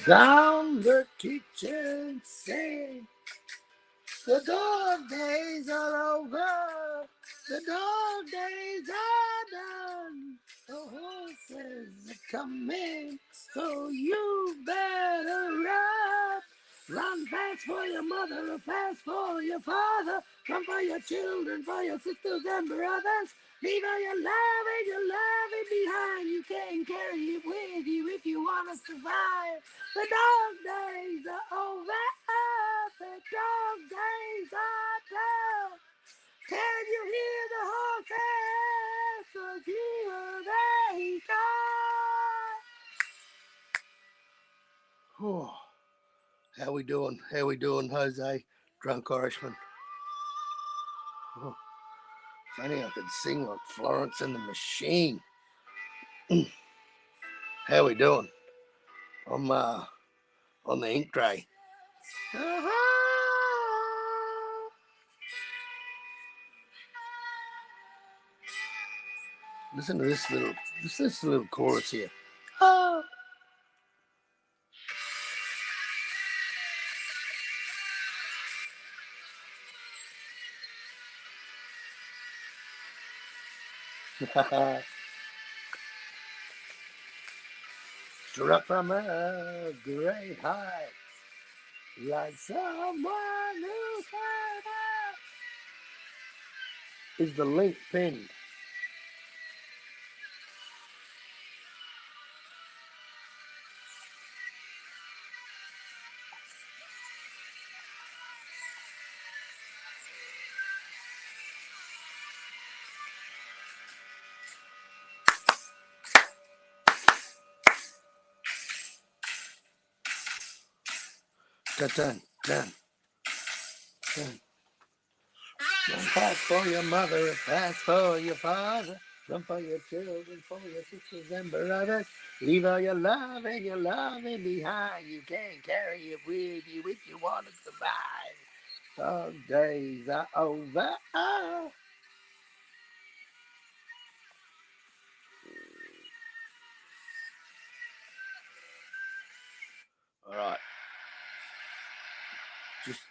Down the kitchen sink. The dog days are over. The dog days are done. The horses are coming, so you better run. Run fast for your mother, fast for your father. Run for your children, for your sisters and brothers. Leave all your loving behind. You can't carry it with you if you want to survive. The dog days are over. The dog days are done. Can you hear the horses? 'Cause here they come. Oh, how we doing? How we doing, Jose? Drunk Irishman. Oh, if only I could sing like Florence and the Machine. How we doing? I'm on the ink tray. Listen to this little chorus here. Oh. Struck from a great height, like someone who's hurt. Is the link pinned? Dun, dun, dun. Run fast for your mother, fast for your father. Run for your children, for your sisters and brothers. Leave all your loving behind. You can't carry it with you if you want to survive. Those days are over. All right. Just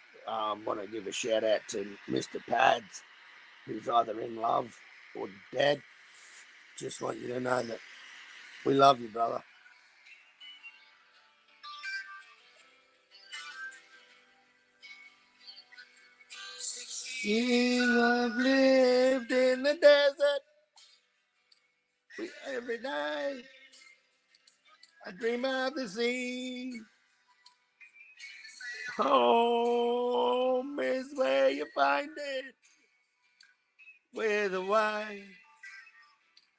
want to give a shout out to Mr. Pads, who's either in love or dead. Just want you to know that we love you, brother. You have lived in the desert every day. I dream of the sea. Home is where you find it, where the wife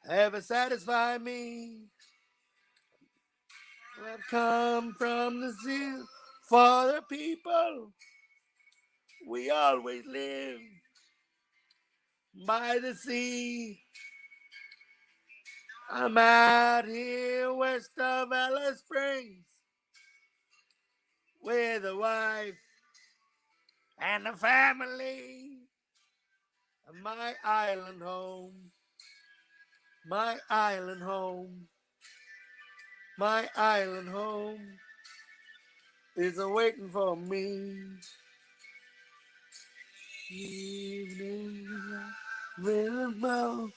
ever satisfy me. I've come from the sea for the people. We always live by the sea. I'm out here west of Alice Springs, with the wife and the family. My island home, my island home, my island home is waiting for me. Evening will melt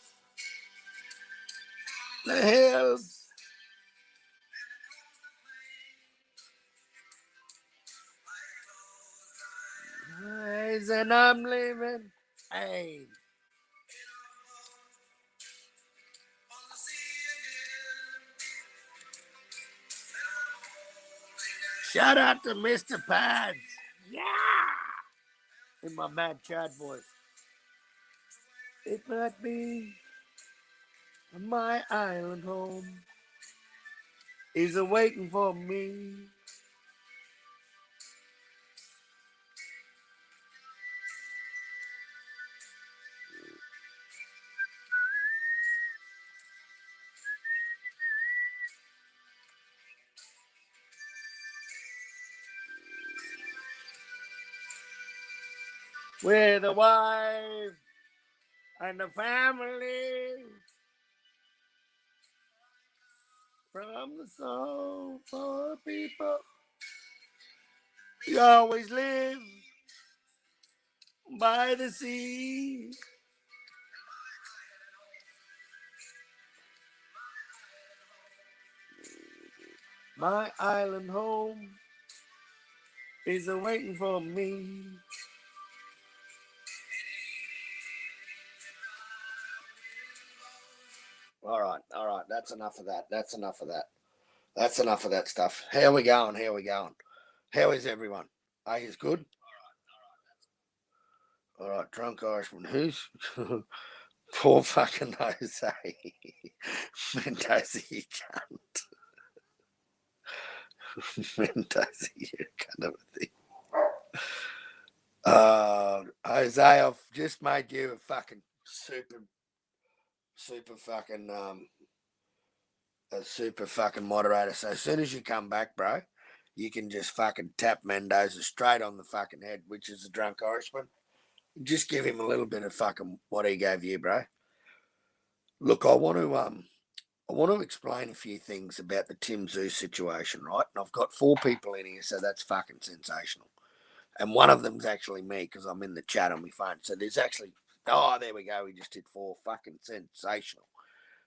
the hills. And I'm leaving. Hey. Shout out to Mr. Pads. Yeah. In my Mad Chad voice. It might be my island home is waiting for me. With the wife and the family. From the soul for people. We always live by the sea. My island home is waiting for me. All right. That's enough of that. That's enough of that stuff. How we going? How is everyone? Are you good? All right, drunk Irishman. Who's poor fucking Jose Mendoza? You cunt. Mendoza, you cunt of a thing. Jose, I've just made you a fucking super fucking a super fucking moderator. So as soon as you come back, bro, you can just fucking tap Mendoza straight on the fucking head, which is a drunk Irishman. Just give him a little bit of fucking what he gave you, bro. Look, I want to explain a few things about the Tim Tszyu situation, right? And I've got 4 people in here, so that's fucking sensational. And one of them's actually me because I'm in the chat on my phone. So there's actually, oh, there we go. We just did 4, fucking sensational.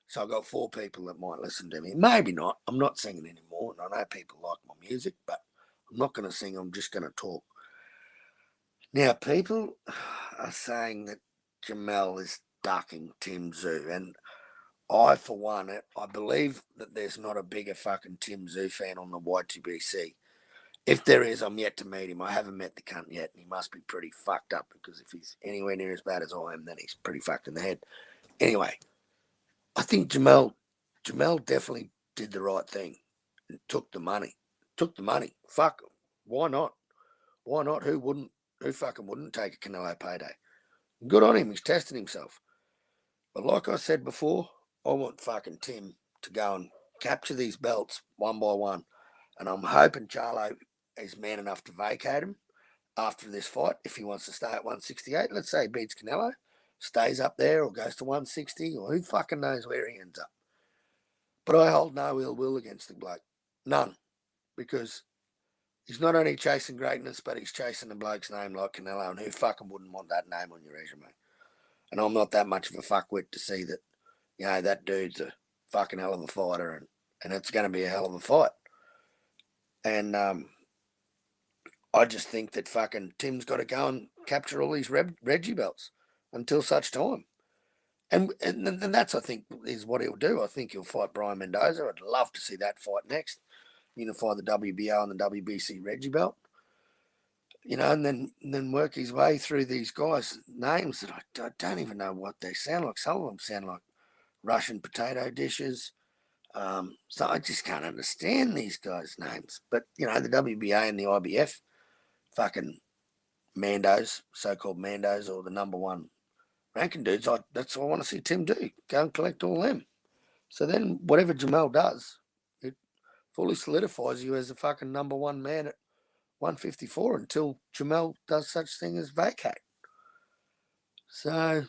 So I've got 4 people that might listen to me. Maybe not. I'm not singing anymore. And I know people like my music, but I'm not going to sing. I'm just going to talk. Now, people are saying that Jamel is ducking Tim Tszyu. And I, for one, I believe that there's not a bigger fucking Tim Tszyu fan on the YTBC. If there is, I'm yet to meet him. I haven't met the cunt yet, and he must be pretty fucked up because if he's anywhere near as bad as I am, then he's pretty fucked in the head. Anyway, I think Jamel definitely did the right thing and took the money. Fuck, why not? Why not? Who fucking wouldn't take a Canelo payday? Good on him. He's testing himself. But like I said before, I want fucking Tim to go and capture these belts one by one. And I'm hoping Charlo is man enough to vacate him after this fight if he wants to stay at 168. Let's say he beats Canelo, stays up there or goes to 160, or who fucking knows where he ends up. But I hold no ill will against the bloke. None. Because he's not only chasing greatness, but he's chasing a bloke's name like Canelo, and who fucking wouldn't want that name on your resume? And I'm not that much of a fuckwit to see that, that dude's a fucking hell of a fighter, and it's going to be a hell of a fight. And I just think that fucking Tim's got to go and capture all these Reggie belts until such time. And that's, I think, is what he'll do. I think he'll fight Brian Mendoza. I'd love to see that fight next. Unify the WBO and the WBC Reggie belt. And then work his way through these guys' names that I don't even know what they sound like. Some of them sound like Russian potato dishes. So I just can't understand these guys' names. But, the WBA and the IBF, fucking Mandos, so-called Mandos, or the number one ranking dudes, that's what I want to see Tim do. Go and collect all them. So then whatever Jamel does, it fully solidifies you as the fucking number one man at 154 until Jamel does such thing as vacate. So,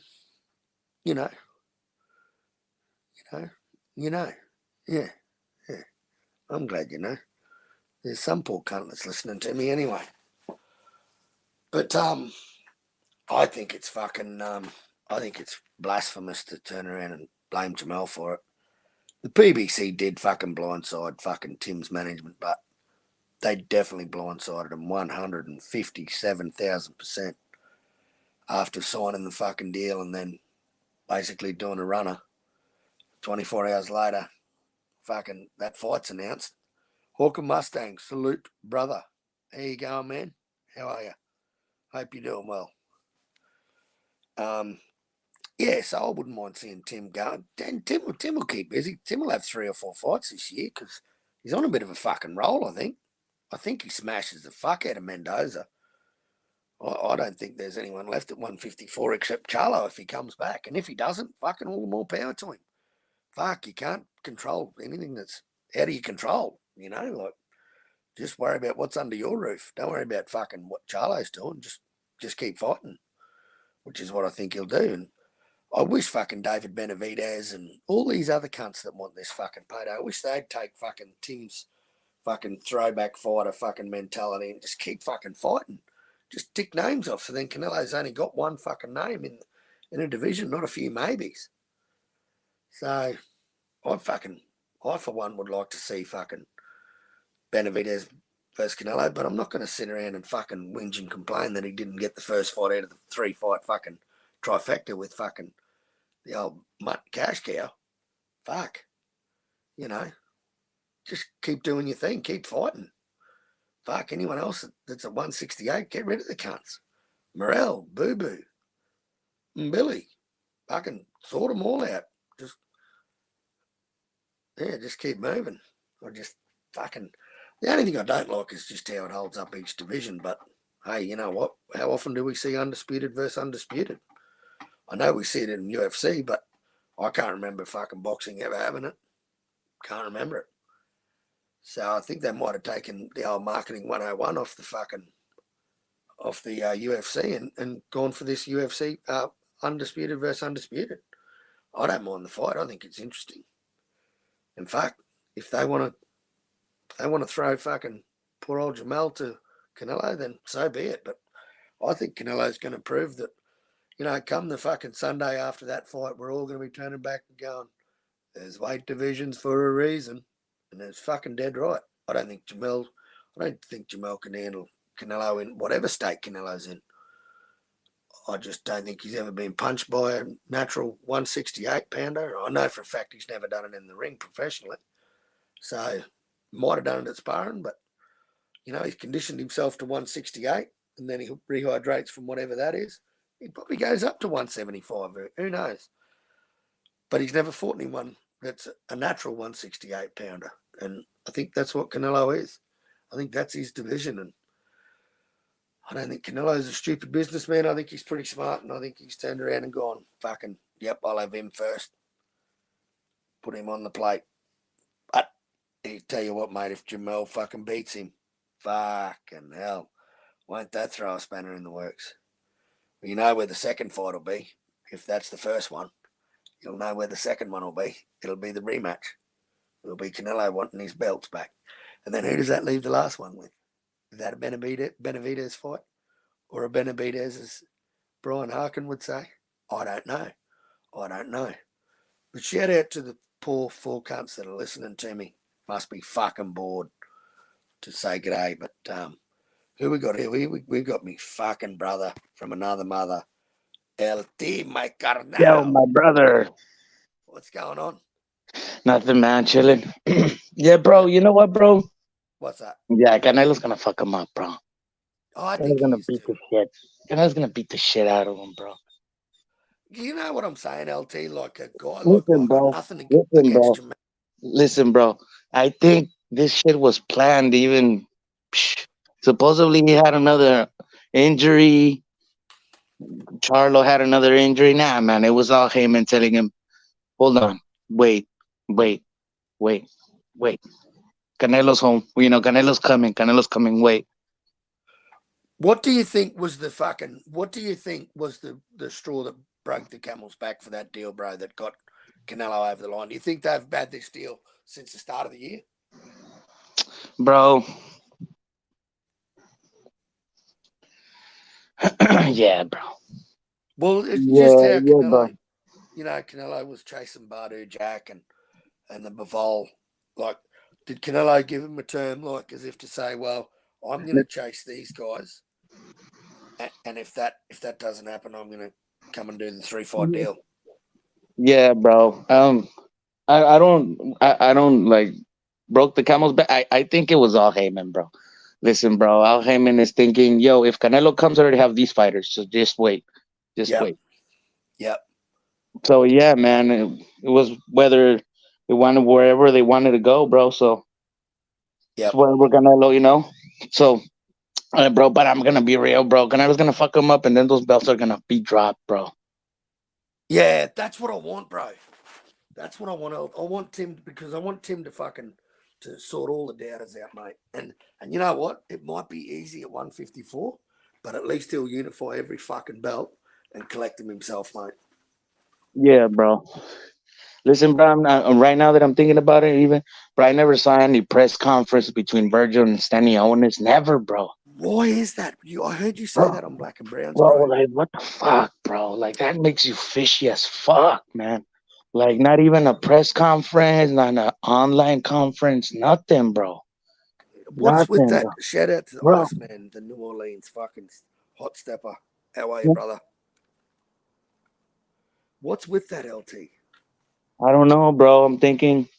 yeah. I'm glad you know. There's some poor cunt that's listening to me anyway. But I think it's fucking I think it's blasphemous to turn around and blame Jamel for it. The PBC did fucking blindside fucking Tim's management, but they definitely blindsided him 157,000% after signing the fucking deal and then basically doing a runner. 24 hours later, fucking that fight's announced. Hawker Mustang, salute, brother. How you going, man? How are you? Hope you're doing well. So I wouldn't mind seeing Tim go. And Tim will keep busy. Tim will have 3 or 4 fights this year because he's on a bit of a fucking roll, I think. I think he smashes the fuck out of Mendoza. I don't think there's anyone left at 154 except Charlo if he comes back. And if he doesn't, fucking all the more power to him. Fuck, you can't control anything that's out of your control, like just worry about what's under your roof. Don't worry about fucking what Charlo's doing. Just keep fighting, which is what I think he'll do. And I wish fucking David Benavidez and all these other cunts that want this fucking payday, I wish they'd take fucking Tim's fucking throwback fighter fucking mentality and just keep fucking fighting. Just tick names off. So then Canelo's only got one fucking name in a division, not a few maybes. So I for one would like to see fucking Benavidez versus Canelo, but I'm not going to sit around and fucking whinge and complain that he didn't get the first fight out of the 3-fight fucking trifecta with fucking the old mutt cash cow. Fuck. You know, just keep doing your thing. Keep fighting. Fuck, anyone else that's at 168, get rid of the cunts. Morel, Boo Boo, and Billy. Fucking sort them all out. Just keep moving. Or just fucking... The only thing I don't like is just how it holds up each division. But, hey, you know what? How often do we see undisputed versus undisputed? I know we see it in UFC, but I can't remember fucking boxing ever having it. Can't remember it. So I think they might have taken the old marketing 101 off the UFC and gone for this UFC undisputed versus undisputed. I don't mind the fight. I think it's interesting. In fact, if they want to throw fucking poor old Jamel to Canelo, then so be it. But I think Canelo's going to prove that, you know, come the fucking Sunday after that fight, we're all going to be turning back and going, there's weight divisions for a reason. And it's fucking dead right. I don't think Jamel can handle Canelo in whatever state Canelo's in. I just don't think he's ever been punched by a natural 168 pounder. I know for a fact he's never done it in the ring professionally. So might have done it at sparring, but you know, he's conditioned himself to 168 and then he rehydrates from whatever that is. He probably goes up to 175. Who knows? But he's never fought anyone that's a natural 168 pounder. And I think that's what Canelo is. I think that's his division. And I don't think Canelo's a stupid businessman. I think he's pretty smart. And I think he's turned around and gone, fucking, yep, I'll have him first. Put him on the plate. But I tell you what, mate, if Jamel fucking beats him, fucking hell, won't that throw a spanner in the works? You know where the second fight will be. If that's the first one, you'll know where the second one will be. It'll be the rematch. It'll be Canelo wanting his belts back. And then who does that leave the last one with? Is that a Benavidez fight? Or a Benavidez, as Brian Harkin would say? I don't know. But shout out to the poor four cunts that are listening to me. Must be fucking bored to say g'day. But who we got here? We got me fucking brother from another mother. LT, my carnal. Yo, my brother. What's going on? Nothing, man. Chilling. Yeah, bro. You know what, bro? What's that? Yeah, Canelo's gonna fuck him up, bro. Oh, I Canelo's think gonna he is beat too. the shit. Canelo's gonna beat the shit out of him, bro. You know what I'm saying, LT? Like a guy, Listen, I got bro. nothing Listen, against bro. Jamel. Listen, bro. I think this shit was planned. Even supposedly he had another injury. Charlo had another injury. Nah, man. It was all Heyman telling him, "Hold on, wait, wait, wait, wait. Canelo's home. You know, Canelo's coming. Canelo's coming. Wait." What do you think was the straw that broke the camel's back for that deal, bro, that got Canelo over the line? Do you think they've had this deal since the start of the year? Bro. Yeah, bro. Well, it's just Yeah, how yeah, bro. Canelo was chasing Badu Jack and the Bivol. Like, did Canelo give him a term, like, as if to say, well, I'm going to chase these guys, and if that doesn't happen, I'm going to come and do the 3-fight deal. Yeah, bro. I don't like broke the camel's back. I think it was all Heyman, bro. Listen, bro. Al Heyman is thinking, yo, if Canelo comes, I already have these fighters. So just wait, just Yep, wait. yep, So yeah, man. It was whether they wanted wherever they wanted to go, bro. So it's yep. wherever Canelo, you know. So, bro. But I'm gonna be real, bro. Canelo's gonna fuck him up, and then those belts are gonna be dropped, bro. Yeah, that's what I want, bro. That's what I want. I want Tim because I want Tim to fucking to sort all the doubters out, mate. And you know what? It might be easy at 154, but at least he'll unify every fucking belt and collect them himself, mate. Yeah, bro. Listen, bro, right now that I'm thinking about it, even, bro, I never saw any press conference between Virgil and Stanionis. Never, bro. Why is that? I heard you say Bro, that on Black and Browns, bro, bro. like, what the fuck, bro? Like, that makes you fishy as fuck, man. Like, not even a press conference, not an online conference, nothing, bro. What's with Nothing, that? bro. Shout out to the Bro, Iceman, the New Orleans fucking hot stepper. How are you, brother? What's with that, LT? I don't know, bro. I'm thinking,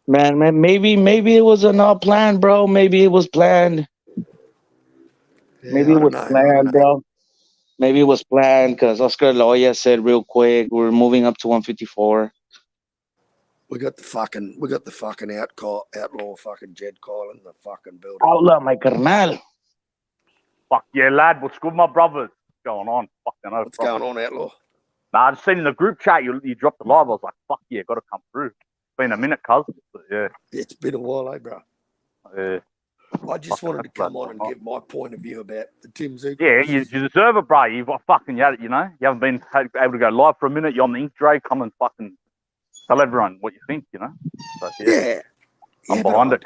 man, maybe it was not planned, bro. Maybe it was planned. Maybe Yeah, it I don't was know. I don't planned, know. bro. Maybe it was planned because Oscar Loya said real quick, we're moving up to 154. We got the fucking outlaw fucking Jed Kyle in the fucking building. Habla, my carnal. Fuck yeah, lad. What's good, my brothers? What's going on? Fucking no What's problem. going on, outlaw? Nah, I just seen in the group chat you dropped the live. I was like, fuck yeah, got to come through. It's been a minute, cuz. Yeah. It's been a while, eh, bro? Yeah. I just Fucking wanted to come on and give my point of view about the Tim Tszyu. Yeah, you deserve it, bro. You've fucking, you know, you haven't been able to go live for a minute. You're on the ink tray. Come and fucking tell everyone what you think, you know. So, Yeah, I'm behind it.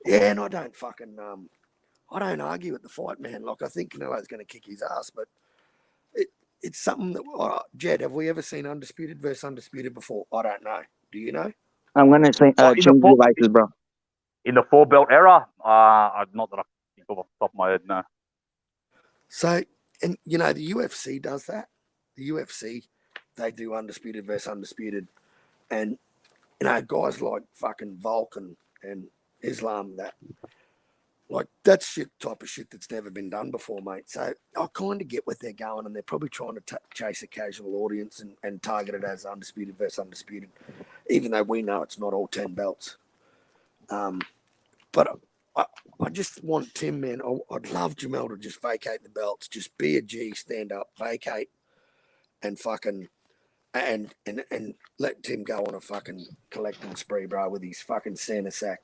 Yeah, and I don't fucking I don't argue with the fight, man. Like I think Canelo's going to kick his ass, but it's something that Jed, have we ever seen undisputed versus undisputed before? I don't know. Do you know? I'm gonna say, change devices, bro. In the 4-belt era, not that I can think of off the top of my head, no. So, and you know, the UFC does that. The UFC, they do undisputed versus undisputed, and you know, guys like fucking Vulcan and Islam, that like that's type of shit that's never been done before, mate. So I kind of get what they're going, and they're probably trying to chase a casual audience and target it as undisputed versus undisputed, even though we know it's not all 10 belts. But I just want Tim, man. I'd love Jamel to just vacate the belts, just be a G, stand up, vacate, and fucking and let Tim go on a fucking collecting spree, bro, with his fucking Santa sack.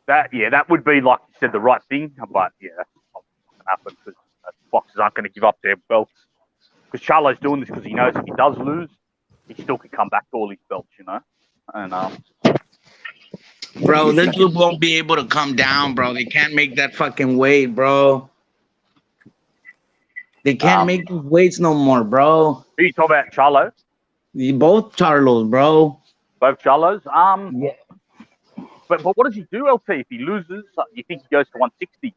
That would be, like you said, the right thing. But yeah, that's not going to happen because boxers aren't going to give up their belts. Because Charlo's doing this because he knows if he does lose, he still can come back to all his belts, you know. And Bro, this dude won't be able to come down, bro. They can't make that fucking weight, bro. They can't make these weights no more, bro. who you talking about, Charlo? Both Charlos, bro. Both Charlos. Yeah. But what does he do, LT? If he loses, you think he goes to 160?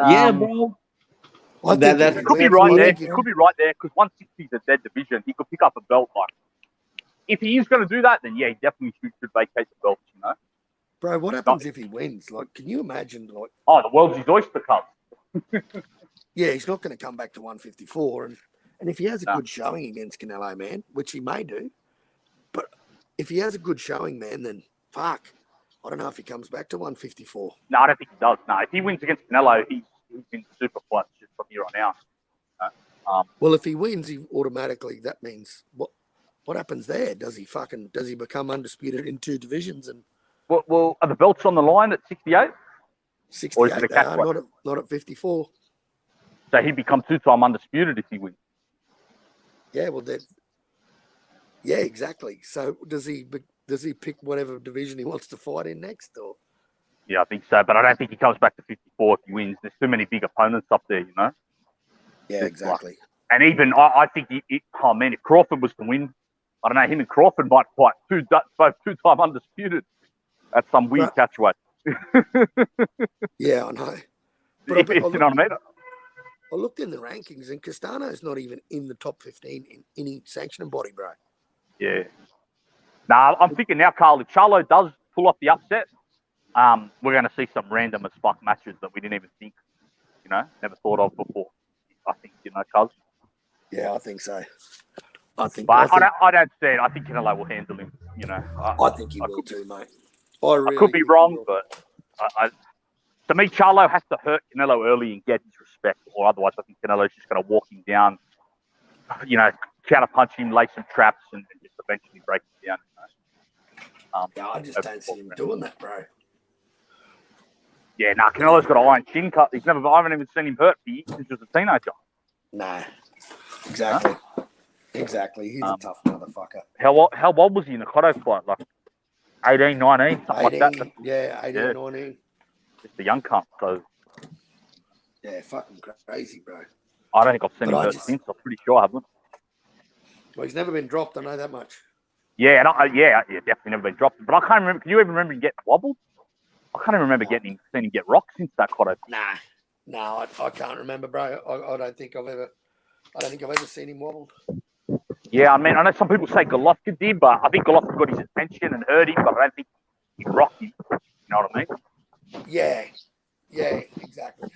Yeah, bro. I think That's It could be right there. It could be right there because 160 is a dead division. He could pick up a belt. Like, if he is going to do that, then yeah, he definitely should vacate the belts, you know. Bro, what happens if he wins? Like, can you imagine? Like, the world's his oyster cup. yeah, he's not going to come back to 154, and if he has a good showing against Canelo, man, which he may do, but if he has a good showing, man, then fuck, I don't know if he comes back to 154. No, I don't think he does. No, if he wins against Canelo, he's in super fights just from here on out. Well, if he wins, he automatically, that means what happens there? Does he become undisputed in 2 divisions and? Well, are the belts on the line at 68? 68, they are, not at 54. So he becomes 2-time undisputed if he wins. Yeah, well, yeah, exactly. So does he pick whatever division he wants to fight in next, or? Yeah, I think so, but I don't think he comes back to 54 if he wins. There's too many big opponents up there, you know. Yeah, exactly. And even I think if Crawford was to win, I don't know, him and Crawford might fight both 2-time undisputed. That's some weird catchweight. Yeah, I know. But you know what I mean? I looked in the rankings, and Castano's not even in the top 15 in any sanctioning body, bro. Yeah. Nah, I'm thinking now, Carl, if Charlo does pull off the upset, we're going to see some random as fuck matches that we didn't even think, you know, never thought of before. I think, you know, Cuz. Yeah, I think so. I don't see it. I think Canelo will handle him, you know. I think he will too, mate. I could be wrong, but to me, Charlo has to hurt Canelo early and get his respect, or otherwise I think Canelo's just going to walk him down, you know, counter-punch him, lay some traps, and just eventually break him down. You know? I just don't see him doing that, bro. Yeah, nah, Canelo's got an iron chin cut. I haven't even seen him hurt since he was a teenager. Nah, exactly. Huh? Exactly. He's a tough motherfucker. How old was he in the Cotto fight? Like 18, 19, something 18, like that. Yeah, 18, 19. Just a young cunt. So yeah, fucking crazy, bro. I don't think I've seen him hurt since. I'm pretty sure I haven't. Well, he's never been dropped. I know that much. Yeah, and definitely never been dropped. But I can't remember. Can you even remember him getting wobbled? I can't even remember seeing him get rocked since that Cotto. Nah, I can't remember, bro. I don't think I've ever seen him wobbled. Yeah, I mean, I know some people say Golovkin did, but I think Golovkin got his attention and hurt him, but I don't think he rocked him. You know what I mean? Yeah, exactly.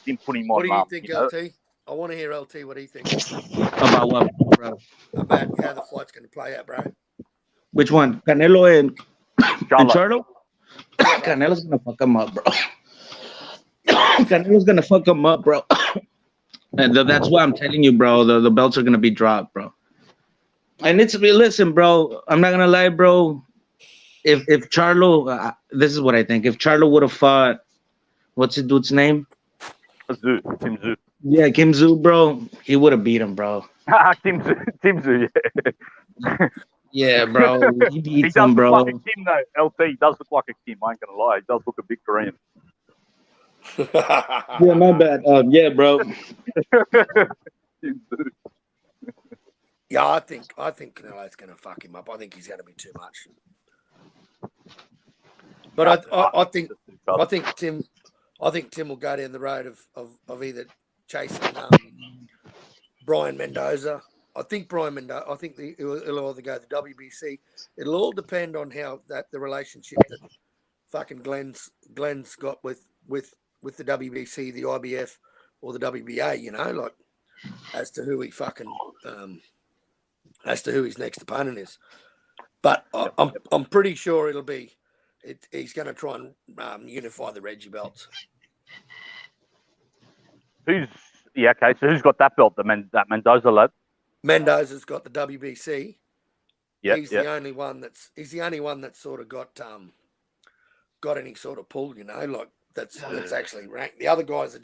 Didn't put him what on. What do you think, LT? I want to hear LT what he thinks. About what, bro? About how the fight's going to play out, bro. Which one? Canelo and Charlo? Canelo's going to fuck him up, bro. Canelo's going to fuck him up, bro. And that's why I'm telling you, bro, the belts are going to be dropped, bro. And listen, bro, I'm not going to lie, bro. If Charlo, this is what I think. If Charlo would have fought, what's the dude's name? Tim Tszyu. Yeah, Kim Tszyu, bro. He would have beat him, bro. Tim Tszyu, yeah. Yeah, bro. He beats him, bro. He does look like a Kim, though. LT, he does look like a Kim. I ain't going to lie. He does look a big Korean. Yeah, my bad. Yeah, bro. Yeah, I think Canelo's going to fuck him up. I think he's going to be too much. But I think Tim will go down the road of either chasing Brian Mendoza. I think he'll either go the WBC. It'll all depend on how the relationship that fucking Glenn's got with the WBC, the IBF, or the WBA. You know, like as to who his next opponent is. But I'm pretty sure it'll be. He's going to try and unify the Reggie belts. So who's got that belt? That Mendoza lad. Mendoza's got the WBC. Yeah, he's the only one that's sort of got any sort of pull. You know, like that's actually ranked. The other guys are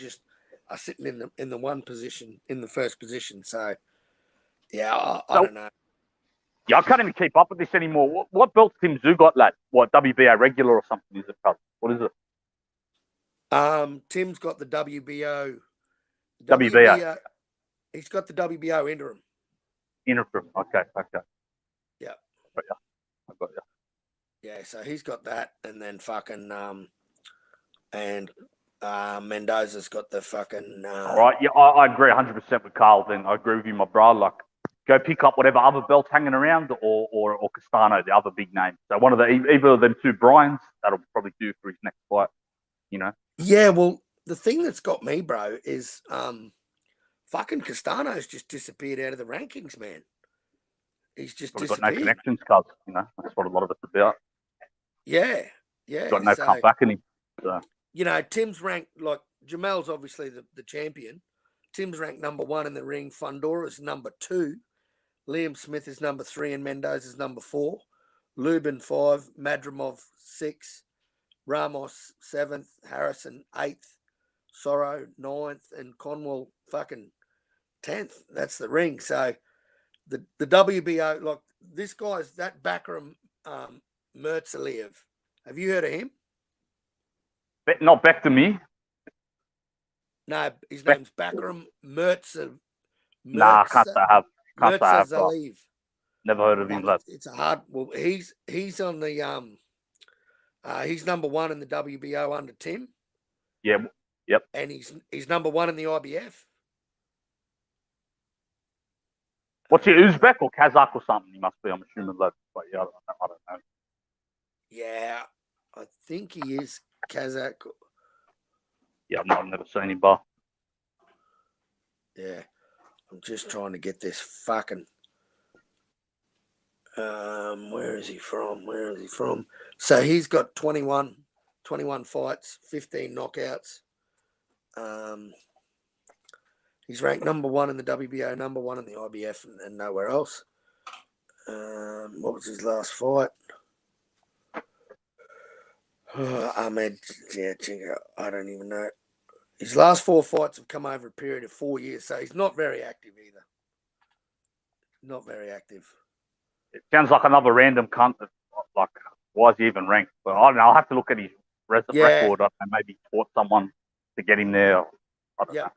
sitting in the one position, in the first position. So yeah, I don't know. Yeah, I can't even keep up with this anymore. What belt Tim Tszyu got, lad? What, WBA regular or something? Is it? What is it? Tim's got the WBO. WBA. He's got the WBO interim. Okay. Yeah. I got you. Yeah, so he's got that, and then fucking Mendoza's got the fucking. All right. Yeah, I agree 100% with Carl. Then I agree with you, my bro. Like, go pick up whatever other belts hanging around, or Castano, the other big name. So one of either of them two Bryans, that'll probably do for his next fight. You know. Yeah, well, the thing that's got me, bro, is fucking Castano's just disappeared out of the rankings, man. He's just disappeared. Got no connections, cuz. You know, that's what a lot of it's about. Yeah. Got no comeback in him. So. You know, Tim's ranked, like, Jamel's obviously the champion. Tim's ranked number 1 in the ring. Fundora's number 2. Liam Smith is number 3 and Mendoza's number 4. Lubin 5. Madrimov 6. Ramos 7th. Harrison 8th. Sorrow 9th. And Conwell fucking 10th. That's the ring. So the WBO, like, this guy's that Bakram Mertzaliev. Have you heard of him? Not back to me. No, his name's Bakram Mertzav. Nah, can't say I have. Mertzaliev. Never heard of him, lad. It's a hard. Well, he's on the he's number 1 in the WBO under Tim. Yeah. Yep. And he's number 1 in the IBF. What's he, Uzbek or Kazakh or something? He must be. I'm assuming, lad. But yeah, I don't know. Yeah, I think he is Kazakh. Yeah, I've never seen him, bar. Yeah, I'm just trying to get this fucking. Where is he from? So he's got 21 fights, 15 knockouts. He's ranked number 1 in the WBO, number 1 in the IBF, and nowhere else. What was his last fight? Ahmed, yeah, I don't even know. His last 4 fights have come over a period of 4 years, so he's not very active either. Not very active. It sounds like another random cunt. That, like, why is he even ranked? But I don't know. I'll have to look at his record. I maybe fought someone to get him there. I don't know.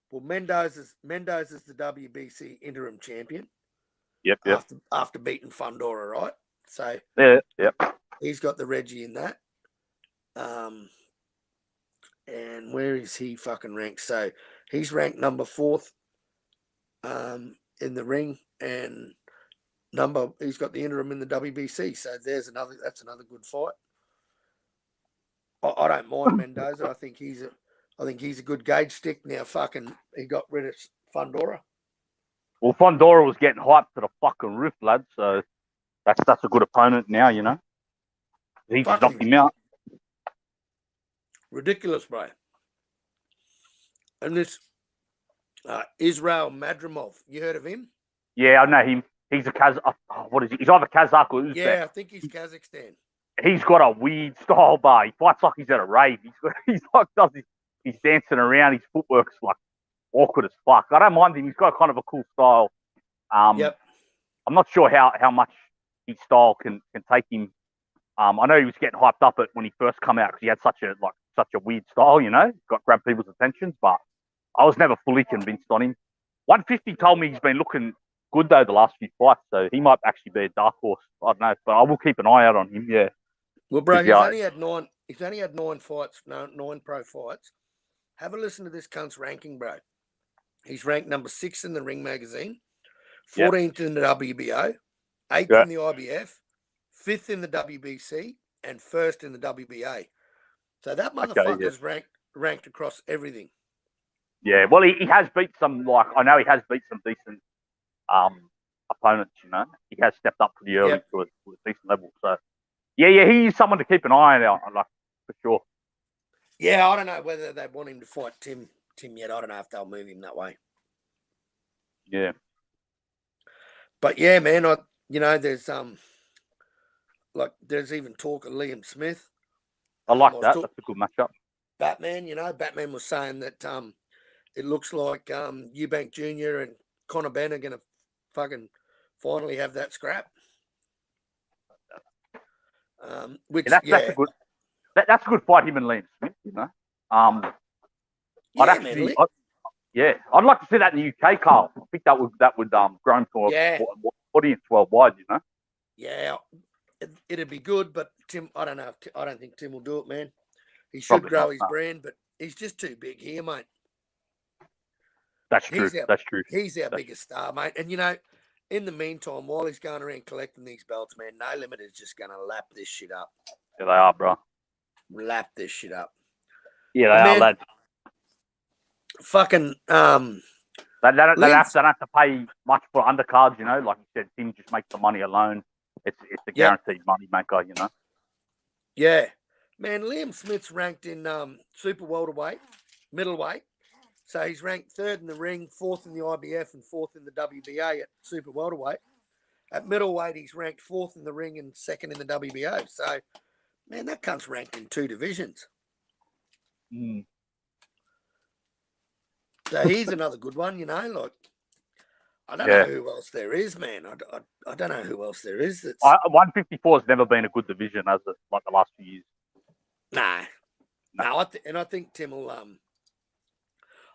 Well, Mendoza is the WBC interim champion. Yep. After beating Fundora, right? So yeah. He's got the Reggie in that. And where is he fucking ranked? So he's ranked number 4th in the ring, and he's got the interim in the WBC. So that's another good fight. I don't mind Mendoza. I think he's a good gauge stick. Now fucking he got rid of Fundora. Well, Fundora was getting hyped to the fucking roof, lad. So that's a good opponent now, you know. He just knocked him out. Ridiculous, bro. And this Israel Madrimov, you heard of him? Yeah, I know him. He's a Kazakh. What is he? He's either Kazakh or Uzbek. Yeah, I think he's Kazakhstan. He's got a weird style, bar. He fights like he's at a rave. He's dancing around. His footwork's like awkward as fuck. I don't mind him. He's got kind of a cool style. Yep. I'm not sure how much his style can take him. I know he was getting hyped up when he first came out because he had such a weird style, you know, grabbed people's attentions. But I was never fully convinced on him. 150 told me he's been looking good though the last few fights, so he might actually be a dark horse. I don't know, but I will keep an eye out on him. Yeah. Well, bro, he's only had 9 fights, 9 pro fights. Have a listen to this cunt's ranking, bro. He's ranked number 6 in the Ring magazine, 14th in the WBO, 8th in the IBF, 5th in the WBC, and 1st in the WBA. So that motherfucker's ranked across everything. Yeah, well, he has beat some, I know he has beat some decent opponents, you know. He has stepped up pretty early to a decent level. So, yeah, he is someone to keep an eye on, for sure. Yeah, I don't know whether they want him to fight Tim yet. I don't know if they'll move him that way. Yeah. But yeah, man, there's there's even talk of Liam Smith. I like that. That's a good matchup. Batman, Batman was saying that it looks like Eubank Jr. and Conor Benn are going to fucking finally have that scrap. That's a good fight, him and Liam Smith, you know. I'd like to see that in the UK, Carl. I think that would grow to an audience worldwide, you know. Yeah, it'd be good, but Tim, I don't know. I don't think Tim will do it, man. He should grow his brand, but he's just too big here, mate. That's true. He's our biggest star, mate. And in the meantime, while he's going around collecting these belts, man, No Limit is just going to lap this shit up. Yeah, they are, bro. Lap this shit up. Yeah, they are, lads. Fucking they don't have to pay much for undercards, you know. Like you said, Tim just makes the money alone. It's a guaranteed money maker, you know. Yeah, man. Liam Smith's ranked in super welterweight, middleweight. So he's ranked 3rd in the ring, 4th in the IBF, and 4th in the WBA at super welterweight. At middleweight, he's ranked 4th in the ring and 2nd in the WBO. So, man, that cunt's ranked in 2 divisions. Mm. So he's another good one, you know. I don't know who else there is, man. I don't know who else there is. 154 has never been a good division, has it? Like the last few years. No. I think Tim will.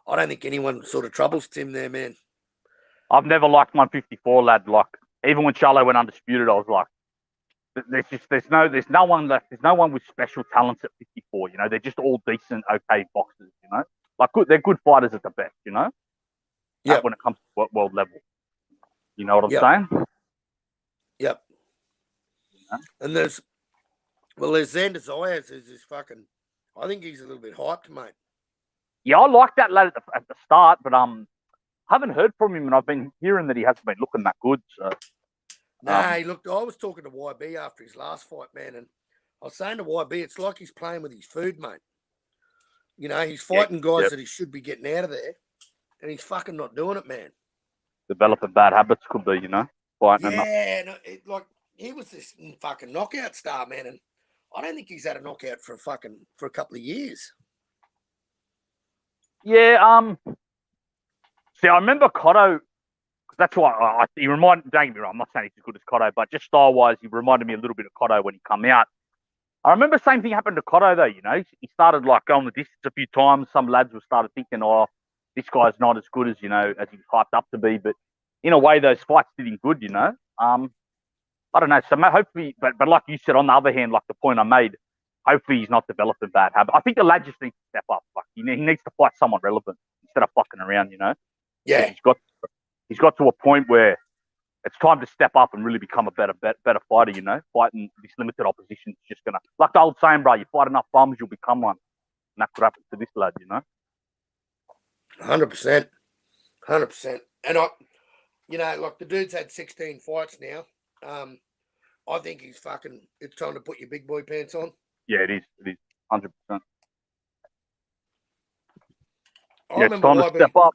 I don't think anyone sort of troubles Tim there, man. I've never liked 154, lad. Like even when Charlo went undisputed, I was like, there's no one left. There's no one with special talents at 54. You know, they're just all decent, okay boxers. You know, they're good fighters at the best. You know, when it comes to world level. You know what I'm saying? Yep. Yeah. And there's Xander Zayas who's this fucking. I think he's a little bit hyped, mate. Yeah, I like that lad at the start, but I haven't heard from him, and I've been hearing that he hasn't been looking that good. So. He looked. I was talking to YB after his last fight, man, and I was saying to YB, it's like he's playing with his food, mate. You know, he's fighting guys that he should be getting out of there, and he's fucking not doing it, man. Developing bad habits could be, you know, fighting. Yeah, he was this fucking knockout star, man, and I don't think he's had a knockout for a couple of years. Yeah. See, I remember Cotto. That's why he reminded. Don't get me wrong. I'm not saying he's as good as Cotto, but just style-wise, he reminded me a little bit of Cotto when he come out. I remember the same thing happened to Cotto though. You know, he started like going the distance a few times. Some lads were started thinking, "Oh, this guy's not as good as as he's hyped up to be." But in a way, those fights did him good. You know. I don't know. So hopefully, but like you said, on the other hand, like the point I made, hopefully he's not developing bad habits. I think the lad just needs to step up. Like he needs to fight someone relevant instead of fucking around. You know. Yeah. He's got to a point where it's time to step up and really become a better fighter, you know. Fighting this limited opposition is just gonna, like the old saying, bro, you fight enough bums, you'll become one. And that could happen to this lad, you know. 100%. 100%. And like the dude's had 16 fights now. I think it's time to put your big boy pants on. Yeah, it is. It is 100%. Yeah, it's time to step up.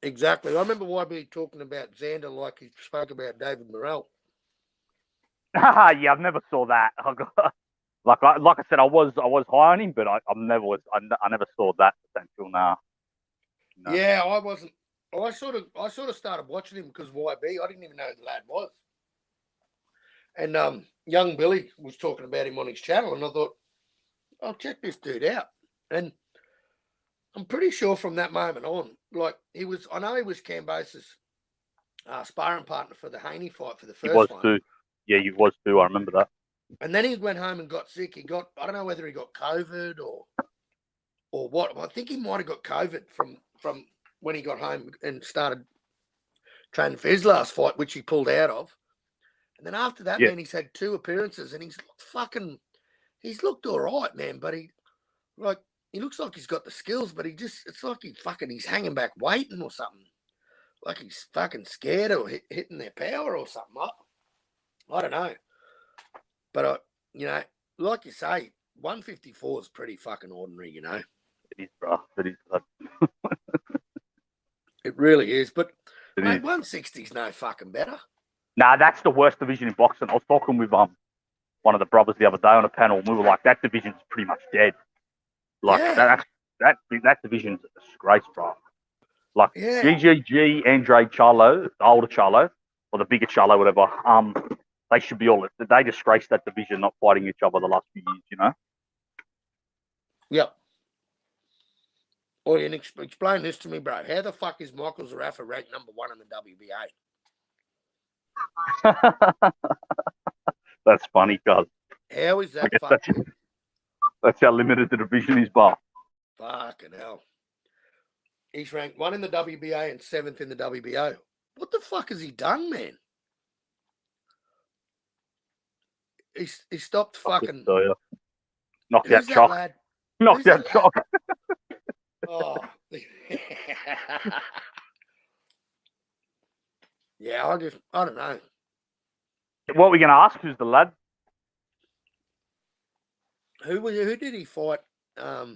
Exactly. I remember YB talking about Xander like he spoke about David Morrell. Yeah, I've never saw that. Like I said, I was high on him, but I never saw that potential now. No. Yeah, I wasn't. I sort of started watching him because YB. I didn't even know who the lad was. And young Billy was talking about him on his channel, and I thought, I'll check this dude out. And I'm pretty sure from that moment on, like I know he was Kambosos' sparring partner for the Haney fight for the first one. He was too. Yeah, he was too. I remember that. And then he went home and got sick. I don't know whether he got COVID or what. I think he might have got COVID from when he got home and started training for his last fight, which he pulled out of. And then after that, man, he's had 2 appearances and he's looked all right, man. But he looks like he's got the skills, but it's like he's hanging back waiting or something. Like he's fucking scared or hitting their power or something. I don't know. But, like you say, 154 is pretty fucking ordinary, you know. It is, bro. It is. It really is. But, mate, 160 is no fucking better. Nah, that's the worst division in boxing. I was talking with one of the brothers the other day on a panel, and we were like, that division's pretty much dead. Like, that division's a disgrace, bro. Like, GGG, Andre Charlo, the older Charlo, or the bigger Charlo, whatever, they should be all... They disgraced that division not fighting each other the last few years, you know? Yep. Well, explain this to me, bro. How the fuck is Michael Zarafa ranked number 1 in the WBA? That's funny, cuz. How is that fucking... That's how limited the division is, bar. Fucking hell. He's ranked 1 in the WBA and 7th in the WBO. What the fuck has he done, man? He stopped fucking... Knocked out Chalk. Knocked out Chalk. Oh. Yeah, I don't know. What we're going to ask, who's the lad? Who did he fight? That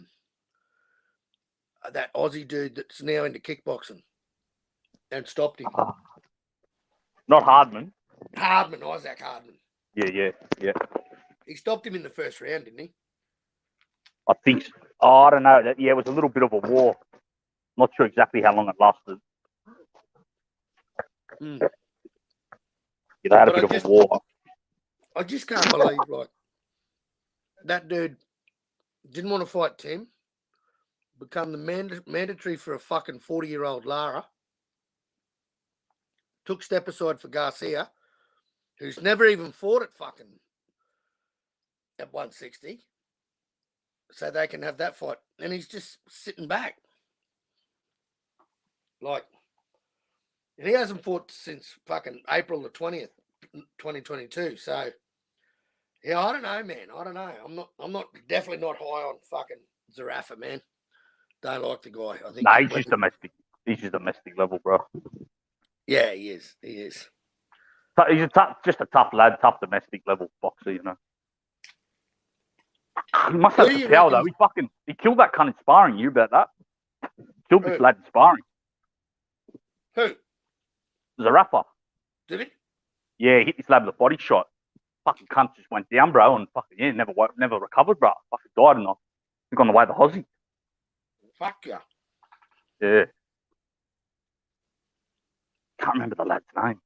Aussie dude that's now into kickboxing and stopped him. Not Hardman. Isaac Hardman. Yeah. He stopped him in the first round, didn't he? I think so. Oh, I don't know. It was a little bit of a war. Not sure exactly how long it lasted. Mm. Yeah, they had a bit of a war. I just can't believe, like, that dude didn't want to fight Tim, become the mandatory for a fucking 40-year-old Lara, took step aside for Garcia, who's never even fought at 160, so they can have that fight, and he's just sitting back. Like, he hasn't fought since fucking April the 20th, 2022, so... Yeah, I don't know, man. I don't know. I'm not definitely not high on fucking Zarafa, man. Don't like the guy. I think he's just domestic. He's just domestic level, bro. Yeah, he is. He's just a tough lad, tough domestic level boxer, you know. He must have the power though. He killed that cunt in sparring. You about that? Killed this lad in sparring. Who? Zarafa. Did he? Yeah, he hit this lad with a body shot. fucking cunt just went down, bro, and fucking never recovered, bro. Fucking died, and I think on the way to Aussie. Fuck yeah. Yeah. Can't remember the lad's name.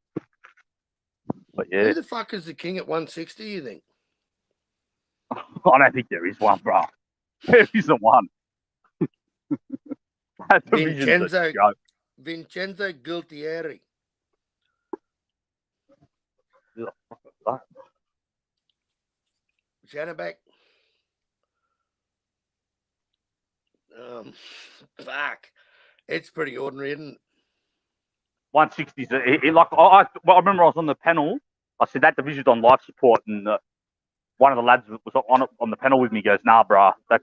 But yeah. Who the fuck is the king at 160, you think? I don't think there is one, bro. There isn't one. That division's a joke. Vincenzo Gualtieri. Janabek. Fuck. It's pretty ordinary, isn't it? 160s. I remember I was on the panel. I said that division's on life support, and one of the lads was on the panel with me. Goes, nah, bro, that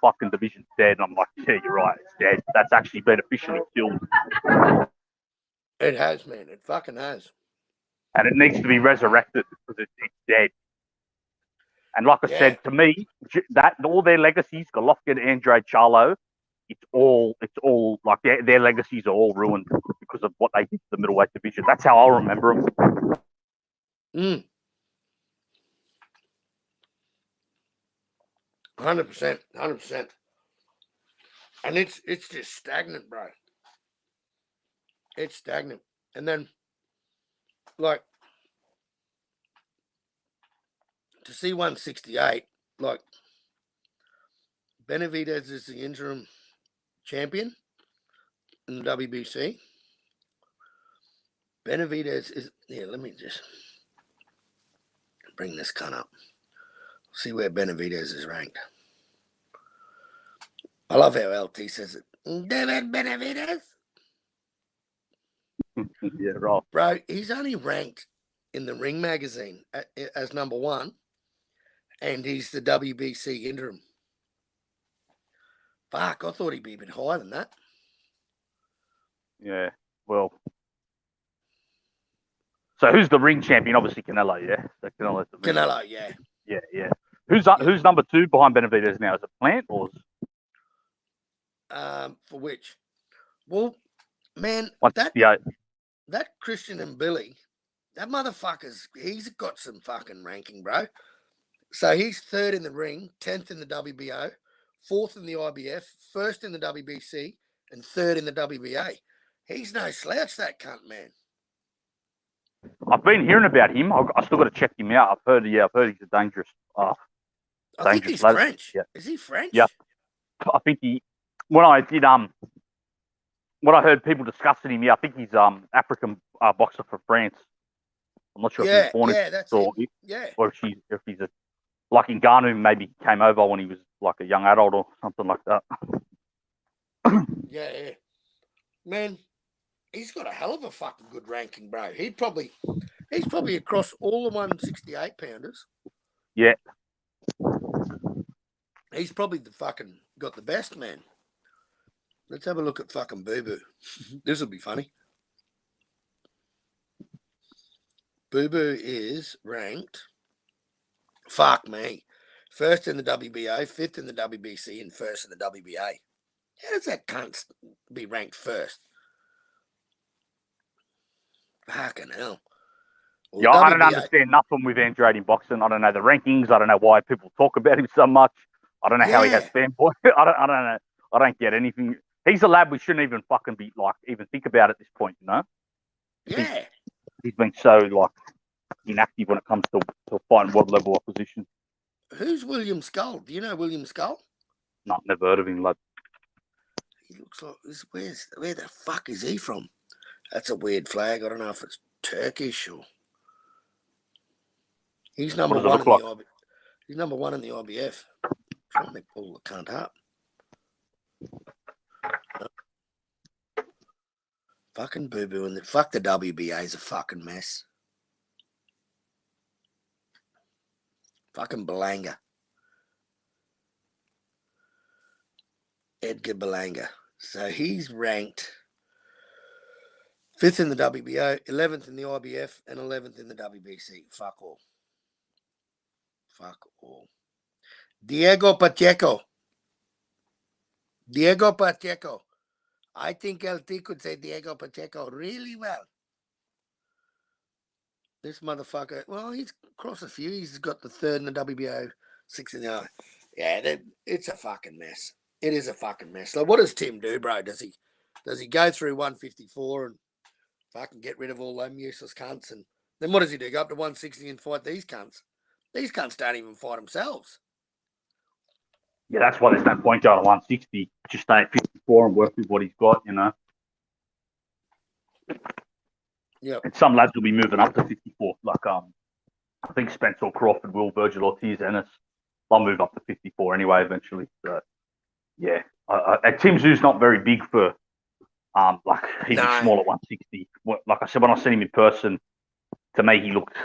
fucking division's dead. And I'm like, yeah, you're right, it's dead. That's actually been officially killed. It has, man. It fucking has. And it needs to be resurrected because it's dead. And like I said, to me, that all their legacies, Golovkin, Andre, Charlo, it's all like their legacies are all ruined because of what they did to the middleweight division. That's how I'll remember them. 100%. And it's just stagnant, bro. It's stagnant. And then, like, to see 168, like, Benavidez is the interim champion in the WBC. Benavidez is, let me just bring this cunt up. See where Benavidez is ranked. I love how LT says it. David Benavidez. Yeah, right. Bro, he's only ranked in the Ring magazine as number 1, and he's the WBC interim. Fuck, I thought he'd be a bit higher than that. Yeah, well. So who's the ring champion? Obviously Canelo, yeah? So Canelo's the ring Canelo, yeah. Yeah. Who's number 2 behind Benavidez now? Is it Plant or? For which? Well, man, that Christian and Billy, that motherfucker's, he's got some fucking ranking, bro. So he's 3rd in the ring, 10th in the WBO, 4th in the IBF, 1st in the WBC, and 3rd in the WBA. He's no slouch, that cunt, man. I've been hearing about him. I still got to check him out. I've heard he's a dangerous. I think he's lad. French. Yeah. Is he French? Yeah. I think when I did when I heard people discussing him, I think he's African boxer for France. I'm not sure if he's born in that's or, it. Yeah. Or if he's like in Ghana, maybe came over when he was like a young adult or something like that. Yeah. Man, he's got a hell of a fucking good ranking, bro. He's probably across all the 168 pounders. Yeah. He's probably got the best, man. Let's have a look at fucking Boo Boo. This will be funny. Boo Boo is ranked, fuck me, 1st in the WBO, 5th in the WBC, and 1st in the WBA. How does that cunt be ranked 1st? Fucking hell. Well, yeah, I don't understand nothing with Andrade in boxing. I don't know the rankings. I don't know why people talk about him so much. I don't know how he has fanboy. I don't know. I don't get anything. He's a lad we shouldn't even fucking be even think about at this point, you know? Yeah. He's been so inactive when it comes to fighting world level opposition. Who's William Skull? Do you know William Skull? No, never heard of him, lad. He looks like where the fuck is he from? That's a weird flag. I don't know if it's Turkish or. He's number 1 in the IBF. He's number 1 in the IBF. I'm trying to pull the cunt up. Fucking Boo Boo and fuck the WBA is a fucking mess. Fucking Belanga. Edgar Belanga. So he's ranked 5th in the WBO, 11th in the IBF, and 11th in the WBC. Fuck all. Diego Pacheco. I think LT could say Diego Pacheco really well. This motherfucker, well, he's crossed a few. He's got the third in the WBO, 6 in the. Yeah, it's a fucking mess. It is a fucking mess. Like, what does Tim do, bro? Does he go through 154 and fucking get rid of all them useless cunts? And then what does he do? Go up to 160 and fight these cunts? These cunts don't even fight themselves. Yeah, that's why there's no point going to 160. Just stay at 54 and work with what he's got, you know. Yeah. And some lads will be moving up to 54. Like, I think Spencer Crawford will, Virgil Ortiz, Ennis. They'll move up to 54 anyway eventually. So, yeah. Tim Tszyu's not very big for, like, he's small at 160. Like I said, when I seen him in person, to me, he looked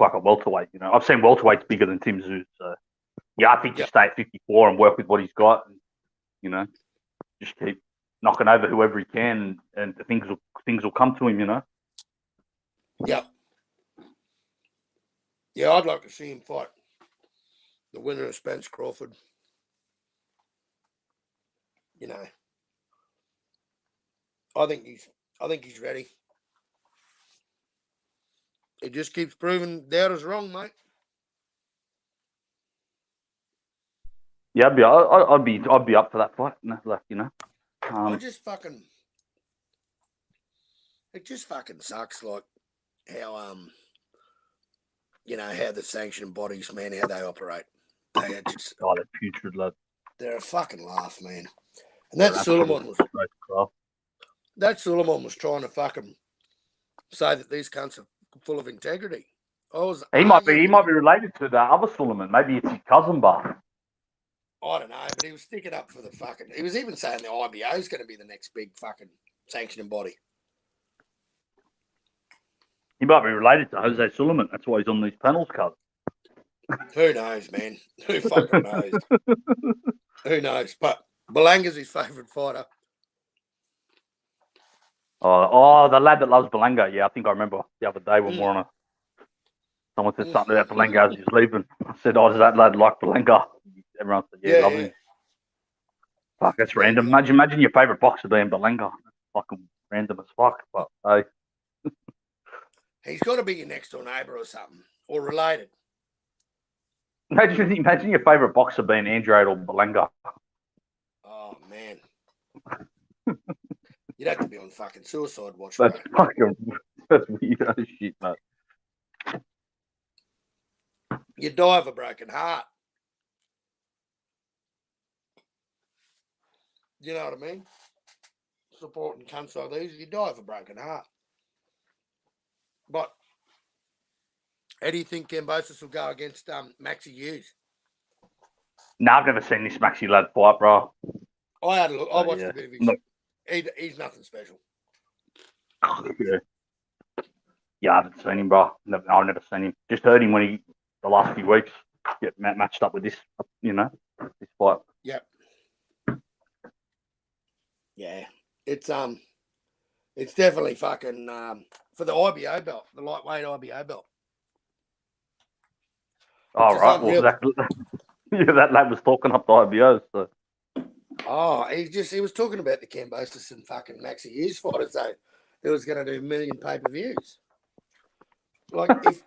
like a welterweight, you know. I've seen welterweights bigger than Tim Tszyu. So, yeah, I think just stay at 54 and work with what he's got. And, you know, just keep knocking over whoever he can, and things will come to him, you know. Yeah. Yeah, I'd like to see him fight the winner of Spence Crawford. You know, I think he's ready. He just keeps proving doubters wrong, mate. Yeah, I'd be up for that fight. Like, you know, it just fucking sucks. Like how you know, how the sanctioning bodies, man, how they operate. They are just they're putrid, lad. They're a fucking laugh, man. And that Suleiman was trying to fucking say that these cunts are full of integrity. He might be related to that other Suleiman. Maybe it's his cousin, but I don't know. But he was sticking up for the fucking. He was even saying the IBO is going to be the next big fucking sanctioning body. He might be related to Jose Suleiman. That's why he's on these panels, cuz. Who knows, man? Who fucking knows? Who knows? But Belanga's his favourite fighter. Oh, the lad that loves Belanga. Yeah, I think I remember the other day when we were on a. Someone said something about Belanga as he's leaving. I said, "Oh, does that lad like Belanga?" Everyone said, "Yeah, love him." Fuck, that's random. Imagine your favourite boxer being Belanga. That's fucking random as fuck. But hey, he's got to be your next door neighbour or something, or related. Imagine your favourite boxer being Andrade or Belanga. Oh man. You'd have to be on fucking suicide watch, that's bro. That's weird as shit, mate. You die of a broken heart. You know what I mean? Supporting cunts like these, you die of a broken heart. But how do you think Kambosos will go against Maxi Hughes? No, I've never seen this Maxi lad fight, bro. I had a look. I watched a bit of his. He's nothing special. Yeah, I haven't seen him, bro. I've never seen him. Just heard him when he the last few weeks get matched up with this, you know, this fight. Yep. Yeah, it's definitely fucking for the IBO belt, the lightweight IBO belt. All right. Well, that lad was talking up the IBOs. So. Oh, he was talking about the Kambosos and fucking Maxi Hughes fight as though it was going to do 1 million pay-per-views. Like, if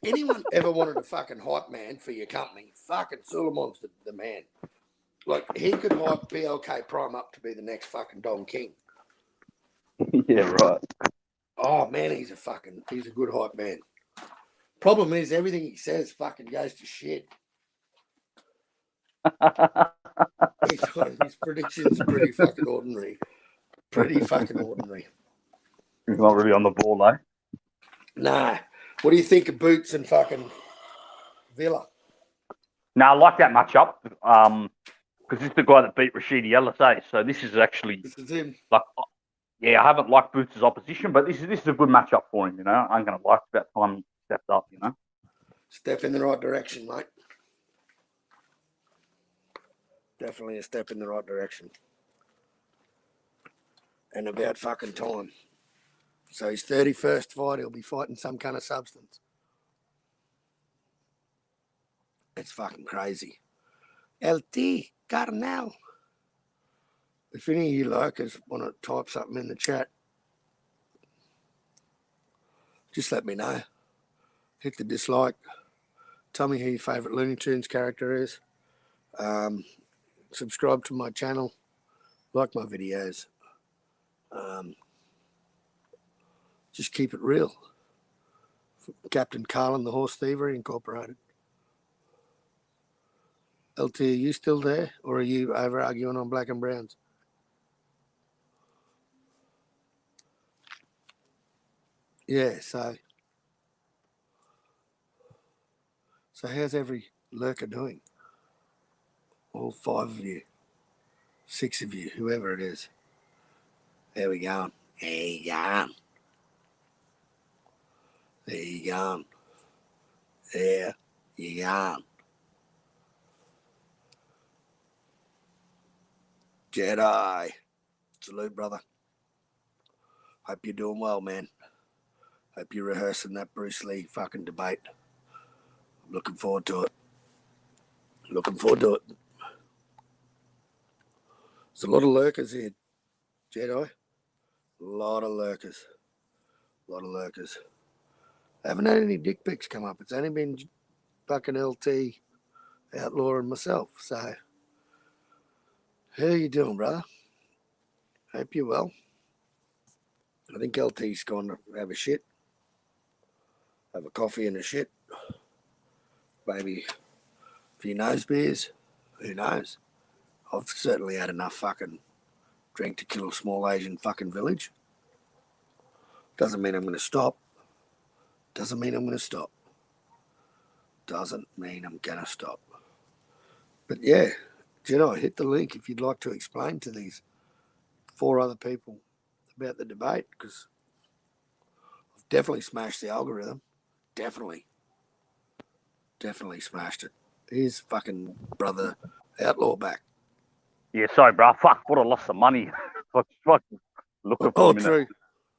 anyone ever wanted a fucking hype man for your company, fucking Suleiman's the man. Like, he could hype BLK Prime up to be the next fucking Don King. Yeah, right. Oh, man, he's a good hype man. Problem is, everything he says fucking goes to shit. His predictions are pretty fucking ordinary. Pretty fucking ordinary. He's not really on the ball, though. Nah. What do you think of Boots and fucking Villa? No, I like that matchup. Because this is the guy that beat Rashidi LSA. So this is actually him. Like, yeah, I haven't liked Boots' opposition, but this is a good matchup for him. You know, I'm gonna like it. About time he stepped up. You know, step in the right direction, mate. Definitely a step in the right direction. And about fucking time. So his 31st fight, he'll be fighting some kind of substance. It's fucking crazy. LT Carnell. If any of you lurkers want to type something in the chat, just let me know. hit the dislike. Tell me who your favourite Looney Tunes character is. Subscribe to my channel. Like my videos. Just keep it real. Captain Carlin, the Horse Thievery Incorporated. LT, are you still there? Or are you over arguing on black and browns? Yeah, so how's every lurker doing? All 5 of you, 6 of you, whoever it is. There we go. There you go. There you go. There you go. Jedi. Salute, brother. Hope you're doing well, man. Hope you're rehearsing that Bruce Lee fucking debate. I'm looking forward to it. Looking forward to it. There's a lot of lurkers here, Jedi. A lot of lurkers. A lot of lurkers. I haven't had any dick pics come up. It's only been fucking LT, Outlaw, and myself. So, how you doing, brother? Hope you're well. I think LT's gone to have a shit. Have a coffee and a shit. Maybe a few nose beers. Who knows? I've certainly had enough fucking drink to kill a small Asian fucking village. Doesn't mean I'm going to stop. Doesn't mean I'm going to stop. Doesn't mean I'm going to stop. But yeah, Jedi, hit the link if you'd like to explain to these 4 other people about the debate, because I've definitely smashed the algorithm. Definitely smashed it. Here's fucking brother Outlaw back. Yeah, sorry, bro. Fuck, would have lost some money. Fucking looking for a minute.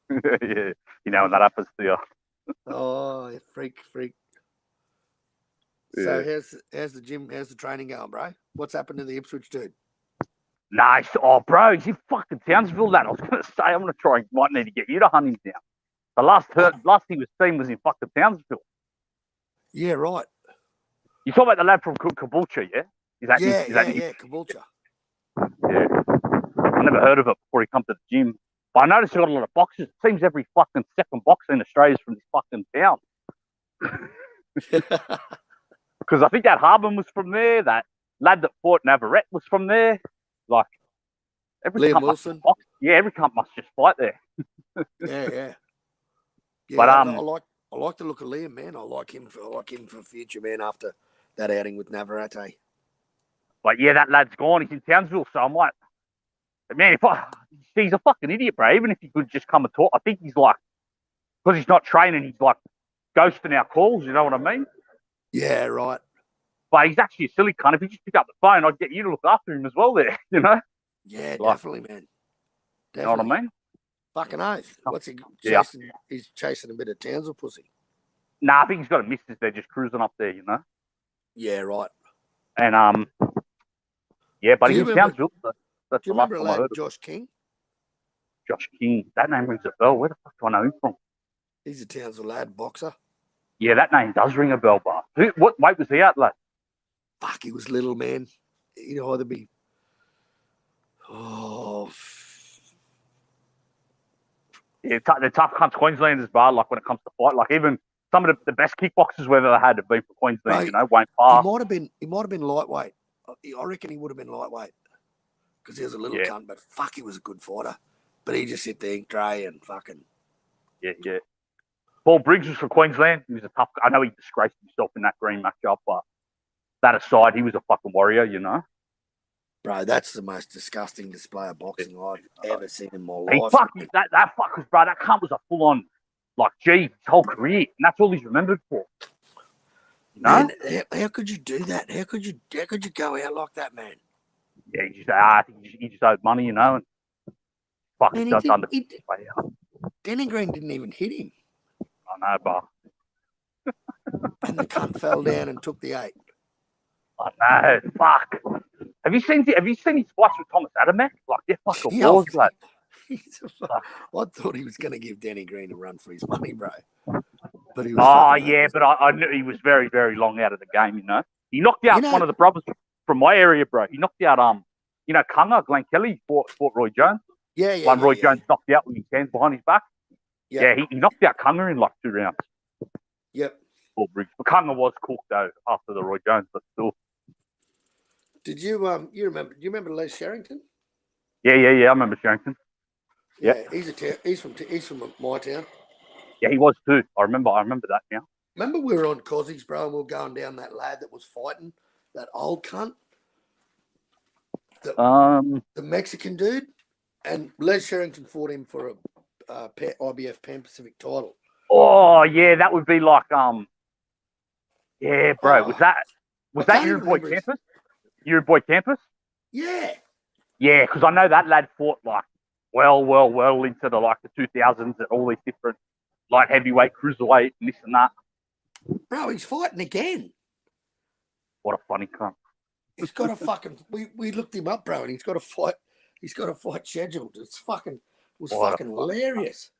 True. Yeah, you know when that happens to you. Oh, freak. Yeah. So how's the gym, how's the training going, bro? What's happened to the Ipswich dude? Nice. Oh, bro, he's in fucking Townsville, lad. I was going to say, I'm going to try and might need to get you to hunt him down. The last he was seen was in fucking Townsville. Yeah, right. You talking about the lad from Caboolture, yeah? Yeah, Caboolture. Yeah. I never heard of it before he come to the gym. But I noticed he got a lot of boxers. It seems every fucking second boxer in Australia is from this fucking town. Because I think that Harbin was from there. That lad that fought Navarrete was from there. Like, every Liam Wilson. Every cunt must just fight there. Yeah. But I like the look of Liam, man. I like him for future, man. After that outing with Navarrete. But yeah, that lad's gone. He's in Townsville, so I'm like, man, he's a fucking idiot, bro. Even if he could just come and talk, I think he's like, because he's not training, he's like ghosting our calls. You know what I mean? Yeah, right. But he's actually a silly cunt. If he just pick up the phone, I'd get you to look after him as well there, you know? Yeah, like, definitely, man. Definitely. You know what I mean? Fucking oath. What's he chasing? Yeah. He's chasing a bit of Townsville pussy. Nah, I think he's got a missus there just cruising up there, you know? Yeah, right. And, yeah, but he's in Townsville. That's do you remember a lad, Josh King? Josh King. That name rings a bell. Where the fuck do I know him from? He's a Townsville lad, boxer. Yeah, that name does ring a bell, but what weight was he at, lad? Fuck, he was little, man. He'd either be... Yeah, they're tough cunts, Queenslanders, bar, like when it comes to fight. Like even some of the best kickboxers we've ever had have been for Queensland, right. You know, Wayne Parr. He might have been lightweight. I reckon he would have been lightweight. Because he was a little cunt, but fuck, he was a good fighter. But he just hit the ink tray and fucking... Yeah. Paul Briggs was from Queensland. He was a tough... I know he disgraced himself in that green matchup, but that aside, he was a fucking warrior, you know? Bro, that's the most disgusting display of boxing I've ever seen in my life. That fucker's, bro, that cunt was a full-on, like, his whole career. And that's all he's remembered for. You know? Man, how could you do that? How could you go out like that, man? Yeah, I think he just owed money, you know, and fucking just under. Denny Green didn't even hit him. I know, but and the cunt fell down and took the 8. I know, fuck. Have you seen his fights with Thomas Adamek? Like, they're fucking wars, lad. I thought he was going to give Denny Green a run for his money, bro. But he was yeah, but I knew he was very, very long out of the game, you know. He knocked out You know- one of the brothers from my area, bro. He knocked out, Kunga, Glenn Kelly, fought Roy Jones. Yeah. One Roy Jones knocked out with his hands behind his back. Yep. Yeah, he knocked out Kunga in like 2 rounds. Yep. But Kunga was cooked, though, after the Roy Jones, but still. Did you you remember? Do you remember Les Sherrington? Yeah, I remember Sherrington. Yeah, he's from my town. Yeah, he was too. I remember that now. Remember we were on Cozzies, bro, and we were going down that lad that was fighting that old cunt, the Mexican dude, and Les Sherrington fought him for a IBF Pan Pacific title. Oh yeah, that would be like yeah, bro. Was that your boy Campus? Your boy Campus? Yeah. Yeah, because I know that lad fought like well into the 2000s at all these different light heavyweight, cruiserweight, and this and that. Bro, he's fighting again. What a funny cunt. He's got a fucking. We looked him up, bro, and he's got a fight. He's got a fight scheduled. It was fucking hilarious.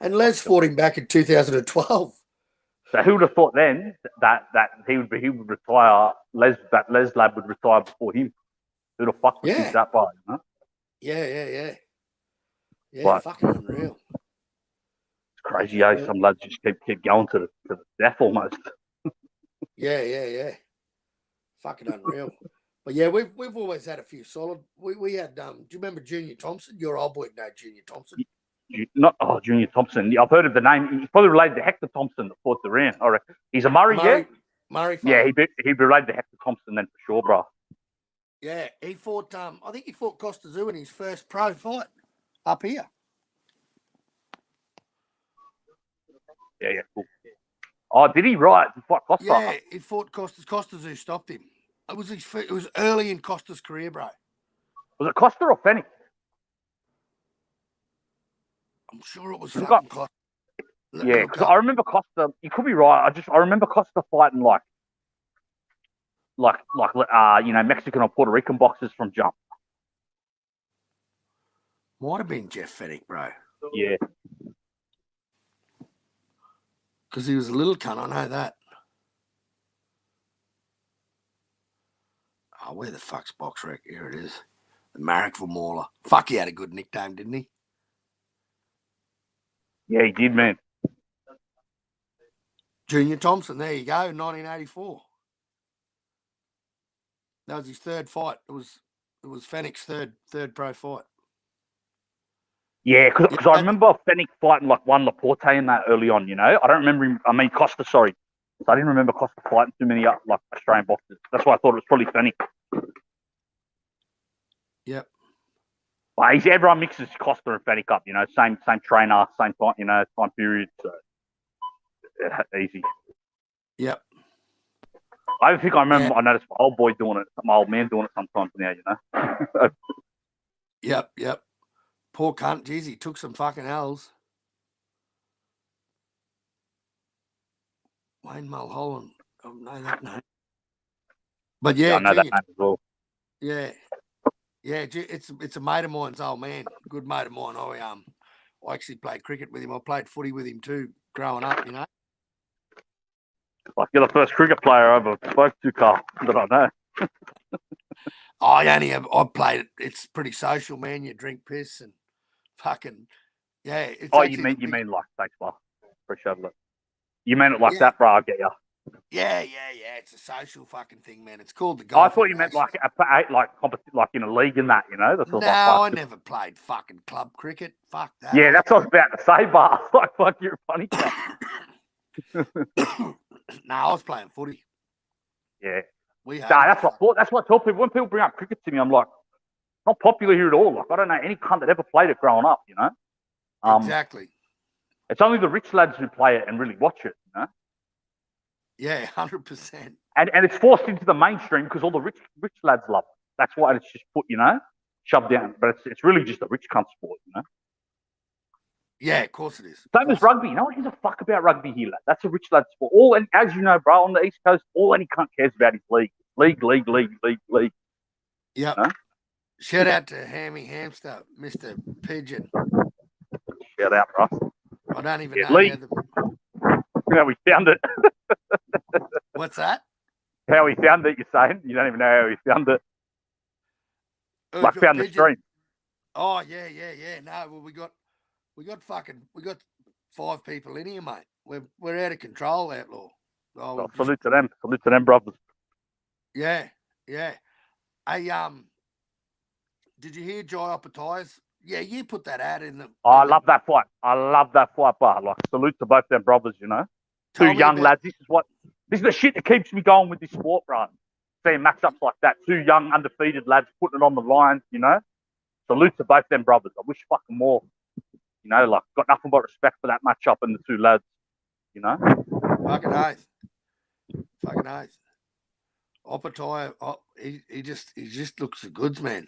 And Les fought him back in 2012. So who would have thought then that he would retire? That Les lad would retire before him. Who the fuck would think that by? Huh? Yeah. But fucking unreal. It's crazy, eh? Some lads just keep going to the death almost. Yeah. Fucking unreal. But yeah, we've always had a few solid. We had do you remember Junior Thompson? Your old boy know Junior Thompson. Junior Thompson. Yeah, I've heard of the name. He's probably related to Hector Thompson that fought the round. All right. He's a Murray, yeah? Murray fight. Yeah, he'd be related to Hector Thompson then for sure, bro. Yeah, he fought I think he fought Costa Tszyu in his first pro fight up here. Yeah, cool. Oh, did he? Right. He fought Costa. Yeah, he fought Costa Tszyu stopped him. It was early in Costa's career, bro. Was it Costa or Fenix? I'm sure it was fucking Costa. Yeah, because I remember Costa. You could be right. I remember Costa fighting like Mexican or Puerto Rican boxers from jump. Might have been Jeff Fennick, bro. Yeah. Because he was a little cunt, I know that. Oh, where the fuck's Box Rec? Here it is. The Marrickville Mauler. Fuck, he had a good nickname, didn't he? Yeah, he did, man. Junior Thompson, there you go, 1984. That was his third fight. It was Fennick's third pro fight. Yeah, because I remember Fennick fighting like one Laporte in that early on, you know? I don't remember him. I mean, Costa, sorry. So I didn't remember Costa fighting too many like Australian boxers. That's why I thought it was probably Fennick. Yep. But everyone mixes Costa and Fennick up, you know? Same trainer, same time, you know, time period. So easy. Yep. I think I remember. I noticed my old man doing it sometimes now, you know? Yep. Poor cunt, geez, he took some fucking L's. Wayne Mulholland. I don't know that name. But yeah, I know that name as well. Yeah, it's a mate of mine's old man, good mate of mine. I actually played cricket with him. I played footy with him too, growing up, you know. Like you're the first cricket player I ever spoke to, Carl, that I know. I played it. It's pretty social, man. You drink piss and fucking yeah. You mean like thanks, bro. Appreciate it. You meant it like that, bro? I get you. Yeah. It's a social fucking thing, man. It's called the golf. I thought you meant like in a league and that, you know. No, I never played fucking club cricket. Fuck that. Yeah, that's what I was about to say, bar. Like, fuck, you're a funny cat. No, I was playing footy. Yeah. That's what I thought. That's what I tell people. When people bring up cricket to me, I'm like, not popular here at all. Like, I don't know any cunt that ever played it growing up, you know? Exactly. It's only the rich lads who play it and really watch it, you know? Yeah, 100%. And it's forced into the mainstream because all the rich lads love it. That's why it's just put, you know, shoved down. But it's really just a rich cunt sport, you know? Yeah, of course it is. Same as rugby. No one gives a fuck about rugby here, lad. That's a rich lad sport. And as you know, bro, on the East Coast, all any cunt cares about is league. League. Yep. Huh? Shout out to Hammy Hamster, Mr. Pigeon. Shout out, bro. I don't even know. How we found it. What's that? How we found it, you're saying? You don't even know how we found it. Like found the stream. Oh, yeah. No, well, we got 5 people in here, mate. We're out of control, Outlaw. Oh, Well, salute to them. Salute to them, brothers. Yeah. Hey, did you hear Jai Opetaia's? Yeah, you put that ad in the. I love that fight. Bar. Like, salute to both them brothers, you know. Two young lads. This is the shit that keeps me going with this sport, bro. Seeing matchups like that. Two young, undefeated lads putting it on the line, you know. Salute to both them brothers. I wish fucking more. You know, like, got nothing but respect for that matchup and the two lads, you know. Fucking oath. Opetaia, he just looks the goods, man.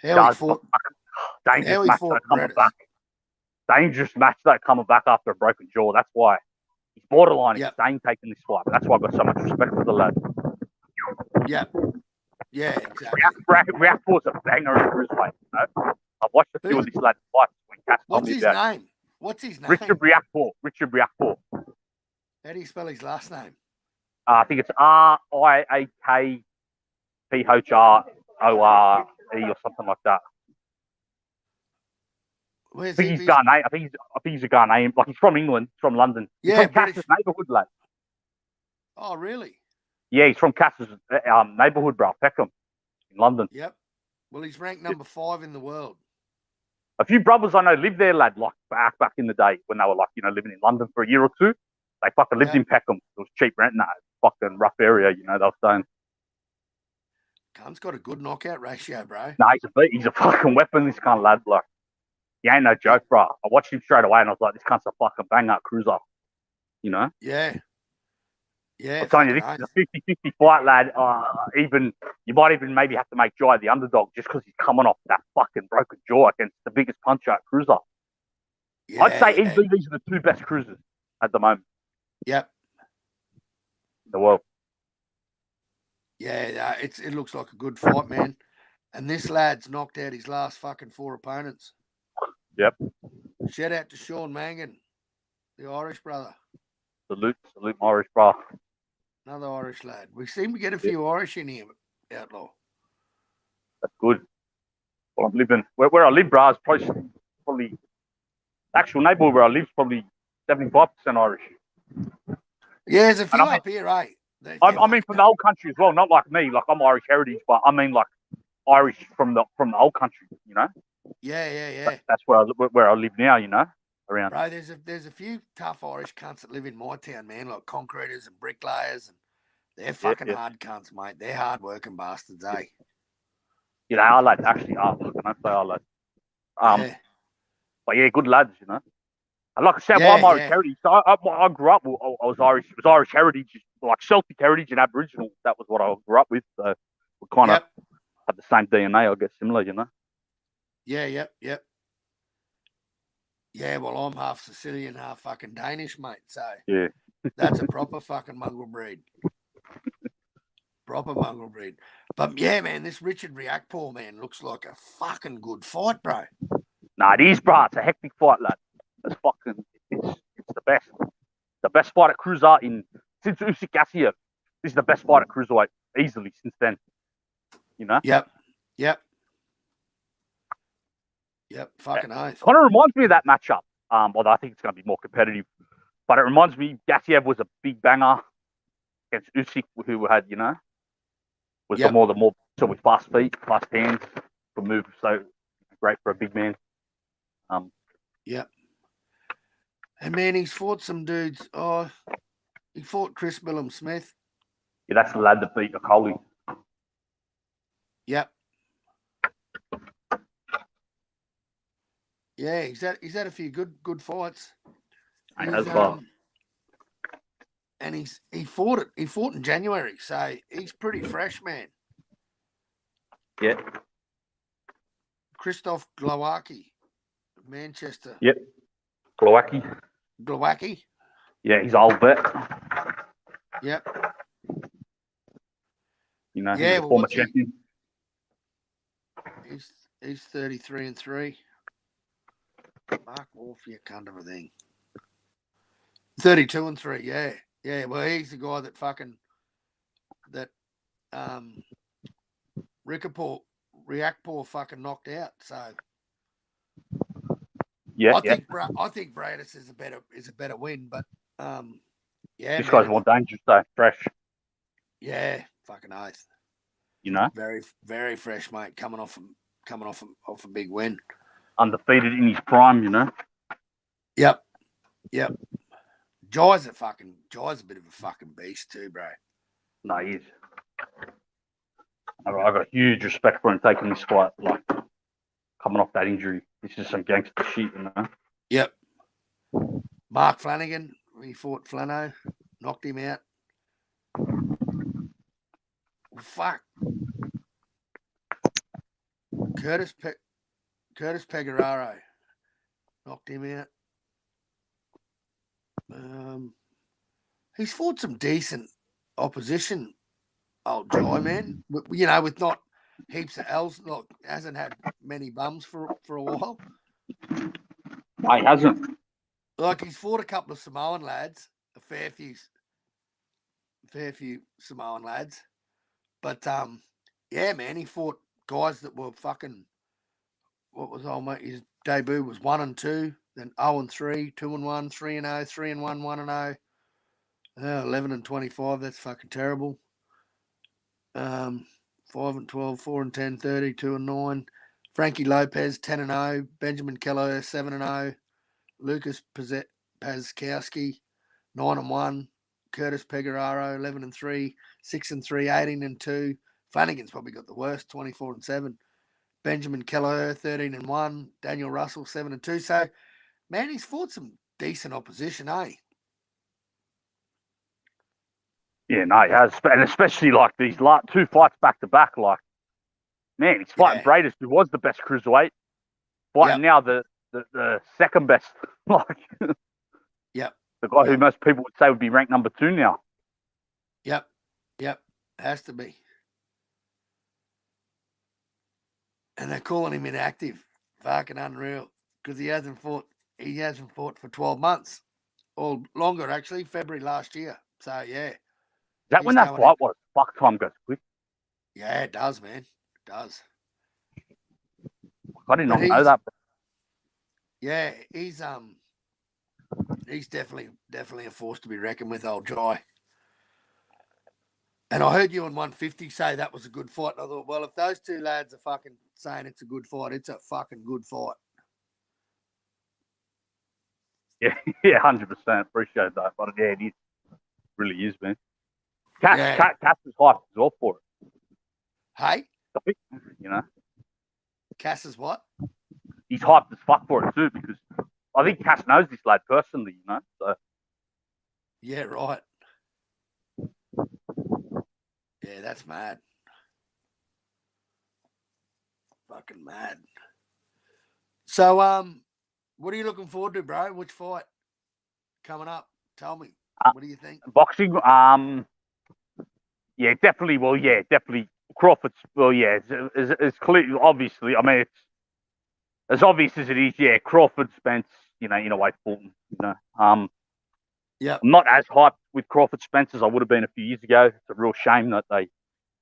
How he fought. Dangerous match though, coming back after a broken jaw. That's why he's borderline insane taking this fight. But that's why I've got so much respect for the lad. Yeah, exactly. React was a banger in cruiserweight. You know, I've watched a few of these lads fights. What's his name? Richard Riakporte. How do you spell his last name? I think it's RIAKPHRORE or something like that. I think he's Ghanaian. I think he's a Ghanaian. Like, he's from England, from London. Yeah, he's from Cass's neighbourhood, lad. Oh, really? Yeah, he's from Cass's neighbourhood, bro. Peckham, in London. Yep. Well, he's ranked number 5 in the world. A few brothers I know lived there, lad. Like back in the day when they were like, you know, living in London for a year or two. They fucking lived in Peckham. It was cheap rent in that fucking rough area, you know. They were saying. Cunt's got a good knockout ratio, bro. Nah, he's a fucking weapon. This kind of lad, like. He ain't no joke, bro. I watched him straight away and I was like, this cunt's a fucking bang-up cruiser. You know? Yeah. I'm telling you, this is a 50-50 fight, lad. You might even maybe have to make Jai the underdog just because he's coming off that fucking broken jaw against the biggest puncher at cruiser. Yeah, I'd say easily these are the 2 best cruisers at the moment. Yep. In the world. Yeah, it looks like a good fight, man. And this lad's knocked out his last fucking 4 opponents. Yep. Shout out to Sean Mangan, the Irish brother. Salute my Irish brother. Another Irish lad. We seem to get a few Irish in here, Outlaw. That's good. Well, I'm living where I live, bro. Is probably actual neighbourhood where I live is probably 75% Irish. Yeah, there's a few up here, right? I mean, from the old country as well. Not like me, like I'm Irish heritage, but I mean like Irish from the old country. You know. Yeah. That's where I live now, you know, around. Bro, there's a few tough Irish cunts that live in my town, man, like concreters and bricklayers, and they're fucking hard cunts, mate. They're hard working bastards, eh? Yeah, they are lads. Actually, I don't say are lads. But yeah, good lads, you know. And like I said, I'm Irish heritage. So I grew up. I was Irish. It was Irish heritage, like Celtic heritage and Aboriginal. That was what I grew up with. So we kind of had the same DNA, I guess, similar, you know. Yep. Yeah, well, I'm half Sicilian, half fucking Danish, mate. So yeah, that's a proper fucking mongrel breed. But yeah, man, this Richard Riakporte, man, looks like a fucking good fight, bro. Nah, it is, bro. It's a hectic fight, lad. It's the best. The best fight at cruiser since Usyk Gassiev. This is the best fight at cruiserweight easily since then. You know. Yep. Fucking oath. Kind of reminds me of that matchup. Although I think it's going to be more competitive. But it reminds me, Gassiev was a big banger against Usyk, who had, you know, was the more so with fast feet, fast hands, could move. So great for a big man. Yep. And man, he's fought some dudes. Oh, he fought Chris Millum Smith. Yeah, that's the lad that beat Okoli. Yep. Yeah, he's had a few good fights. And he fought in January, so he's pretty fresh, man. Yeah. Krzysztof Glowacki, Manchester. Yep. Glowacki. Yeah, he's old vet. Yep. You know, he's a former champion. He's 33-3. Mark off, you cunt of a thing. 32-3. Yeah, yeah. Well, he's the guy that Riakpor fucking knocked out. So Yeah, I yeah. think Bradis is a better win, but yeah, This man, guy's more dangerous though, fresh. yeah, fucking oath. You know, Very, very fresh, mate. Coming off a big win. undefeated in his prime. You know. Yep. Jai's a bit of a fucking beast too, bro. No, he is. I got huge respect for him taking this fight, like coming off that injury. This is some gangster shit, you know. Yep. Mark Flanagan, he fought Flano, knocked him out. Fuck. Curtis Pegararo knocked him out. He's fought some decent opposition, old Jai, man. You know, with not heaps of L's, hasn't had many bums for a while. He hasn't. Like, he's fought a couple of Samoan lads, a fair few Samoan lads. But, yeah, man, he fought guys that were fucking, what was old mate? His debut was 1-2, then 0-3, 2-1, 3-0, 3-1, 1-0, 11-25. That's fucking terrible. 5-12, 4-10, 30, 2-9. Frankie Lopez 10-0, Benjamin Keller 7-0, Lucas Pazkowski 9-1, Curtis Pegararo 11-3, 6-3, 18-2. Flanagan's probably got the worst, 24-7. Benjamin Keller 13-1, Daniel Russell 7-2. So, man, he's fought some decent opposition, eh? Yeah, no, he has, and especially like these two fights back to back. Like, man, he's fighting Bradis, who was the best cruiserweight, fighting now the second best. Like, yep, the guy who most people would say would be ranked number 2 now. Yep, has to be. And they're calling him inactive. Fucking unreal, because he hasn't fought for 12 months or longer, actually. February last year. So yeah. Is that when that fight was? Fuck, time goes quick. Yeah, it does, man. It does. I did not know that. Yeah, he's definitely a force to be reckoned with, old Jai. And I heard you on 150 say that was a good fight. And I thought, well, if those two lads are fucking saying it's a good fight, it's a fucking good fight. Yeah, 100%. Appreciate that. But yeah, it is. Really is, man. Cass is hyped as well for it. Hey? You know? Cass is what? He's hyped as fuck for it too, because I think Cass knows this lad personally, you know? So. Yeah, right. Yeah, that's mad. Fucking mad. So, what are you looking forward to, bro? Which fight coming up? Tell me. What do you think? Boxing, yeah, definitely. Well, yeah, definitely. Crawford's, well, yeah, it's clear. Obviously, I mean, it's as obvious as it is. Yeah, Crawford, Spence, you know, in a way, Fulton. You know, yeah. I'm not as hyped with Crawford Spence as I would have been a few years ago. It's a real shame that they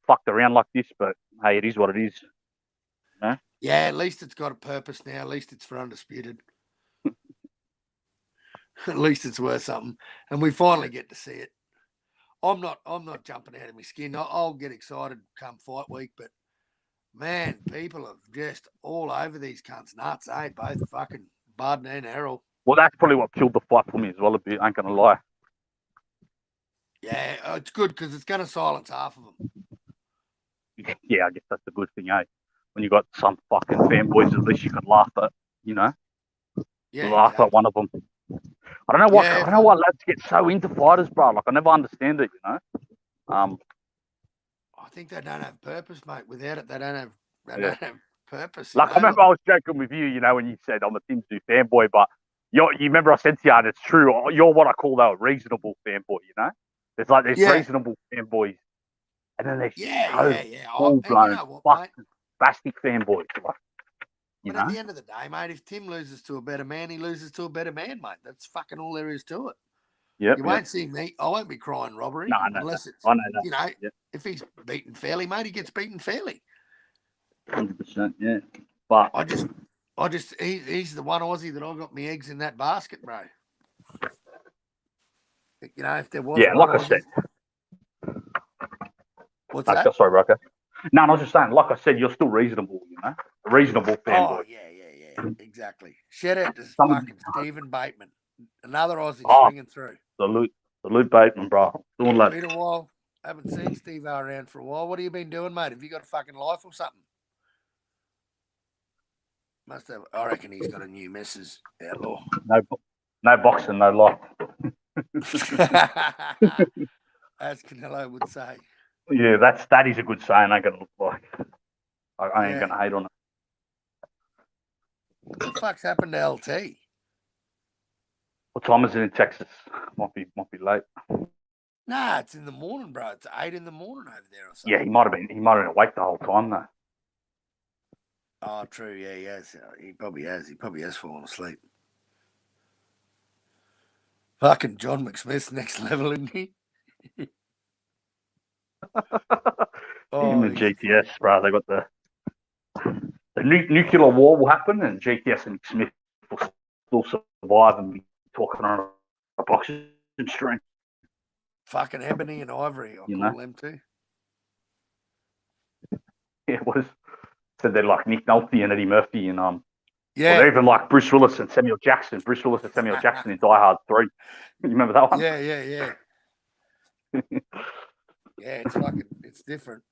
fucked around like this, but hey, it is what it is. You know? Yeah, at least it's got a purpose now. At least it's for Undisputed. At least it's worth something, and we finally get to see it. I'm not jumping out of my skin. I'll get excited come fight week, but man, people are just all over these cunts nuts, eh? Both fucking Bud and Errol. Well, that's probably what killed the fight for me as well a bit. I ain't gonna lie. Yeah, it's good because it's going to silence half of them. Yeah, I guess that's the good thing, eh? When you got some fucking fanboys, at least you can laugh at, you know? Yeah, laugh at one of them. I don't know what lads get so into fighters, bro. Like, I never understand it, you know? I think they don't have purpose, mate. Without it, they don't have purpose. Like, I remember I was joking with you, you know, when you said I'm a Tim Tszyu fanboy, but you remember I said to you, and it's true, you're what I call though a reasonable fanboy, you know? There's like these reasonable fanboys, and then there's full-blown, spastic fanboys. Like, but at the end of the day, mate, if Tim loses to a better man, he loses to a better man, mate. That's fucking all there is to it. Yep, You won't see me. I won't be crying robbery No, I know unless that. it's, I know that. you know, Yep. if he's beaten fairly, mate, he gets beaten fairly. 100%, yeah. But he's the one Aussie that I got my eggs in that basket, bro. You know, if there was yeah, one like I Aussie, said, what's that? sorry, Rocco. No, I was just saying, like I said, you're still reasonable, you know, a reasonable Oh fanboy. yeah, exactly. Shout out to Some, fucking Stephen Bateman, another Aussie oh, swinging through. salute Bateman, bro. Doing that. Been a while. Haven't seen Steve around for a while. What have you been doing, mate? Have you got a fucking life or something? Must have. I reckon he's got a new missus, outlaw. No boxing, no life. As Canelo would say. Yeah, that is a good saying. I ain't gonna look like. I ain't gonna hate on it. What the fuck's happened to LT? What time is it in Texas? Might be late. Nah, it's in the morning, bro. It's 8 in the morning over there or something. Yeah, he might have been awake the whole time though. Oh, true. Yeah, he has. He probably has. He probably has fallen asleep. Fucking John McSmith's next level, isn't he? Him Oh, and he's GTS, funny. bro. They got the nuclear war will happen, and GTS and Smith will still survive and be talking on a boxing string. Fucking Ebony and Ivory, I call them too. Yeah, it was. So they're like Nick Nolte and Eddie Murphy, and yeah, well, they're even like Bruce Willis and Samuel Jackson. Bruce Willis and Samuel Jackson in Die Hard 3. You remember that one? yeah. Yeah, it's different.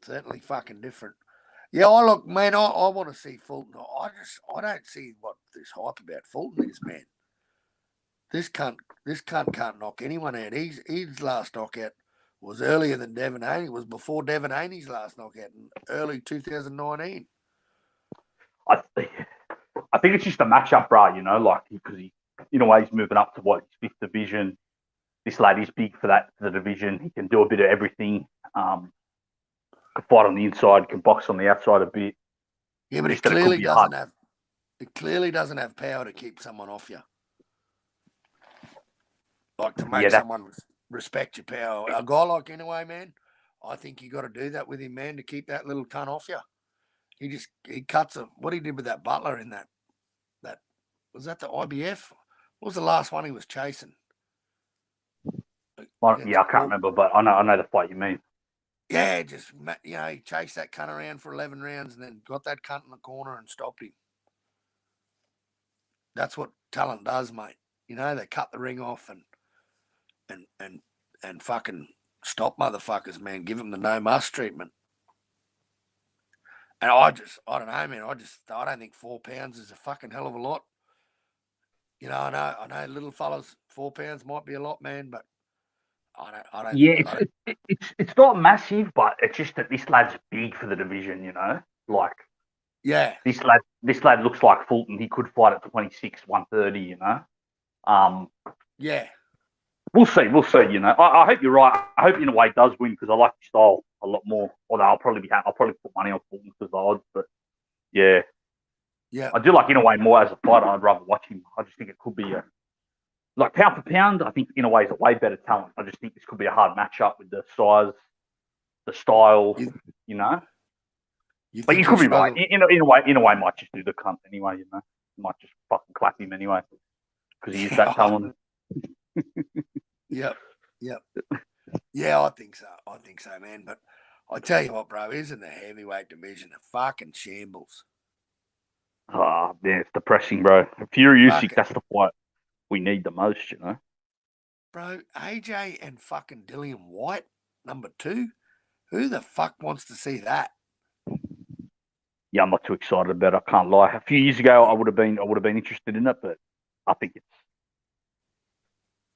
Certainly fucking different. Yeah, look, man, I want to see Fulton. I don't see what this hype about Fulton is, man. This cunt can't knock anyone out. His last knockout was earlier than Devin Haney. It was before Devin Haney's last knockout in early 2019. I think it's just a matchup, bro. You know, like because he, in a way, he's moving up to what his fifth division. This lad is big for the division. He can do a bit of everything. Can fight on the inside, can box on the outside a bit. Yeah, but Just that it could be hard. It clearly doesn't have power to keep someone off you. Like to make someone respect your power. A guy like Inouye, man, I think you got to do that with him, man, to keep that little cunt off you. He cuts a what he did with that Butler in that was that the IBF? What was the last one he was chasing? I can't remember, but I know the fight you mean. Yeah, just he chased that cunt around for 11 rounds and then got that cunt in the corner and stopped him. That's what talent does, mate. You know, they cut the ring off and fucking stop motherfuckers, man. Give them the no muss treatment. And I don't know, man. I don't think 4 pounds is a fucking hell of a lot. You know, I know little fellas, 4 pounds might be a lot, man, but I don't Yeah, think it's not massive, but it's just that this lad's big for the division. You know, like this lad looks like Fulton. He could fight at 26, 130. You know, yeah. We'll see. You know, I hope you're right. I hope Inouye does win because I like his style a lot more. Although I'll probably put money on Fulton because the odds. But yeah, I do like Inouye more as a fighter. I'd rather watch him. I just think it could be like pound for pound. I think Inouye is a way better talent. I just think this could be a hard matchup with the size, the style. You know, but you could be right. Inouye might just do the cunt anyway. You know, he might just fucking clap him anyway because he's that talented. Yep. Yeah, I think so, man. But I tell you what, bro, isn't the heavyweight division a fucking shambles? Oh, yeah, it's depressing, bro. Fury Usyk, that's the fight we need the most, you know. Bro, AJ and fucking Dillian White, number 2. Who the fuck wants to see that? Yeah, I'm not too excited about it. I can't lie. A few years ago, I would have been interested in it, but I think it's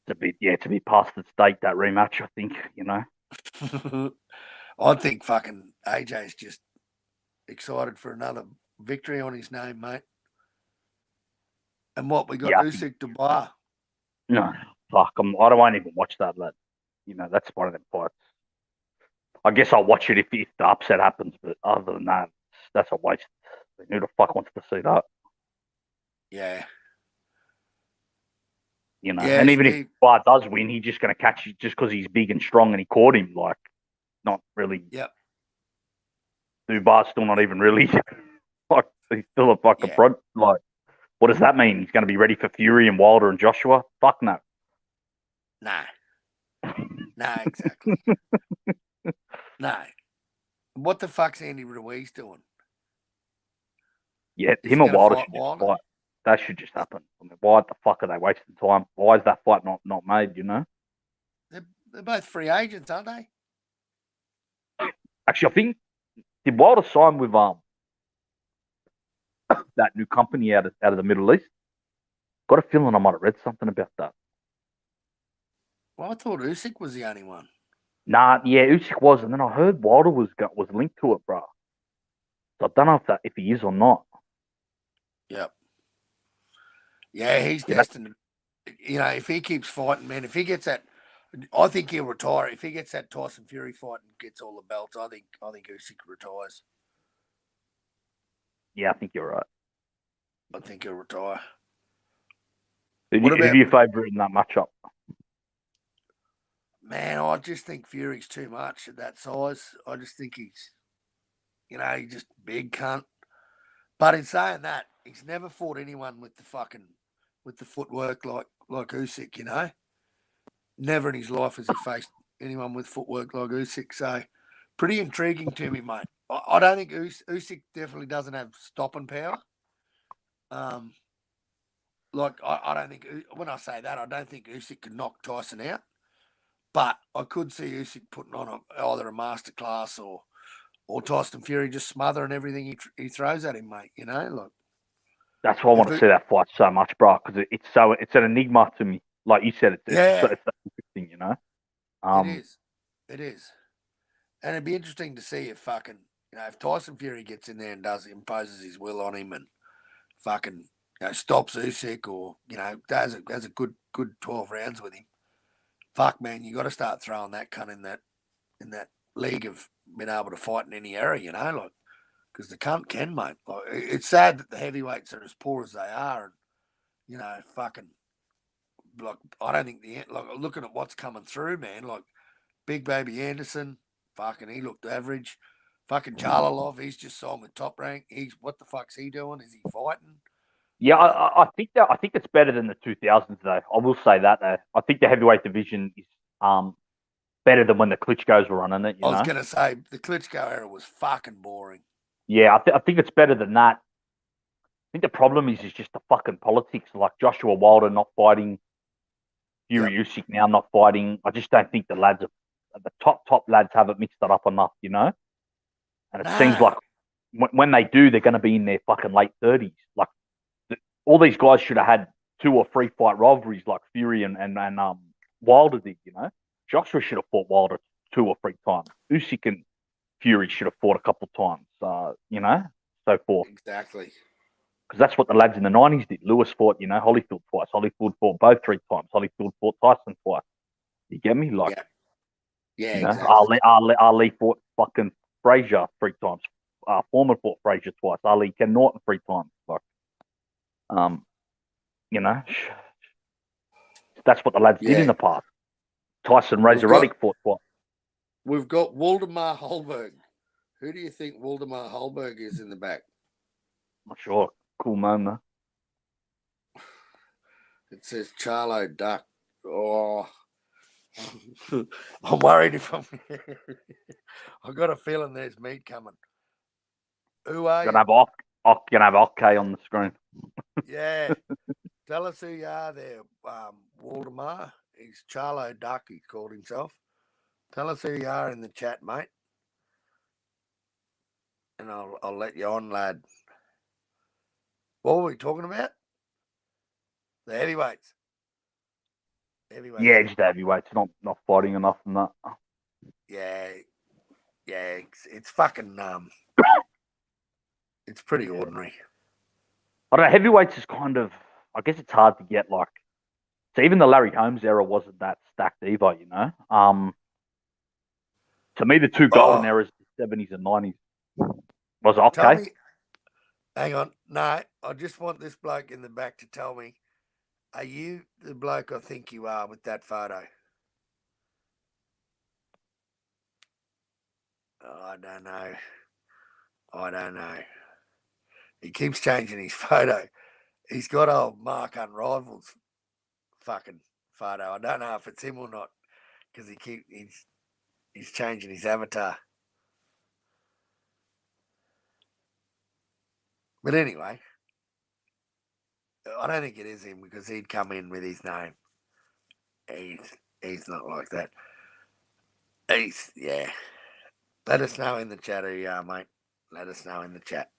a bit past its date, that rematch. I think, you know. I think fucking AJ's just excited for another victory on his name, mate. And what we got, Usyk to bar. No, fuck. I don't want to even watch that. Lad. You know, that's one of them fights. I guess I'll watch it if the upset happens, but other than that, that's a waste. Who the fuck wants to see that? Yeah. You know, Yeah, and even if Steve. Bar does win, he's just going to catch it just because he's big and strong and he caught him. Like, not really. Yep. Dubar's still not even really. Like, he's still a fucking Yeah. front. Like, what does that mean? He's going to be ready for Fury and Wilder and Joshua? Fuck no. No. No, exactly. No. What the fuck's Andy Ruiz doing? Yeah, Is him he and going to Wilder fight should just Wilder? fight. That should just happen. I mean, why the fuck are they wasting time? Why is that fight not made, you know? They're both free agents, aren't they? Actually, I think, did Wilder sign with that new company out of the Middle East? Got a feeling I might have read something about that. Well, I thought Usyk was the only one. Nah, yeah, Usyk was, and then I heard Wilder was linked to it, bro. So I don't know if he is or not. Yep. Yeah, he's Yeah, destined. You know, if he keeps fighting, man, if he gets that, I think he'll retire. If he gets that Tyson Fury fight and gets all the belts, I think Usyk retires. yeah, I think you're right. I think he'll retire. Who do you favourite in that matchup? Man, I just think Fury's too much at that size. I just think he's just big cunt. But in saying that, he's never fought anyone with the footwork like Usyk, you know. Never in his life has he faced anyone with footwork like Usyk. So pretty intriguing to me, mate. I don't think Usyk definitely doesn't have stopping power. I don't think, when I say that, I don't think Usyk could knock Tyson out. But I could see Usyk putting on either a masterclass or Tyson Fury just smothering everything he throws at him, mate. You know, like That's why I want to see that fight so much, bro, because it's an enigma to me. Like you said, it's so interesting, you know. It is, and it'd be interesting to see if if Tyson Fury gets in there and imposes his will on him and fucking stops Usyk or does a good 12 rounds with him. Fuck, man, you got to start throwing that cunt in that league of being able to fight in any area, you know, like, because the cunt can, mate. Like, it's sad that the heavyweights are as poor as they are, and fucking, like, I don't think looking at what's coming through, man, like Big Baby Anderson, fucking, he looked average. Fucking Charlalov, he's just signed with Top Rank. What the fuck's he doing? Is he fighting? Yeah, I think it's better than the 2000s though. I will say that though. I think the heavyweight division is better than when the Klitschko's were running it. I was gonna say the Klitschko era was fucking boring. Yeah, I think it's better than that. I think the problem is just the fucking politics, like Joshua Wilder not fighting, Fury Usyk now not fighting. I just don't think the lads the top lads haven't mixed it up enough, you know. And it seems like when they do, they're going to be in their fucking late 30s. Like all these guys should have had 2 or 3 fight rivalries like Fury and Wilder did, you know. Joshua should have fought Wilder 2 or 3 times. Usyk and Fury should have fought a couple of times, you know, so forth. Exactly. Because that's what the lads in the 90s did. Lewis fought, you know, Holyfield twice. Holyfield fought both 3 times. Holyfield fought Tyson twice. You get me? Like, yeah, you know, exactly. Ali fought fucking Frazier 3 times. Foreman fought Frazier twice. Ali Ken Norton 3 times. Like, you know, that's what the lads did in the past. Tyson Razor Ruddock fought twice. We've got Waldemar Holberg. Who do you think Waldemar Holberg is in the back? Not sure. Cool man, though. It says Charlo Duck. Oh, I'm worried if I'm. I've got a feeling there's meat coming. Who are you? Gonna have OK on the screen. Yeah. Tell us who you are there, Waldemar. He's Charlo Duck, he called himself. Tell us who you are in the chat, mate. And I'll let you on, lad. What were we talking about? The heavyweights. Yeah, just heavyweights, not fighting enough and that. Yeah, it's fucking it's pretty ordinary. I don't know. Heavyweights is kind of, I guess it's hard to get like. So even the Larry Holmes era wasn't that stacked either, you know. To me, the 2 golden eras, the 70s and 90s, was okay. Hang on, no, I just want this bloke in the back to tell me. Are you the bloke I think you are with that photo? Oh, I don't know. I don't know. He keeps changing his photo. He's got old Mark Unrival's fucking photo. I don't know if it's him or not because he's changing his avatar. But anyway, I don't think it is him because he'd come in with his name. He's not like that. Yeah. Let us know in the chat who you are, mate. Let us know in the chat.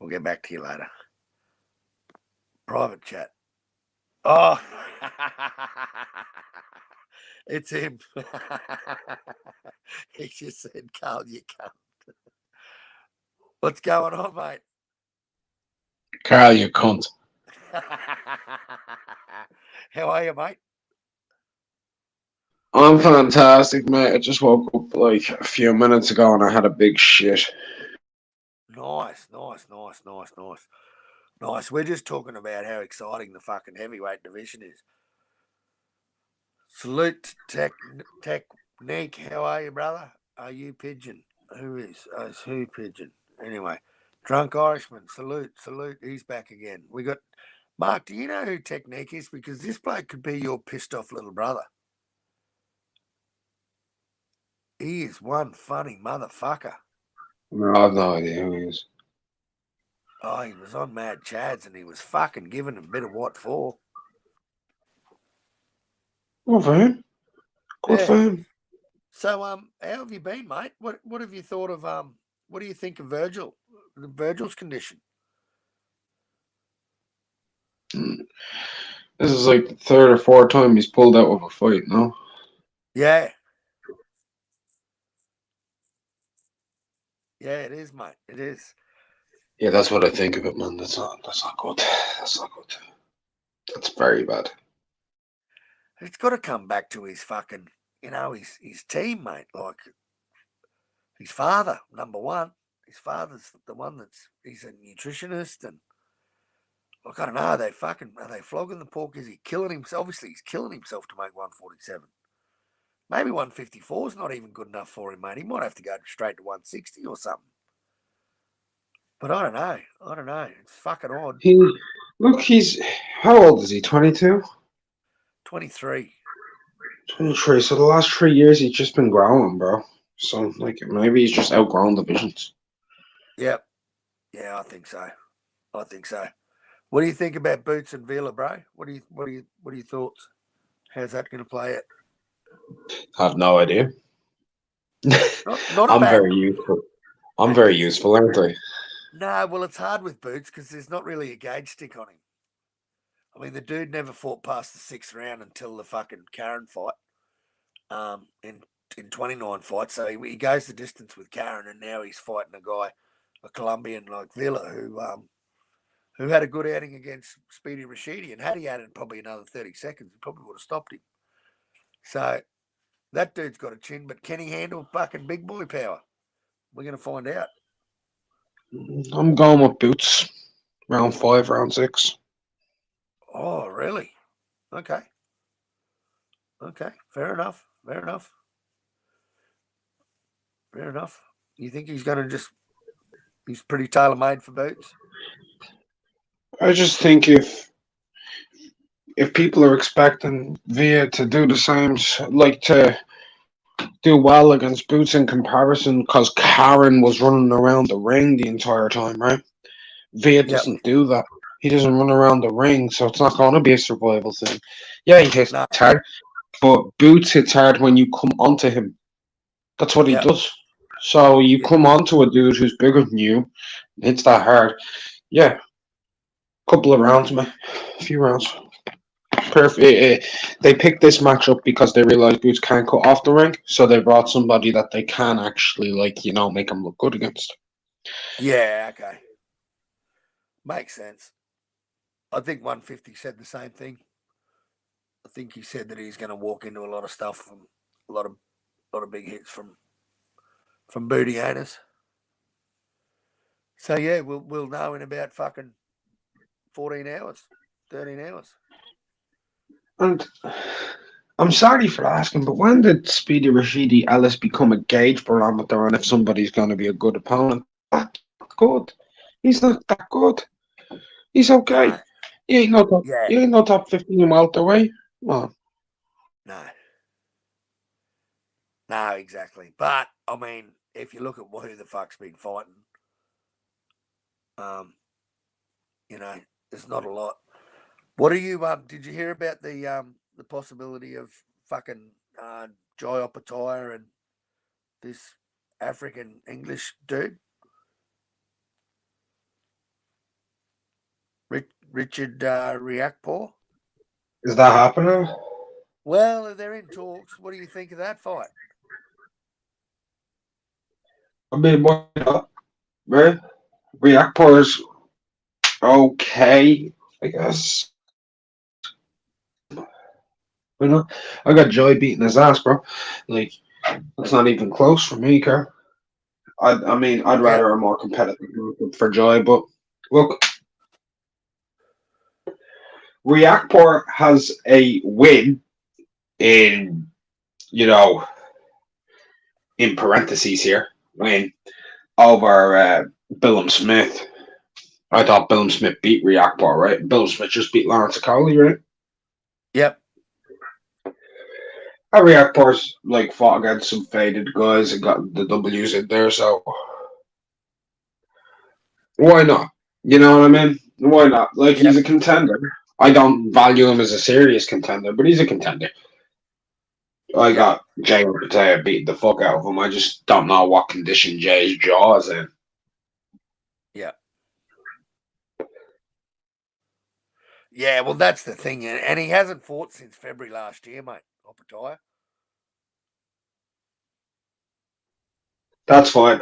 We'll get back to you later. Private chat. Oh, it's him. He just said, Carl, you can't. What's going on, mate? Carl, you cunt. How are you, mate? I'm fantastic, mate. I just woke up like a few minutes ago and I had a big shit. Nice. We're just talking about how exciting the fucking heavyweight division is. Salute Technique. How are you, brother? Are you Pigeon? Who is? Oh, it's who Pigeon? Anyway, Drunk Irishman. Salute. He's back again. We got Mark. Do you know who Technique is? Because this bloke could be your pissed off little brother. He is one funny motherfucker. No, I have no idea who he is. Oh, he was on Mad Chads and he was fucking giving him a bit of what for. Good for him. Good for him. So, how have you been, mate? What have you thought of what do you think of Virgil's condition? This is like the third or fourth time he's pulled out of a fight, no? Yeah. Yeah, it is, mate. It is. Yeah, that's what I think of it, man. That's not good. That's not good. That's very bad. It's got to come back to his fucking, his team, mate. Like his father, number one. His father's the one he's a nutritionist, and like I don't know, are they flogging the pork? Is he killing himself? Obviously, he's killing himself to make 147. Maybe 154 is not even good enough for him, mate. He might have to go straight to 160 or something. But I don't know. It's fucking odd. He's how old is he? 22? 23. 23. So the last 3 years he's just been growing, bro. So like maybe he's just outgrown divisions. Yep. Yeah, I think so. What do you think about Boots and Villa, bro? What are your thoughts? How's that going to play it? I have no idea. Not a I'm bad. very useful. I'm very useful, aren't I? No, well, it's hard with Boots because there's not really a gauge stick on him. I mean, the dude never fought past the 6th round until the fucking Karen fight. In 29 fights, so he goes the distance with Karen, and now he's fighting a Colombian like Villa, who had a good outing against Speedy Rashidi, and had he added probably another 30 seconds, he probably would have stopped him. So that dude's got a chin, but can he handle fucking big boy power? We're going to find out. I'm going with Boots. Round 5, round 6. Oh, really? Okay. Fair enough. You think he's going to he's pretty tailor-made for Boots? I just think if people are expecting Via to do the same, like to do well against Boots in comparison, because Karen was running around the ring the entire time, right? Via doesn't do that. He doesn't run around the ring, so it's not going to be a survival thing. Yeah, he hits hard, but Boots hits hard when you come onto him. That's what he does. So you come onto a dude who's bigger than you, hits that hard. Yeah, couple of rounds, man. A few rounds. Perfect. They picked this matchup because they realized Boots can't cut off the ring, so they brought somebody that they can actually, make him look good against. Yeah, okay. Makes sense. I think 150 said the same thing. I think he said that he's going to walk into a lot of stuff from a lot of big hits from booty owners. So yeah, we'll know in about fucking 14 hours, 13 hours. And I'm sorry for asking, but when did Speedy Rashidi Ellis become a gauge barometer on if somebody's going to be a good opponent? Not good. He's not that good. He's okay. No. He ain't no top 15 welterweight. Well, No. No, exactly. But I mean, if you look at who the fuck's been fighting, there's not a lot. What do you did you hear about the possibility of fucking Jai Opetaia and this African English dude? Richard Riakporhe? is that happening? Well, they're in talks. What do you think of that fight? I mean, why not? Right? Reactor's okay, I guess. You know, I got Joy beating his ass, bro. Like, it's not even close for me, Carl. I mean, I'd rather a more competitive market for Joy, but look, Reactor has a win in, in parentheses here, win over Billum Smith. I thought Billum Smith beat Reactor, right? Billum Smith just beat Lawrence Coley, right? Yep. Reactor's fought against some faded guys and got the W's in there, so why not? You know what I mean? Why not? He's a contender. I don't value him as a serious contender, but he's a contender. I got Jay Opetaia beating the fuck out of him. I just don't know what condition Jay's jaw is in. Yeah. Yeah, well, that's the thing. And he hasn't fought since February last year, mate, Opetaia. That's fine.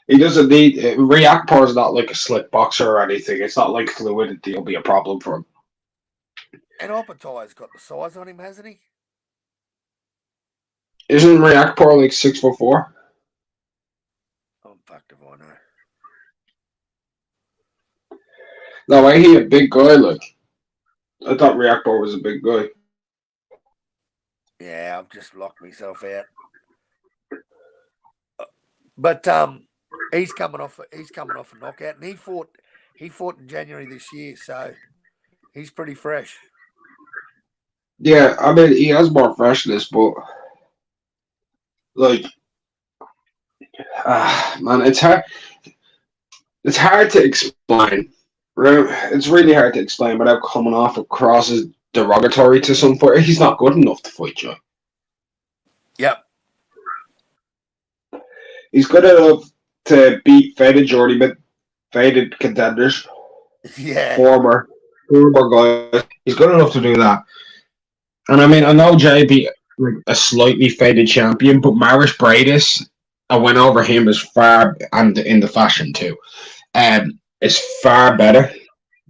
He doesn't need... Reactor is not like a slick boxer or anything. It's not like fluidity will be a problem for him. And Opetaia's got the size on him, hasn't he? Isn't Reactor 6'4"? Oh, fuck if I know. No, ain't he a big guy? I thought Reactor was a big guy. Yeah, I've just locked myself out. But he's coming off a knockout, and he fought in January this year, so he's pretty fresh. Yeah, I mean he has more freshness, but man, it's hard. It's hard to explain. Right? It's really hard to explain without coming off across as derogatory to some fighter. He's not good enough to fight you. Yep. He's good enough to beat faded journeymen, faded contenders. Yeah. Former guys. He's good enough to do that. And I mean, I know Jay beat a slightly faded champion, but Marius Bradis, a win over him is far, and in the fashion too, is far better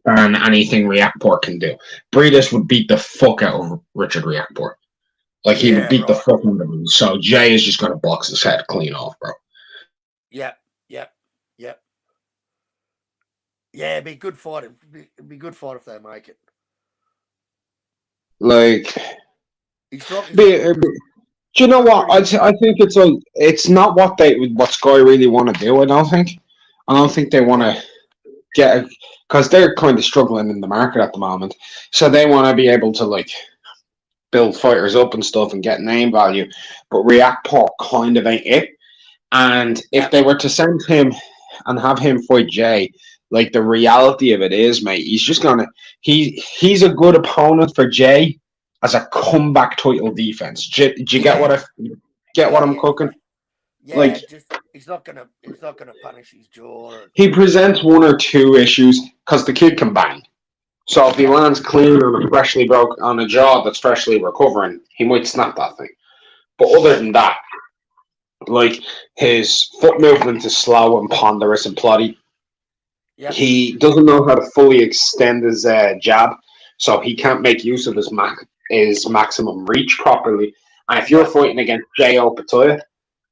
than anything Reactor can do. Bradis would beat the fuck out of Richard Reactor. He would beat the fuck out of him. So Jay is just going to box his head clean off, bro. Yep. Yeah, it'd be a good fight. It'd be a good fight if they make it. Do you know what? I think it's not what Sky really want to do. I don't think they want to get, because they're kind of struggling in the market at the moment. So they want to be able to build fighters up and stuff and get name value. But Reactor kind of ain't it. And if they were to send him and have him fight Jay, the reality of it is, mate, he's a good opponent for Jay as a comeback title defense. Do you get what I'm cooking? Yeah, he's not gonna punish his jaw. He presents one or two issues because the kid can bang. So if he lands clean on a jaw that's freshly recovering, he might snap that thing. But other than that, his foot movement is slow and ponderous and plotty. Yep. He doesn't know how to fully extend his jab, so he can't make use of his maximum reach properly. And if you're fighting against Jay Opetaia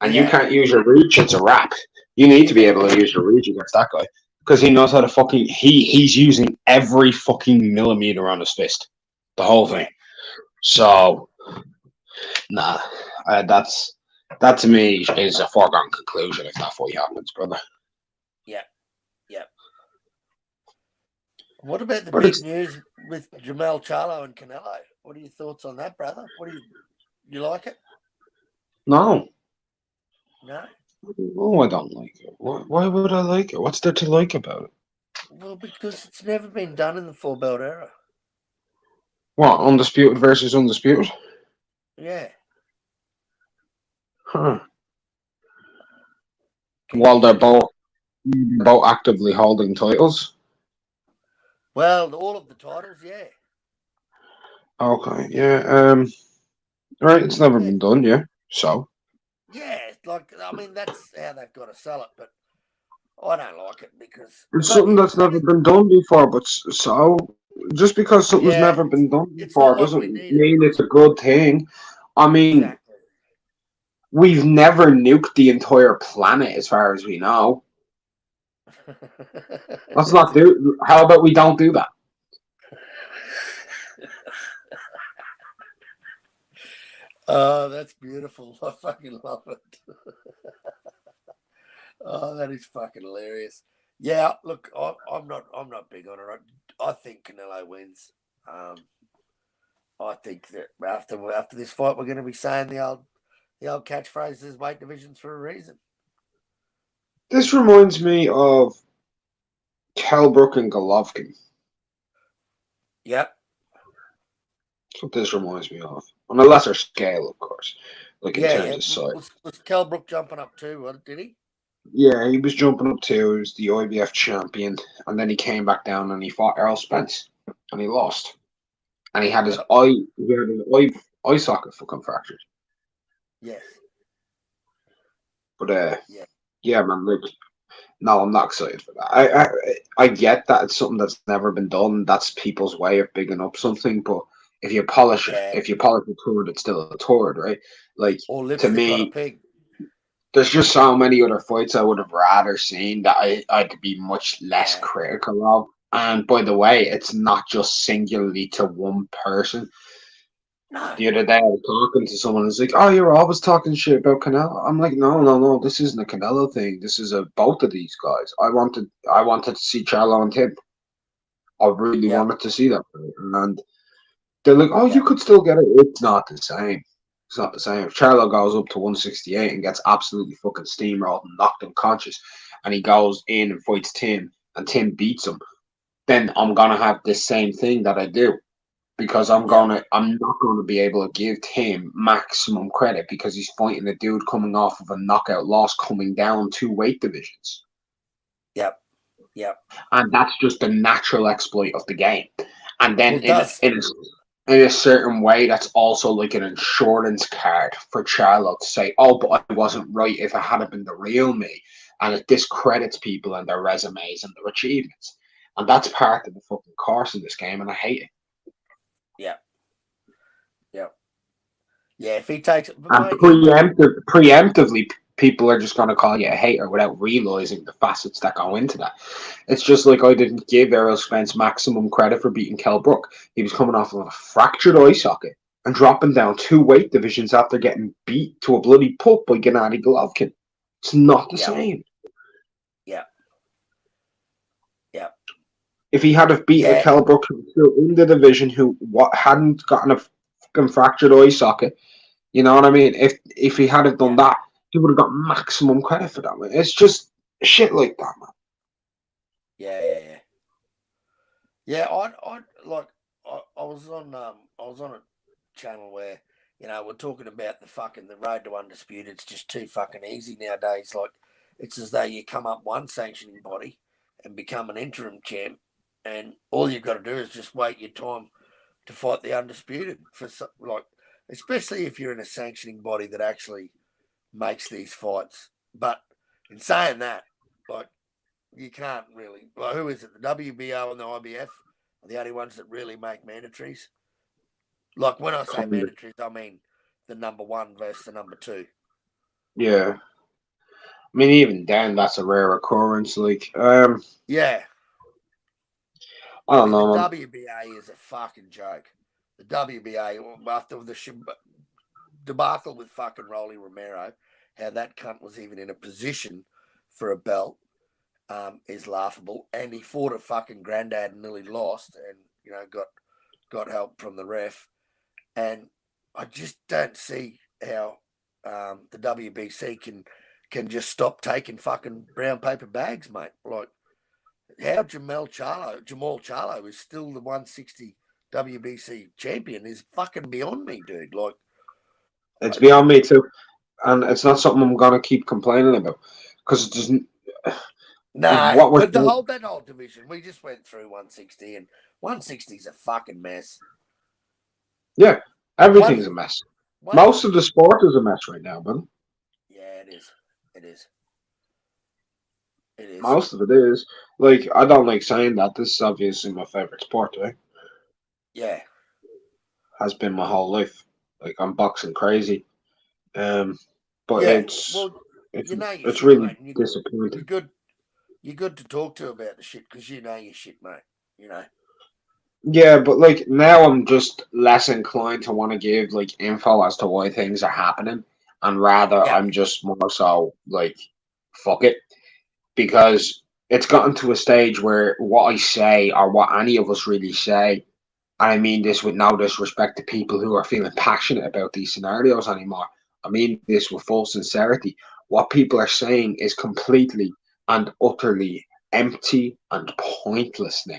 and you can't use your reach, it's a wrap. You need to be able to use your reach against that guy because he knows how to he's using every fucking millimeter on his fist, the whole thing. So, nah, that to me is a foregone conclusion if that fight happens, brother. Yeah, yeah. What about the But big it's news with Jamel Charlo and Canelo? What are your thoughts on that, brother? What do you like it? no, No. no, I don't like it. Why would I like it? What's there to like about it? Well, because it's never been done in the four belt era. What, undisputed versus undisputed? Yeah. Huh. Can you While they're get it? both actively holding titles. Well, all of the titles, yeah. Okay, yeah. Right, it's never Yeah. been done, yeah. So Yeah. Like, I mean, that's how they've got to sell it, but I don't like it because. it's But something that's never been done before. But so just because something's yeah, never been done it's before not like we doesn't need it. mean it's a good thing. I mean, Exactly. we've never nuked the entire planet, as far as we know. Let's That's not a good. do. How about we don't do that? Oh, that's beautiful. I fucking love it. Oh, that is fucking hilarious. Yeah, look, I'm not big on it. I think Canelo wins. I think that after this fight, we're going to be saying the old catchphrases, weight divisions for a reason. This reminds me of Kelbrook and Golovkin. Yep. That's what this reminds me of. On a lesser scale, of course, like in Yeah, terms yeah. of size. Was Kell Brook jumping up too? Did he? Yeah, he was jumping up too. He was the IBF champion, and then he came back down and he fought Errol Spence, and he lost. And he had his Yep. eye socket fucking fractured. Yes. But Yeah. yeah, man, like, no, I'm not excited for that. I get that it's something that's never been done. That's people's way of bigging up something. But Yeah. if you polish a turd, it's still a turd, right? Like Or to lipstick on a me, pig. there's just so many other fights I would have rather seen that I'd be much less Yeah. critical of. And by the way, it's not just singularly to one person. No. The other day, I was talking to someone who's like, "Oh, you're always talking shit about Canelo." I'm like, "No, no, no. This isn't a Canelo thing. This is a both of these guys. I wanted to see Charlo and Tim. I really Yep. wanted to see that." And they're like, "Oh, you Yep. could still get it." It's not the same. It's not the same. If Charlo goes up to 168 and gets absolutely fucking steamrolled and knocked unconscious, and he goes in and fights Tim, and Tim beats him, then I'm gonna have the same thing that I do because I'm Yep. not gonna be able to give Tim maximum credit because he's fighting a dude coming off of a knockout loss, coming down two weight divisions, Yep. Yep. and that's just the natural exploit of the game. And Well, then it does. in a certain way, that's also like an insurance card for Charlo to say, "Oh, but I wasn't right if it hadn't been the real me," and it discredits people and their resumes and their achievements, and that's part of the fucking course in this game, and I hate it. Yep. Yep. Yeah. If he takes it, but And mate, preemptively, people are just going to call you a hater without realizing the facets that go into that. It's just like I didn't give Errol Spence maximum credit for beating Kell Brook. He was coming off of a fractured eye socket and dropping down two weight divisions after getting beat to a bloody pulp by Gennady Golovkin. It's not the Yep. same. Yep. Yep. If he had have beaten a Yeah. Kell Brook who was still in the division who hadn't gotten a fucking fractured eye socket, you know what I mean? If he had have done Yeah. that, he would have got maximum credit for that, man. It's just shit like that, man. Yeah. Yeah. Yeah. Yeah. I like. I was on. I was on a channel where we're talking about the road to undisputed. It's just too fucking easy nowadays. Like it's as though you come up one sanctioning body and become an interim champ, and all you've got to do is just wait your time to fight the undisputed like, especially if you're in a sanctioning body that actually makes these fights. But in saying that, like you can't really. Like who is it? The WBO and the IBF are the only ones that really make mandatories. Like when I say Kind of. mandatories, I mean the number one versus the number two. Yeah. I mean, even then, that's a rare occurrence. Like, Yeah. I I don't mean, the know, man. WBA is a fucking joke. the WBA after the debacle with fucking Rolly Romero, how that cunt was even in a position for a belt is laughable. And he fought a fucking granddad and nearly lost, and got help from the ref. And I just don't see how the WBC can just stop taking fucking brown paper bags, mate. Like how Jamal Charlo is still the 160 WBC champion is fucking beyond me, dude. Like It's beyond me too, and it's not something I'm gonna keep complaining about because it doesn't. no, What we're but that whole division, we just went through 160, and 160 is a fucking mess. yeah, everything's a mess. Most of the 150 sport is a mess right now, but yeah, it is. It is. It is. most of it is. Like, I don't like saying that. This is obviously my favorite sport, right? Yeah. Has been my whole life. Like, I'm boxing crazy. But Yeah. it's Well, you know your it's shit, really mate. And you're disappointing. good. You're good to talk to about the shit because you know your shit, mate. You know. Yeah, but like now I'm just less inclined to want to give like info as to why things are happening, and rather Yeah. I'm just more so like, fuck it, because it's gotten to a stage where what I say or what any of us really say, and I mean this with no disrespect to people who are feeling passionate about these scenarios anymore. I mean this with full sincerity. What people are saying is completely and utterly empty and pointless now,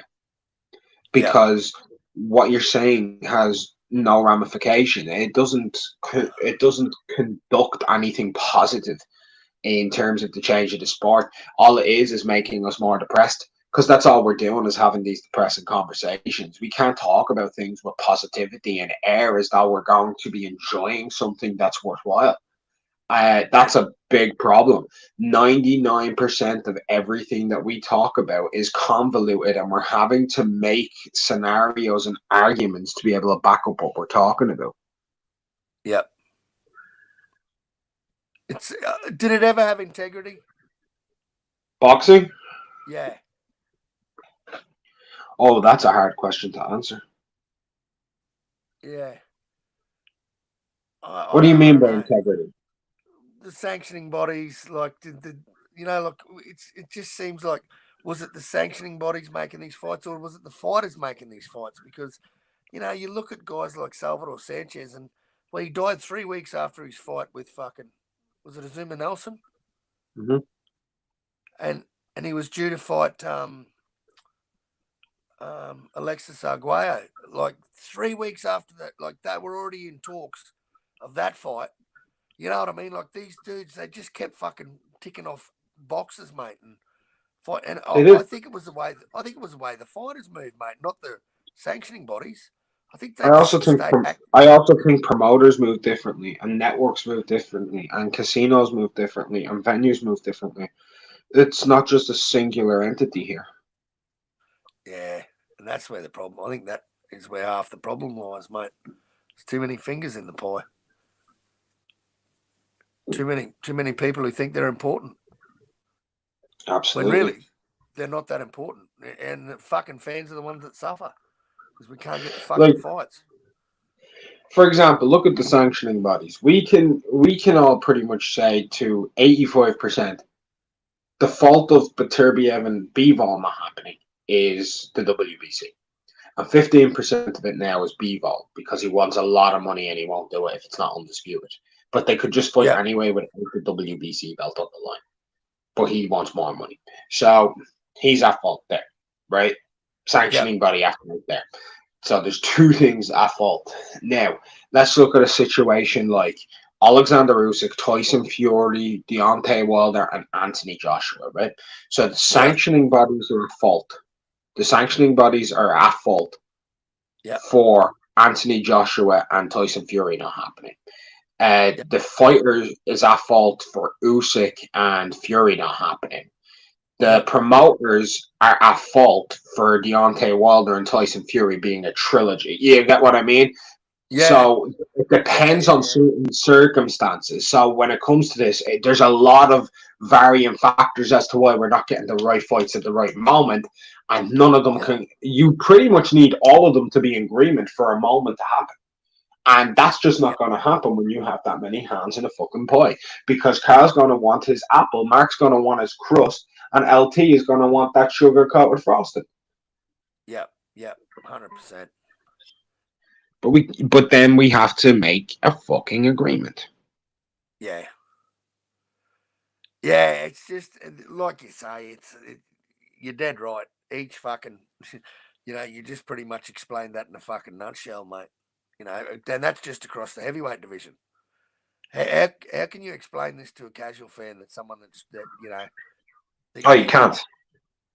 Yeah. because what you're saying has no ramification. It doesn't conduct anything positive in terms of the change of the sport. All it is making us more depressed, because that's all we're doing is having these depressing conversations. We can't talk about things with positivity and air as though we're going to be enjoying something that's worthwhile. That's a big problem. 99% of everything that we talk about is convoluted, and we're having to make scenarios and arguments to be able to back up what we're talking about. Yep. It's. Did it ever have integrity? Boxing? Yeah. Oh, that's a hard question to answer. Yeah. What do you I mean don't by know. integrity? The sanctioning bodies, like look, it just seems like, was it the sanctioning bodies making these fights, or was it the fighters making these fights? Because you look at guys like Salvador Sanchez, and well, he died 3 weeks after his fight with fucking, was it Azuma Nelson? Hmm. And he was due to fight Alexis Arguello. Like 3 weeks after that, like they were already in talks of that fight. You know what I mean? Like these dudes, they just kept fucking ticking off boxes, mate, and fight. And They I did. think it was the way. I think it was the way the fighters moved, mate, not the sanctioning bodies. I think I they also just think stayed back. I also think promoters move differently, and networks move differently, and casinos move differently, and venues move differently. It's not just a singular entity here. Yeah, and that's where the problem. I think that is where half the problem lies, mate. There's too many fingers in the pie. Too many people who think they're important when Absolutely. really they're not that important. And the fucking fans are the ones that suffer because we can't get the fucking Like, fights. for example, look at the sanctioning bodies. We can all pretty much say to 85% the fault of Baturbiev and Bivol not happening is the WBC. And 15% of it now is Bivol because he wants a lot of money and he won't do it if it's not undisputed. But they could just fight Yeah, anyway without the WBC belt on the line. But he wants more money. So he's at fault there, right? yeah, Sanctioning body at fault there. So there's two things at fault. Now, let's look at a situation like Alexander Usyk, Tyson Fury, Deontay Wilder, and Anthony Joshua, right? So the yeah, sanctioning bodies are at fault. The sanctioning bodies are at fault yeah, for Anthony Joshua and Tyson Fury not happening. yeah, The fighter is at fault for Usyk and Fury not happening. yeah, The promoters are at fault for Deontay Wilder and Tyson Fury being a trilogy. You get what I mean? yeah, So it yeah, depends yeah, on yeah. certain circumstances. So when it comes to this, there's a lot of varying factors as to why we're not getting the right fights at the right moment. and none of them can. You pretty much need all of them to be in agreement for a moment to happen. And that's just not going to happen when you have that many hands in a fucking pie. Because Carl's going to want his apple, Mark's going to want his crust, and LT is going to want that sugar coated frosting. Yep, 100%. But then we have to make a fucking agreement. Yeah. Yeah, it's just like you say. You're dead right. Each fucking, you just pretty much explained that in a fucking nutshell, mate. And that's just across the heavyweight division. How can you explain this to a casual fan that someone that You can't.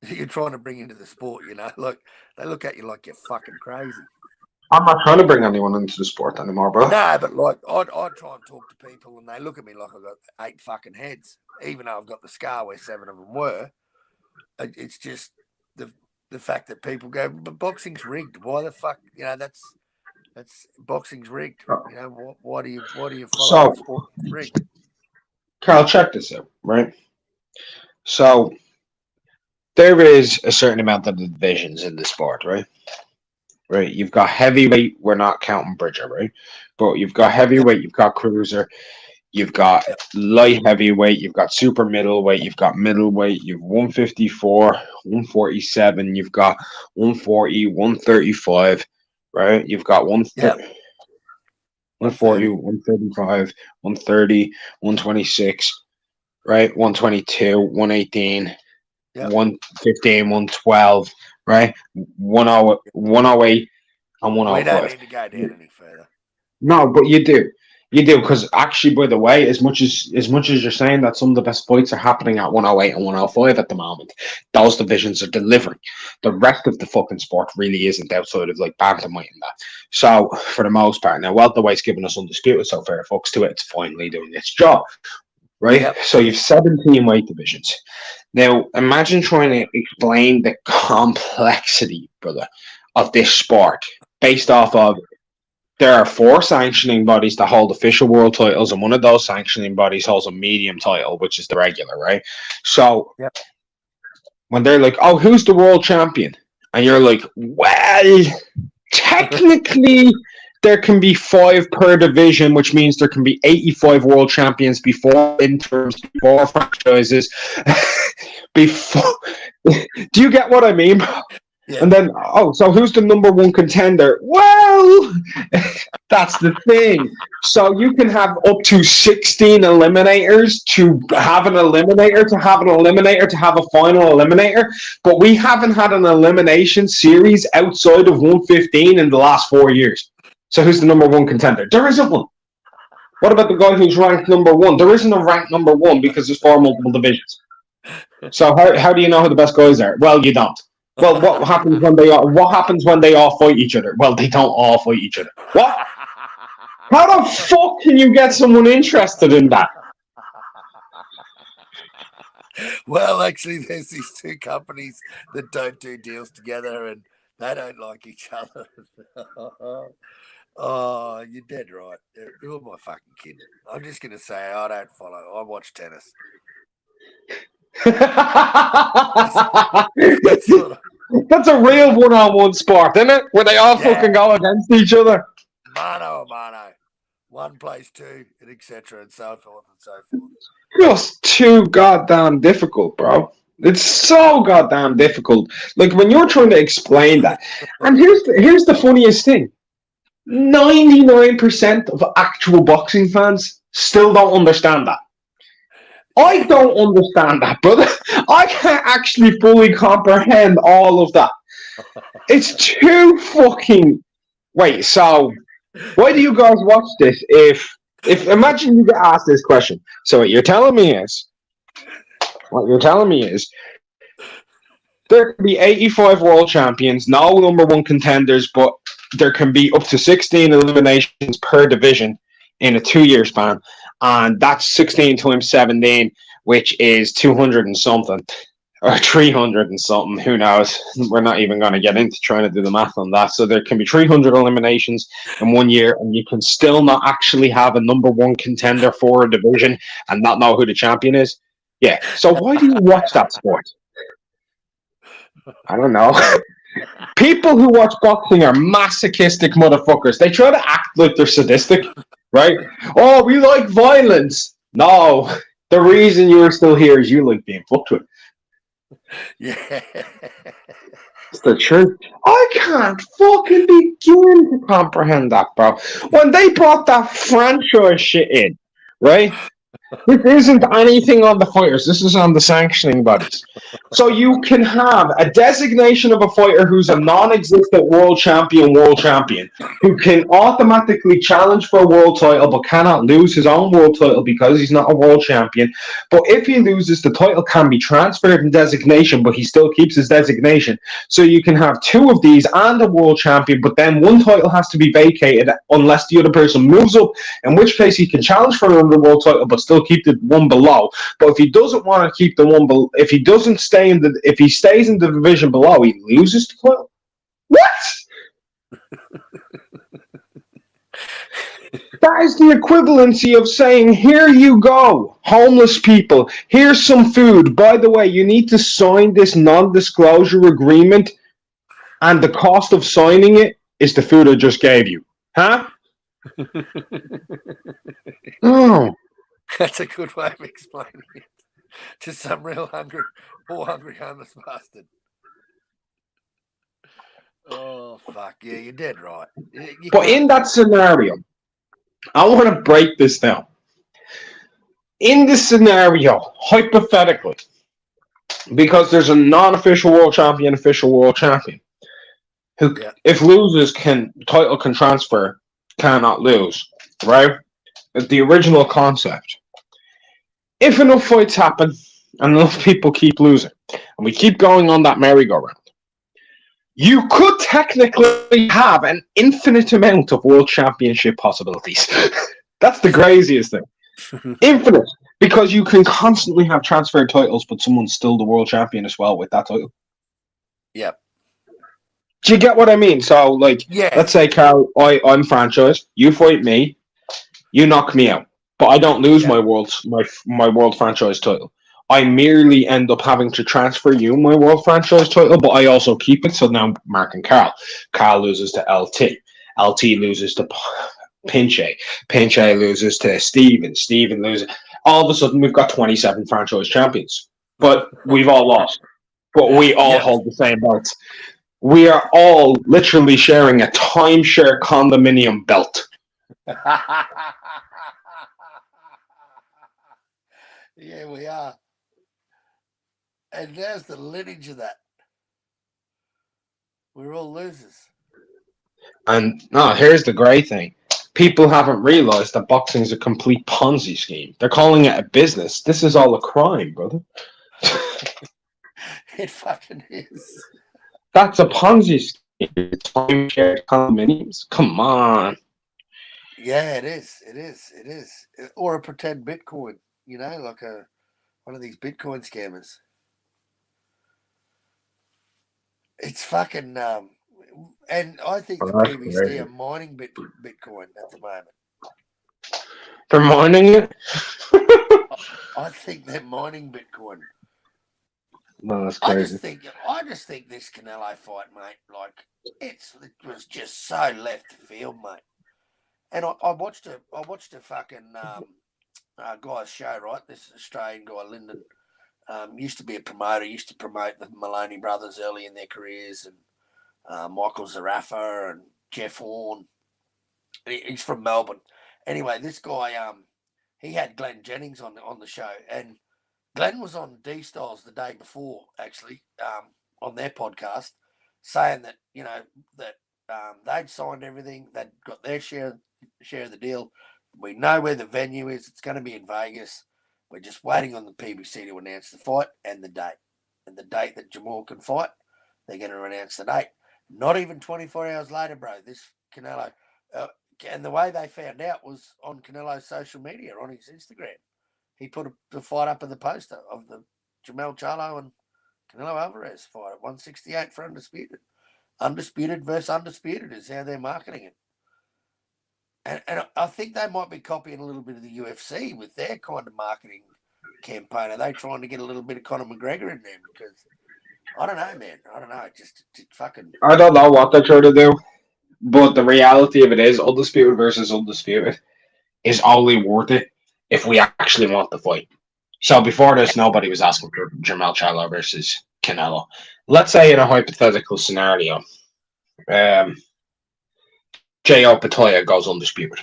You're trying to bring into the sport, look, they look at you like you're fucking crazy. I'm not trying to bring anyone into the sport anymore, bro. No, but like I'd try and talk to people and they look at me like I've got 8 fucking heads, even though I've got the scar where 7 of them were. It's just the fact that people go, but boxing's rigged. Why the fuck? That's boxing's rigged. Why do you follow the sport that's rigged? Carl, check this out, right? So there is a certain amount of divisions in the sport, right? Right. You've got heavyweight. We're not counting Bridger, right? But you've got heavyweight. You've got cruiser. You've got light heavyweight. You've got super middleweight. You've got middleweight. You've 154, 147. You've got 140, 135. Right. You've got 140, 135, 130, 126. Right. 122, 118. 115, 112, right? 108 and 105. We don't need to go down any further. No, but you do. You do, because actually, by the way, as much as you're saying that some of the best fights are happening at 108 and 105 at the moment, those divisions are delivering. The rest of the fucking sport really isn't outside of like bantamweight and that. So for the most part, now welterweight's giving us undisputed so fair folks to it. It's finally doing its job. Right? Yep. So you've 17 weight divisions. Now, imagine trying to explain the complexity, brother, of this sport based off of there are 4 sanctioning bodies that hold official world titles, and one of those sanctioning bodies holds a medium title, which is the regular, right? So when they're like, oh, who's the world champion? And you're like, well, technically... there can be 5 per division, which means there can be 85 world champions before interims, before franchises. Before, do you get what I mean? Yeah. And then, so who's the number 1 contender? Well, that's the thing. So you can have up to 16 eliminators to have an eliminator, to have an eliminator, to have a final eliminator. But we haven't had an elimination series outside of 115 in the last 4 years. So who's the number 1 contender? There isn't one. What about the guy who's ranked number 1? There isn't a ranked number 1 because there's 4 multiple divisions. So how do you know who the best guys are? Well, you don't. Well, what happens when they all fight each other? Well, they don't all fight each other. What? How the fuck can you get someone interested in that? Well, actually, there's these 2 companies that don't do deals together and they don't like each other. Oh, you're dead right. Who am I fucking kidding? I'm just going to say I don't follow. I watch tennis. That's a real one-on-one sport, isn't it? Where they all fucking go against each other. Mano a mano. 1 plays 2, and etc. and so forth and so forth. Just too goddamn difficult, bro. It's so goddamn difficult. Like when you're trying to explain that. And here's the funniest thing. 99% of actual boxing fans still don't understand that. I don't understand that, brother. I can't actually fully comprehend all of that. It's too fucking... Wait, so why do you guys watch this if imagine you get asked this question. So what you're telling me is there can be 85 world champions, no number 1 contenders, but there can be up to 16 eliminations per division in a 2-year span. And that's 16 times 17, which is 200 and something. Or 300 and something, who knows? We're not even going to get into trying to do the math on that. So there can be 300 eliminations in 1 year, and you can still not actually have a number 1 contender for a division and not know who the champion is. Yeah. So why do you watch that sport? I don't know. People who watch boxing are masochistic motherfuckers. They try to act like they're sadistic, right? Oh, we like violence. No, the reason you're still here is you like being fucked with. Yeah. It's the truth. I can't fucking begin to comprehend that, bro. When they brought that franchise shit in, right? This isn't anything on the fighters. This is on the sanctioning bodies. So you can have a designation of a fighter who's a non-existent world champion, who can automatically challenge for a world title but cannot lose his own world title because he's not a world champion. But if he loses, the title can be transferred in designation, but he still keeps his designation. So you can have two of these and a world champion, but then one title has to be vacated unless the other person moves up, in which case he can challenge for another world title but still keep the one below. But if he doesn't want to keep the one below, if he stays in the division below, he loses the title. What? That is the equivalency of saying, here you go, homeless people, here's some food. By the way, you need to sign this non-disclosure agreement, and the cost of signing it is the food I just gave you. Huh? Oh. That's a good way of explaining it to some real hungry, poor hungry homeless bastard. Oh, fuck. Yeah, you're dead right. But in that scenario, I want to break this down. In this scenario, hypothetically, because there's a non-official world champion, official world champion, who, if loses, title can transfer, cannot lose, right? The original concept. If enough fights happen and enough people keep losing, and we keep going on that merry-go-round, you could technically have an infinite amount of world championship possibilities. That's the craziest thing. Infinite. Because you can constantly have transferred titles, but someone's still the world champion as well with that title. Yep. Do you get what I mean? So, like, let's say, Carl, I'm franchised. You fight me. You knock me out. But I don't lose my world franchise title. I merely end up having to transfer you my world franchise title, but I also keep it. So now Mark and Carl. Carl loses to LT. LT loses to Pinche. Pinche loses to Steven. Steven loses. All of a sudden, we've got 27 franchise champions. But we've all lost. But we all hold the same belts. We are all literally sharing a timeshare condominium belt. Yeah, we are. And there's the lineage of that. We're all losers. And here's the great thing. People haven't realized that boxing is a complete Ponzi scheme. They're calling it a business. This is all a crime, brother. It fucking is. That's a Ponzi scheme. Timeshare condominiums. Come on. Yeah, it is. It is. It is. Or a pretend Bitcoin, like one of these Bitcoin scammers. It's fucking and I think the PBC are mining Bitcoin at the moment. They're mining it? I think they're mining Bitcoin. No, that's crazy. I just think this Canelo fight, mate, like it was just so left field, mate. And I watched a fucking guy's show, right? This Australian guy, Lyndon, used to be a promoter, used to promote the Maloney brothers early in their careers, and Michael Zarafa and Jeff Horn. He's from Melbourne. Anyway, this guy, he had Glenn Jennings on the show, and Glenn was on D Styles the day before, actually, on their podcast, saying that they'd signed everything, they'd got their share of the deal. We know where the venue is. It's going to be in Vegas. We're just waiting on the PBC to announce the fight and the date. And the date that Jamal can fight, they're going to announce the date. Not even 24 hours later, bro. This Canelo, and the way they found out was on Canelo's social media, on his Instagram. He put the fight up in the poster of the Jamel Charlo and Canelo Alvarez fight at 168 for Undisputed. Undisputed versus Undisputed is how they're marketing it. And I think they might be copying a little bit of the UFC with their kind of marketing campaign. Are they trying to get a little bit of Conor McGregor in there? Because I don't know, man. I don't know. Just fucking. I don't know what they're trying to do, but the reality of it is, undisputed versus undisputed is only worth it if we actually want the fight. So before this, nobody was asking for Jermell Charlo versus Canelo. Let's say in a hypothetical scenario, um, J. Opetaia goes undisputed,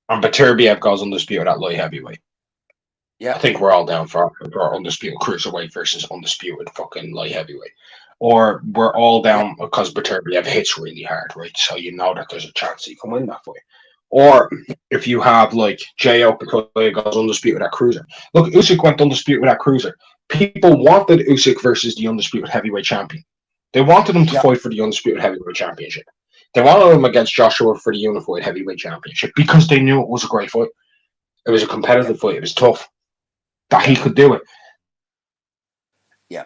and Beterbiev goes undisputed at light heavyweight. Yeah. I think we're all down for undisputed cruiserweight versus undisputed fucking light heavyweight. Or we're all down because Beterbiev hits really hard, right? So you know that there's a chance he can win that fight. Or if you have like J.O. Petrolia goes undisputed at cruiser. Look, Usyk went undisputed at cruiser. People wanted Usyk versus the undisputed heavyweight champion. They wanted him to fight for the undisputed heavyweight championship. They wanted him against Joshua for the unified heavyweight championship because they knew it was a great fight. It was a competitive fight. It was tough. That he could do it. Yeah.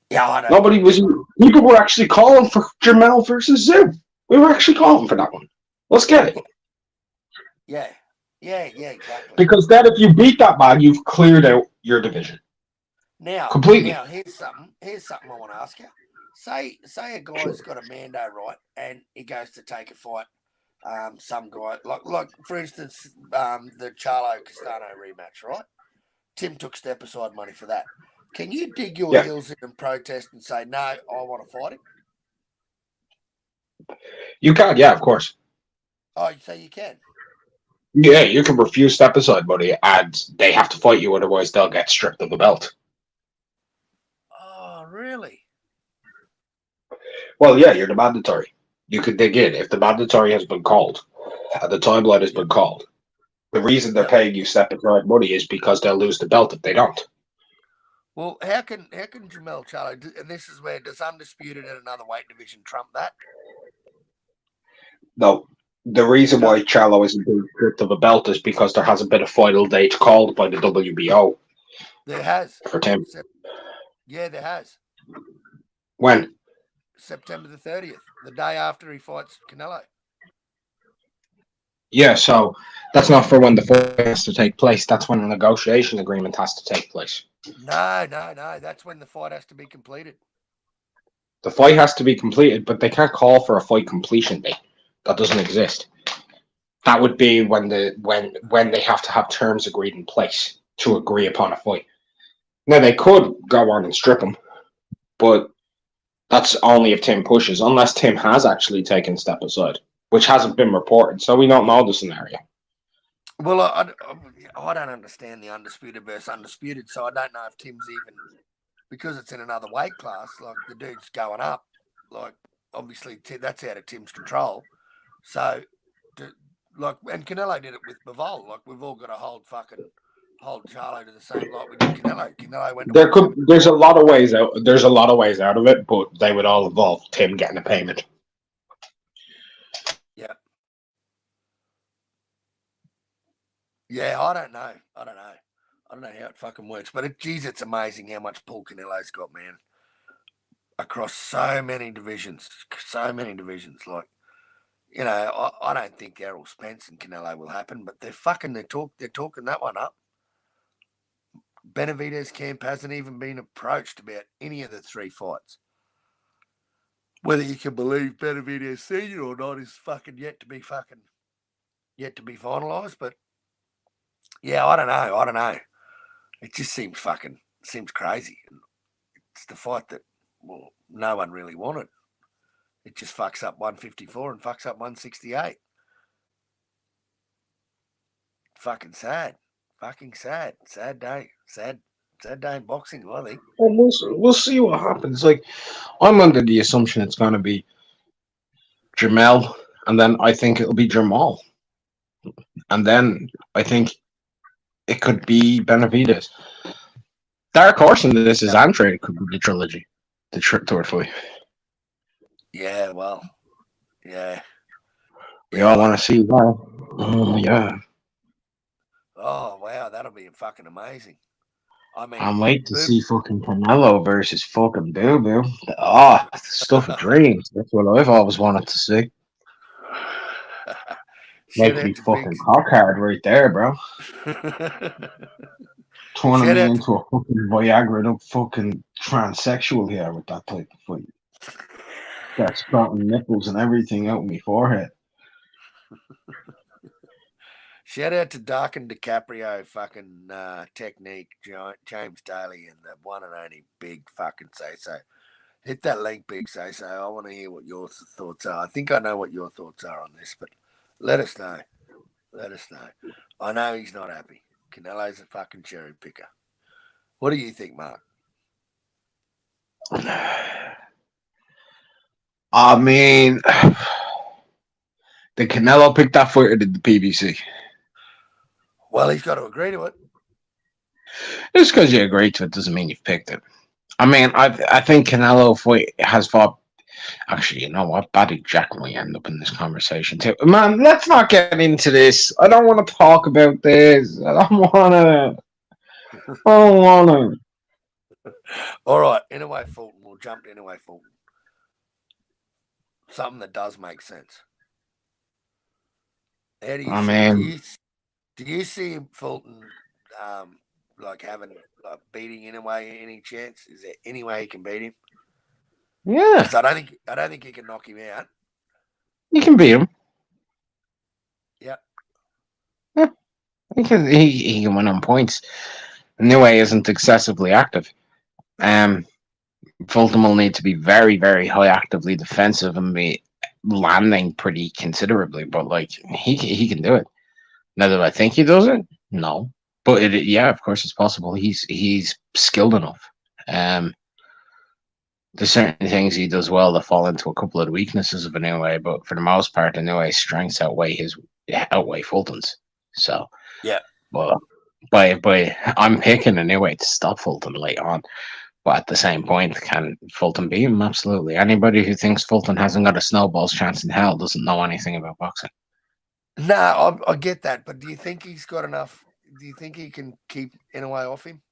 Yeah, I don't. Nobody was. People were actually calling for Jermell versus Tszyu. We were actually calling for that one. Let's get it. Yeah, exactly. Because then, if you beat that man, you've cleared out your division. Now, completely. Now, here's something I want to ask you. Say a guy's got a Mando, right, and he goes to take a fight. Some guy, like for instance, the Charlo Castano rematch, right? Tim took step aside money for that. Can you dig your heels in and protest and say, no, I want to fight him? You can, yeah, of course. Oh, so you can? Yeah, you can refuse step aside money, and they have to fight you, otherwise they'll get stripped of the belt. Oh, really? Well, yeah, you're the mandatory. You could dig in. If the mandatory has been called, and the timeline has been called, the reason they're paying you step aside money is because they'll lose the belt if they don't. Well, how can Jermell Charlo, and this is where, does undisputed in another weight division trump that? No. The reason why Charlo isn't being stripped of a belt is because there hasn't been a final date called by the WBO. There has. For Tim. Yeah, there has. When? September the 30th, the day after he fights Canelo. Yeah, so that's not for when the fight has to take place. That's when a negotiation agreement has to take place. No. That's when the fight has to be completed. The fight has to be completed, but they can't call for a fight completion date. That doesn't exist. That would be when they have to have terms agreed in place to agree upon a fight. Now, they could go on and strip him, but that's only if Tim pushes, unless Tim has actually taken step aside, which hasn't been reported, so we don't know the scenario. Well, I don't understand the undisputed versus undisputed, so I don't know if Tim's even, because it's in another weight class, like the dude's going up, like obviously that's out of Tim's control. So, and Canelo did it with Bivol. Like we've all got to hold Charlo to the same like we did Canelo. Canelo went. There's a lot of ways out. There's a lot of ways out of it, but they would all involve Tim getting a payment. Yeah. Yeah, I don't know. I don't know how it fucking works, but it's amazing how much pull Canelo's got, man. Across so many divisions. Like, you know, I don't think Errol Spence and Canelo will happen, but they're talking that one up. Benavidez' camp hasn't even been approached about any of the three fights. Whether you can believe Benavidez Senior or not is fucking yet to be finalised. But yeah, I don't know. It just seems crazy. It's the fight that no one really wanted. It just fucks up 154 and fucks up 168. Fucking sad. Sad day. Sad day in boxing, I think. Well, we'll see what happens. Like, I'm under the assumption it's going to be Jermell, and then I think it'll be Jamal, and then I think it could be Benavidez. Dark horse in this is Andre. It could be the trilogy, the third fight. Yeah, well, yeah. We all want to see that. Oh yeah. Oh wow, that'll be fucking amazing. I mean, I'm waiting to see fucking Canelo versus fucking Boo Boo. Oh, stuff of dreams. That's what I've always wanted to see. Make me fucking cock hard right there, bro. turning Shout me out to into a fucking Viagra up fucking transsexual here with that type of fight. Got sprouting nipples and everything out of my forehead. Dark and DiCaprio fucking technique, James Daly, and the one and only big fucking say so. Hit that link, big say so. I want to hear what your thoughts are. I think I know what your thoughts are on this, but let us know. Let us know. I know he's not happy. Canelo's a fucking cherry picker. What do you think, Mark? I mean, did Canelo pick that fight or did the PBC? Well, he's got to agree to it. Just because you agree to it doesn't mean you've picked it. I mean, I think Canelo fight has fought. Actually, you know what? Buddy Jack might end up in this conversation too. Man, let's not get into this. I don't want to talk about this. I don't want to. I don't want to. All right, anyway, Fulton. We'll jump to anyway, Fulton. Something that does make sense. How do you I see? mean, Do you see Fulton like having beating anyway? Any chance? Is there any way he can beat him? yeah, Because I don't think he can knock him out. you can beat him. Yeah. Yeah, he can win on points. Niue isn't excessively active. Fulton will need to be very, very high actively defensive and be landing pretty considerably, but like he can do it. Now, do I think he does it? No, but yeah, of course it's possible. He's skilled enough. There's certain things he does well that fall into a couple of the weaknesses of Inoue, but for the most part, Inoue's strengths outweigh Fulton's. So Yeah. well, by I'm picking Inoue to stop Fulton late on. But at the same point, can Fulton beat him? Absolutely. Anybody who thinks Fulton hasn't got a snowball's chance in hell doesn't know anything about boxing. No, I get that, but do you think he's got enough? Do you think he can keep Inoue off him?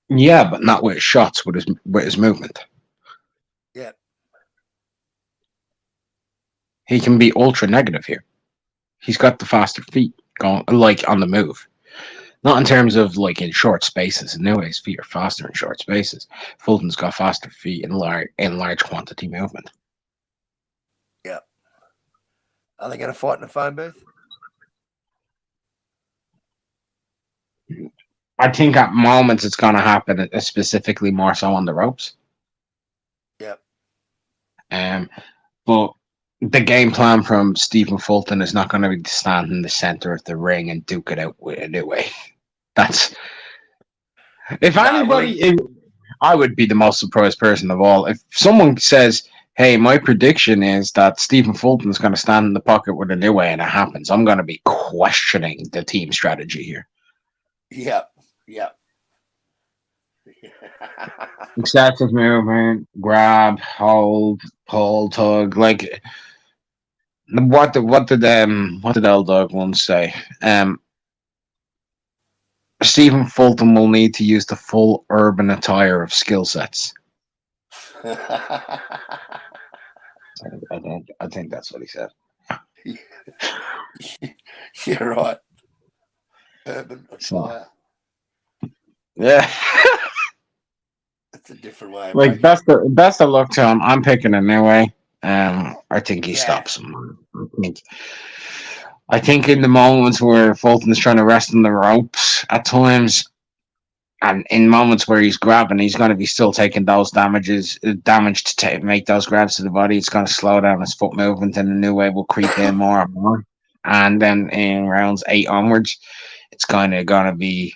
Yeah, but not with his shots, with his movement. Yeah. He can be ultra negative here. He's got the faster feet going, like on the move. Not in terms of like in short spaces. Inoue's feet are faster in short spaces. Fulton's got faster feet in large quantity movement. Yeah. Are they going to fight in a phone booth? I think at moments it's going to happen, specifically more so on the ropes. Yep. But the game plan from Stephen Fulton is not going to be to stand in the center of the ring and duke it out with Inoue. That's if anybody. I would be the most surprised person of all. If someone says, hey, my prediction is that Stephen Fulton is going to stand in the pocket with Inoue and it happens, I'm going to be questioning the team strategy here. Yep. Yep. Excessive movement, grab, hold, pull, tug. Like, what did L Dog once say? Stephen Fulton will need to use the full urban attire of skill sets. I think that's what he said. You're right. Urban attire. Yeah. That's a different way. Like best of luck to him. I'm picking Inoue. I think he stops him. I think in the moments where Fulton's trying to rest on the ropes at times, and in moments where he's grabbing, he's going to be still taking those damage to make those grabs to the body. It's going to slow down his foot movement, and Inoue will creep in more and more. And then in rounds 8 onwards, it's kind of going to be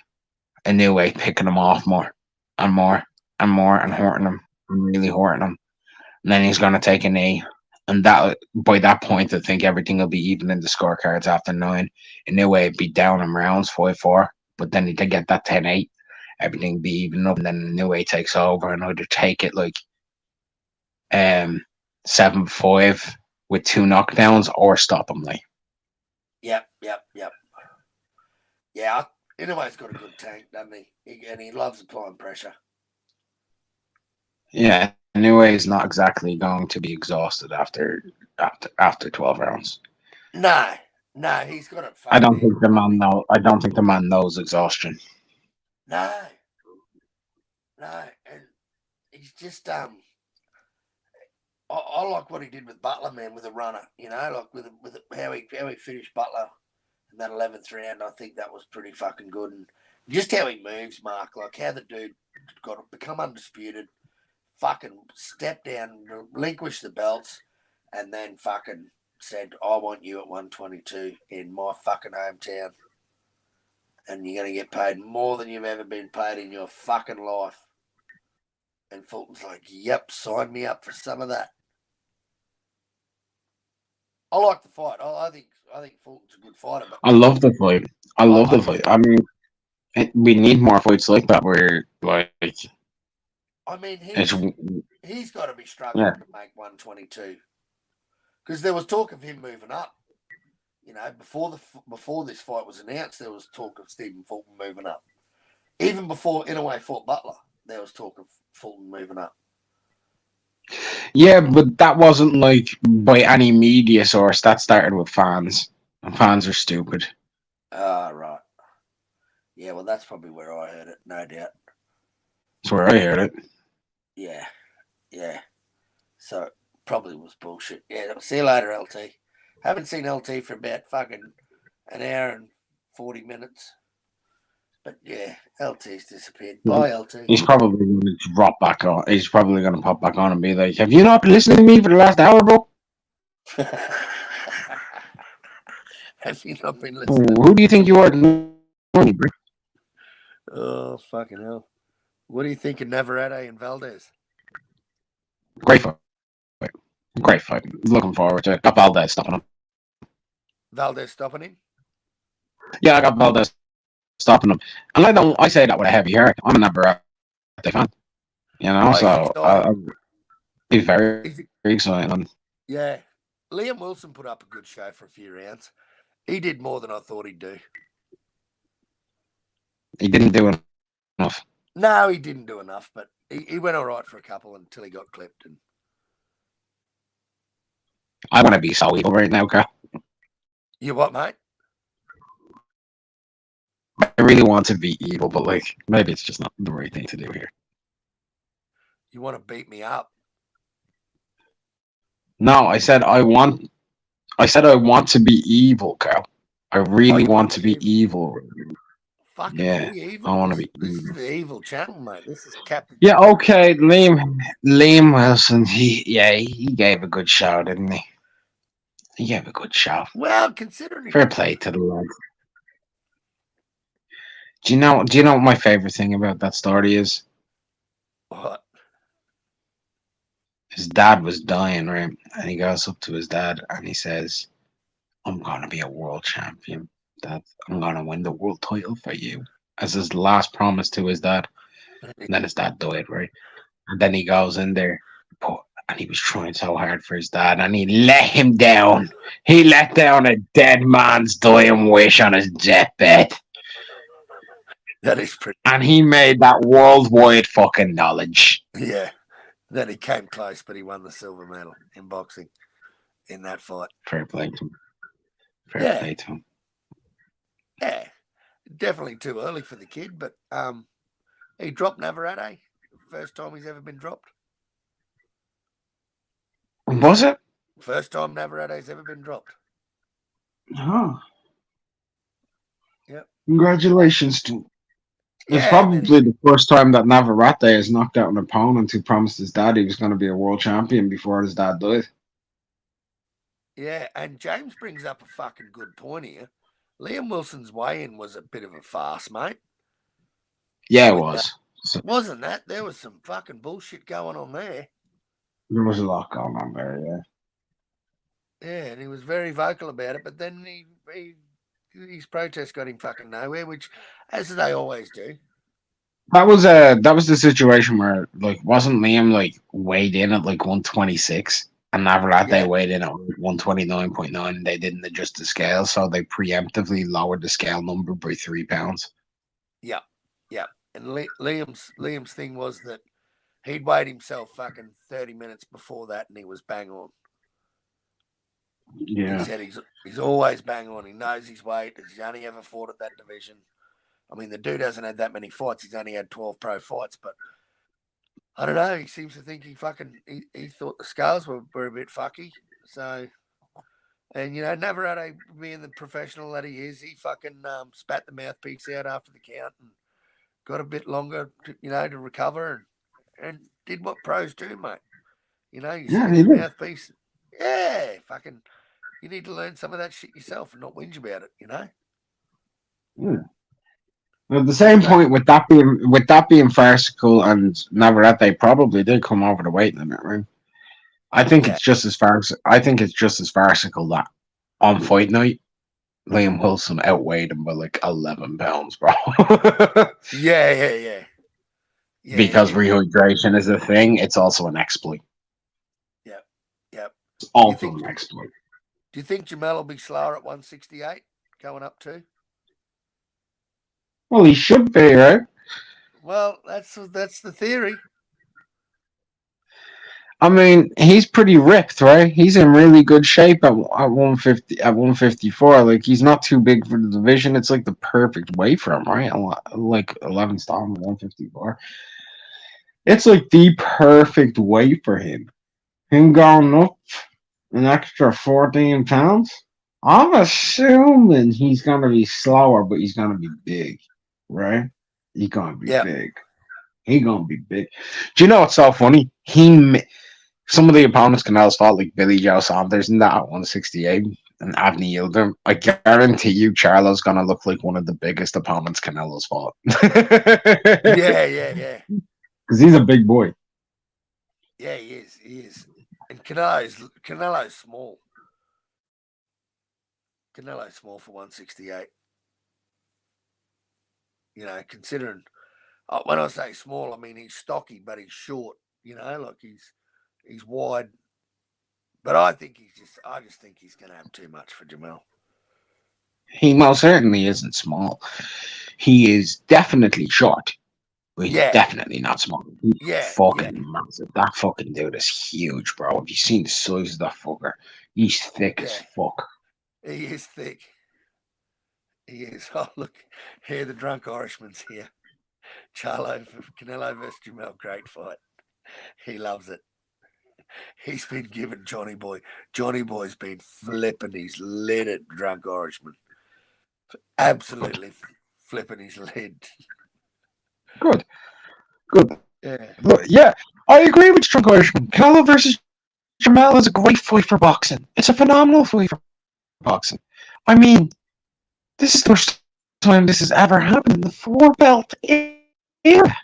Inoue picking him off more and more and more and hurting him, and really hurting him. And then he's going to take a knee. And that by that point, I think everything will be even in the scorecards after 9. Inoue be down in rounds 5-4, but then they get that 10-8. Everything be even up, and then Inoue takes over and either take it like 7-5 with 2 knockdowns or stop him like. Yep. Yeah, Inoue's got a good tank, doesn't he? And he loves applying pressure. Yeah, Inoue is not exactly going to be exhausted after 12 rounds. No, No, he's got it. I don't Fucking think the man know. I don't think the man knows exhaustion. no, and he's just I like what he did with Butler, man, with a runner. You know, like with how he finished Butler in that 11th round. I think that was pretty fucking good, and just how he moves, Mark. Like how the dude got to become undisputed, fucking step down, relinquish the belts, and then fucking said, "I want you at 122 in my fucking hometown, and you're gonna get paid more than you've ever been paid in your fucking life." And Fulton's like, "Yep, sign me up for some of that." I like the fight. I think Fulton's a good fighter, but I love the fight. I love I the fight. I mean, we need more fights like that where, like, mean it's he's got to be struggling yeah. to make 122 because there was talk of him moving up. You know, before this fight was announced, there was talk of Stephen Fulton moving up. Even before Inouye fought Butler, there was talk of Fulton moving up. Yeah, but that wasn't like by any media source. That started with fans, and fans are stupid. Ah, right. Yeah, well, that's probably where I heard it, no doubt. That's where I heard it. Yeah. So probably was bullshit. Yeah, see you later, LT. Haven't seen LT for about fucking an hour and 40 minutes. But yeah, LT's disappeared. Bye, LT. He's probably going to drop back on. He's probably going to pop back on and be like, "Have you not been listening to me for the last hour, bro? Have you not been listening? Who do you think you are, bro?" Oh, fucking hell. What do you think of Navarrete and Valdez? Great fight. Great fight. Looking forward to it. Got Valdez stopping him. Valdez stopping him? Yeah, I got Valdez stopping him. And I say that with a heavy heart. I'm a Navarrete fan. You know, so he's very exciting. Yeah. Liam Wilson put up a good show for a few rounds. He did more than I thought he'd do. He didn't do enough. No, he didn't do enough, but he went all right for a couple until he got clipped. And I want to be so evil right now, Carl. you what, mate? I really want to be evil, but like maybe it's just not the right thing to do here. You want to beat me up? No, I said I want to be evil, Carl. I really want to be evil. Fucking Yeah, be evil. I want to be This evil. is the evil channel, mate. This is Captain. Yeah, okay, Liam Wilson. He gave a good show, didn't he? He gave a good show. Well, considering Fair play to the lad. Do you know what my favorite thing about that story is? what? His dad was dying, right? And he goes up to his dad and he says, "I'm gonna be a world champion. Dad, I'm gonna win the world title for you." As his last promise to his dad. And then his dad died, right? And then he goes in there, and he was trying so hard for his dad, and he let him down. He let down a dead man's dying wish on his deathbed. That is pretty. And he made that worldwide fucking knowledge. Yeah. Then he came close, but he won the silver medal in boxing in that fight. Fair play to him. Fair play to him. Yeah. Definitely too early for the kid, but he dropped Navarrete. First time he's ever been dropped. Was it? First time Navarrete's ever been dropped. Oh. Yep. Congratulations to him. It's Yeah, probably the first time that Navarrete has knocked out an opponent who promised his dad he was going to be a world champion before his dad died. Yeah, and James brings up a fucking good point here. Liam Wilson's weigh-in was a bit of a farce, mate. Yeah, it was. Wasn't that? There was some fucking bullshit going on there. There was a lot going on there, yeah. Yeah, and he was very vocal about it, but then his protest got him fucking nowhere, which, as they always do. That was the situation where like wasn't Liam like weighed in at like 126 and Navarrete weighed in at 129.9. They didn't adjust the scale, so they preemptively lowered the scale number by 3 pounds. Yeah. And Liam's thing was that he'd weighed himself fucking 30 minutes before that, and he was bang on. He Yeah. said he's always bang on. He knows his weight. He's only ever fought at that division. I mean, the dude hasn't had that many fights. He's only had 12 pro fights, but I don't know. He seems to think he thought the scales were a bit fucky. So, and never had being the professional that he is, he fucking spat the mouthpiece out after the count and got a bit longer, to recover and did what pros do, mate. You Yeah, spit he the did. mouthpiece. Yeah, fucking. You need to learn some of that shit yourself and not whinge about it. Yeah. At the same Anyway, point, with that being farcical and Navarrete, they probably did come over the weight limit, right? I think yeah, it's just as farcical that on fight night, Liam Wilson outweighed him by like 11 pounds, bro. yeah. Because rehydration is a thing, it's also an exploit. Yep. Yep. It's Do you also think an exploit. do you think Jamel will be slower at 168 going up to? Well, he should be, right? Well, that's the theory. I mean, he's pretty ripped, right? He's in really good shape at 150 at 154. Like he's not too big for the division. It's like the perfect weight for him, right? Like 11 stone 154. It's like the perfect weight for him. Him going up an extra 14 pounds. I'm assuming he's gonna be slower, but he's gonna be big, right? He's gonna be Yeah. big. He's gonna be big. Do you know what's so funny? Some of the opponents Canelo's fought, like Billy Joe Saunders and that at 168 and Avni Yildirim. I guarantee you Charlo's gonna look like one of the biggest opponents Canelo's fought. Yeah. Because he's a big boy. Yeah, he is. And Canelo's small. Canelo's small for 168. Considering when I say small, I mean he's stocky, but he's short. Like he's wide. But I just think he's going to have too much for Jamel. He most certainly isn't small. He is definitely short. But he's definitely not small. He's fucking massive. That fucking dude is huge, bro. Have you seen the size of that fucker? He's thick as fuck. He is thick. He is. Oh, look. Here, the drunk Irishman's here. Canelo versus Jamel. Great fight. He loves it. He's been given Johnny Boy. Johnny Boy's been flipping his lid at drunk Irishman. Absolutely flipping his lid. Good. Yeah. But yeah, I agree with Drunk Irishman. Canelo versus Jamel is a great fight for boxing. It's a phenomenal fight for boxing. I mean, this is the first time this has ever happened in the four belt era.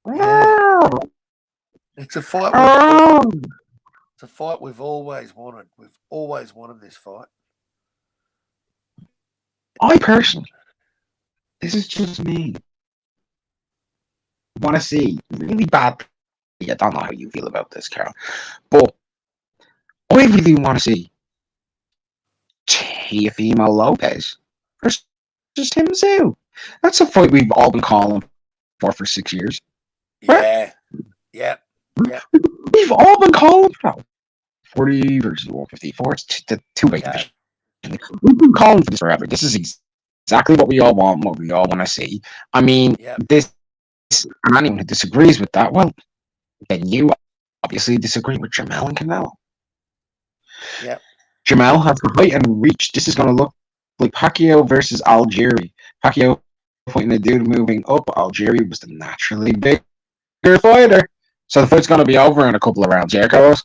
Yeah. It's a fight. It's a fight we've always wanted. We've always wanted this fight. I personally, this is just me, want to see really badly. I don't know how you feel about this, Carol, but I really want to see Teofimo Lopez versus Tim Tszyu. That's a fight we've all been calling for 6 years. Yeah. Yep. We've all been calling for that. 40 versus 154. It's the two-way division. We've been calling for this forever. This is exactly what we all want, what we all want to see. I mean, this, and anyone who disagrees with that, well, then you obviously disagree with Jamel and Canelo. Yeah. Jamel has the height and reach. This is going to look like Pacquiao versus Algieri. Pacquiao fighting a dude moving up. Algieri was the naturally bigger fighter. So the fight's going to be over in a couple of rounds. Yeah, Carlos? Is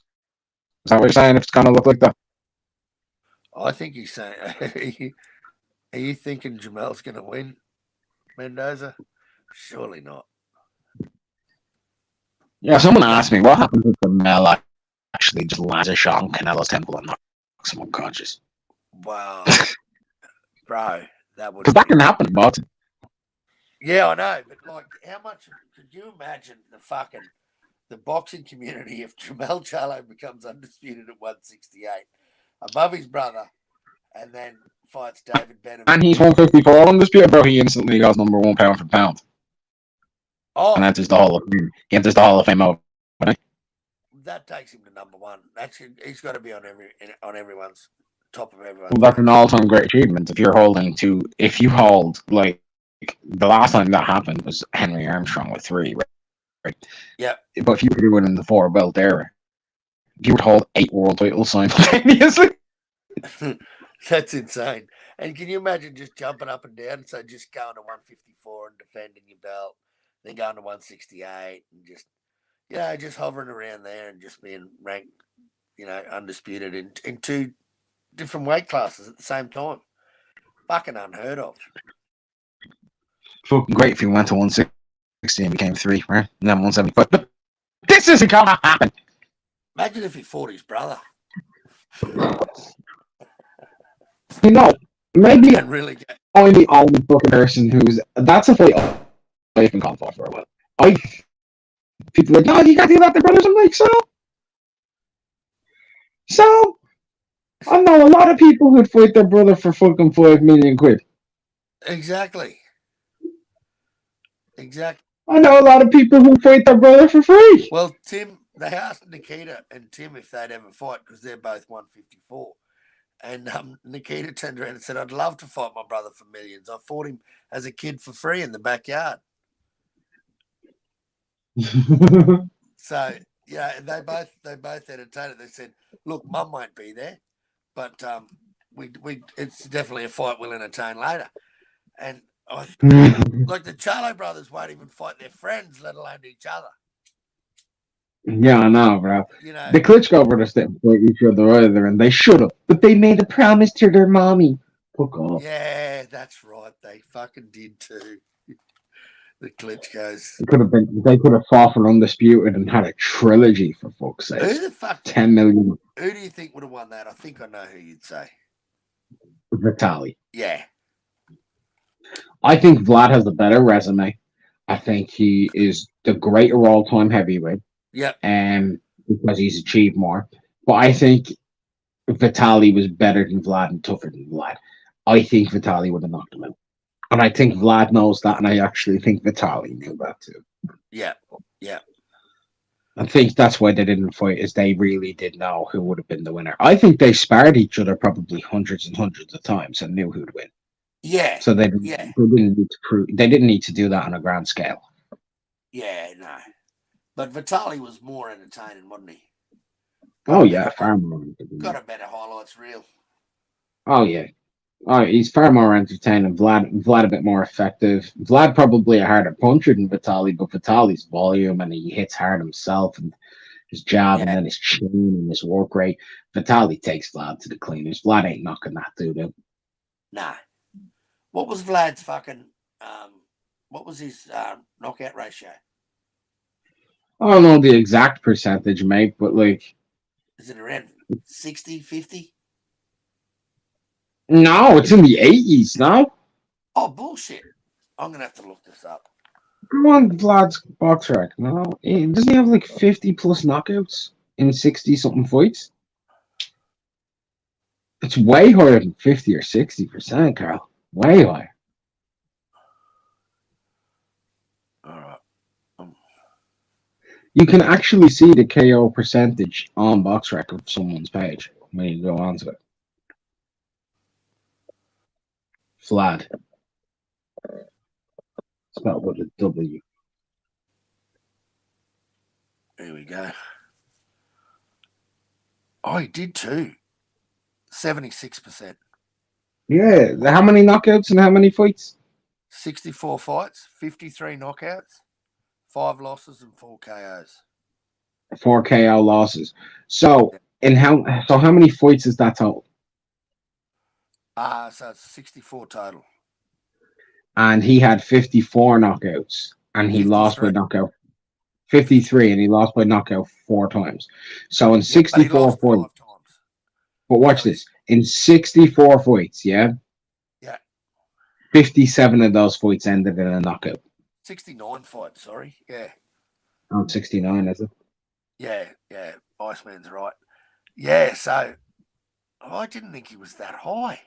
that what you're saying? If it's going to look like that? I think he's saying, are you thinking Jamel's going to win Mendoza? Surely not. Yeah, someone asked me, what happens if Jamel actually just lands a shot on Canelo's temple and knocks him unconscious? Wow. Bro, that would. Because that can happen in boxing. Yeah, I know, but like, how much could you imagine the boxing community if Jamel Charlo becomes undisputed at 168 above his brother and then fights David Benavidez? And he's 154 undisputed, bro. He instantly goes number one pound for pound. Oh, and enters the Hall of Fame. He enters the Hall of Fame over. That takes him to number one. He's got to be on everyone's. top of everyone's Well, that's game. an all-time great achievement. If you hold like the last time that happened was Henry Armstrong with 3, right? Yep. But if you were doing it in the 4-belt era, if you would hold 8 world titles simultaneously. That's insane. And can you imagine just jumping up and down? So just going to 154 and defending your belt, then going to 168 and just, just hovering around there and just being ranked, undisputed in 2 different weight classes at the same time. Fucking unheard of. Fucking great if you went to 160 and became 3, right? And then 175. But this isn't gonna happen. Imagine if he fought his brother. Maybe And really get. I'm the only fucking person who's. That's a fight I've been calling for a while. People are like, no, you can't do that to brothers. I'm like, so I know a lot of people who'd fight their brother for fucking 5 million quid. Exactly. I know a lot of people who fight their brother for free. Well, Tim, they asked Nikita and Tim if they'd ever fight because they're both 154. And Nikita turned around and said, I'd love to fight my brother for millions. I fought him as a kid for free in the backyard. So, they both entertained it. They said, look, Mum won't be there, but it's definitely a fight we'll entertain later. And like the Charlo brothers won't even fight their friends, let alone each other. Yeah, I know, bro. The Klitschko brothers didn't fight each other either, and they should have. But they made a promise to their mommy. Fuck off. Yeah, that's right. They fucking did too. The Klitschkos. They could have fought for Undisputed and had a trilogy, for fuck's sake. Who the fuck? 10 million. Who do you think would have won that? I think I know who you'd say. Vitali. Yeah. I think Vlad has a better resume. I think he is the greater all-time heavyweight. Yep. Because he's achieved more. But I think Vitali was better than Vlad and tougher than Vlad. I think Vitali would have knocked him out. And I think Vlad knows that, and I actually think Vitali knew that too. Yeah. I think that's why they didn't fight, is they really did know who would have been the winner. I think they sparred each other probably hundreds and hundreds of times and knew who'd win. Yeah. So they didn't need to prove. They didn't need to do that on a grand scale. Yeah, no. But Vitali was more entertaining, wasn't he? Far more. Got a better highlights reel. Oh yeah. Oh, he's far more entertaining. Vlad a bit more effective. Vlad probably a harder puncher than Vitali, but Vitali's volume and he hits hard himself and his jab and then his chin and his work rate. Vitali takes Vlad to the cleaners. Vlad ain't knocking that dude out. Nah. What was Vlad's fucking what was his knockout ratio? I don't know the exact percentage, mate, but like, is it around 60, 50? No, it's in the 80s now. Oh, bullshit. I'm going to have to look this up. Come on, Vlad's box rec. No, doesn't he have like 50 plus knockouts in 60 something fights? It's way higher than 50 or 60%, Carl. Way higher. All right. You can actually see the KO percentage on box rec of someone's page when you go onto it. Vlad. Spelled with a W. There we go. Oh, he did too. 76%. Yeah. How many knockouts and how many fights? 64 fights, 53 knockouts, 5 losses and 4 KOs. 4 KO losses. So how many fights is that total? So it's 64 total. And he had 54 knockouts, and he 53. lost by knockout 53, and he lost by knockout 4 times. So in 64 fights, 5 times. But watch this: in 64 fights, yeah, 57 of those fights ended in a knockout. 69 fights, sorry, yeah. Oh, 69, is it? Yeah, Iceman's right. Yeah, so I didn't think he was that high.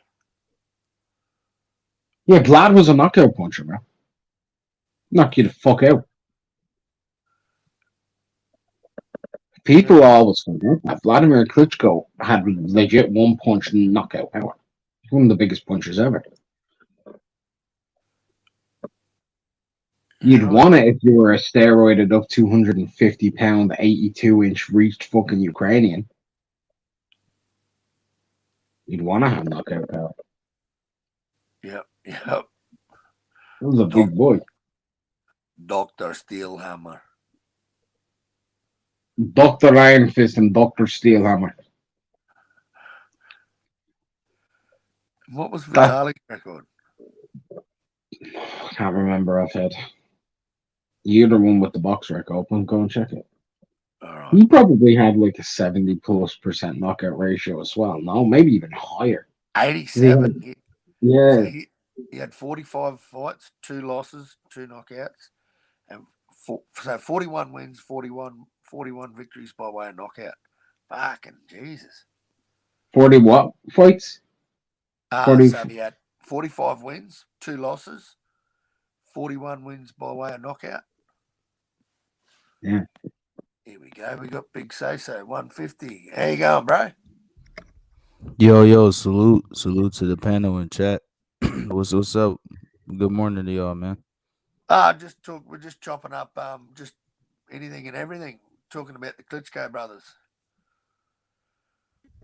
Yeah, Vlad was a knockout puncher, bro. Knock you the fuck out. People always forget that Vladimir Klitschko had legit one punch knockout power. One of the biggest punchers ever. You'd want it if you were a steroided up 250-pound, 82-inch reached fucking Ukrainian. You'd want to have knockout power. Yep. That was a big boy. Dr. Steelhammer. Dr. Iron Fist and Dr. Steelhammer. What was Vitalik's record? I can't remember offhand. You're the one with the box record open. Go and check it. All right. He probably had like a 70+% knockout ratio as well. No, maybe even higher. 87. Yeah. So he had 45 fights, 2 losses, 2 knockouts, and so 41 wins, 41 victories by way of knockout. Fucking Jesus. 40 what fights? 40. So he had 45 wins, 2 losses, 41 wins by way of knockout. Yeah. Here we go. We got Big So 150. How you going, bro? Yo, salute to the panel in chat. what's up? Good morning to y'all, man. We're just chopping up just anything and everything. Talking about the Klitschko brothers.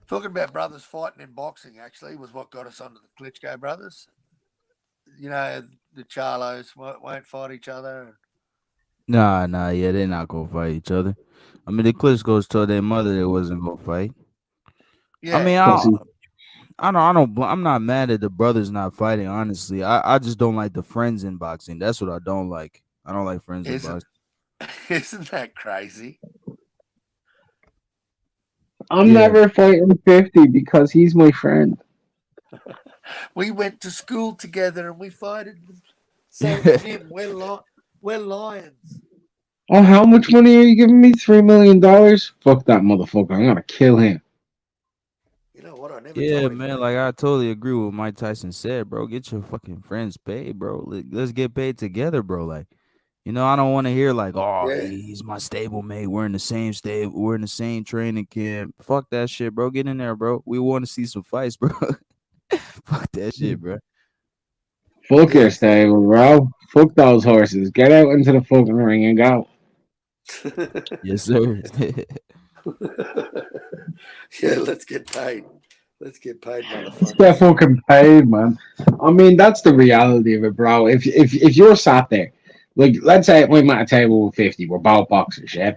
Talking about brothers fighting in boxing actually was what got us onto the Klitschko brothers. You know, the Charlos won't fight each other. Nah, yeah, they're not gonna fight each other. I mean, the Klitschko's told their mother they wasn't gonna fight. Yeah. I mean, I'm not mad at the brothers not fighting. Honestly, I just don't like the friends in boxing. That's what I don't like. I don't like friends in boxing. Isn't that crazy? I'm never fighting 50 because he's my friend. We went to school together and we fought in the same gym. We're lions. Oh, how much money are you giving me? $3 million? Fuck that motherfucker. I'm gonna kill him. You know what? I never Yeah, told him. man. Like I totally agree with what Mike Tyson said, bro. Get your fucking friends paid, bro. Let's get paid together, bro. Like, you know, I don't want to hear like, oh, he's my stable mate. We're in the same stable. We're in the same training camp. Fuck that shit, bro. Get in there, bro. We want to see some fights, bro. Fuck that shit, bro. Fuck your stable, bro. Fuck those horses. Get out into the fucking ring and go. Yes, sir. Yeah, let's get paid. Let's get paid, motherfucker. Let's get fucking paid, man. I mean, that's the reality of it, bro. If you're sat there, like, let's say we're at a table with 50, we're both boxers, yeah?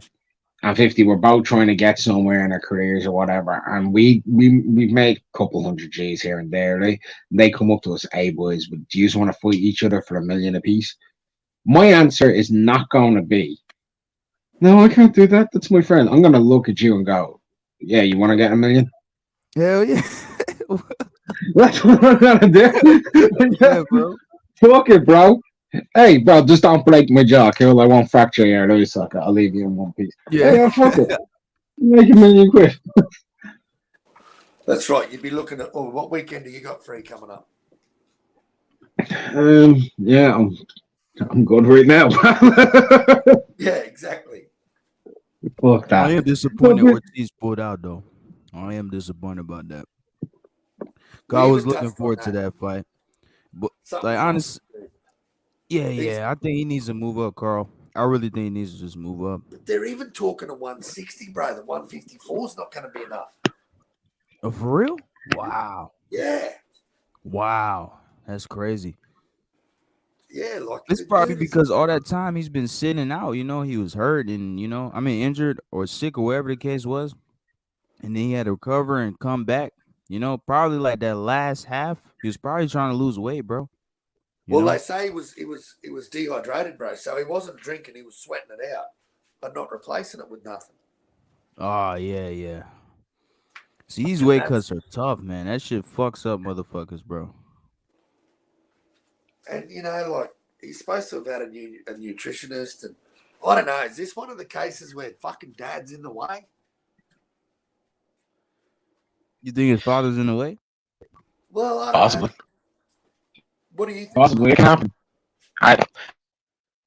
And 50, we're both trying to get somewhere in our careers or whatever. And we've made a couple hundred G's here and there. They come up to us, hey, boys, do you just want to fight each other for $1 million apiece? My answer is not going to be, no, I can't do that. That's my friend. I'm going to look at you and go, yeah, you want to get $1 million? Hell yeah. That's what I'm going to do. Yeah, bro. Fuck it, bro. Hey, bro, just don't break my jaw, cool? I won't fracture your eye socket. I'll leave you in one piece. Yeah, fuck it. Make $1 million quid. That's right. You'd be looking at, what weekend do you got free coming up? Yeah, I'm good right now. Yeah, exactly. Fuck that. I am disappointed Ortiz pulled out, though. I am disappointed about that. I was looking forward to that fight. But, like, honestly, yeah, I think he needs to move up, Carl. I really think he needs to just move up. But they're even talking to 160, bro. The 154 is not going to be enough. Oh, for real? Wow. Yeah. Wow. That's crazy. Yeah, like it's probably because all that time he's been sitting out, you know, he was hurt and, you know, I mean, injured or sick or whatever the case was. And then he had to recover and come back. You know, probably like that last half, he was probably trying to lose weight, bro. Well, they say he was dehydrated, bro. So he wasn't drinking, he was sweating it out, but not replacing it with nothing. Oh, yeah. See, these weight cuts are tough, man. That shit fucks up motherfuckers, bro. And, you know, like, he's supposed to have had a nutritionist. And I don't know, is this one of the cases where fucking dad's in the way? You think his father's in the way? Well, I don't Possibly. know. What do you think? Possibly it can happen. I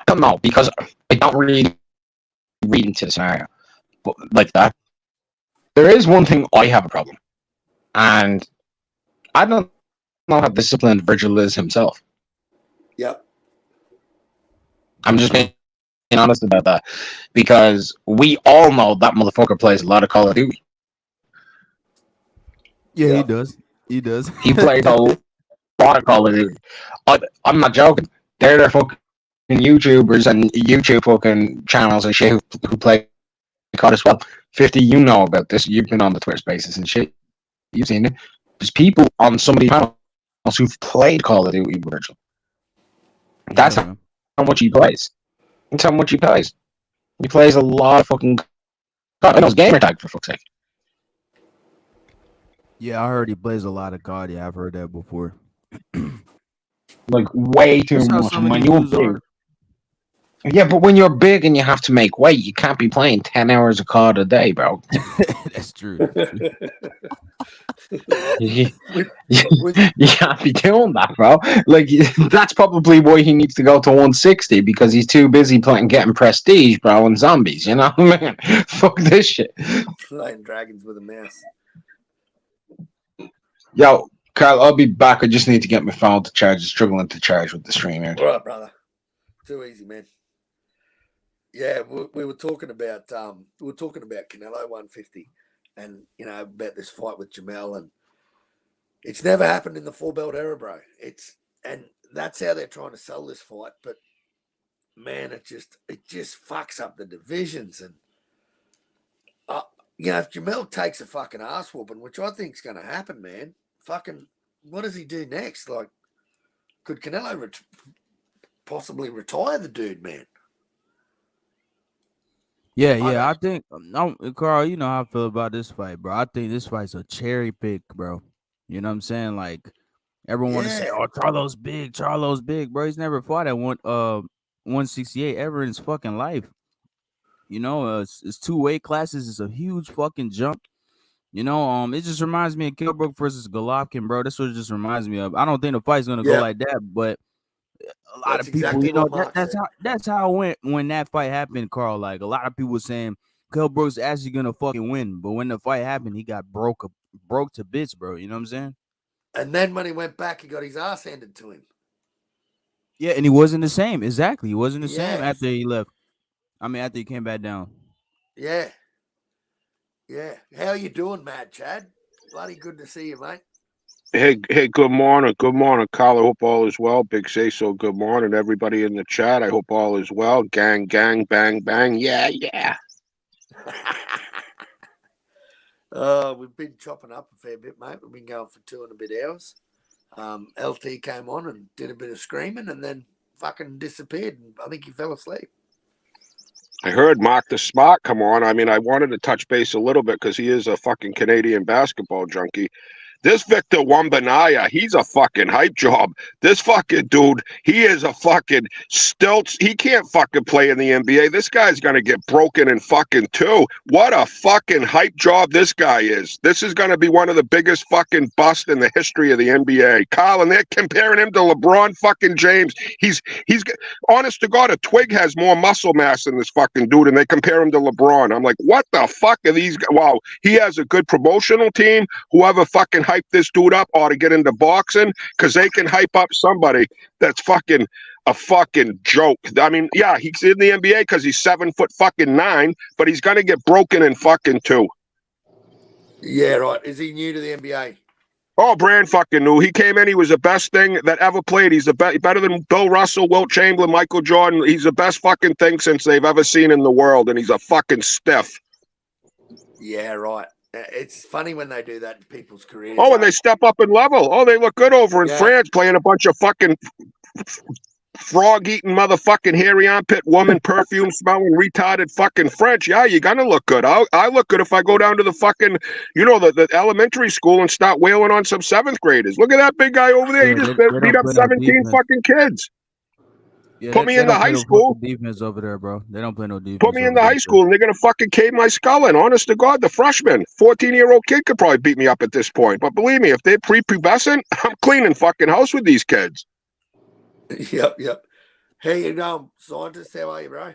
don't know, because I don't really read into the scenario. like that. There is one thing I have a problem, and I don't know how disciplined Virgil is himself. Yep. I'm just being honest about that because we all know that motherfucker plays a lot of Call of Duty. Yeah, he Yep. does. He does. He plays a lot of Call of Duty. I'm not joking. They're fucking YouTubers and YouTube fucking channels and shit who play COD as well. 50, you know about this. You've been on the Twitter Spaces and shit. You've seen it. There's people on some of these channels who've played Call of Duty Virtual. That's Yeah, how much he plays. That's how much he plays. He plays a lot of fucking COD. I know his gamer tag, for fuck's sake. yeah, I heard he plays a lot of COD. Yeah, I've heard that before. Like, way too That's how much. some And of when these you're dudes big, are. yeah, but when you're big and you have to make weight, you can't be playing 10 hours of COD a day, bro. That's true. That's true. You, With- you can't be doing that, bro. Like, that's probably why he needs to go to 160 because he's too busy getting prestige, bro, and zombies. You know what I mean? Fuck this shit. Playing dragons with a mouse. Yo, Carl, I'll be back. I just need to get my phone to charge. It's struggling to charge with the stream here. All right, brother. Too easy, man. Yeah, we were talking about Canelo 150, and about this fight with Jamel, and it's never happened in the 4-belt era, bro. And that's how they're trying to sell this fight, but man, it just fucks up the divisions, and if Jamel takes a fucking ass whooping, which I think is going to happen, man, fucking, what does he do next? Like, could Canelo possibly retire the dude, man? Yeah, I think Carl, you know how I feel about this fight, bro. I think this fight's a cherry pick, bro. You know what I'm saying? Like everyone want to say, "Oh, Charlo's big, bro." He's never fought at 168 ever in his fucking life. It's 2 weight classes. It's a huge fucking jump. It just reminds me of Kilbrook versus Golovkin, bro. That's what it just reminds me of. I don't think the fight's gonna go like that, but a lot That's of people, exactly what Mark said. that's how it went when that fight happened, Carl. Like a lot of people were saying Kell Brooks actually gonna fucking win, but when the fight happened, he got broke to bits, bro. You know what I'm saying? And then when he went back, he got his ass handed to him. Yeah, and he wasn't the same. Exactly, he wasn't the same Yes. after he left. I mean, after he came back down. Yeah. Yeah. How you doing, Mad Chad? Bloody good to see you, mate. Hey, good morning, Carl. I hope all is well. Big say so. Good morning, everybody in the chat. I hope all is well. Gang, bang, bang. Yeah. We've been chopping up a fair bit, mate. We've been going for 2 and a bit hours. LT came on and did a bit of screaming and then fucking disappeared. And I think he fell asleep. I heard Mark the Smart come on. I mean, I wanted to touch base a little bit because he is a fucking Canadian basketball junkie. This Victor Wembanyama, he's a fucking hype job. This fucking dude, he is a fucking stilts. He can't fucking play in the NBA. This guy's going to get broken in fucking 2. What a fucking hype job this guy is. This is going to be one of the biggest fucking busts in the history of the NBA. Kyle, and they're comparing him to LeBron fucking James. He's honest to God, a twig has more muscle mass than this fucking dude, and they compare him to LeBron. I'm like, what the fuck are these guys? Wow, he has a good promotional team. Whoever fucking hype this dude up ought to get into boxing because they can hype up somebody that's fucking a fucking joke. I mean, yeah, he's in the NBA because he's 7'9", but he's gonna get broken in fucking 2. Yeah, right. Is he new to the NBA? Oh, brand fucking new. He came in. He was the best thing that ever played. He's better than Bill Russell, Wilt Chamberlain, Michael Jordan. He's the best fucking thing since they've ever seen in the world, and he's a fucking stiff. Yeah, right. It's funny when they do that in people's careers. Oh, and they step up in level. Oh, they look good over in France playing a bunch of fucking frog-eating motherfucking hairy armpit woman, perfume-smelling retarded fucking French. Yeah, you're going to look good. I look good if I go down to the fucking, the elementary school and start wailing on some 7th graders. Look at that big guy over there. He just beat up 17 fucking kids. Yeah, put me in the high school. Defense over there, bro. They don't play no defense. Put me in the high school, and they're gonna fucking cave my skull in. Honest to God, the freshman, 14-year-old kid could probably beat me up at this point. But believe me, if they're prepubescent, I'm cleaning fucking house with these kids. Yep. Hey, you know, scientist, how are you, bro?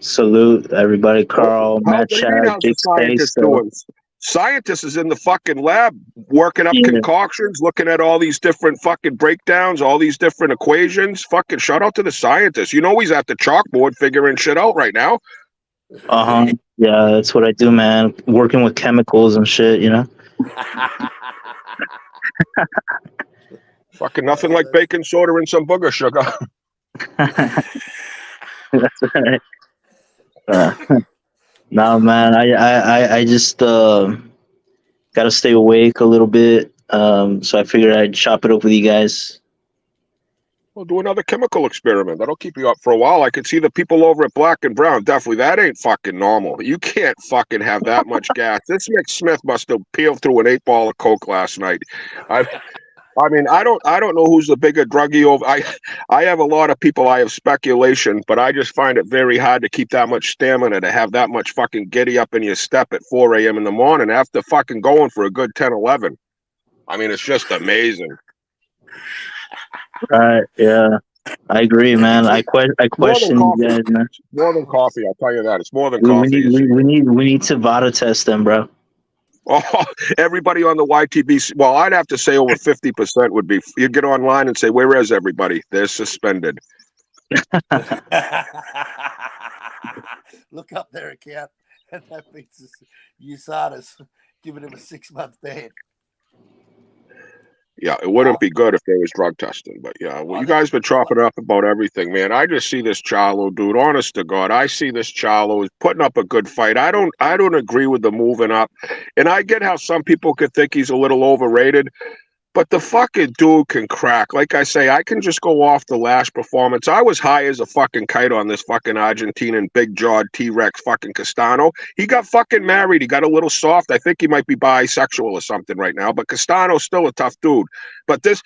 Salute everybody. Carl, What Matt, do you mean? Chad, How's the Big Space. scientist doing? Scientist is in the fucking lab working up Yeah. concoctions, looking at all these different fucking breakdowns, all these different equations. Fucking shout out to the scientist. You know he's at the chalkboard figuring shit out right now. Yeah, that's what I do, man. Working with chemicals and shit, you know. Fucking nothing like baking soda and some booger sugar. That's right. No, man. I just got to stay awake a little bit. So I figured I'd chop it up with you guys. We'll do another chemical experiment. That'll keep you up for a while. I could see the people over at Black and Brown. Definitely, that ain't fucking normal. You can't fucking have that much gas. This Mick Smith must have peeled through an 8-ball of coke last night. I mean, I don't know who's the bigger druggie over. I have a lot of people. I have speculation, but I just find it very hard to keep that much stamina to have that much fucking giddy up in your step at 4 a.m. in the morning after fucking going for a good 10, 11. I mean, it's just amazing. Right? Yeah, I agree, man. I question you guys, man. It's more than coffee. I'll tell you that. It's more than We coffee. need to Vada test them, bro. Oh, everybody on the YTB. Well, I'd have to say over 50% would be. You'd get online and say, "Where is everybody? They're suspended." Look up their account, and that beats USADA's giving him a 6-month ban. Yeah, it wouldn't be good if there was drug testing, but yeah, well, you guys been chopping up about everything, man. I just see this Charlo dude. Honest to God, I see this Charlo is putting up a good fight. I don't agree with the moving up, and I get how some people could think he's a little overrated. But the fucking dude can crack. Like I say, I can just go off the last performance. I was high as a fucking kite on this fucking Argentinian big-jawed T-Rex fucking Castano. He got fucking married. He got a little soft. I think he might be bisexual or something right now. But Castano's still a tough dude. But this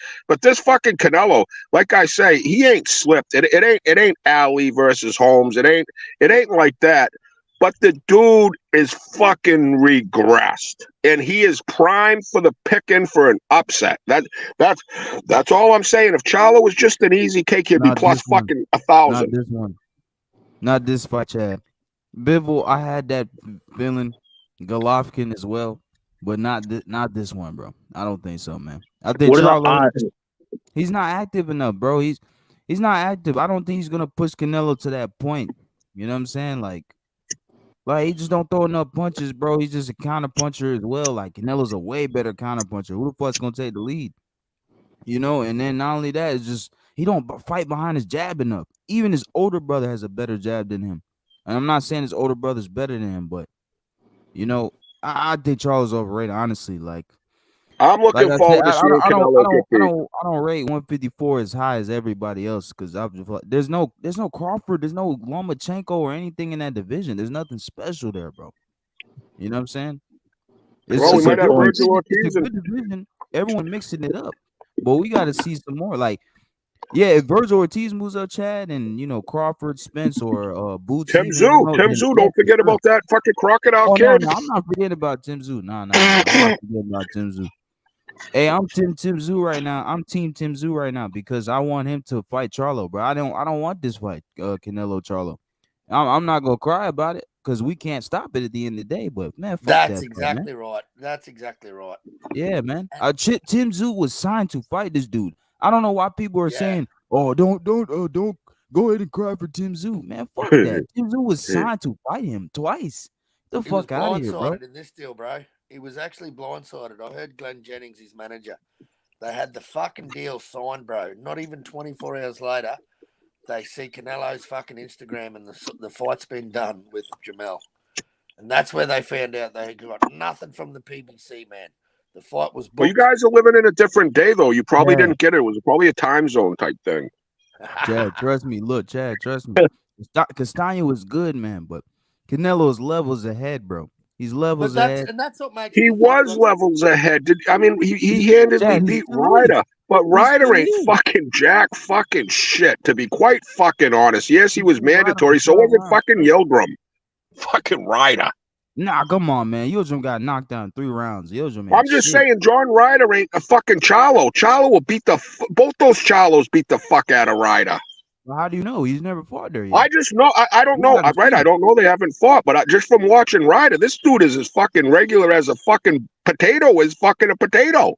fucking Canelo, like I say, he ain't slipped. It ain't Ali versus Holmes. It ain't like that. But the dude is fucking regressed, and he is primed for the picking for an upset. That's all I'm saying. If Charlo was just an easy cake, he'd be plus fucking 1,000. Not this one. Not this fight, Chad. Bivol, I had that feeling. Golovkin as well, but not this one, bro. I don't think so, man. I think Charlo, he's not active enough, bro. He's not active. I don't think he's gonna push Canelo to that point. You know what I'm saying? Like he just don't throw enough punches, bro. He's just a counter puncher as well. Like Canelo's a way better counter puncher. Who the fuck's gonna take the lead? You know, and then not only that, it's just he don't fight behind his jab enough. Even his older brother has a better jab than him. And I'm not saying his older brother's better than him, but you know, I think Charles overrated, honestly. Like I'm looking forward to seeing Canelo get beat. I don't rate 154 as high as everybody else because there's no Crawford, there's no Lomachenko or anything in that division. There's nothing special there, bro. You know what I'm saying? It's Well, we might have Virgil a Ortiz. good division. Everyone mixing it up, but we got to see some more. Like, yeah, if Virgil Ortiz moves up, Chad, and you know Crawford, Spence, or Boots, Tim Tszyu, don't forget about that fucking crocodile kid. No, I'm not forgetting about Tim Tszyu. No, I'm not forgetting about Tim Tszyu. Hey, I'm Tim Tszyu right now. I'm Team Tim Tszyu right now because I want him to fight Charlo, bro. I don't want this fight, Canelo Charlo. I'm not gonna cry about it because we can't stop it at the end of the day. But man, fuck That's that exactly fight, right. That's exactly right. Yeah, man. Tim Tszyu was signed to fight this dude. I don't know why people are saying, "Oh, don't go ahead and cry for Tim Tszyu." Man, fuck that. Tim Tszyu was signed to fight him twice. Get the fuck out of here, bro. In this deal, bro. He was actually blindsided. I heard Glenn Jennings, his manager. They had the fucking deal signed, bro. Not even 24 hours later, they see Canelo's fucking Instagram and the fight's been done with Jamel. And that's where they found out they got nothing from the PBC, man. The fight was booked. Well, you guys are living in a different day, though. You probably didn't get it. It was probably a time zone type thing. Chad, trust me. Look, Chad, trust me. Castano was good, man, but Canelo's levels ahead, bro. He's levels ahead. And that's what makes he was levels ahead. He handedly beat Ryder, but Ryder ain't fucking jack fucking shit, to be quite fucking honest. Yes, he was mandatory, so wasn't fucking Yildirim. Fucking Ryder. Nah, come on, man. Yildirim got knocked down 3 rounds. Yildirim, I'm just saying, John Ryder ain't a fucking Charlo. Charlo will beat both those Charlos beat the fuck out of Ryder. How do you know? He's never fought there yet. I just know. I don't You know. gotta Right? see. I don't know. They haven't fought, but just from watching Ryder, this dude is as fucking regular as a fucking potato is fucking a potato.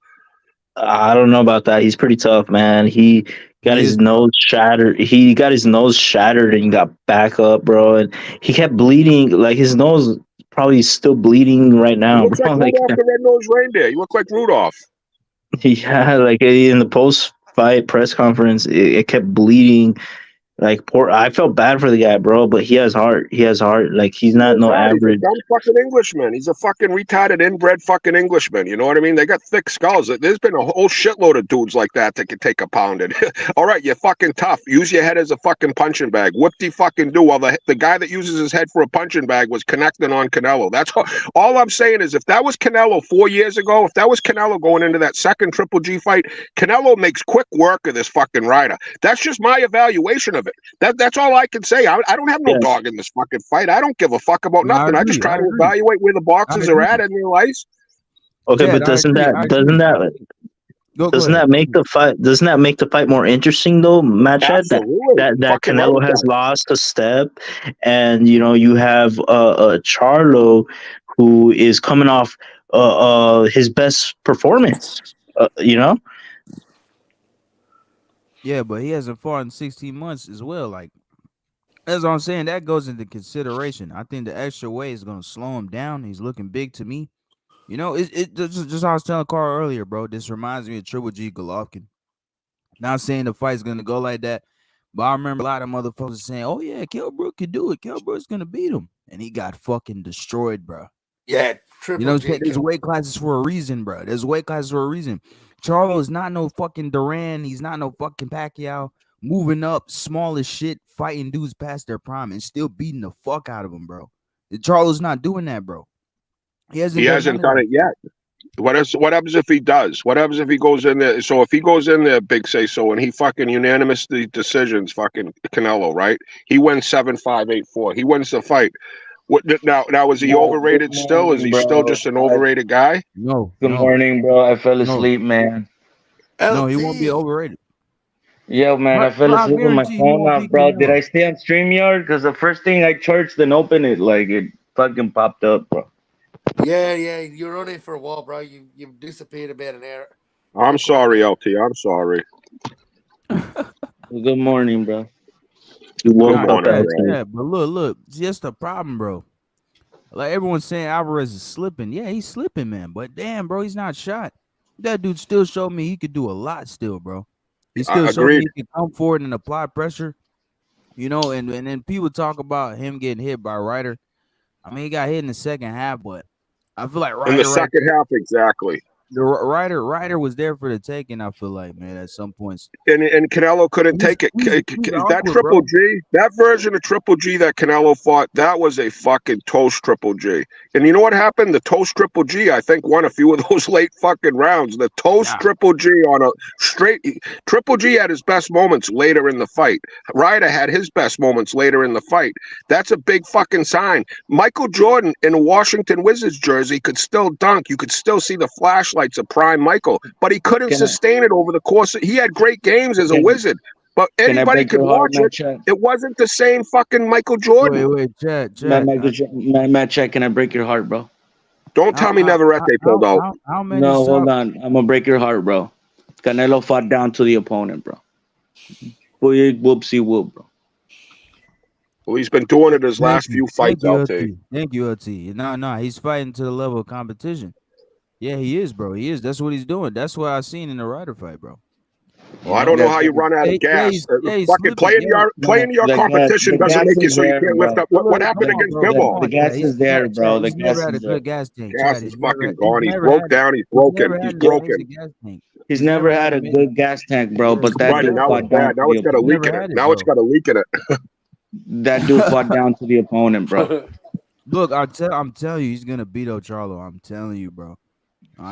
I don't know about that. He's pretty tough, man. He got He his is. nose shattered. He got his nose shattered and got back up, bro. And he kept bleeding. Like his nose probably still bleeding right He now, looks like bro. Like Rudolph the Red-Nosed Reindeer. He looked like Rudolph. yeah, like in the post fight press conference, it kept bleeding. Like poor, I felt bad for the guy, bro. But he has heart. He has heart. Like he's not no He's a average. dumb fucking Englishman. He's a fucking retarded inbred fucking Englishman. You know what I mean? They got thick skulls. There's been a whole shitload of dudes like that that could take a pounding. All right, you're fucking tough. Use your head as a fucking punching bag. Whoop-de-fucking do. Well, the guy that uses his head for a punching bag was connecting on Canelo. That's all I'm saying is if that was Canelo 4 years ago, if that was Canelo going into that second Triple G fight, Canelo makes quick work of this fucking Ryder. That's just my evaluation of it. That's all I can say. I don't have no dog in this fucking fight. I don't give a fuck about No, I nothing. I just agree. try I to agree. evaluate where the boxes I are agree. at in their lives. Okay, Chad, but I agree. I doesn't agree. that Go doesn't ahead. that make the fight more interesting though, Matt Chad? Absolutely. That Fucking right Canelo with has that. lost a step, and you know you have Charlo who is coming off his best performance. You know, Yeah, but he hasn't fought in 16 months as well. Like that's what I'm saying. That goes into consideration. I think the extra weight is gonna slow him down. He's looking big to me. You know, it just how I was telling Carl earlier, bro. This reminds me of Triple G Golovkin. Not saying the fight's gonna go like that, but I remember a lot of motherfuckers saying, "Oh yeah, Kilbrook can do it. Kilbrook's gonna beat him," and he got fucking destroyed, bro. Yeah, You know, Triple what I'm G. saying? There's weight classes for a reason, bro. There's weight classes for a reason. Charlo is not no fucking Duran. He's not no fucking Pacquiao. Moving up, small as shit, fighting dudes past their prime and still beating the fuck out of them, bro. Charlo's not doing that, bro. He He hasn't hasn't done done that. it yet. What happens if he does? What happens if he goes in there? So if he goes in there, big say so, and he fucking unanimously decisions, fucking Canelo, right? He wins 7-5, 8-4. He wins the fight. What now? Is he overrated still? Is he still just an overrated guy? No, good no, morning, bro. I fell no, asleep, man. no. He won't be LT. overrated. Yo, man, I fell Bro, I asleep with my guarantee he phone won't off, beat bro. Did Canelo. I stay on StreamYard? Because the first thing I charged and opened it, like it fucking popped up, bro. Yeah, you're running for a while, bro. You disappeared a bit in there. I'm sorry, LT. I'm sorry. Good morning, bro. You Good woke up morning, at bro. Yeah, but look, just the problem, bro. Like everyone's saying, Alvarez is slipping. Yeah, he's slipping, man. But damn, bro, he's not shot. That dude still showed me he could do a lot, still, bro. He still showed me Agreed. he could come forward and apply pressure. You know, and then people talk about him getting hit by Ryder. I mean, he got hit in the second half, but I feel like In the Ryder right second there. half, exactly. The Ryder was there for the taking. I feel like, man, at some points. And Canelo couldn't take it. He's That awkward, Triple bro. G, that version of Triple G that Canelo fought, that was a fucking toast Triple G. And you know what happened? The toast Triple G, I think, won a few of those late fucking rounds. The toast Yeah. Triple G on a straight Triple G had his best moments later in the fight. Ryder had his best moments later in the fight. That's a big fucking sign. Michael Jordan in a Washington Wizards jersey could still dunk. You could still see the flashlights of prime Michael, but he couldn't Can I, sustain it over the course. He had great games as a can, Wizard, but can I anybody break could your heart, watch it. Matt Chat? It wasn't the same fucking Michael Jordan. Wait, Chad. Matt Chat, can I break your heart, bro? Don't tell me Neverette pulled out. How many? No, hold on. I'm gonna break your heart, bro. Canelo fought down to the opponent, bro. Whoopsie whoop, bro. Well, he's been doing it his last few fights, Thank LT. you, Thank you, LT. No, he's fighting to the level of competition. Yeah, he is, bro. He is. That's what he's doing. That's what I seen in the Ryder fight, bro. Well, I don't know how you run out of gas. He's Fucking slipping, playing your competition doesn't make you so you can't lift up. What happened against Bivol? The gas is there, bro. The He's never gas had a is there. good gas tank. Gas Chad, is he's never fucking had- gone. He's never broke had- down. He's he's never broken. had He's an broken. amazing gas tank. He's never had a good gas tank, bro. But that Right, dude now fought it's down bad. to Now the it's got a opponent. leak in Never it. had it, Now it's bro. got a leak in it. That dude fought down to the opponent, bro. Look, I'm telling you, he's gonna beat Charlo. I'm telling you, bro.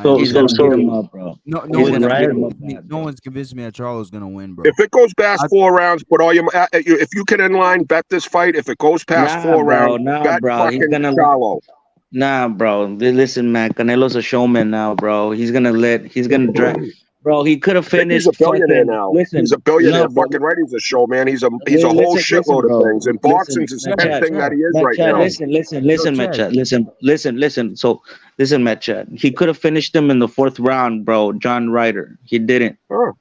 He's gonna beat him up, bro. No He's gonna beat him up one's bad, bro. convinced me that Charlo's gonna win, bro. If it goes past 4 rounds, put all your. If you can inline bet this fight, if it goes past 4 rounds, bet bro. He's fucking gonna Charlo. Nah, bro. Listen, man. Canelo's a showman now, bro. He's gonna drag. Bro, he could have I think he's finished a billionaire fucking. now. Listen, He's a billionaire. no, but Fucking right. He's a showman. He's a whole listen, shitload bro. of things. And Listen, boxing's his Chad, head thing that he is Matt right Chad, now. listen, Matt Chad. Chad, listen. So, listen, Matt Chad. He could have finished him in the 4th round, bro. John Ryder. He didn't. Huh.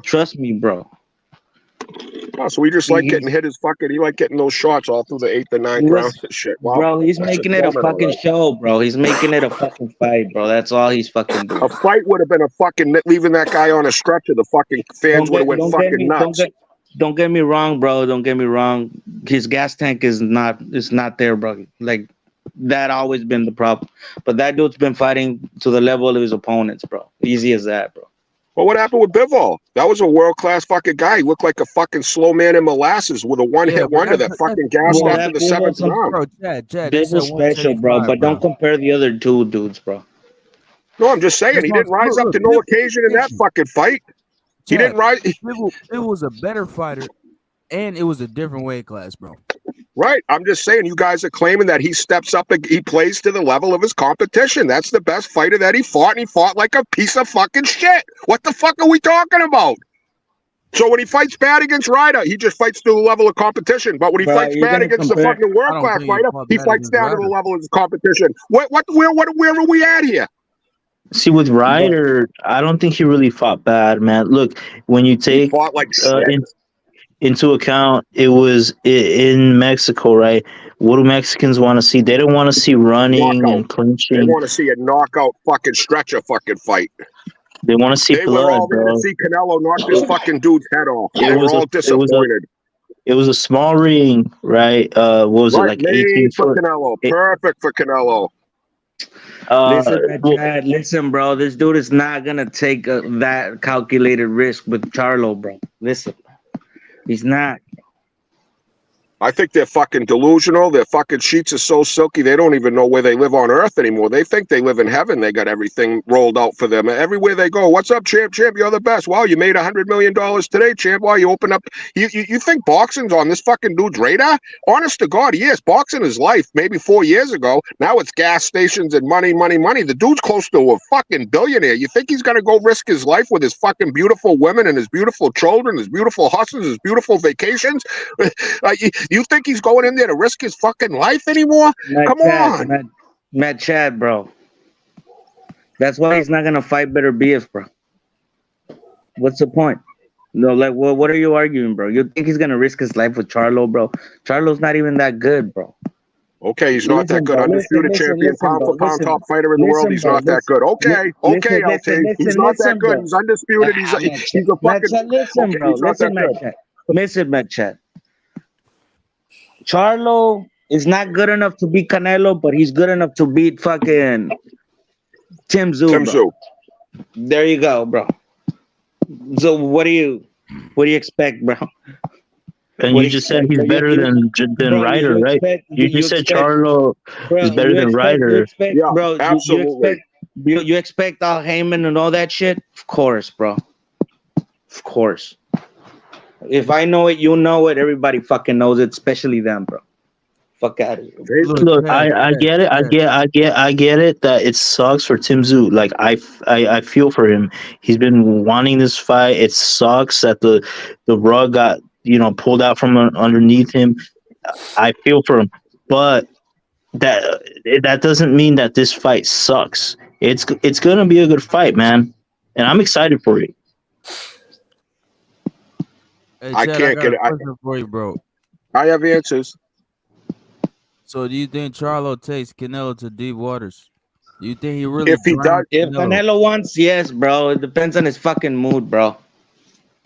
Trust me, bro. Oh, so we just like getting hit his fucking. He like getting those shots all through the 8th and 9th round and shit. Wow. Bro, he's That's making it a woman, fucking alright. show, bro. He's making it a fucking fight, bro. That's all he's fucking doing. A fight would have been a fucking leaving that guy on a stretcher. The fucking fans would have went fucking nuts. Don't get me wrong, bro. Don't get me wrong. His gas tank is not there, bro. Like that always been the problem. But that dude's been fighting to the level of his opponents, bro. Easy as that, bro. Well, what happened with Bivol? That was a world-class fucking guy. He looked like a fucking slow man in molasses with a one-hit wonder that fucking gassed well, after the that 7th round. Bro, Chad, This was special, bro. But don't compare the other two dudes, bro. No, I'm just saying, he didn't rise up to no occasion in that fucking fight. He didn't rise. It was a better fighter, and it was a different weight class, bro. Right. I'm just saying, you guys are claiming that he steps up and he plays to the level of his competition. That's the best fighter that he fought, and he fought like a piece of fucking shit. What the fuck are we talking about? So when he fights bad against Ryder, he just fights to the level of competition. But when he fights bad against the fucking world-class fighter, he fights down to the level of his competition. Where are we at here? See, with Ryder, I don't think he really fought bad, man. Look, when you take fought like shit. Into account, it was in Mexico, right? What do Mexicans want to see? They don't want to see running and clinching. They want to see a knockout fucking stretcher fucking fight. They want to see they blood, were all there bro. to see Canelo knock this fucking dude's head off. They were all disappointed. It was a small ring, right? What was it, like 18 for foot? Canelo. Perfect for Canelo. Listen, bro. This dude is not gonna take that calculated risk with Charlo, bro. Listen, he's not. I think they're fucking delusional. Their fucking sheets are so silky, they don't even know where they live on Earth anymore. They think they live in heaven. They got everything rolled out for them. Everywhere they go, what's up, champ? You're the best. Wow, you made $100 million today, champ. Wow, you open up. You think boxing's on this fucking dude's radar? Honest to God, yes. Boxing is life. Maybe 4 years ago. Now it's gas stations and money. The dude's close to a fucking billionaire. You think he's going to go risk his life with his fucking beautiful women and his beautiful children, his beautiful hustles, his beautiful vacations? You think he's going in there to risk his fucking life anymore? Come on. Matt Chad, bro. That's why he's not going to fight better BF, bro. What's the point? No, like, what are you arguing, bro? You think he's going to risk his life with Charlo, bro? Charlo's not even that good, bro. Okay, he's not that good. Undisputed champion, pound for pound top fighter in the world. He's not that good. Okay, LT. He's not that good. He's undisputed. He's a fucking. Listen, bro. Listen, Matt Chad. Charlo is not good enough to beat Canelo, but he's good enough to beat fucking Tim Tszyu. There you go, bro. So what do you expect, bro? And you just said he's better than Ryder, right? You just said Charlo is better than Ryder. Yeah, absolutely. You expect Al Heyman and all that shit? Of course, bro. Of course. If I know it, you know it. Everybody fucking knows it, especially them, bro. Fuck out of here. Look, I get it. I get it that it sucks for Tim Tszyu. Like I feel for him. He's been wanting this fight. It sucks that the rug got pulled out from underneath him. I feel for him, but that doesn't mean that this fight sucks. It's gonna be a good fight, man, and I'm excited for it. Hey, I Chad, can't got get a it. question for you, bro. I have answers. So, do you think Charlo takes Canelo to deep waters? Do you think he really? If he does, if Canelo wants, yes, bro. It depends on his fucking mood, bro.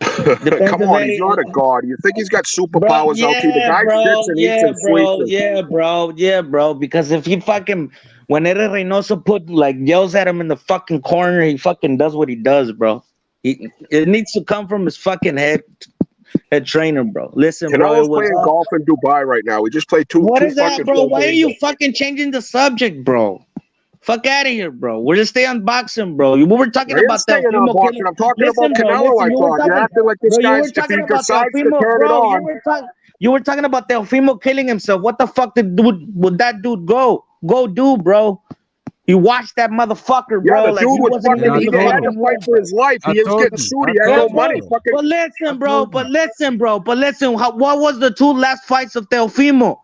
Come on, he's not a god. You think he's got superpowers out here? The guy sits and eats and sleeps. Yeah, bro. Because if he fucking when Eddie Reynoso yells at him in the fucking corner, he fucking does what he does, bro. It needs to come from his fucking head trainer, bro. Listen, Canelo's bro. playing golf in Dubai right now. We just played two. What is that, fucking bro? Why are games. you fucking changing the subject, bro? Fuck out of here, bro. We're just staying on boxing, bro. We were talking about that. I'm talking about Canelo. I thought you're acting like this guy. If he decides to turn it on, you were talking about Teofimo killing himself. What the fuck would that dude go do, bro? He watched that motherfucker, bro. Yeah, the like dude he was wasn't fucking. even He had to fight for his life. I He is told getting you. sued. I He had told no you. money. Fucking. But listen, I bro. told you. But listen. What was the two last fights of Teofimo?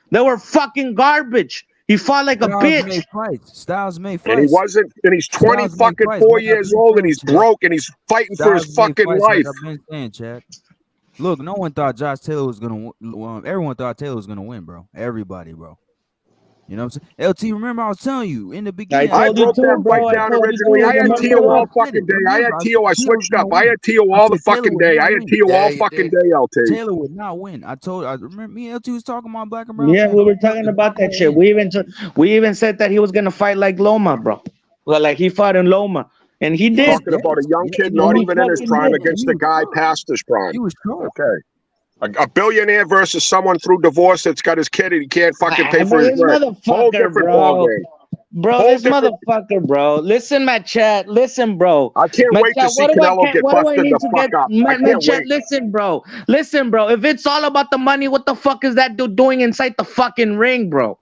They were fucking garbage. He fought like a Styles bitch. made fights. Styles made And he fights. wasn't. And he's 20 Styles made fucking fights, 4 like I've years been old, and saying, he's Chad. broke, and he's fighting for his Styles made fucking fights, life. like I've been saying, Chad. Look, no one thought Josh Taylor was gonna win. Everyone thought Taylor was gonna win, bro. Everybody, bro. You know what I'm saying? LT, remember I was telling you in the beginning. I told you broke too, that bro. fight I down told you originally. too. I had Remember Tio all that? fucking day. I had Remember, Tio. I said Taylor was switched up. gonna I win. had Tio I all the said Taylor fucking would day. not I had win. Tio Yeah, all you fucking did. day, LT. Taylor would not win. I remember me and LT was talking about Black and Brown. Yeah, Panther. we were talking about that shit. We even said that he was gonna fight like Loma, bro. Well, like he fought in Loma, and he did. Talking about a young kid and not he even in his fucking prime did. against a guy past his prime. He was sharp. Okay. A billionaire versus someone through divorce that's got his kid and he can't fucking pay for his This rent. Whole motherfucker, different bro. ballgame. Bro, Whole this different. motherfucker, bro. Listen, my chat. Listen, bro. I can't My wait to chat, see Canelo get what do I busted need the to fuck get? up. I My can't chat, wait. listen, bro. Listen, bro. If it's all about the money, what the fuck is that dude doing inside the fucking ring, bro?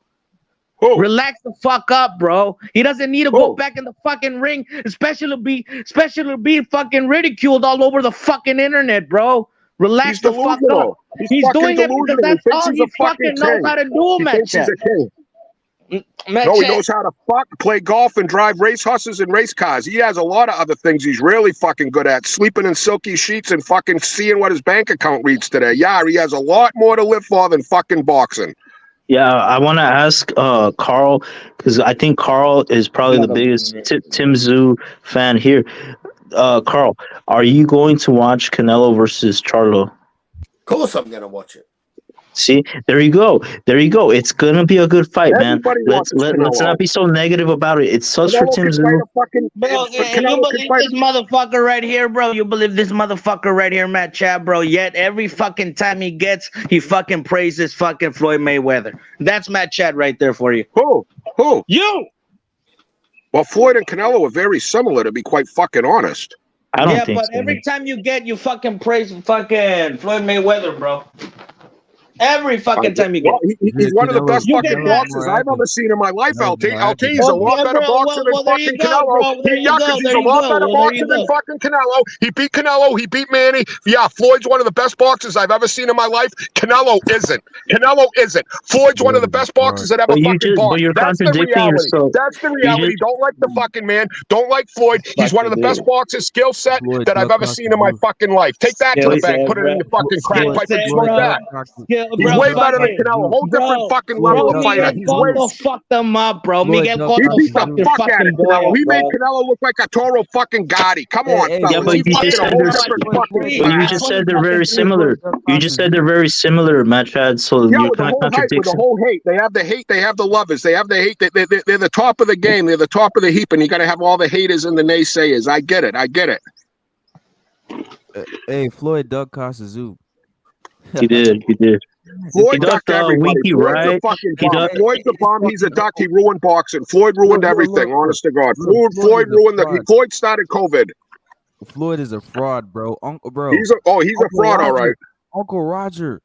Who? Relax the fuck up, bro. He doesn't need to go Who? back in the fucking ring, especially to be fucking ridiculed all over the fucking internet, bro. Relax He's the fuck up. delusional. He's fucking doing it because delusional. He that's thinks all he's a he fucking fucking knows king. how to do, He man. thinks he's a king. Man, No, he chat. knows how to fuck, play golf, and drive race horses and race cars. He has a lot of other things he's really fucking good at. Sleeping in silky sheets and fucking seeing what his bank account reads today. Yeah, he has a lot more to live for than fucking boxing. Yeah, I want to ask Carl, because I think Carl is probably the biggest Tim Tszyu fan here. Carl, are you going to watch Canelo versus Charlo? Of course I'm going to watch it. See, there you go. It's gonna be a good fight, Everybody man. watches Let's Canelo. not be so negative about it. It sucks for Canelo Tim can fight Tszyu. a fucking. Bro, Canelo you can believe fight. this motherfucker right here, bro? You believe this motherfucker right here, Matt Chad, bro? Yet every fucking time he fucking praises fucking Floyd Mayweather. That's Matt Chad right there for you. Who? You. Well, Floyd and Canelo are very similar, to be quite fucking honest. I don't Yeah, think but so. every time you fucking praise fucking Floyd Mayweather, bro. Every fucking time you get. Well, he's one of the best You fucking get that. boxers I've ever seen in my life, That was LT. more LT, he's a Okay, lot better bro. boxer than Well, there you fucking go, Canelo. bro. There you Yeah, go. because There he's a you lot go. better Well, there you boxer than go. fucking Canelo. He beat Canelo. He beat Manny. Yeah, Floyd's one of the best boxers I've ever seen in my life. Canelo isn't. Floyd's one of the best boxers that ever fucking boxed. You're That's the contradicting reality. yourself. That's the reality. Don't like the fucking man. Don't like Floyd. He's one of the best boxers, skill set Floyd that I've duck ever off seen the in my roof. fucking life. Take that to the bank. Put it in your fucking crack Skill pipe and set, smoke bro. that. He's way better than Canelo. Whole different fucking level of fighter. Miguel He's way. Cotto fucked them up, bro. Floyd Miguel duck He Cotto beat fucked the their fuck out fucking of boy Canelo. up, He made bro. Canelo look like a Toro fucking Gotti. Come on, Hey, fellas. but He you fucking just a said whole there's- different fucking But you class. just said they're very fucking similar. You just said they're very similar, Matt Chad. So Yeah, you're with the kind of whole hype, with the contradicting. whole hate. They have the hate. They have the lovers. They have the hate. They're the top of the game. They're the top of the heap, and you got to have all the haters and the naysayers. I get it. Hey, Floyd duck cost a zoo. He did. Floyd He ducked ducked everybody. Winky, Floyd's right? a fucking He bum. ducked. Floyd's a bum. He's a duck. He ruined boxing. Floyd ruined everything. Honest to God. Look, Floyd is a ruined fraud. Floyd started COVID. Floyd is a fraud, bro. Bro. He's a fraud, all right. Uncle Roger.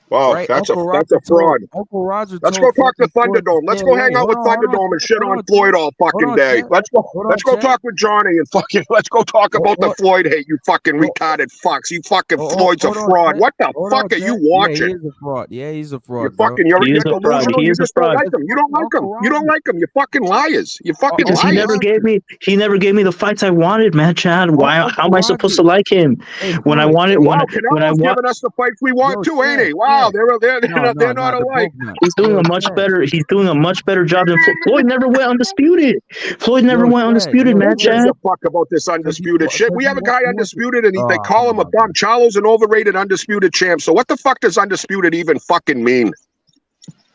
Wow, Right? that's Uncle a Roger fraud. Uncle Roger. Let's told go talk to fucking Floyd Thunderdome. Let's stay go away. hang out with Hold Thunderdome and shit on Chad. Floyd all fucking on, day. Chad. Let's go Chad. talk with Johnny and fucking let's go talk about the Floyd hate, you fucking retarded fucks. You fucking Floyd's a fraud. Chad. What the fuck are you watching? Yeah, he is a fraud. Yeah, he's a fraud. You're He is a fraud. delusional. He You is a just don't fraud. like him. You don't like him. You don't like him. You're fucking liars. You're fucking Because liars. he never gave me the fights I wanted, Matt Chad. Why? How am I supposed to like him when I wanted? Wow, Canelo's giving us the fights we want too, ain't he? Wow, they're not alike. He's doing a much better. He's doing a much better job than Floyd. Never went undisputed. Floyd never went undisputed, Matt Who gives Chad. a fuck about this undisputed shit? We have a guy undisputed, and they call him a bum. Charlo's an overrated undisputed champ. So what the fuck does undisputed even fucking mean?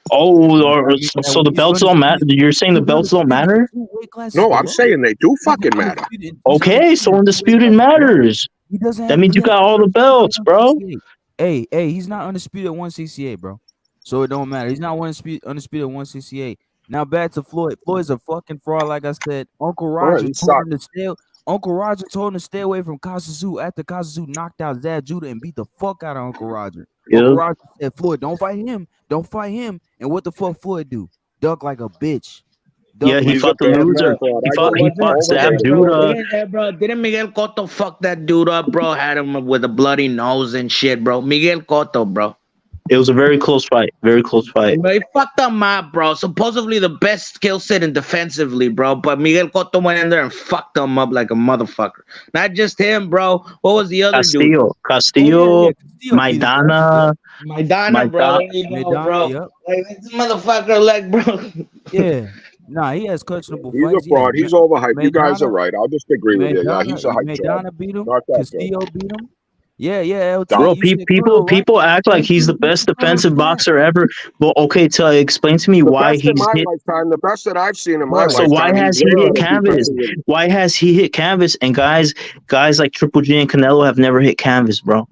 So the belts don't matter. You're saying the belts don't matter? No, I'm saying they do fucking matter. Okay, so undisputed matters. That means you got all the belts, bro. Hey, he's not undisputed at 168, bro. So it don't matter. He's not undisputed at 168. Now back to Floyd. Floyd's a fucking fraud, like I said. Uncle Roger told him to stay away from Kasasu after Kasasu knocked out Zad Judah and beat the fuck out of Uncle Roger. Yep. Uncle Roger said, Floyd, don't fight him. Don't fight him. And what the fuck Floyd do? Duck like a bitch. Yeah, he He's a fought the bad loser. fraud. He I fought know it. Zab Overrated. Judah. Didn't Miguel Cotto fuck that dude up, bro? Had him with a bloody nose and shit, bro. Miguel Cotto, bro. It was a very close fight. Very close fight. But he fucked him up, bro. Supposedly the best skill set in defensively, bro. But Miguel Cotto went in there and fucked him up like a motherfucker. Not just him, bro. What was the other dude? Castillo, Oh, Castillo, Castillo beat him, bro. Maidana. Maidana, bro. There you go, Maidana, bro. yep. Like this motherfucker, like, bro. Yeah. Nah, he has questionable He's a fights. fraud. Yeah. He's overhyped. You guys are Maidana, right. I'll just agree with you. Yeah, he's a hype job. Maidana beat him. Not that good. Castillo beat him. Yeah, LT. Bro, You said people Colonel, right? people act like he's the best defensive boxer ever. Well, okay, explain to me The why best in he's my hit. lifetime, the best that I've seen in my So lifetime. why has he hit canvas? Why has he hit canvas? And guys like Triple G and Canelo have never hit canvas, bro.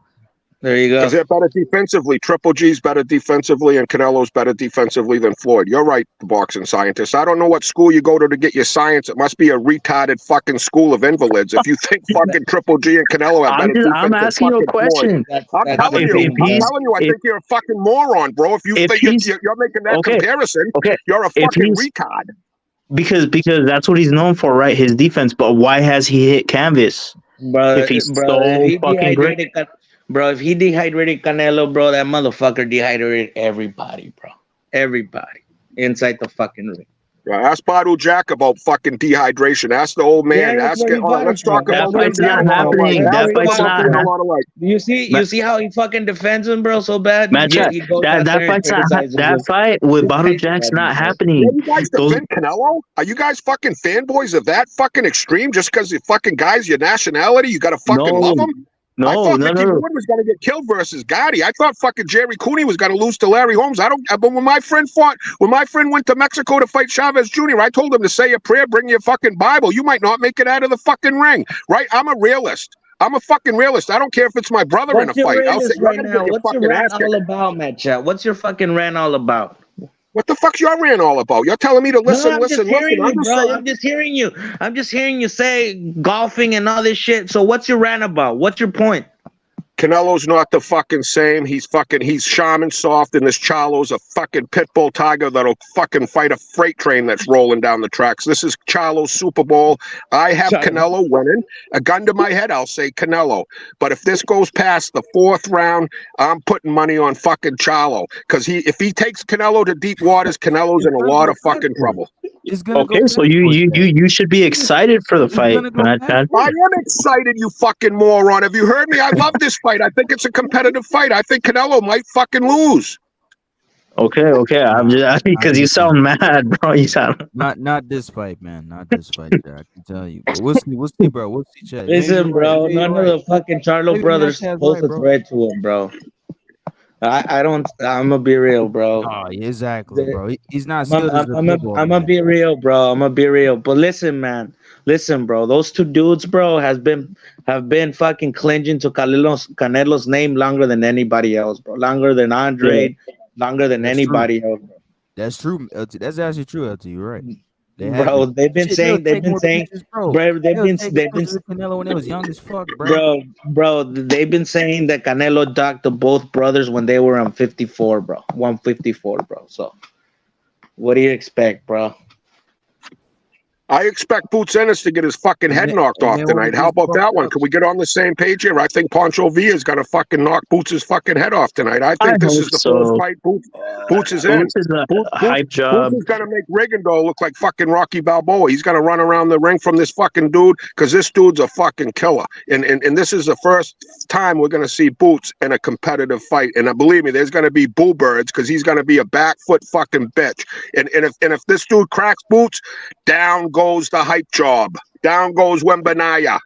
There you go. Because they're better defensively. Triple G's better defensively, and Canelo's better defensively than Floyd. You're right, the boxing scientist. I don't know what school you go to get your science. It must be a retarded fucking school of invalids. If you think fucking Triple G and Canelo have better defense I'm asking you a question. I'm telling you, I think you're a fucking moron, bro. If you think you're making that comparison, you're a fucking retard. Because that's what he's known for, right? His defense. But why has he hit canvas? Bro, if he's so fucking great. Bro, if he dehydrated Canelo, bro, that motherfucker dehydrated everybody, bro. Everybody inside the fucking ring. Ask Badu Jack about fucking dehydration. Ask the old man. Let's talk about that fight's not happening. That fight's not happening. You see how he fucking defends him, bro, so bad. That fight's not that fight with Badu Jack's not happening. You guys defend Canelo? Are you guys fucking fanboys of that fucking extreme? Just because the fucking guy's your nationality, you gotta fucking love him? I thought Ricky Wood was going to get killed versus Gotti. I thought fucking Jerry Cooney was going to lose to Larry Holmes. But when my friend went to Mexico to fight Chavez Jr., I told him to say a prayer, bring your fucking Bible. You might not make it out of the fucking ring, right? I'm a realist. I'm a fucking realist. I don't care if it's my brother in a fight. I'll say, right now? What's your rant all about, Matt Chat? What's your fucking rant all about? What the fuck's your rant all about? You're telling me to listen. I'm just hearing you. I'm just hearing you say golfing and all this shit. So what's your rant about? What's your point? Canelo's not the fucking same. He's shaman soft, and this Charlo's a fucking pit bull tiger that'll fucking fight a freight train that's rolling down the tracks. This is Charlo's Super Bowl. I have Canelo winning. A gun to my head, I'll say Canelo. But if this goes past the 4th round, I'm putting money on fucking Charlo. Because if he takes Canelo to deep waters, Canelo's in a lot of fucking trouble. Okay, so you should be excited for the fight, Matt. I am excited, you fucking moron. Have you heard me? I love this fight. I think it's a competitive fight. I think Canelo might fucking lose. Okay. I'm just because you sound mad, bro. You sound not this fight, man. Not this fight, I can tell you. But we'll see, bro. We'll see, Chad. Listen, bro. None of the fucking Charlo brothers posed a threat to him, bro. I don't. I'm gonna be real, bro. Oh, exactly, bro. He's not. I'm gonna be real, bro. I'm gonna be real. But listen, man. Listen, bro. Those two dudes, bro, have been fucking clinging to Canelo's name longer than anybody else, bro. Longer than Andre, longer than anybody else. Bro. That's true, LT. That's actually true, LT. You're right. They've been saying, bro, Canelo when they was young as fuck, bro. They've been saying that Canelo docked the both brothers when they were on 54, bro. 154, bro. So, what do you expect, bro? I expect Boots Ennis to get his fucking head knocked off tonight. How about that one? Can we get on the same page here? I think Pancho Villa's got to fucking knock Boots' fucking head off tonight. I think this is the first fight Boots is in. Boots is a hype job. Boots is going to make Rigondeaux look like fucking Rocky Balboa. He's going to run around the ring from this fucking dude because this dude's a fucking killer. And this is the first time we're going to see Boots in a competitive fight. And believe me, there's going to be boo birds because he's going to be a back foot fucking bitch. And if this dude cracks Boots, down goes the hype job. Down goes Wembanaya.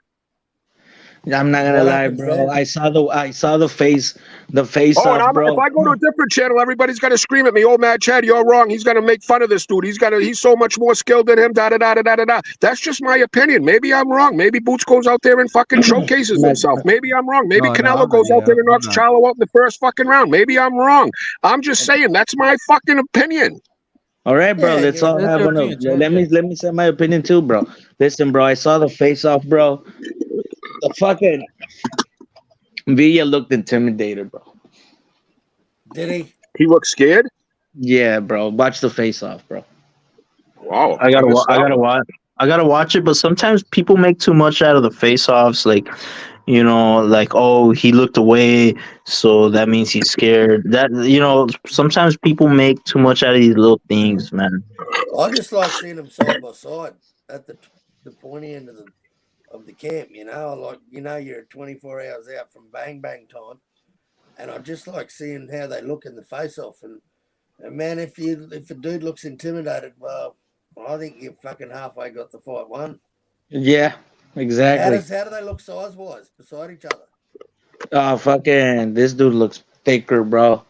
I'm not gonna lie, bro. I saw the face off, bro. If I go to a different channel, everybody's gonna scream at me. Oh, Mad Chad, you're wrong. He's gonna make fun of this dude. He's so much more skilled than him. Da da da da da da. That's just my opinion. Maybe I'm wrong. Maybe Boots goes out there and fucking showcases himself. Maybe I'm wrong. Maybe Canelo goes out there and knocks Charlo out in the first fucking round. Maybe I'm wrong. I'm just saying that's my fucking opinion. All right, bro. Let's all have one. Let me say my opinion too, bro. Listen, bro. I saw the face off, bro. The fucking Villa looked intimidated, bro. Did he? He looked scared? Yeah, bro. Watch the face off, bro. Wow. I gotta, missed I that gotta one. watch. I gotta watch it, but sometimes people make too much out of the face-offs. Like, like, oh, he looked away, so that means he's scared. Sometimes people make too much out of these little things, man. I just like seeing them side by side at the pointy end of the camp. You're 24 hours out from bang bang time, and I just like seeing how they look in the face off. And man, if a dude looks intimidated, well, I think you fucking halfway got the fight won. Yeah, exactly. How do they look size wise beside each other? Oh, fucking, this dude looks thicker, bro.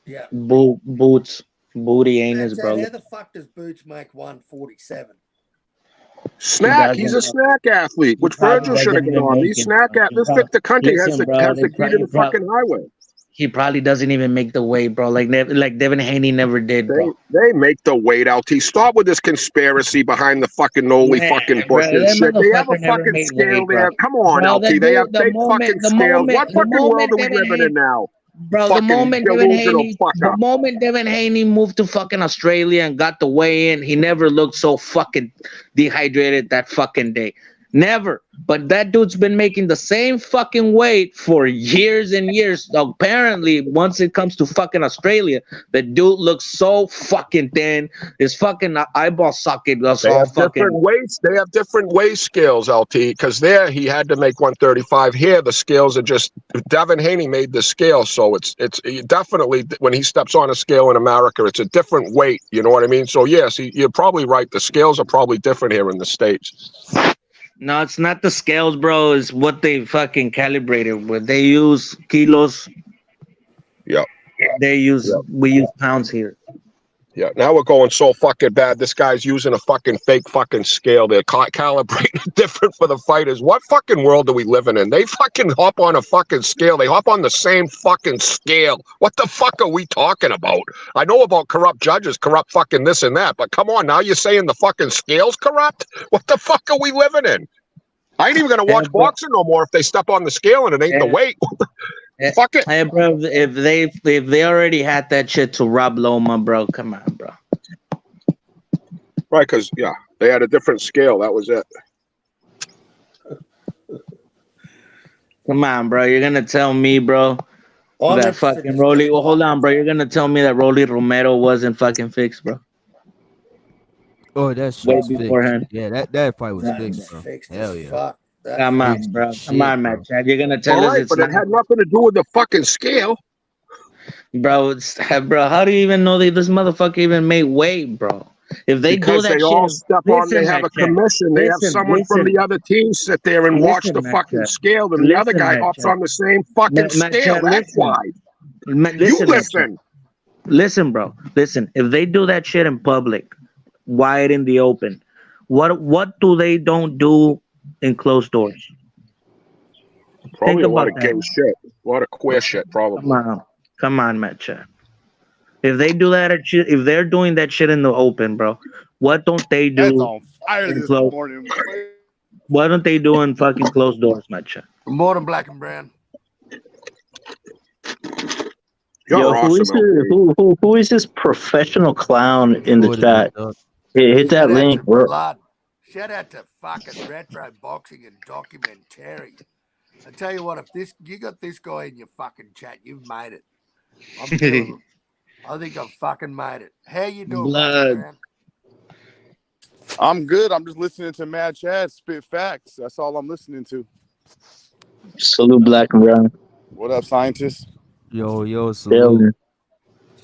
Yeah. Boots, booty anus, That's bro. how the fuck does Boots make 147? Snack. He's a snack athlete, which probably Virgil should have doesn't gone even on. make These it, snack bro. at this Victor country has Listen, the bro, has the key to the fucking highway. He probably doesn't even make the weight, bro. Like Devin Haney never did, bro. They make the weight out. Stop with this conspiracy behind the fucking Noli fucking bush bro, and that shit. They have a motherfucker never fucking made scale weight, bro. there. Come on, Bro, LT. They have fake fucking scales. What fucking world are we living in now? Bro, The moment Devin Haney moved to fucking Australia and got the weigh in, he never looked so fucking dehydrated that fucking day. Never. But that dude's been making the same fucking weight for years and years. Apparently, once it comes to fucking Australia, the dude looks so fucking thin. His fucking eyeball socket was They all have fucking. different weights. They have different weight scales, LT. Because there he had to make 135. Here the scales are just. Devin Haney made the scale, so it's definitely when he steps on a scale in America, it's a different weight. You know what I mean? So yes, you're probably right. The scales are probably different here in the States. No, it's not the scales, bro. It's what they fucking calibrated with. They use kilos. Yep. We use pounds here. Yeah, now we're going so fucking bad. This guy's using a fucking fake fucking scale. They're calibrated different for the fighters. What fucking world are we living in? They fucking hop on a fucking scale. They hop on the same fucking scale. What the fuck are we talking about? I know about corrupt judges, corrupt fucking this and that, but come on, now you're saying the fucking scale's corrupt? What the fuck are we living in? I ain't even gonna watch boxing no more if they step on the scale and it ain't the weight. Fuck it. Hey, bro, if they already had that shit to Rob Loma, bro, come on, bro. Right, because they had a different scale. That was it. Come on, bro. You're gonna tell me, bro, that fucking Rolly. Well, hold on, bro. You're gonna tell me that Rolly Romero wasn't fucking fixed, bro. Oh, that shit was fixed. Yeah, that fight was fixed, bro. Hell yeah. Come on, bro. Come on, man. Chad. You're gonna tell us it's but it had nothing to do with the fucking scale. Bro, bro, how do you even know that this motherfucker even made weight, bro? If they do that they shit, all step on, they have a commission. They have someone from the other team sit there and watch the fucking scale, and the other guy hops on the same fucking scale. That's why. You listen. Listen, bro. Listen. If they do that shit in public, wide in the open, what do they don't do in closed doors? Probably a lot of gay shit, a lot of queer shit. Probably. Come on, Matt Chat. If they do that if they're doing that shit in the open, bro, what don't they do? That's on fire this morning. Why don't they do in fucking closed doors, Matt Chat? More than black and brown. Yo, who is this professional clown in the chat? Hit that link, bro. Shout out to fucking Retro Boxing and Documentary. I tell you what, if you got this guy in your fucking chat, you've made it. I think I've fucking made it. How you doing, man? I'm good. I'm just listening to Mad Chad spit facts. That's all I'm listening to. Salute, black and brown. What up, scientists? Yo, salute.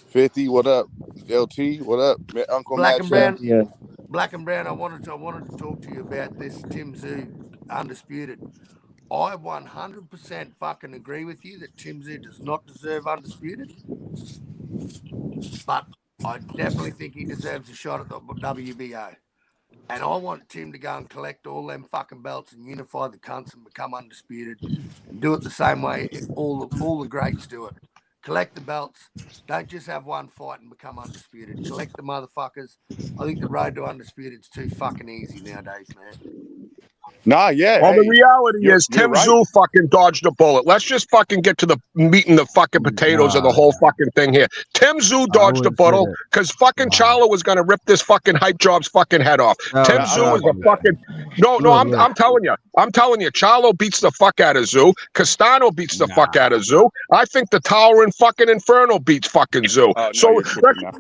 50, what up? LT, what up? Uncle Black Mad and Brown. Chad? Yeah. Black and Brown, I wanted to talk to you about this Tim Tszyu undisputed. I 100% fucking agree with you that Tim Tszyu does not deserve undisputed. But I definitely think he deserves a shot at the WBO. And I want Tim to go and collect all them fucking belts and unify the cunts and become undisputed. And do it the same way all the greats do it. Collect the belts. Don't just have one fight and become undisputed. Collect the motherfuckers. I think the road to undisputed is too fucking easy nowadays, man. Nah, yeah. Well, the Hey, reality is you're Tim right. Tszyu fucking dodged a bullet. Let's just fucking get to the meat and the fucking potatoes of the Nah, whole fucking thing here. Tim Tszyu I dodged a wouldn't say bullet that. because fucking Nah. Charlo was gonna rip this fucking hype job's fucking head off. No, Tim I don't Tszyu know is a about that. fucking no. Look. I'm telling you, Charlo beats the fuck out of Tszyu. Castano beats the fuck out of Tszyu. I think the Tower and fucking Inferno beats fucking Tszyu. Oh, no, So you're tripping now.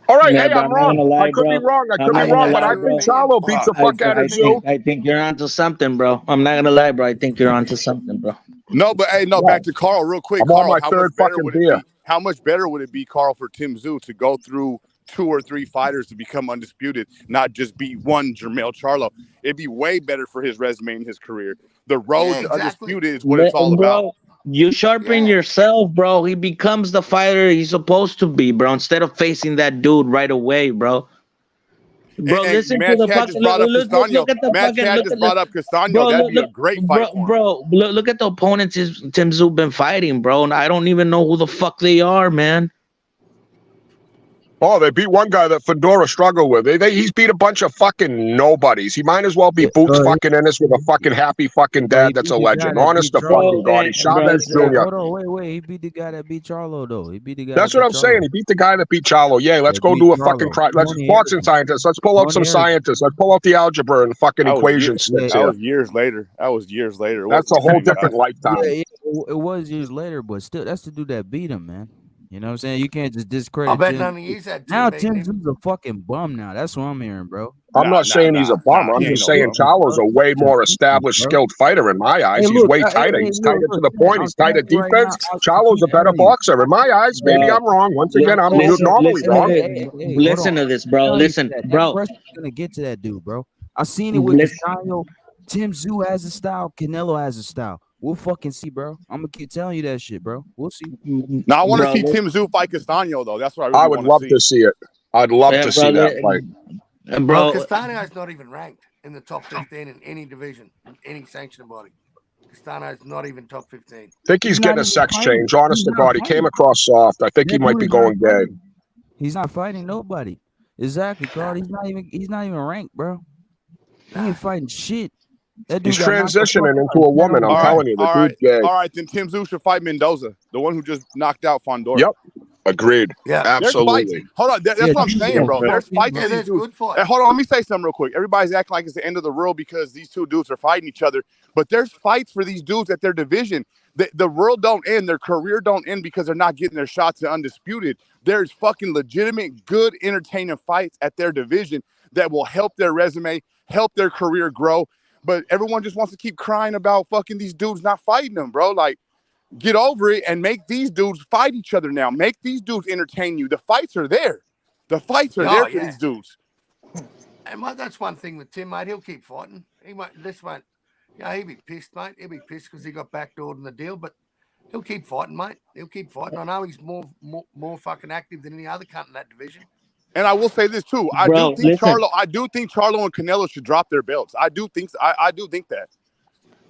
all right, Yeah, hey, but I'm I'm not wrong. gonna lie, I could be bro. wrong. I'm not gonna But I lie, think bro. Charlo beats the fuck out of Tszyu. I think you're onto something, bro. I'm not gonna lie, bro. I think you're onto something, bro. No, but hey, no, Yeah. back to Carl real quick. I'm on Carl, my how third much better fucking would beer. it be? How much better would it be, Carl, for Tim Tszyu to go through 2 or 3 fighters to become undisputed, not just beat one Jermell Charlo? It'd be way better for his resume and his career. The road to undisputed is what it's all about. Bro, you sharpen yourself, bro. He becomes the fighter he's supposed to be, bro. Instead of facing that dude right away, bro. Bro, And listen to Mad the Chad just fucking brought up look Castano. at the Mad fucking Chad look just at brought the up Castano. bro, That'd be a great fight for him. bro, look at the opponents Tim Tszyu been fighting, bro. And I don't even know who the fuck they are, man. Oh, they beat one guy that Fedora struggled with. He's beat a bunch of fucking nobodies. He might as well be Boots fucking Ennis with a fucking happy fucking dad that's a legend. Honest to fucking God. He's Chavez Jr. Hold on, wait. He beat the guy that beat Charlo, though. He beat the guy. That's what I'm saying. He beat the guy that beat Charlo. Yeah, let's go do a fucking let's boxing scientists. Let's pull out some scientists. Let's pull out the algebra and fucking equation sticks That here. was years later. That's a whole different lifetime. Yeah, it was years later, but still, that's the dude that beat him, man. You know what I'm saying? You can't just discredit I bet Tim. none of yous had Now Tim Tim Tszyu's a fucking bum now. That's what I'm hearing, bro. I'm not saying he's a bum. I'm just saying Charlo's a way more established, skilled fighter in my eyes. He's way tighter. He's tighter to the point. He's tighter defense. Charlo's a better boxer in my eyes. Maybe I'm wrong. Once again, I'm normally wrong. Listen to this, bro. Listen, bro. I'm gonna get to that dude, bro. I seen it with Castano. Tim Tszyu has a style. Canelo has a style. We'll fucking see, bro. I'm gonna keep telling you that shit, bro. We'll see. Now I want to see Tim Tszyu fight Castano, though. That's what I would love to see it. I'd love to see that fight. Bro, Castano's not even ranked in the top 15 in any division, in any sanctioned body. Castano's not even top 15. I think he's getting a sex change. Honest to God, he came across soft. I think he might be going gay. He's not fighting nobody. Exactly, Carl. He's not even ranked, bro. He ain't fighting shit. He's transitioning into a woman. I'm telling you, the dude's gay. All right, then Tim Tszyu should fight Mendoza, the one who just knocked out Fondor. Yep. Agreed. Yeah, absolutely. Hold on, that's what I'm saying, bro. There's fights. Yeah, there's good fights. Hey, hold on, let me say something real quick. Everybody's acting like it's the end of the world because these two dudes are fighting each other, but there's fights for these dudes at their division. The world don't end, their career don't end because they're not getting their shots at undisputed. There's fucking legitimate, good, entertaining fights at their division that will help their resume, help their career grow. But everyone just wants to keep crying about fucking these dudes not fighting them, bro. Like, get over it and make these dudes fight each other now. Make these dudes entertain you. The fights are there. The fights are there for these dudes. And that's one thing with Tim, mate. He'll keep fighting. He won't. He'll be pissed, mate. He'll be pissed because he got backdoored in the deal. But he'll keep fighting, mate. He'll keep fighting. I know he's more fucking active than any other cunt in that division. And I will say this too. I do think Charlo and Canelo should drop their belts. I do think that.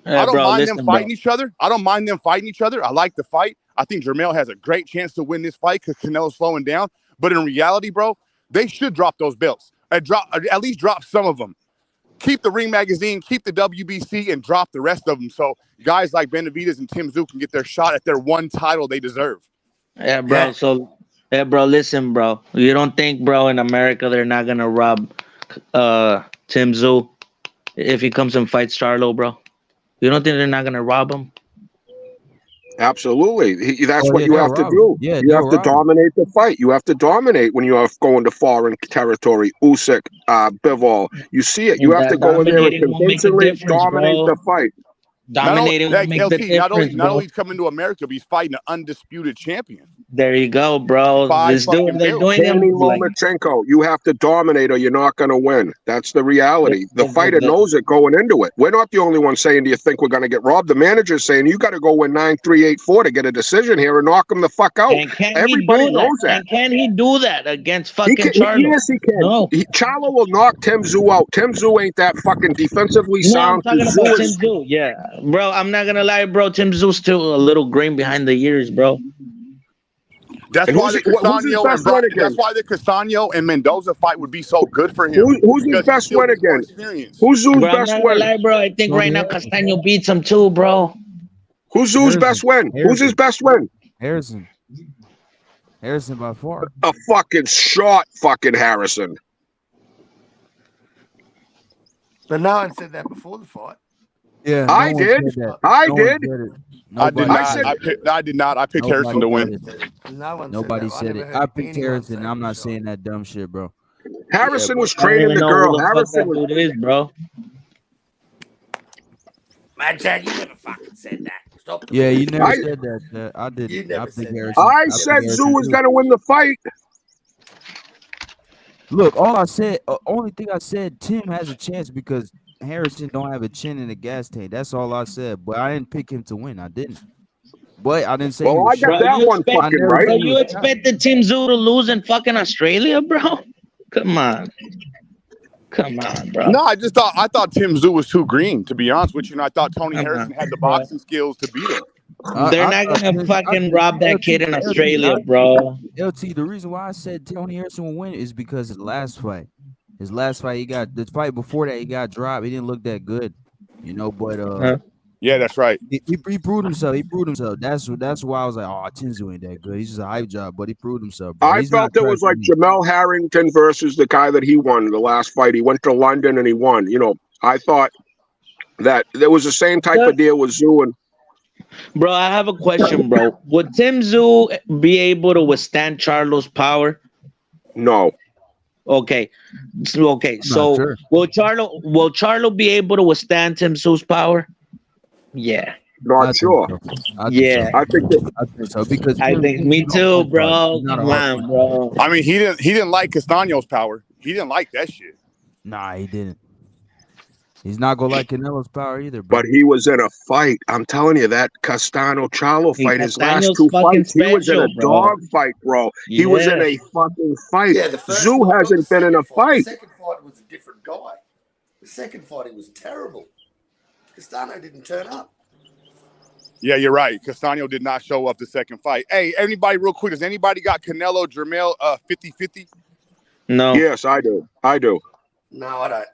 I don't mind them fighting each other. I don't mind them fighting each other. I like the fight. I think Jermell has a great chance to win this fight because Canelo's slowing down. But in reality, bro, they should drop those belts. At least drop some of them. Keep the Ring Magazine, keep the WBC, and drop the rest of them so guys like Benavidez and Tim Tszyu can get their shot at their one title they deserve. Yeah, bro. Yeah, bro, listen, bro. You don't think, bro, in America they're not gonna rob Tim Tszyu if he comes and fights Charlo, bro? You don't think they're not gonna rob him? Absolutely. That's what you have to do. Yeah, you have to dominate the fight. You have to dominate when you are going to foreign territory. Usyk, Bivol. You see it. You have to go in there and convincingly dominate the fight. Dominating will make the difference, not only he's coming to America, but he's fighting an undisputed champion. There you go, bro. This dude, they're doing him Lomachenko. You have to dominate or you're not going to win. That's the reality. The fighter knows it going into it. We're not the only ones saying, do you think we're going to get robbed? The manager's saying, you got to go win 9-3-8-4 to get a decision here and knock him the fuck out. Everybody knows that. And can he do that against fucking Charlo? Yes, he can. No. Charlo will knock Tim Tszyu out. Tim Tszyu ain't that fucking defensively sound. I'm talking about Tim Tszyu. Yeah. Bro, I'm not going to lie, bro. Tim Tszyu's still a little green behind the ears, bro. That's And why the who's his Castano best win again? That's why the Castano and Mendoza fight would be so good for him. Who's his because best still win gets more again? experience. Who's Tszyu's Bro, I'm best not gonna win? lie, bro. I think right now Castaño beats him too, bro. Who's Tszyu's best win? Who's his best win? Harrison by far. A fucking shot, fucking Harrison. But no one said that before the fight. Yeah, I did. I did. I did not. said- I did not. I picked Harrison to win. No one Nobody said said that. it. I picked Harrison. I'm not saying that dumb shit, bro. Harrison was I don't training even the know girl. who the fuck Harrison that was. dude is, bro. Man, Chad, you never fucking said that. Stop. Yeah, you never I- said that. I did. You never said that. Harrison. I picked said Harrison Tszyu was too. gonna win the fight. Look, all I said, only thing I said, Tim has a chance because Harrison don't have a chin in the gas tank. That's all I said. But I didn't pick him to win. I didn't. But I didn't say. Well, I got that one fucking right. Bro, you expected Tim Tszyu to lose in fucking Australia, bro? Come on. Come on, bro. No, I thought Tim Tszyu was too green, to be honest with you. And I thought Tony Harrison had the boxing skills to beat him. They're not gonna fucking rob that kid in Australia, bro. LT, the reason why I said Tony Harrison will win is because his last fight, he got the fight before that he got dropped. He didn't look that good, you know. But yeah, that's right. He proved himself. That's why I was like, oh, Tim Tszyu ain't that good. He's just a hype job, but he proved himself. Bro. I felt it was like Jamel Harrington versus the guy that he won the last fight. He went to London and he won. You know, I thought that there was the same type of deal with Tszyu and. Bro, I have a question, bro. Would Tim Tszyu be able to withstand Charlo's power? No. Okay. So sure. will Charlo be able to withstand Tim Tszyu's power? Yeah. Not sure. Yeah. I think so because me too, bro. Come on, bro. I mean, he didn't like Castaño's power. He didn't like that shit. Nah, he didn't. He's not gonna like Canelo's power either, bro. But he was in a fight. I'm telling you, that Castano-Charlo fight, his last Castaño's two fucking fights, he was in a special, bro. dog fight, bro. He was in Yeah. a fucking fight. Yeah, the first Tszyu fight, hasn't the been in a second fight. The second fight was a different guy. The second fight, he was terrible. Castano didn't turn up. Yeah, you're right. Castaño did not show up the second fight. Hey, anybody, real quick, does anybody got Canelo, Jermell 50-50? No. Yes, I do. No, I don't.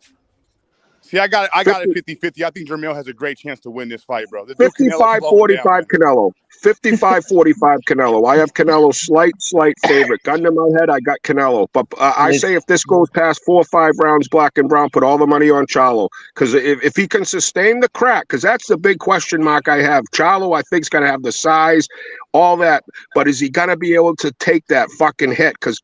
See, I got it 50-50. I think Jermell has a great chance to win this fight, bro. This dude Canelo's 55-45 Canelo. 55-45 Canelo. I have Canelo slight favorite. Gun to my head, I got Canelo. But I say if this goes past 4 or 5 rounds, black and brown, put all the money on Charlo. Because if he can sustain the crack, because that's the big question mark I have. Charlo, I think, is going to have the size, all that. But is he going to be able to take that fucking hit? Because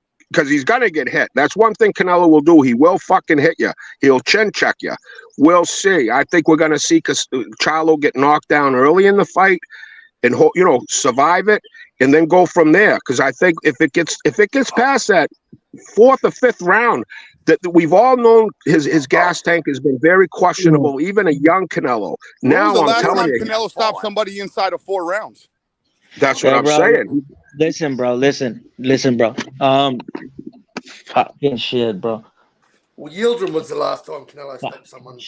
he's going to get hit. That's one thing Canelo will do. He will fucking hit you. He'll chin check you. We'll see. I think we're going to see Charlo get knocked down early in the fight and, survive it and then go from there. Because I think if it gets past that 4th or 5th round, that we've all known his gas tank has been very questionable, even a young Canelo. Now I'm telling you. Canelo stopped somebody inside of 4 rounds. That's what I'm saying. Listen, bro. Fucking shit, bro. Well, Yildirim was the last time Canelo stopped someone.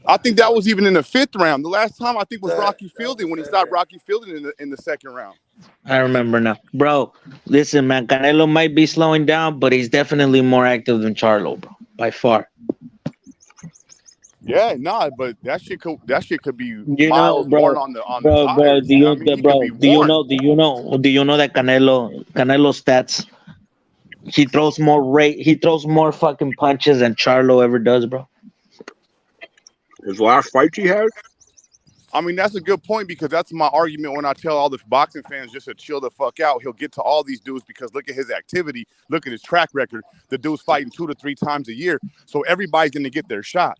I think that was even in the 5th round. The last time I think was Rocky Fielding when he stopped Rocky Fielding in the 2nd round. I remember now. Bro, listen, man. Canelo might be slowing down, but he's definitely more active than Charlo, bro. By far. Yeah, but that shit could be miles more on the bro. tires. Do you know that Canelo stats? He throws more fucking punches than Charlo ever does, bro. His last fight he had? I mean, that's a good point because that's my argument when I tell all the boxing fans just to chill the fuck out. He'll get to all these dudes because look at his activity, look at his track record. The dude's fighting 2 to 3 times a year, so everybody's gonna get their shot.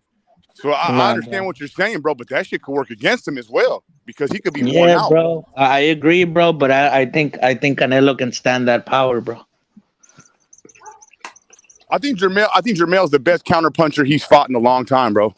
So I understand what you're saying, bro, but that shit could work against him as well because he could be worn out. Bro. I agree, bro, but I think Canelo can stand that power, bro. I think Jermell's the best counterpuncher he's fought in a long time, bro.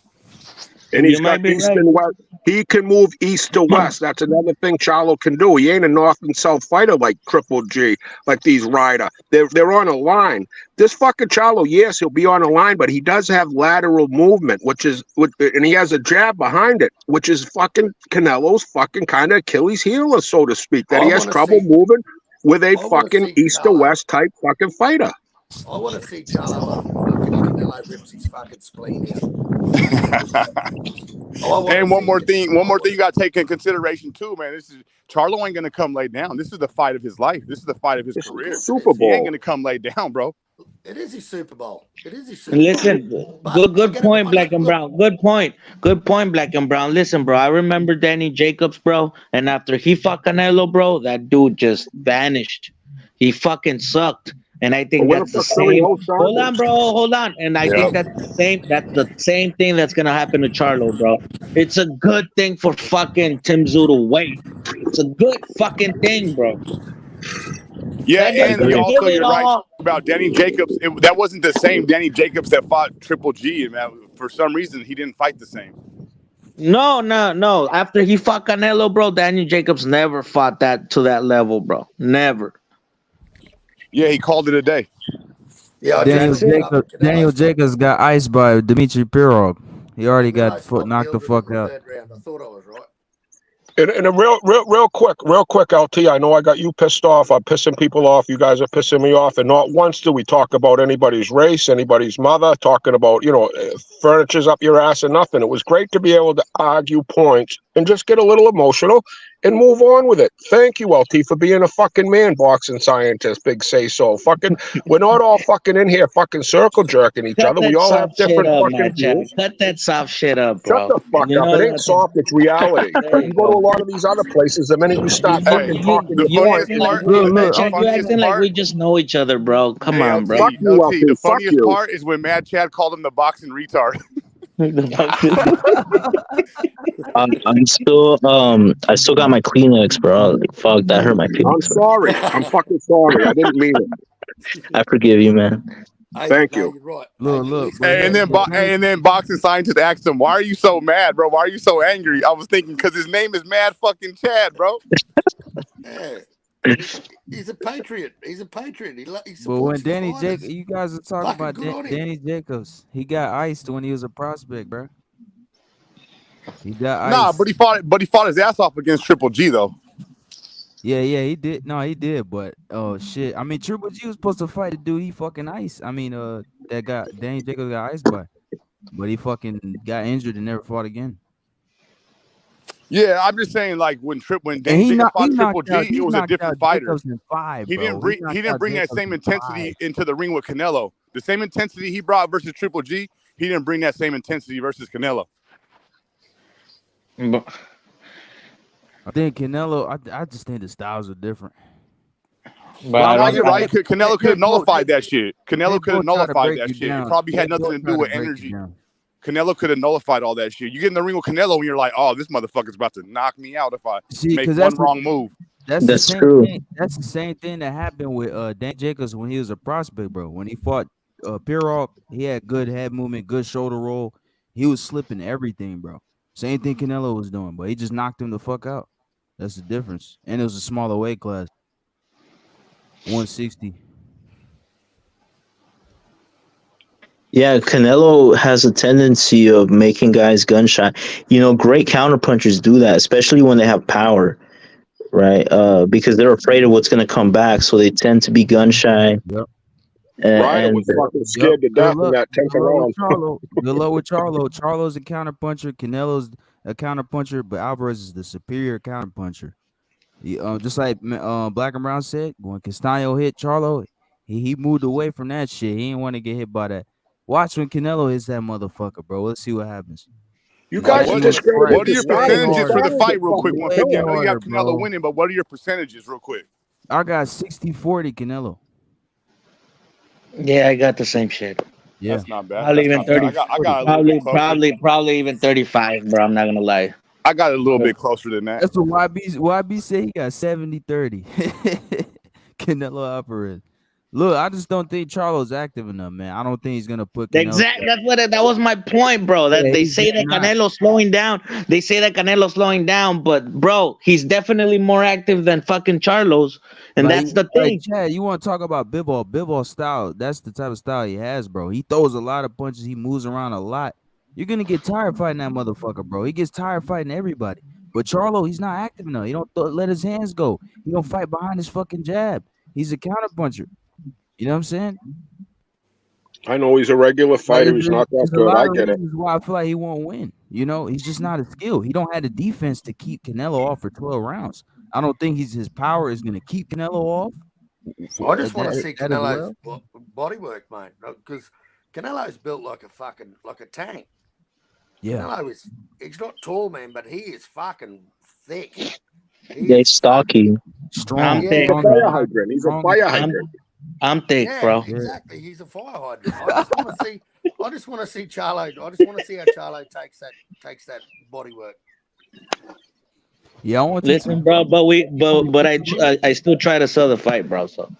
And he's got east and west. He can move east to west. That's another thing Charlo can do. He ain't a north and south fighter like Triple G, like these Ryder. They're on a line. This fucking Charlo, yes, he'll be on a line, but he does have lateral movement, and he has a jab behind it, which is fucking Canelo's fucking kind of Achilles heel, so to speak. That he has trouble moving. with a I wanna fucking see east to Charlo. west type fucking fighter. I want to see Charlo after fucking Canelo rips his fucking spleen out. And one more thing you got to take in consideration too, man. This is Charlo ain't gonna come lay down. This is the fight of his life. This is the fight of his This career. is Super He ain't Bowl. gonna come lay down, bro. It is his Super Bowl. It is his Super Bowl. Listen, But good point, Black and Brown. Good point, Black and Brown. Listen, bro, I remember Danny Jacobs, bro, and after he fought Canelo, bro, that dude just vanished. He fucking sucked. And I think But what that's the the fuck Billy same. O Hold on, Saunders? bro. Hold on. And I think that's the same. That's the same thing that's gonna happen to Charlo, bro. It's a good thing for fucking Tim Tszyu to wait. It's a good fucking thing, bro. Yeah, That and doesn't give it you're right all. about Danny Jacobs. That wasn't the same Danny Jacobs that fought Triple G, and for some reason he didn't fight the same. No. After he fought Canelo, bro, Daniel Jacobs never fought that to that level, bro. Never. Yeah, he called it a day. Yeah, Daniel Jacobs got iced by Dmitry Pirog. He already got knocked the fuck out. Third round. I thought I was right. And a real quick, LT. I know I got you pissed off. I'm pissing people off. You guys are pissing me off. And not once do we talk about anybody's race, anybody's mother, talking about, furniture's up your ass and nothing. It was great to be able to argue points and just get a little emotional and move on with it. Thank you, LT, for being a fucking man, boxing scientist, big say so. Fucking, we're not all fucking in here fucking circle jerking each other. We all have different fucking views. Cut that soft shit up, bro. Shut the fuck up. It ain't soft, it's reality. You go to a lot of these other places, the minute you start fucking talking the your point, funniest part, you acting like we just know each other, bro. Come on, bro. Fuck you, LT. The Fuck funniest you. part is when Mad Chad called him the boxing retard. I'm still I still got my Kleenex, bro. Like, fuck, that hurt my I'm feelings. sorry. I'm fucking sorry. I didn't mean it. I forgive you, man. Thank you. You're right. Look. And then boxing scientist asked him, "Why are you so mad, bro? Why are you so angry?" I was thinking because his name is Mad fucking Chad, bro. Yeah. He's a patriot. He's a patriot. He But when supports his Danny fighters. Jacobs, you guys are talking Fucking about good on him. Danny Jacobs. He got iced when he was a prospect, bro. He got Nah, iced. but he fought his ass off against Triple G though. Yeah, he did. No, he did. But oh shit, I mean, Triple G was supposed to fight the dude he fucking iced. I mean, that got Danny Jacobs got iced by, but he fucking got injured and never fought again. Yeah, I'm just saying, like when Danny Jacobs fought Triple G, it was a different fighter. He didn't bring that same intensity into the ring with Canelo. The same intensity he brought versus Triple G, he didn't bring that same intensity versus Canelo. I think Canelo. I just think the styles are different. But you're right. Canelo could have nullified that shit. Canelo could have nullified that shit. It probably had nothing to do with energy. Canelo could have nullified all that shit. You get in the ring with Canelo and you're like, oh, this motherfucker's about to knock me out if I make one wrong move. That's true. That's the same thing that happened with Dan Jacobs when he was a prospect, bro. When he fought Pirog, he had good head movement, good shoulder roll. He was slipping everything, bro. Same thing Canelo was doing, but he just knocked him the fuck out. That's the difference. And it was a smaller weight class. 160. Yeah, Canelo has a tendency of making guys gun shy. Great counterpunchers do that, especially when they have power, right? Because they're afraid of what's going to come back, so they tend to be gun shy. Yep. Ryan was fucking scared to death in that 10th round. Good luck with Charlo. Charlo's a counterpuncher. Canelo's a counterpuncher, but Alvarez is the superior counterpuncher. Just like Black and Brown said, when Castaño hit Charlo, he moved away from that shit. He didn't want to get hit by that. Watch when Canelo hits that motherfucker, bro. Let's see what happens. You guys are discrediting. What are your percentages for the fight, real quick? 150. I know you have Canelo winning, but what are your percentages, real quick? I got 60-40 Canelo. Yeah, I got the same shit. Yeah, that's not bad. Probably even 30. I got probably even 35, bro. I'm not gonna lie. I got a little bit closer than that. That's what YB said. He got 70-30. Canelo Alvarez. Look, I just don't think Charlo's active enough, man. I don't think he's gonna put Canelo. Exactly. That was my point, bro. That they say that Canelo's slowing down. They say that Canelo's slowing down, but bro, he's definitely more active than fucking Charlo's, and that's the thing. Chad, you want to talk about Bivol style? That's the type of style he has, bro. He throws a lot of punches. He moves around a lot. You're gonna get tired fighting that motherfucker, bro. He gets tired fighting everybody. But Charlo, he's not active enough. He don't let his hands go. He don't fight behind his fucking jab. He's a counterpuncher. You know what I'm saying? I know he's a regular Like, fighter. He's not that there's a good. lot I of get it. reasons why I feel like he won't win. You know, he's just not a skill. He don't have the defense to keep Canelo off for 12 rounds. I don't think his power is going to keep Canelo off. I just want to see that as Canelo's well. bodywork, mate, because Canelo's built like a tank. Yeah. Canelo he's not tall, man, but he is fucking thick. Yeah, it's stocky. Strong. I'm Yeah. thick, He's a bro. fire hydrant. He's a fire hydrant. I'm thick, Yeah, bro. exactly. He's a fire hydrant. I just want to see. I just want to see Charlo. I just want to see how Charlo takes that bodywork. Yeah, I want to Listen, bro, but I still try to sell the fight, bro. So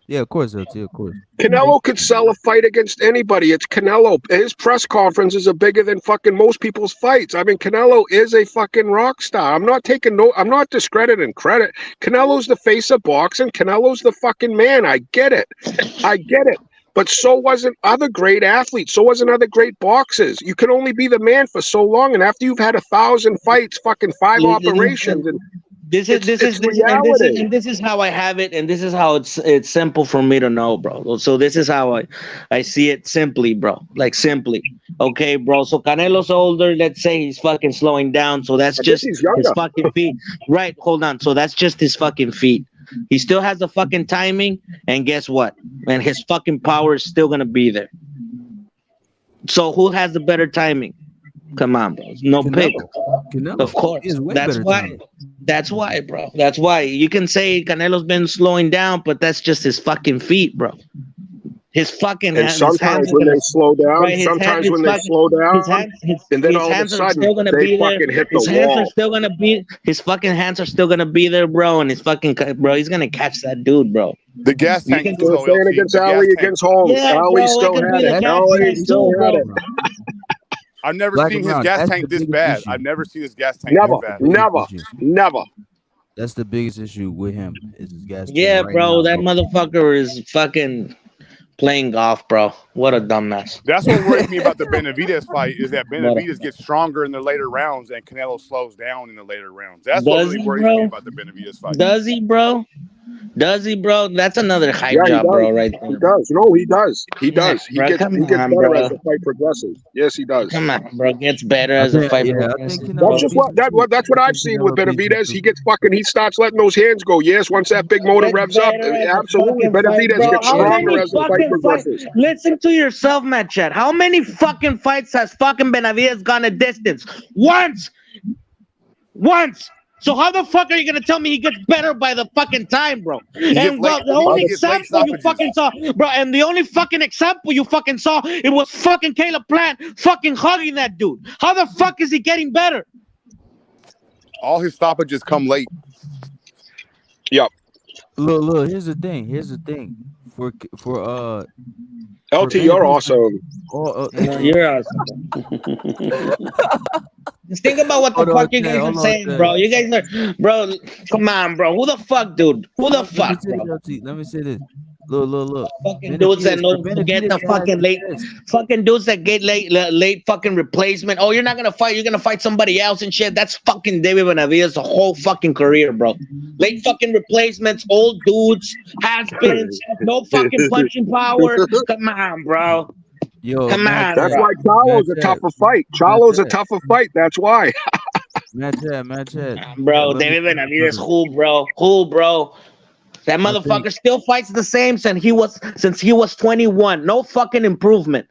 Yeah, of course, LT, of course. Canelo could sell a fight against anybody. It's Canelo. His press conferences are bigger than fucking most people's fights. I mean, Canelo is a fucking rock star. I'm not discrediting credit. Canelo's the face of boxing. Canelo's the fucking man. I get it. But so wasn't other great athletes. So wasn't other great boxers. You can only be the man for so long. And after you've had 1,000 fights, fucking 5 operations, and this is how I have it, and this is how it's simple for me to know, bro. So this is how I see it simply, bro. Like simply. Okay, bro. So Canelo's older. Let's say he's fucking slowing down. So that's just his fucking feet. Right, hold on. So that's just his fucking feet. He still has the fucking timing, and guess what? And his fucking power is still gonna be there. So who has the better timing? Come on, bro. No pick. Canelo. Of course. That's why. Time. That's why, bro. That's why. You can say Canelo's been slowing down, but that's just his fucking feet, bro. His fucking and sometimes when they slow down, and then all of a sudden they fucking hit the wall. His fucking hands are still gonna be there, bro, and his fucking bro, he's gonna catch that dude, bro. The gas tank is still saying against Ali, against Holmes. Yeah, Ali still had it. Ali still had it. I've never seen his gas tank this bad. I've never seen his gas tank this bad. Never. That's the biggest issue with him is his gas tank. Yeah, right bro, now, that motherfucker is fucking playing golf, bro. What a dumbass. That's what worries me about the Benavidez fight is that Benavidez gets stronger in the later rounds and Canelo slows down in the later rounds. That's what really worries me about the Benavidez fight. Does he, bro? That's another hype job, bro, right there. He does. No, he does. He does. He gets better bro. as the fight progresses. Yes, he does. Come on, bro. Gets better as the fight progresses. That's what I've seen with Benavidez. He starts letting those hands go. Yes, once that big motor revs up, absolutely. Benavidez gets stronger as the fight progresses. Listen to yourself, Matt Chat. How many fucking fights has fucking Benavidez gone a distance? Once. So how the fuck are you gonna tell me he gets better by the fucking time, bro? And bro, the only example you fucking saw, bro, and the only fucking example you fucking saw, it was fucking Caleb Plant fucking hugging that dude. How the fuck is he getting better? All his stoppages come late. Yep. Look. Here's the thing. For LT, you're awesome. You're awesome. Just think about what the fuck you guys are saying, bro. You guys are, bro. Come on, bro. Who the fuck, dude? Who the fuck, bro? Let me say this. Look. Fucking dudes that get the fucking late, fucking dudes that get late fucking replacement. Oh, you're not gonna fight. You're gonna fight somebody else and shit. That's fucking David Benavidez the whole fucking career, bro. Late fucking replacements, old dudes, has-beens, no fucking punching power. Come on, bro. Yo, come on. That's why Charlo's a tougher fight. Charlo's a tougher fight. That's why. Matt Chat. Bro, David Benavidez, who, bro? That motherfucker still fights the same since he was 21. No fucking improvement.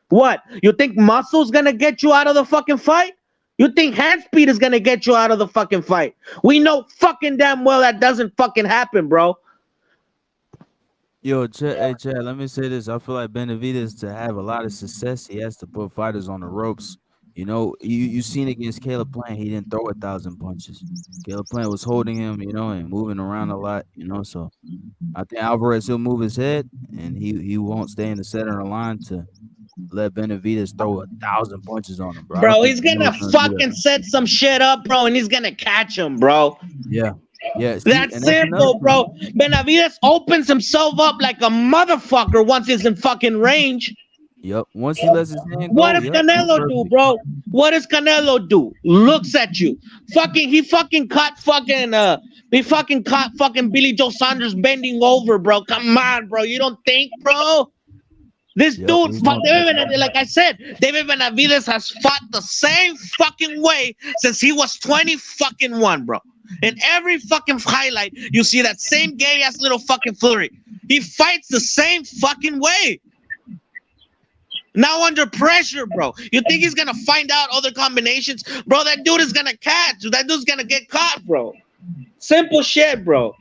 What? You think muscle's gonna get you out of the fucking fight? You think hand speed is gonna get you out of the fucking fight? We know fucking damn well that doesn't fucking happen, bro. Yo, Chad, let me say this. I feel like Benavidez, to have a lot of success, he has to put fighters on the ropes. You know, you seen against Caleb Plant, he didn't throw 1,000 punches. Caleb Plant was holding him, and moving around a lot, so I think Alvarez, he'll move his head, and he won't stay in the center of the line to let Benavidez throw 1,000 punches on him, bro. Bro, he's gonna fucking set some shit up, bro, and he's gonna catch him, bro. Yeah. That's simple, bro. Benavidez opens himself up like a motherfucker once he's in fucking range. Yep. Once he lets his hand go, What does yep, he's Canelo do, perfect. bro? What does Canelo do? Looks at you. He fucking caught fucking Billy Joe Saunders bending over, bro. Come on, bro. You don't think, bro? This Yep, dude, he's no like I said, David Benavidez has fought the same fucking way since he was 20 fucking one, bro. In every fucking highlight, you see that same gay ass little fucking flurry. He fights the same fucking way. Now under pressure, bro. You think he's gonna find out other combinations, bro? That dude is gonna catch. That dude's gonna get caught, bro. Simple shit, bro.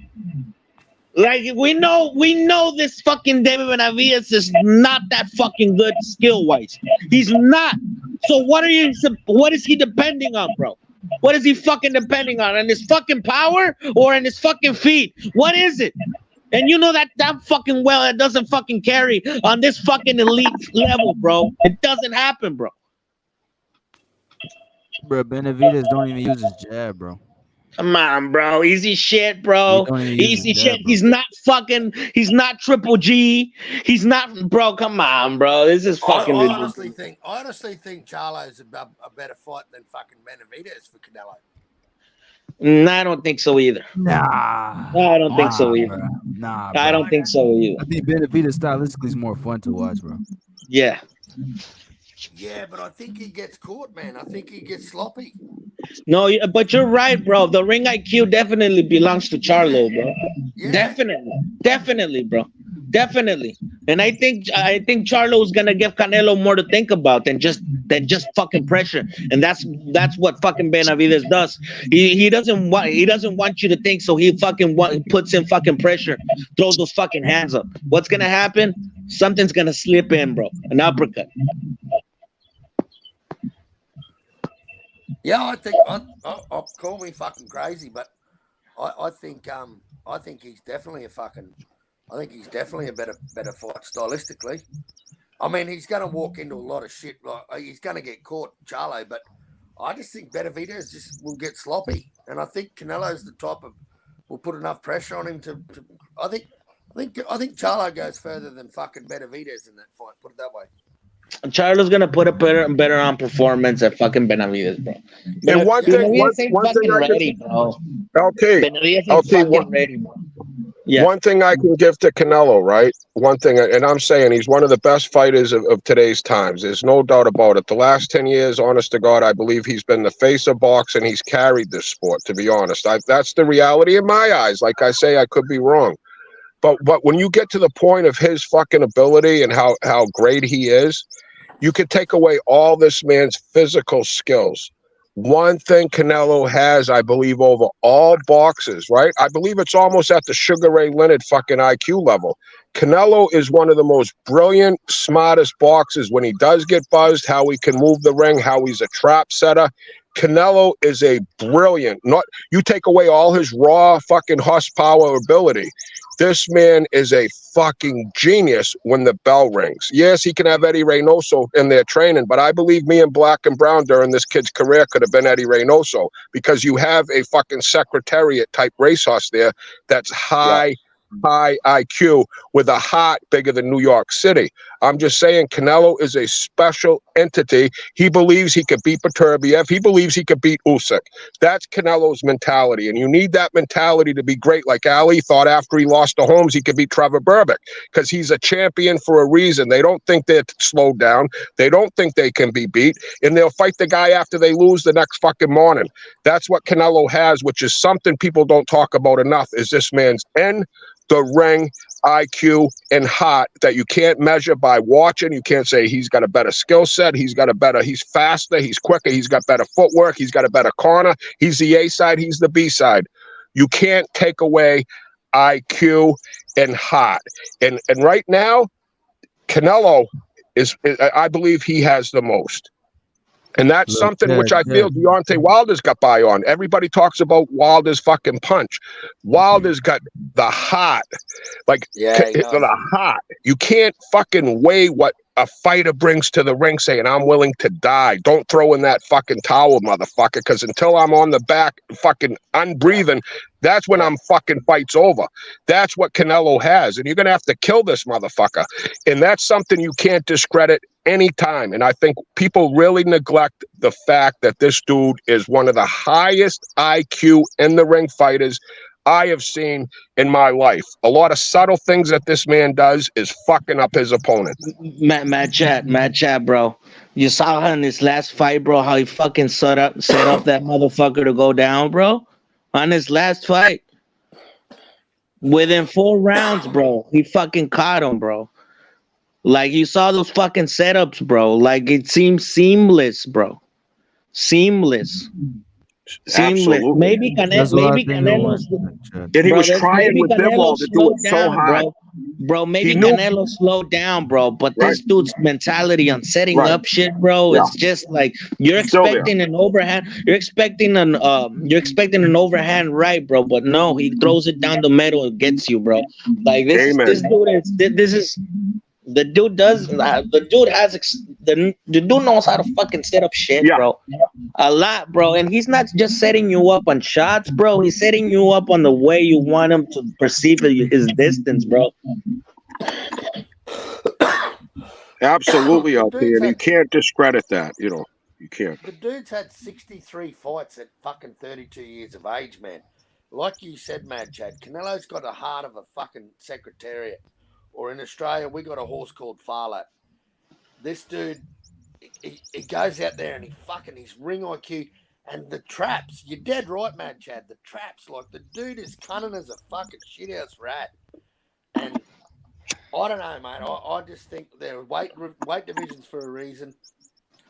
Like we know this fucking David Benavidez is not that fucking good skill wise. He's not. So what is he depending on, bro? What is he fucking depending on? On his fucking power or on his fucking feet? What is it? And you know that fucking well it doesn't fucking carry on this fucking elite level, bro. It doesn't happen, bro. Bro, Benavidez don't even use his jab, bro. Come on, bro. Easy shit, bro. Easy shit. He's not Triple G. He's not, bro. Come on, bro. This is fucking I ridiculous. honestly think Charlo's a better fight than fucking Benavidez for Canelo. I don't think so either. Nah. I don't think so either. Bro. Nah, bro. I don't think so either. I think Benavidez stylistically is more fun to watch, bro. Yeah. Yeah, but I think he gets caught, man. I think he gets sloppy. No, but you're right, bro. The ring IQ definitely belongs to Charlo, bro. Yeah. Definitely, bro. Definitely. And I think Charlo is gonna give Canelo more to think about than just fucking pressure. And that's what fucking Benavidez does. He doesn't want you to think, so he fucking puts in fucking pressure, throws those fucking hands up. What's gonna happen? Something's gonna slip in, bro. An uppercut. Yeah, I think I'll call me fucking crazy, but I think he's definitely a better fight stylistically. I mean, he's going to walk into a lot of shit. Like he's going to get caught, Charlo, but I just think Benavidez just will get sloppy, and I think Canelo's the type of will put enough pressure on him to I think Charlo goes further than fucking Benavidez in that fight. Put it that way. Charlo's gonna put a better on performance at fucking Benavidez, bro. And one thing ready, bro. Okay. Benavidez ain't fucking ready, bro. Yeah. One thing I can give to Canelo, right? One thing, and I'm saying he's one of the best fighters of today's times. There's no doubt about it. The last 10 years, honest to God, I believe he's been the face of boxing. He's carried this sport, to be honest. That's the reality in my eyes. Like I say, I could be wrong. But when you get to the point of his fucking ability and how great he is, you could take away all this man's physical skills. One thing Canelo has, I believe, over all boxers, right? I believe it's almost at the Sugar Ray Leonard fucking IQ level. Canelo is one of the most brilliant, smartest boxers when he does get buzzed, how he can move the ring, how he's a trap setter. Canelo is a brilliant, you take away all his raw fucking horsepower ability. This man is a fucking genius when the bell rings. Yes, he can have Eddie Reynoso in their training, but I believe me and Black and Brown during this kid's career could have been Eddie Reynoso because you have a fucking secretariat type racehorse there that's high IQ with a heart bigger than New York City. I'm just saying Canelo is a special entity. He believes he could beat Beterbiev. He believes he could beat Usyk. That's Canelo's mentality. And you need that mentality to be great. Like Ali thought after he lost to Holmes, he could beat Trevor Berbick because he's a champion for a reason. They don't think they're slowed down. They don't think they can be beat. And they'll fight the guy after they lose the next fucking morning. That's what Canelo has, which is something people don't talk about enough, is this man's the ring IQ and heart that you can't measure by watching. You can't say he's got a better skill set. He's faster. He's quicker. He's got better footwork. He's got a better corner. He's the A side. He's the B side. You can't take away IQ and heart. And right now, Canelo I believe he has the most. And that's something which I feel Deontay Wilder's got by on. Everybody talks about Wilder's fucking punch. Wilder's got the heart. The heart. You can't fucking weigh what a fighter brings to the ring saying, I'm willing to die. Don't throw in that fucking towel, motherfucker, because until I'm on the back fucking unbreathing, that's when I'm fucking fight's over. That's what Canelo has. And you're going to have to kill this motherfucker. And that's something you can't discredit anytime. And I think people really neglect the fact that this dude is one of the highest IQ in the ring fighters I have seen in my life. A lot of subtle things that this man does is fucking up his opponent. Matt Chat, bro. You saw how in his last fight, bro, how he fucking set up that motherfucker to go down, bro. On his last fight, within 4 rounds, bro, he fucking caught him, bro. Like you saw those fucking setups, bro. Like it seems seamless, bro. Seamless. Absolutely. Maybe That's what I think it Canelo's, was. And he bro. was trying Maybe with Canelo Bivol to do slowed it so down, hard. bro. Maybe He knew- Canelo slowed down, bro. But this dude's mentality on setting Right. up shit, bro, Yeah. it's just like you're Still there. expecting an overhand. You're expecting an overhand right, bro. But no, he throws it down the middle and gets you, bro. Like this Amen. this is. The dude does. The dude has. The dude knows how to fucking set up shit, Yeah. bro. A lot, bro. And he's not just setting you up on shots, bro. He's setting you up on the way you want him to perceive his distance, bro. Absolutely, LP, and you can't discredit that. You know, you can't. The dude's had 63 fights at fucking 32 years of age, man. Like you said, Mad Chad, Canelo's got a heart of a fucking secretariat. Or in Australia, we got a horse called Farlap. This dude, he goes out there and his ring IQ and the traps. You're dead right, Mad Chad. The traps, like the dude is cunning as a fucking shithouse rat. And I don't know, mate. I just think there are weight divisions for a reason.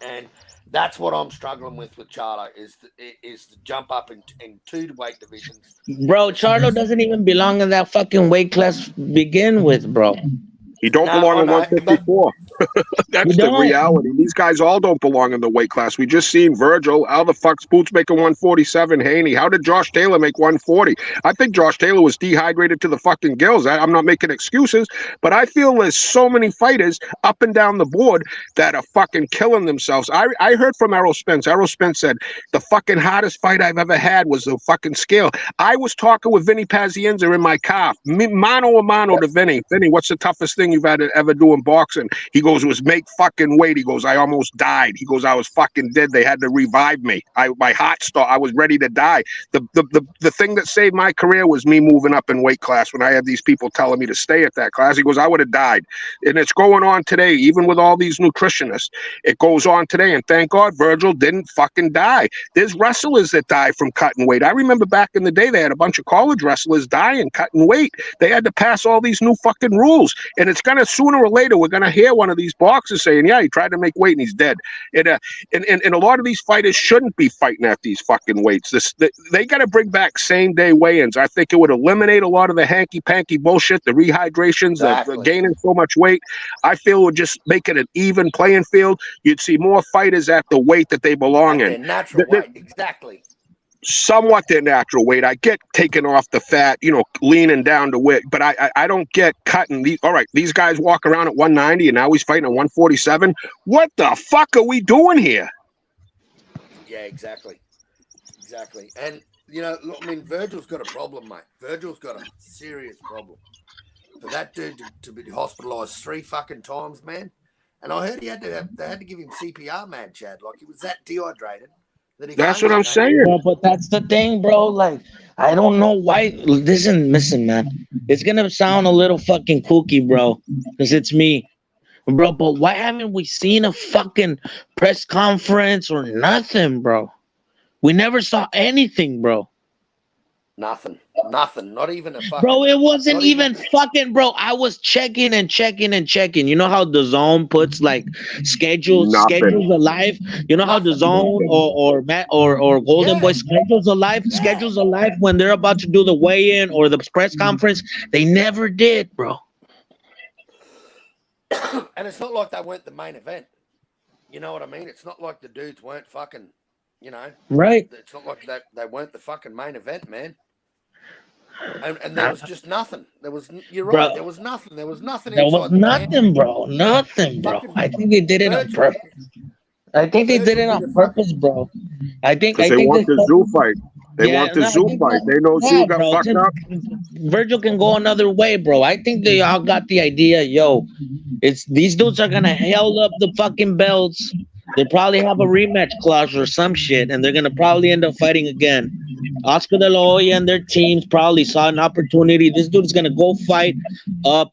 And that's what I'm struggling with Charlo is to jump up in 2 weight divisions. Bro, Charlo doesn't even belong in that fucking weight class to begin with, bro. He don't belong in 154. That's the reality. These guys all don't belong in the weight class. We just seen Virgil. How the fuck's Boots making 147? Haney. How did Josh Taylor make 140? I think Josh Taylor was dehydrated to the fucking gills. I'm not making excuses, but I feel there's so many fighters up and down the board that are fucking killing themselves. I heard from Errol Spence. Errol Spence said the fucking hardest fight I've ever had was the fucking scale. I was talking with Vinny Pazienza in my car, mano a mano to Vinny. Vinny, what's the toughest thing you've had to ever do in boxing? He goes, it was make fucking weight. He goes, I almost died. He goes, I was fucking dead. They had to revive me. My heart stopped. I was ready to die. The thing that saved my career was me moving up in weight class when I had these people telling me to stay at that class. He goes, I would have died. And it's going on today, even with all these nutritionists. It goes on today. And thank God Virgil didn't fucking die. There's wrestlers that die from cutting weight. I remember back in the day, they had a bunch of college wrestlers dying, cutting weight. They had to pass all these new fucking rules. And it's going to, sooner or later, we're going to hear one of these boxers saying, yeah, he tried to make weight and he's dead. And a lot of these fighters shouldn't be fighting at these fucking weights. They got to bring back same day weigh-ins. I think it would eliminate a lot of the hanky-panky bullshit, the rehydrations, the gaining so much weight. I feel it would just make it an even playing field. You'd see more fighters at the weight that they belong in. Their natural weight, exactly. Somewhat their natural weight. I get taking off the fat, leaning down to weight, but I don't get cutting. All right, these guys walk around at 190 and now he's fighting at 147. What the fuck are we doing here? Yeah, exactly. And, Virgil's got a problem, mate. Virgil's got a serious problem. For that dude to be hospitalized 3 fucking times, man. And I heard they had to give him CPR, man, Chad. Like he was that dehydrated. That's what I'm saying. Bro, but that's the thing, bro. Like, I don't know why. Listen, man. It's gonna sound a little fucking kooky, bro, because it's me, bro. But why haven't we seen a fucking press conference or nothing, bro? We never saw anything, bro. Nothing. Not even a fucking. Bro, it wasn't even fucking, bro. I was checking. You know how the Zone puts like schedules alive. You know how the Zone or Matt or Golden Boy schedules alive when they're about to do the weigh-in or the press conference. They never did, bro. And it's not like they weren't the main event. You know what I mean? It's not like the dudes weren't fucking. Right. It's not like they weren't the fucking main event, man. And there was just nothing. You're Bro, right. There was nothing. There was nothing there was inside the camp. nothing, bro. Nothing, bro. Fucking I think they did it on Virgil. purpose. I think they did Virgil it did on a purpose, fucking. bro. I think Because they want this the zoo fight. They yeah, want the no, I zoo think fight. They know yeah, Tszyu got bro. fucked up. Virgil can go another way, bro. I think they all got the idea, yo. It's these dudes are gonna held up the fucking belts. They probably have a rematch clause or some shit, and they're gonna probably end up fighting again. Oscar De La Hoya and their teams probably saw an opportunity. This dude's gonna go fight up.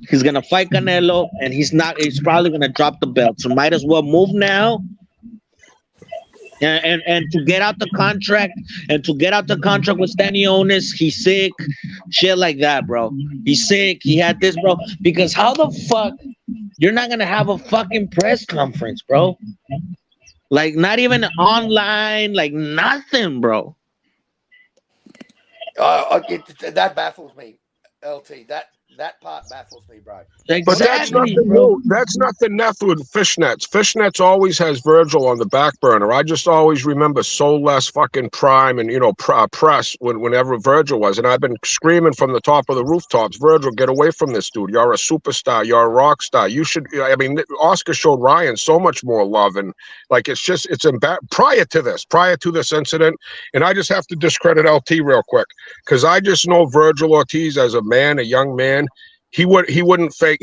He's gonna fight Canelo, and he's probably gonna drop the belt. So might as well move now. And to get out the contract with Stanionis, he's sick, shit like that, bro. He's sick. He had this, bro. Because how the fuck you're not gonna have a fucking press conference, bro? Like not even online, like nothing, bro. That baffles me, LT. That part baffles me, bro. Exactly, But that's nothing bro. new. That's nothing left with fishnets. Fishnets always has Virgil on the back burner. I just always remember Soulless fucking Prime and, press whenever Virgil was. And I've been screaming from the top of the rooftops, Virgil, get away from this dude. You're a superstar. You're a rock star. You should, Oscar showed Ryan so much more love. And like, prior to this incident, and I just have to discredit LT real quick, because I just know Virgil Ortiz as a man, a young man. He wouldn't fake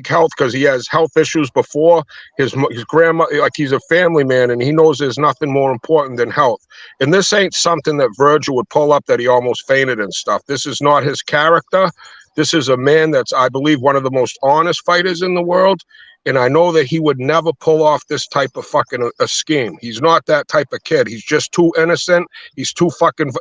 health because he has health issues before his grandma. Like, he's a family man, and he knows there's nothing more important than health. And this ain't something that Virgil would pull up that he almost fainted and stuff. This is not his character. This is a man that's, I believe, one of the most honest fighters in the world. And I know that he would never pull off this type of fucking a scheme. He's not that type of kid. He's just too innocent. He's too fucking,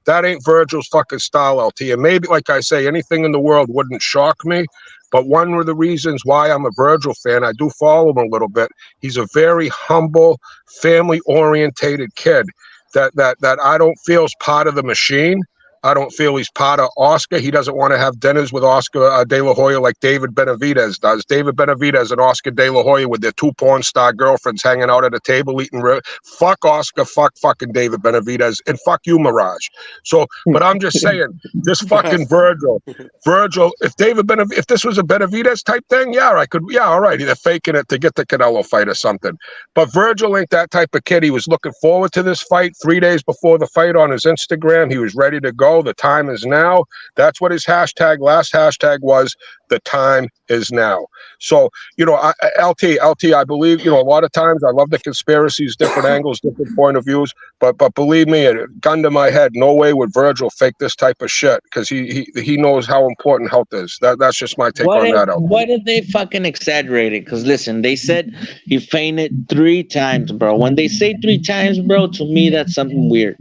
that ain't Virgil's fucking style, LT. And maybe, like I say, anything in the world wouldn't shock me. But one of the reasons why I'm a Virgil fan, I do follow him a little bit. He's a very humble, family-orientated kid that I don't feel is part of the machine. I don't feel he's part of Oscar. He doesn't want to have dinners with Oscar De La Hoya like David Benavidez does. David Benavidez and Oscar De La Hoya with their two porn star girlfriends hanging out at a table eating. Fuck Oscar, fucking David Benavidez, and fuck you, Mirage. So, but I'm just saying, this fucking Virgil, if this was a Benavidez type thing, all right, they're faking it to get the Canelo fight or something. But Virgil ain't that type of kid. He was looking forward to this fight 3 days before the fight on his Instagram. He was ready to go. The time is now. That's what his last hashtag was. The time is now. So, LT, I believe, a lot of times I love the conspiracies, different angles, different point of views, but believe me, gun to my head, no way would Virgil fake this type of shit, because he knows how important health is. That's just my take on that, LT. What if they fucking exaggerated? Because listen, they said he fainted 3 times, bro. When they say 3 times, bro, to me that's something weird.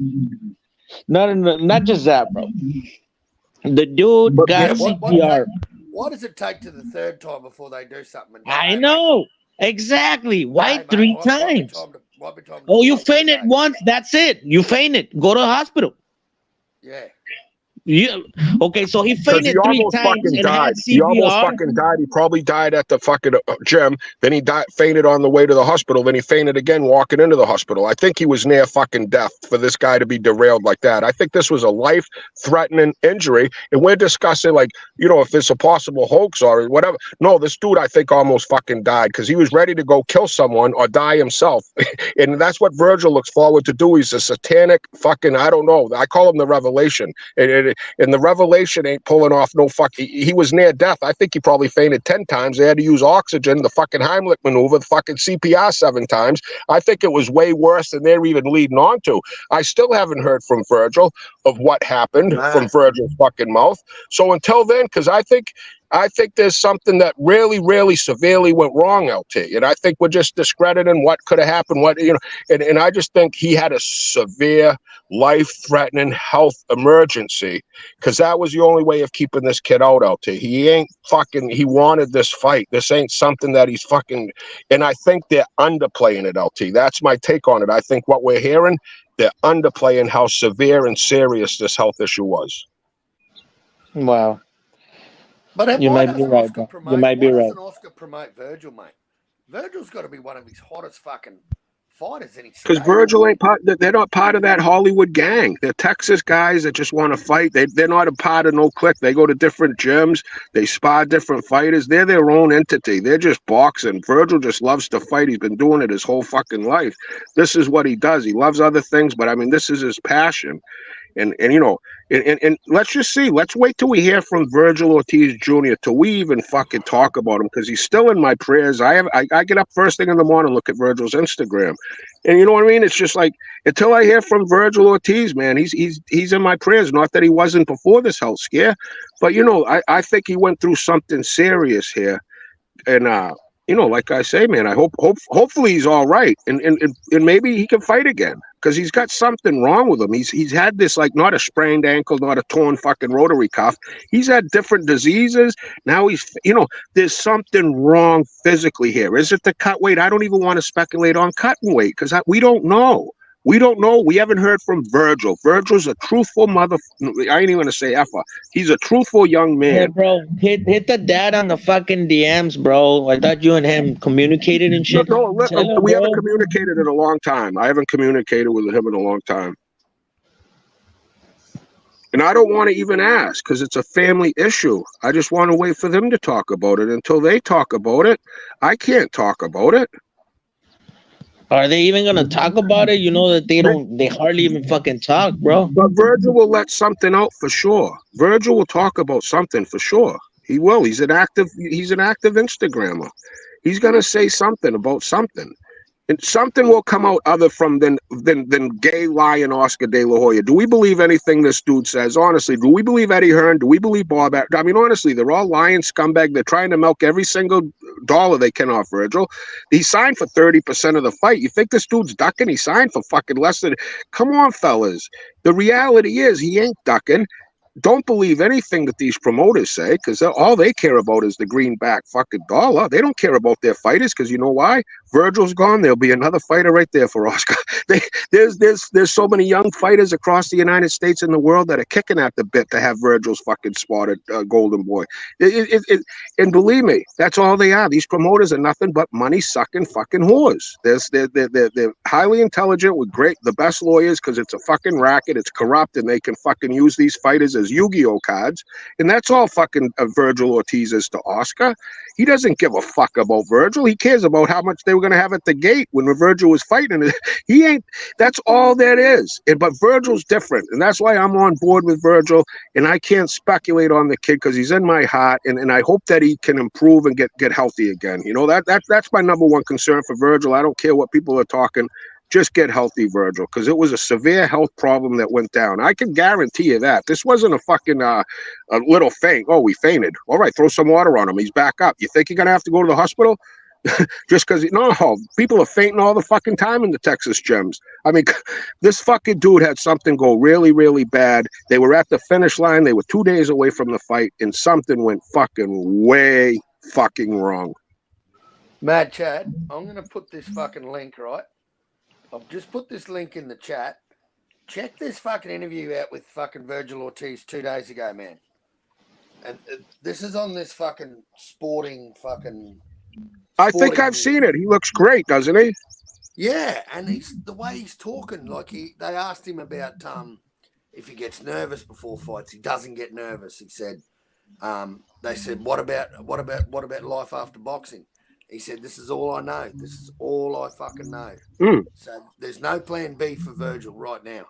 Not just that, bro. The dude got CPR. What does it take to the 3rd time before they do something? I know. Exactly. Why 3 times? Oh, you fainted once. That's it. You fainted. Go to the hospital. Yeah. Okay, so he fainted 3 times and had CPR. He almost fucking died. He probably died at the fucking gym. Then he fainted on the way to the hospital. Then he fainted again walking into the hospital. I think he was near fucking death for this guy to be derailed like that. I think this was a life-threatening injury. And we're discussing, like, if it's a possible hoax or whatever. No, this dude, I think, almost fucking died because he was ready to go kill someone or die himself. And that's what Virgil looks forward to do. He's a satanic fucking, I don't know. I call him the Revelation. And the Revelation ain't pulling off no fuck. He was near death. I think he probably fainted 10 times. They had to use oxygen, the fucking Heimlich maneuver, the fucking CPR 7 times. I think it was way worse than they're even leading on to. I still haven't heard from Virgil of what happened from Virgil's fucking mouth. So until then, because I think there's something that really, really severely went wrong, LT. And I think we're just discrediting what could have happened, and I just think he had a severe, life-threatening health emergency, because that was the only way of keeping this kid out, LT. He wanted this fight. This ain't something that he's fucking, and I think they're underplaying it, LT. That's my take on it. I think what we're hearing, they're underplaying how severe and serious this health issue was. Wow. But you might be right, bro. You might be right. Why doesn't Oscar promote Virgil, mate? Virgil's got to be one of his hottest fucking fighters and he Because stayed. Virgil ain't part. They're not part of that Hollywood gang. They're Texas guys that just want to fight. They're not a part of no clique. They go to different gyms. They spar different fighters. They're their own entity. They're just boxing. Virgil just loves to fight. He's been doing it his whole fucking life. This is what he does. He loves other things, but I mean, this is his passion. And you know, and let's just see. Let's wait till we hear from Virgil Ortiz Jr. till we even fucking talk about him, because he's still in my prayers. I get up first thing in the morning, look at Virgil's Instagram, and you know what I mean. It's just like until I hear from Virgil Ortiz, man, he's in my prayers. Not that he wasn't before this health scare, but you know, I think he went through something serious here, and you know, like I say, man, I hopefully he's all right, and maybe he can fight again, because he's got something wrong with him. He's had this, like, not a sprained ankle, not a torn fucking rotary cuff. He's had different diseases. Now he's, you know, there's something wrong physically here. Is it the cut weight? I don't even want to speculate on cutting weight, because we don't know. We don't know. We haven't heard from Virgil. Virgil's a truthful mother. I ain't even gonna say effer. He's a truthful young Hey, man. bro, hit the dad on the fucking DMs, bro. I thought you and him communicated and shit. No, Tell him, we haven't bro. communicated in a long time. I haven't communicated with him in a long time. And I don't want to even ask, because it's a family issue. I just want to wait for them to talk about it. Until they talk about it, I can't talk about it. Are they even gonna talk about it? You know that they hardly even fucking talk, bro. But Virgil will let something out for sure. Virgil will talk about something for sure. He will. He's an active Instagrammer. He's gonna say something about something. And something will come out other from than gay lying Oscar De La Hoya. Do we believe anything this dude says? Honestly, do we believe Eddie Hearn? Do we believe Bob? I mean, honestly, they're all lying scumbag. They're trying to milk every single dollar they can off Virgil. He signed for 30% of the fight. You think this dude's ducking? He signed for fucking less than. Come on, fellas. The reality is he ain't ducking. Don't believe anything that these promoters say, because all they care about is the greenback fucking dollar. They don't care about their fighters, because you know why? Virgil's gone. There'll be another fighter right there for Oscar. There's so many young fighters across the United States and the world that are kicking at the bit to have Virgil's fucking spotted golden boy. And believe me, that's all they are. These promoters are nothing but money sucking fucking whores. They're highly intelligent with the best lawyers, because it's a fucking racket. It's corrupt, and they can fucking use these fighters as Yu-Gi-Oh cards. And that's all fucking Virgil Ortiz is to Oscar. He doesn't give a fuck about Virgil. He cares about how much they were going to have at the gate when Virgil was fighting. He ain't. That's all that is. But Virgil's different, and that's why I'm on board with Virgil. And I can't speculate on the kid, because he's in my heart, and I hope that he can improve and get healthy again. You know, that's my number one concern for Virgil. I don't care what people are talking. Just get healthy, Virgil, because it was a severe health problem that went down. I can guarantee you that. This wasn't a fucking a little faint. Oh, we fainted. All right, throw some water on him. He's back up. You think you're going to have to go to the hospital? Just because, no, people are fainting all the fucking time in the Texas gyms. I mean, this fucking dude had something go really, really bad. They were at the finish line. They were 2 days away from the fight, and something went fucking way fucking wrong. Mad Chad, I'm going to put this fucking link, right? I've just put this link in the chat. Check this fucking interview out with fucking Virgil Ortiz 2 days ago, man. And this is on this fucking sporting. I think I've seen it. He looks great, doesn't he? Yeah, and the way he's talking, like they asked him about if he gets nervous before fights. He doesn't get nervous. He said, they said, what about life after boxing? He said, this is all I know. This is all I fucking know. So there's no plan B for Virgil right now.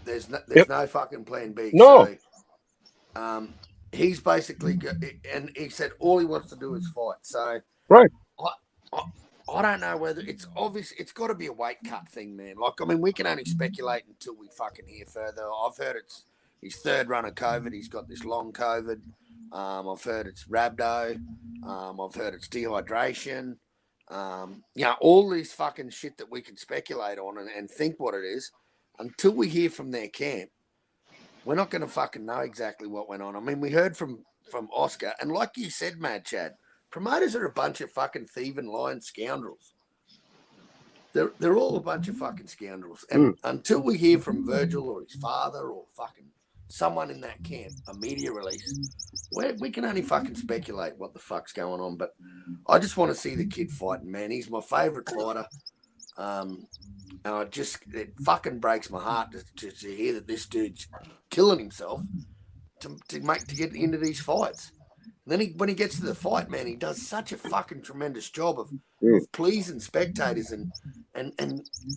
There's no fucking plan B. No. So he's basically, and he said all he wants to do is fight. So right. I don't know whether it's obvious. It's got to be a weight cut thing, man. Like, I mean, we can only speculate until we fucking hear further. I've heard it's his third run of COVID. He's got this long COVID. I've heard it's rhabdo. I've heard it's dehydration. All these fucking shit that we can speculate on and think what it is. Until we hear from their camp, we're not going to fucking know exactly what went on. I mean, we heard from Oscar, and like you said, Mad Chad, promoters are a bunch of fucking thieving, lying scoundrels. They're all a bunch of fucking scoundrels. And until we hear from Virgil or his father or fucking someone in that camp, a media release. We can only fucking speculate what the fuck's going on, but I just want to see the kid fighting, man. He's my favourite fighter. And it fucking breaks my heart to hear that this dude's killing himself to get into these fights. And then when he gets to the fight, man, he does such a fucking tremendous job of pleasing spectators. And I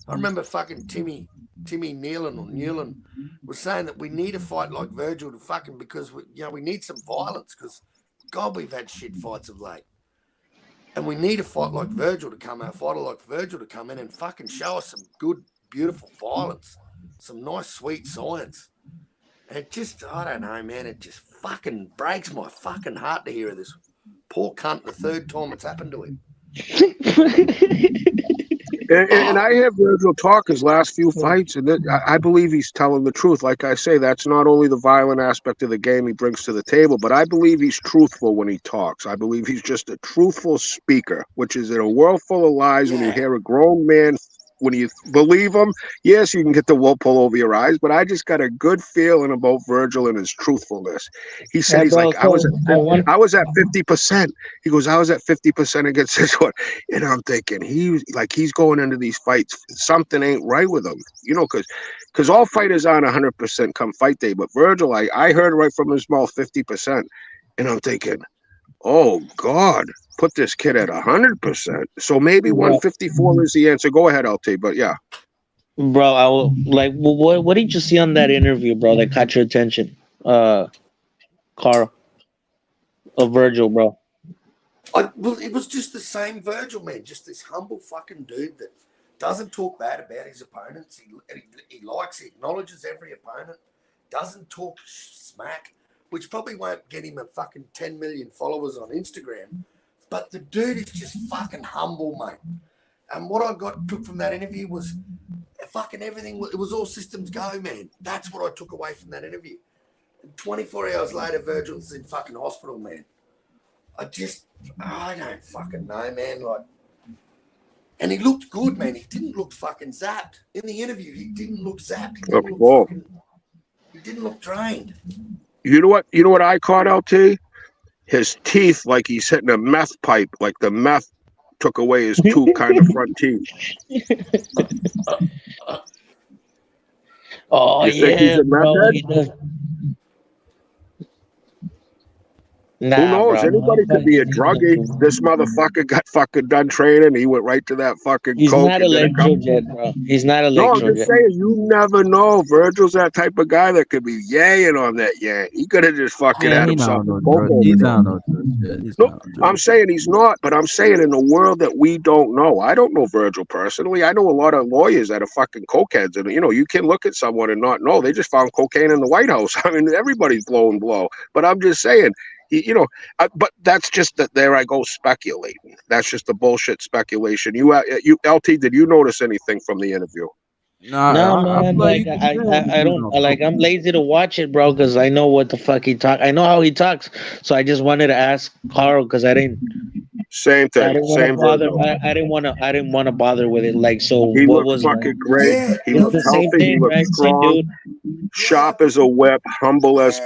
remember fucking Timmy Nealon was saying that we need a fight like Virgil to fucking, because we need some violence, because God, we've had shit fights of late. And we need a fight like Virgil to come out, fighter like Virgil to come in and fucking show us some good, beautiful violence, some nice, sweet science. And it just, I don't know, man, it just fucking breaks my fucking heart to hear of this poor cunt the third time it's happened to him. And I have Virgil talk his last few fights, and I believe he's telling the truth. Like I say, that's not only the violent aspect of the game he brings to the table, but I believe he's truthful when he talks. I believe he's just a truthful speaker, which is in a world full of lies. When you hear a grown man, when you believe him, yes, you can get the wool pull over your eyes, but I just got a good feeling about Virgil and his truthfulness. He said, he's like, I was at 50%. He goes, I was at 50% against this one. And I'm thinking, he's going into these fights, something ain't right with him, because all fighters aren't 100% come fight day. But Virgil, I heard right from his mouth 50%. And I'm thinking, oh, God, put this kid at 100%. So maybe 154 is the answer. Go ahead, LT, but yeah. Bro, I will, what did you see on that interview, bro, that caught your attention? Carl, of Virgil, bro. Well, it was just the same Virgil, man. Just this humble fucking dude that doesn't talk bad about his opponents. He acknowledges every opponent, doesn't talk smack, which probably won't get him a fucking 10 million followers on Instagram. But the dude is just fucking humble, mate. And what I took from that interview was fucking everything. It was all systems go, man. That's what I took away from that interview. And 24 hours later, Virgil's in fucking hospital, man. I don't fucking know, man. And he looked good, man. He didn't look fucking zapped. In the interview, he didn't look zapped. He didn't look drained. You know what I caught, LT? His teeth, like he's hitting a meth pipe, like the meth took away his two kind of front teeth. Oh, you think he's a meth head? Nah, who knows? Bro, anybody could be a druggie. This motherfucker got fucking done training. He went right to that fucking He's coke. Not electrojet, bro. He's not electrojet. No, I'm just saying, you never know. Virgil's that type of guy that could be yaying on that yang. He could have just fucking had himself a coke. I'm saying he's not, but I'm saying in the world that we don't know. I don't know Virgil personally. I know a lot of lawyers that are fucking cokeheads, and you can look at someone and not know. They just found cocaine in the White House. I mean, everybody's blowing blow. But I'm just saying. But that's just that. There I go speculating. That's just the bullshit speculation. You LT, did you notice anything from the interview? No, man. I don't like. I'm lazy to watch it, bro, because I know what the fuck he talk. I know how he talks, so I just wanted to ask Carl because I didn't. Same thing. I didn't want to bother with it. Like, so he what looked was fucking great? Yeah, he looked healthy. He looked strong. Sharp as a whip, humble as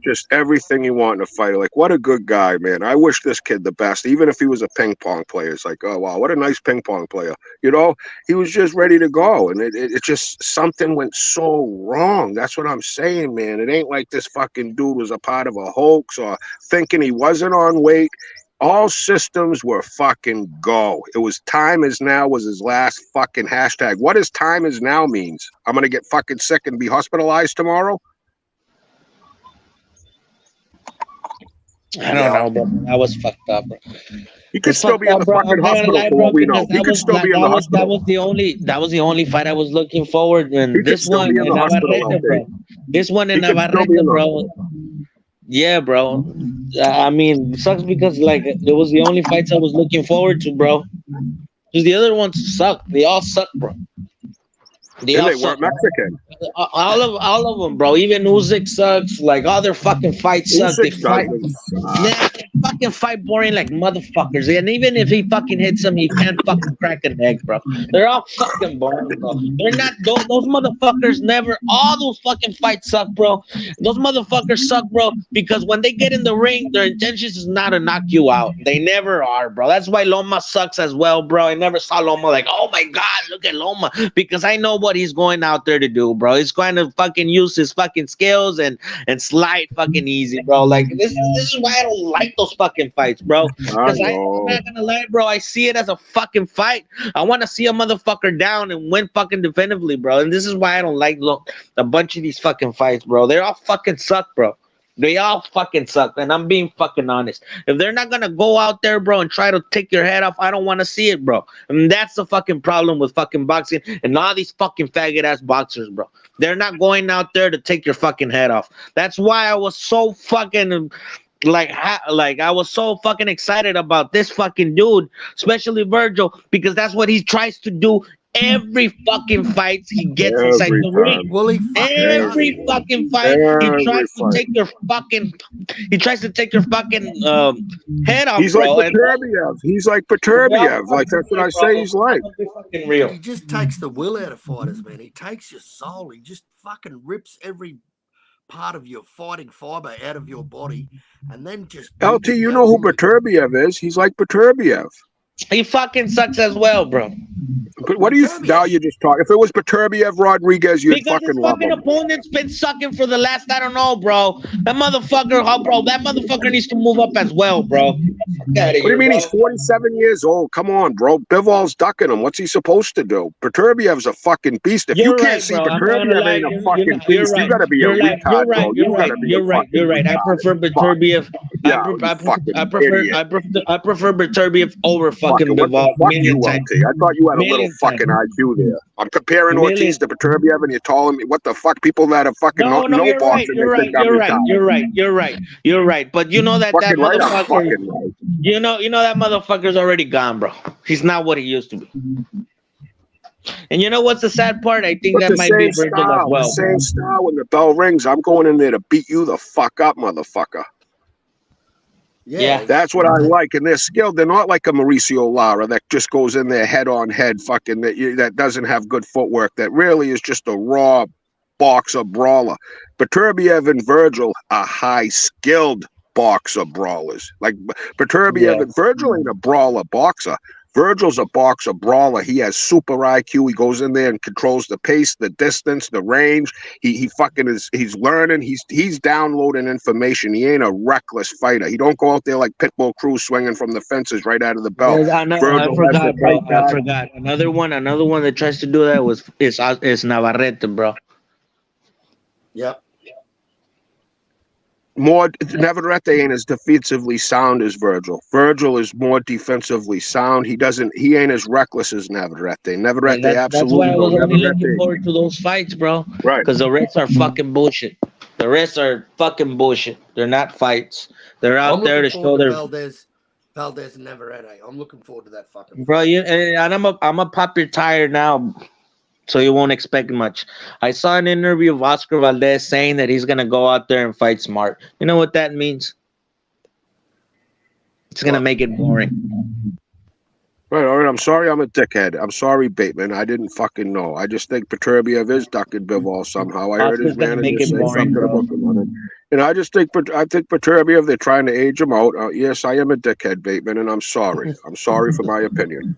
just everything you want in a fighter. Like, what a good guy, man. I wish this kid the best, even if he was a ping pong player. It's like, oh wow, what a nice ping pong player. He was just ready to go, and it just something went so wrong. That's what I'm saying, man. It ain't like this fucking dude was a part of a hoax or thinking he wasn't on weight. All systems were fucking go. It was time is now was his last fucking hashtag. What does time is now means? I'm going to get fucking sick and be hospitalized tomorrow? I don't know, bro. That was fucked up, bro. He could still be in the fucking hospital for what we know. He could still be in the hospital. That was the only fight I was looking forward to. And this one in Navarrete, bro. This one in Navarrete, bro. Yeah, bro. I mean, it sucks because it was the only fights I was looking forward to, bro. Because the other ones suck. They all suck, bro. They weren't Mexican. All of them, bro. Even Usyk sucks. Like all their fucking fights suck. They fight. Nah, fuck fucking fight boring like motherfuckers. And even if he fucking hits him, he can't fucking crack an egg, bro. They're all fucking boring, bro. They're not those motherfuckers never. All those fucking fights suck, bro. Those motherfuckers suck, bro, because when they get in the ring, their intentions is not to knock you out. They never are, bro. That's why Loma sucks as well, bro. I never saw Loma like, oh my god, look at Loma, because I know what he's going out there to do, bro. He's going to fucking use his fucking skills and slide fucking easy, bro. Like this is why I don't like those fucking fights, bro. Because I'm not gonna lie, bro. I see it as a fucking fight. I want to see a motherfucker down and win fucking definitively, bro. And this is why I don't like a bunch of these fucking fights, bro. They all fucking suck, bro. They all fucking suck, and I'm being fucking honest. If they're not gonna go out there, bro, and try to take your head off, I don't want to see it, bro. And that's the fucking problem with fucking boxing and all these fucking faggot ass boxers, bro. They're not going out there to take your fucking head off. That's why I was so fucking like I was so fucking excited about this fucking dude, especially Virgil, because that's what he tries to do. Every fucking fight he gets inside the ring. Well, Every fucking fight he tries to take your fucking. He tries to take your fucking head off. He's like Peterbiev. He's like Peterbiev. Like that's what I say. He's like. Fucking real. He just takes the will out of fighters, man. He takes your soul. He just fucking rips every part of your fighting fiber out of your body, and then just. LT, you know who Peterbiev is? He's like Peterbiev. He fucking sucks as well, bro. But what do you now? You just talk. If it was Peterbiev Rodriguez, you'd because fucking his love fucking him. opponent's been sucking for the last, I don't know, bro. That motherfucker needs to move up as well, bro. What do you mean? He's 47 years old. Come on, bro. Bivol ducking him. What's he supposed to do? Peterbiev's a fucking beast. If you can't see Peterbiev ain't a fucking beast, you gotta be a retard, bro. You're right. I prefer Beterbiev. I prefer Beterbiev over fucking Bivol. I thought you had a little fucking IQ there. I'm comparing Ortiz to Peterbiev, and you're telling me what the fuck? People that have fucking no boxing. You're right. But you know that motherfucker. You know that motherfucker's already gone, bro. He's not what he used to be. And you know what's the sad part? I think that might be Virgil as well. The same style when the bell rings. I'm going in there to beat you the fuck up, motherfucker. Yeah, that's what I like, and they're skilled. They're not like a Mauricio Lara that just goes in there head on head, fucking that doesn't have good footwork. That really is just a raw boxer brawler. Beterbiev and Virgil are high skilled boxer brawlers. Like Beterbiev and Virgil ain't a brawler boxer. Virgil's a boxer brawler. He has super IQ. He goes in there and controls the pace, the distance, the range. He fucking is. He's learning. He's downloading information. He ain't a reckless fighter. He don't go out there like Pitbull Cruz swinging from the fences right out of the belt. I forgot, bro. I forgot. Another one that tries to do that is Navarrete, bro. Yep. Navarrete ain't as defensively sound as Virgil. Virgil is more defensively sound. He ain't as reckless as Navarrete. Navarrete absolutely. That's why I was only looking forward to those fights, bro. Right. Because the rest are fucking bullshit. The rest are fucking bullshit. They're not fights. They're out there to show their Valdez and Navarrete. I'm looking forward to that fucking bro. And I'm a pop your tire now. So you won't expect much. I saw an interview of Oscar Valdez saying that he's going to go out there and fight smart. You know what that means? It's going to make it boring. Right, all right. I'm sorry I'm a dickhead. I'm sorry, Bateman. I didn't fucking know. I just think Beterbiev is ducking Bivol somehow. I heard his manager say something about him. And I think Beterbiev, they're trying to age him out. Yes, I am a dickhead, Bateman, and I'm sorry. I'm sorry for my opinion.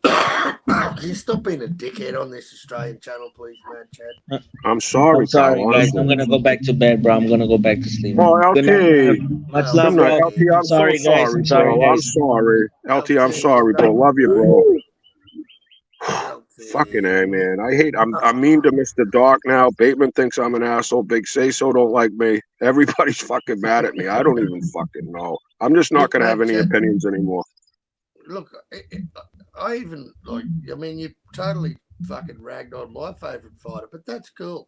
Can you stop being a dickhead on this Australian channel, please, man, Chad? I'm sorry, guys. I'm gonna go back to bed, bro. I'm gonna go back to sleep. Oh, LT. Much love, bro. LT, I'm sorry, guys. I'm sorry, bro. I'm sorry. LT, I'm sorry, bro. Love you, bro. Fucking A, man. I'm mean to Mr. Dark now. Bateman thinks I'm an asshole. Big Say So don't like me. Everybody's fucking mad at me. I don't even fucking know. I'm just not gonna have any opinions anymore. Look, I even like. I mean, you totally fucking ragged on my favorite fighter, but that's cool.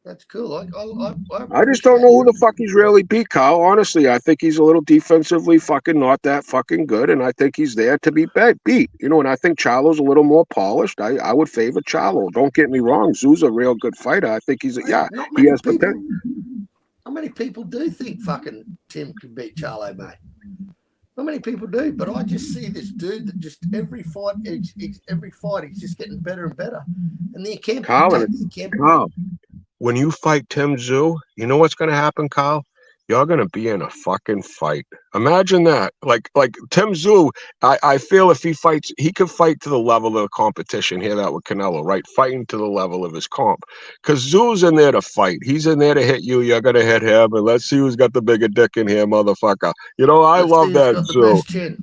That's cool. I just don't know who the fuck he's really beat, Kyle. Honestly, I think he's a little defensively fucking not that fucking good, and I think he's there to be beat. You know, and I think Charlo's a little more polished. I would favor Charlo. Don't get me wrong. Tszyu's a real good fighter. I think he has potential. many people do think fucking Tim can beat Charlo, mate? Not many people do, but I just see this dude that just every fight he's just getting better and better. And then you can't Carl, when you fight Tim Tszyu, you know what's going to happen, Carl? You're going to be in a fucking fight. Imagine that. Like Tim Tszyu, I feel if he fights, he could fight to the level of the competition. Hear that with Canelo, right? Fighting to the level of his comp. Because Tszyu's in there to fight. He's in there to hit you. You're going to hit him. And let's see who's got the bigger dick in here, motherfucker. You know, I love that, Tszyu.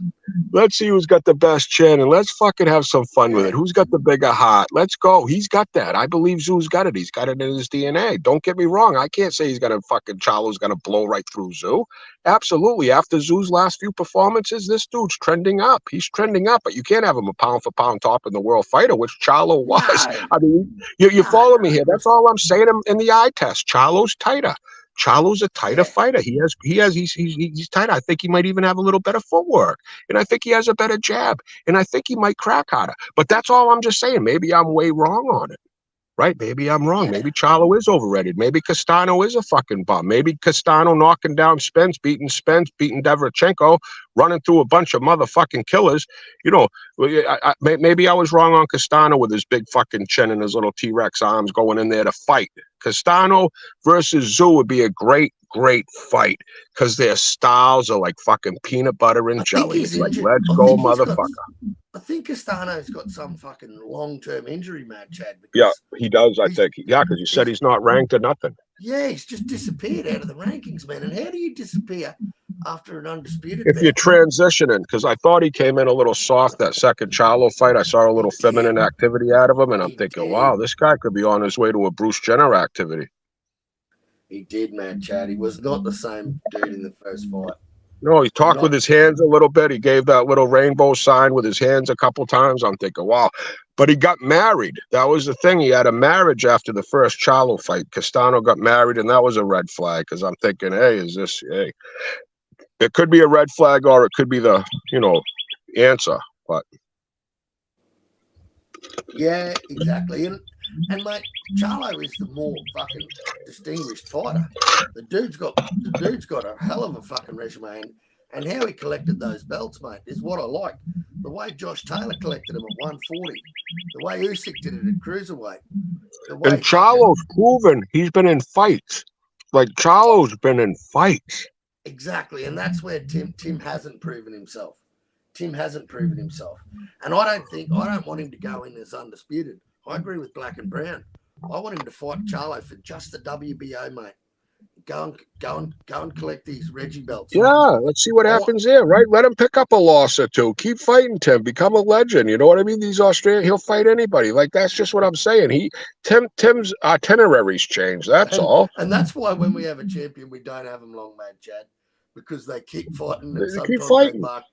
Let's see who's got the best chin, and let's fucking have some fun with it. Who's got the bigger heart? Let's go. He's got that. I believe Tszyu's got it. He's got it in his DNA. Don't get me wrong. I can't say he's going to fucking Charlo's going to blow right through Tszyu. Absolutely. After Tszyu's last few performances, this dude's trending up. He's trending up, but you can't have him a pound for pound top in the world fighter, which Charlo was. I mean, you follow me here. That's all I'm saying in the eye test. Charlo's tighter. Charlo's a tighter fighter. He's tighter. I think he might even have a little better footwork. And I think he has a better jab. And I think he might crack harder. But that's all I'm just saying. Maybe I'm way wrong on it. Right? Maybe I'm wrong. Maybe Charlo is overrated. Maybe Castano is a fucking bum. Maybe Castano knocking down Spence, beating Deverchenko, running through a bunch of motherfucking killers. You know, maybe I was wrong on Castano with his big fucking chin and his little T-Rex arms going in there to fight. Castano versus Tszyu would be a great fight because their styles are like fucking peanut butter and jelly. It's like, let's go, motherfucker. I think Castano's got some fucking long-term injury, man, Chad. Yeah, he does, I think. Yeah, because you said he's not ranked or nothing. Yeah, he's just disappeared out of the rankings, man. And how do you disappear after an undisputed? If you're transitioning, because I thought he came in a little soft that second Charlo fight. I saw a little feminine activity out of him, and I'm thinking, wow, this guy could be on his way to a Bruce Jenner activity. He did, man, Chad. He was not the same dude in the first fight. No, he talked with his hands a little bit. He gave that little rainbow sign with his hands a couple times. I'm thinking, wow. But he got married. That was the thing. He had a marriage after the first Charlo fight. Castano got married, and that was a red flag because I'm thinking, hey, it could be a red flag or it could be the, answer. But yeah, exactly. And mate, Charlo is the more fucking distinguished fighter. The dude's got a hell of a fucking resume, and how he collected those belts, mate, is what I like. The way Josh Taylor collected them at 140, the way Usyk did it at cruiserweight. And Charlo's proven he's been in fights. Like Charlo's been in fights. Exactly, and that's where Tim hasn't proven himself. Tim hasn't proven himself, and I don't want him to go in as undisputed. I agree with Black and Brown. I want him to fight Charlo for just the WBO, mate. Go and collect these Reggie belts. Yeah, let's see what happens there, right? Let him pick up a loss or two. Keep fighting, Tim. Become a legend. You know what I mean? These Australians, he'll fight anybody. Like, that's just what I'm saying. Tim's itineraries change. That's all. And that's why when we have a champion, we don't have them long, mate, Chad, because they keep fighting. And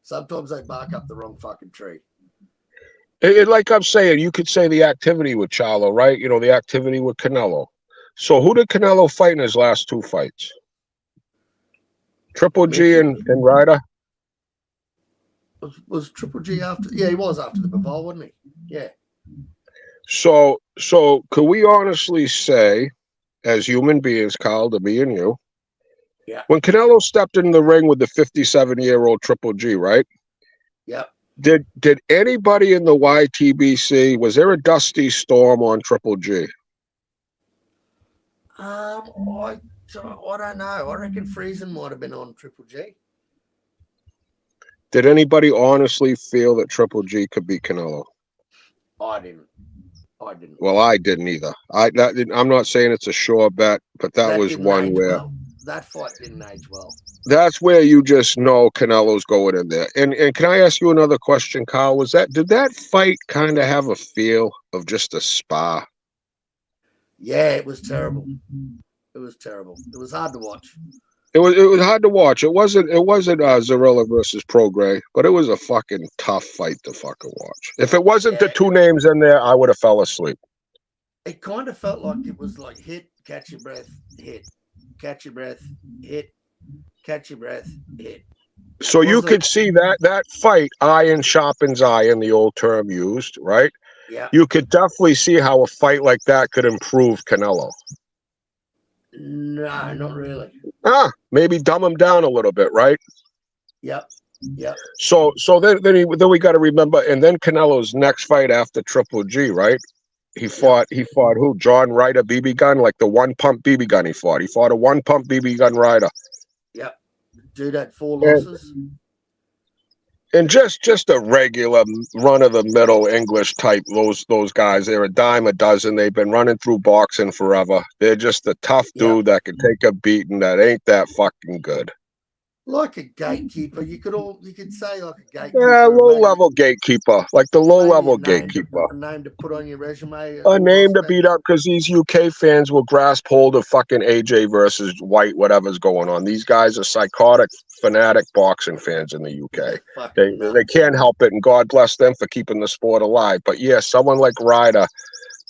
sometimes they bark up the wrong fucking tree. Like I'm saying, you could say the activity with Charlo, right? The activity with Canelo. So who did Canelo fight in his last two fights? Triple G and Ryder? Was Triple G after? Yeah, he was after the Bivol, wasn't he? Yeah. So could we honestly say, as human beings, Kyle, to me and you, when Canelo stepped in the ring with the 57-year-old Triple G, right? Yeah. Did anybody in the YTBC, was there a dusty storm on Triple G? I don't know. I reckon Friesen might have been on Triple G. Did anybody honestly feel that Triple G could beat Canelo? I didn't. Well, I didn't either. I'm not saying it's a sure bet, but that was one where that fight didn't age well. That's where you just know Canelo's going in there. And can I ask you another question, Kyle? Did that fight kind of have a feel of just a spa? Yeah, it was terrible. It was terrible. It was hard to watch. It was hard to watch. It wasn't Zarella versus Prograis, but it was a fucking tough fight to fucking watch. If it wasn't the two names in there, I would have fell asleep. It kind of felt like it was like hit, catch your breath, hit, catch your breath, hit, catch your breath, hit. So you could see that fight, iron sharpens iron, the old term used, right? Yeah. You could definitely see how a fight like that could improve Canelo. No, not really. Maybe dumb him down a little bit, right? Yep. So then we got to remember, and then Canelo's next fight after Triple G, right? He fought who? John Ryder BB gun, like the one pump BB gun. He fought a one pump BB gun Ryder. Yep. Dude had 4 losses. And just a regular run of the middle English type. Those guys, they're a dime a dozen. They've been running through boxing forever. They're just a tough dude that can take a beating that ain't that fucking good. Like a gatekeeper, you could say like a gatekeeper. Yeah, low-level gatekeeper, like the low-level gatekeeper. A name to put on your resume. A name to beat up, because these UK fans will grasp hold of fucking AJ versus White, whatever's going on. These guys are psychotic, fanatic boxing fans in the UK. They can't help it, and God bless them for keeping the sport alive. But yeah, someone like Ryder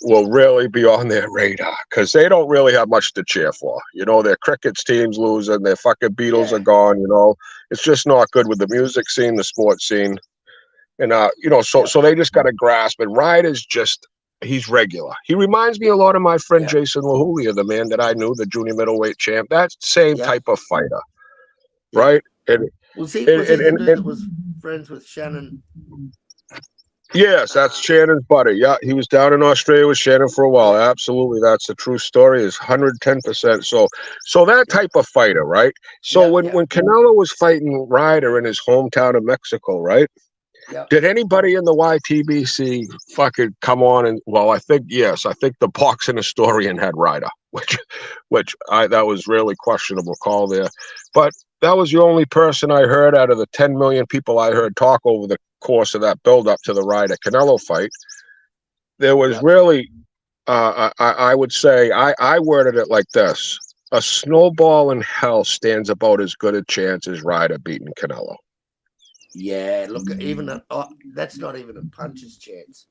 will really be on their radar, because they don't really have much to cheer for. You know, their cricket's team's losing, their fucking Beatles are gone, you know. It's just not good with the music scene, the sports scene. And, you know, so they just got to grasp it. Ryder's just, he's regular. He reminds me a lot of my friend Jason Lahulia, the man that I knew, the junior middleweight champ. That same type of fighter, right? And, was he the dude that was friends with Shannon? Yes, that's Shannon's buddy. Yeah, he was down in Australia with Shannon for a while. Absolutely, that's a true story. Is 110%. So that type of fighter, right? So when Canelo was fighting Ryder in his hometown of Mexico, right? Did anybody in the YTBC fucking come on and? Well, I think the boxing historian had Ryder, which that was really questionable call there, but that was the only person I heard out of the 10 million people I heard talk over the course of that build up to the Ryder Canelo fight. There was really, I would say, I worded it like this: a snowball in hell stands about as good a chance as Ryder beating Canelo. Yeah, look, even that's not even a puncher's chance.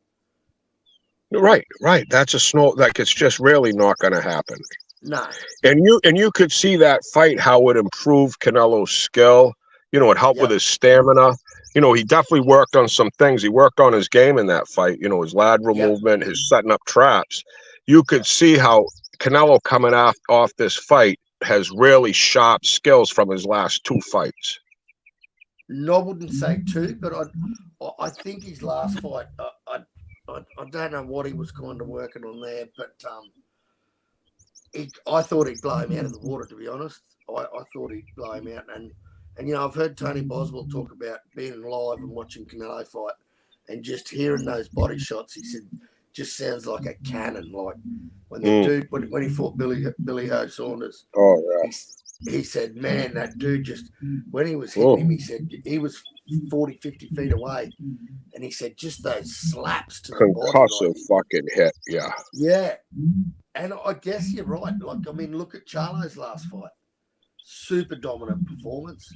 Right. That's a snow. Like, it's just really not going to happen. No. And you could see that fight, how it improved Canelo's skill. You know, it helped with his stamina. You know, he definitely worked on some things. He worked on his game in that fight. You know, his lateral movement, his setting up traps. You could see how Canelo coming off this fight has really sharp skills from his last 2 fights. No, I wouldn't say 2, but I think his last fight, I don't know what he was kind of working on there, but I thought he'd blow him out of the water, to be honest. I thought he'd blow him out. And you know, I've heard Tony Boswell talk about being live and watching Canelo fight and just hearing those body shots. He said, just sounds like a cannon, like when the dude, when he fought Billy Ho Saunders. Oh, yeah. He said, man, that dude just, when he was hitting him, he said he was 40, 50 feet away. And he said, just those slaps to the body. Concussive fucking hit, yeah. Yeah. And I guess you're right. Like, I mean, look at Charlo's last fight. Super dominant performance.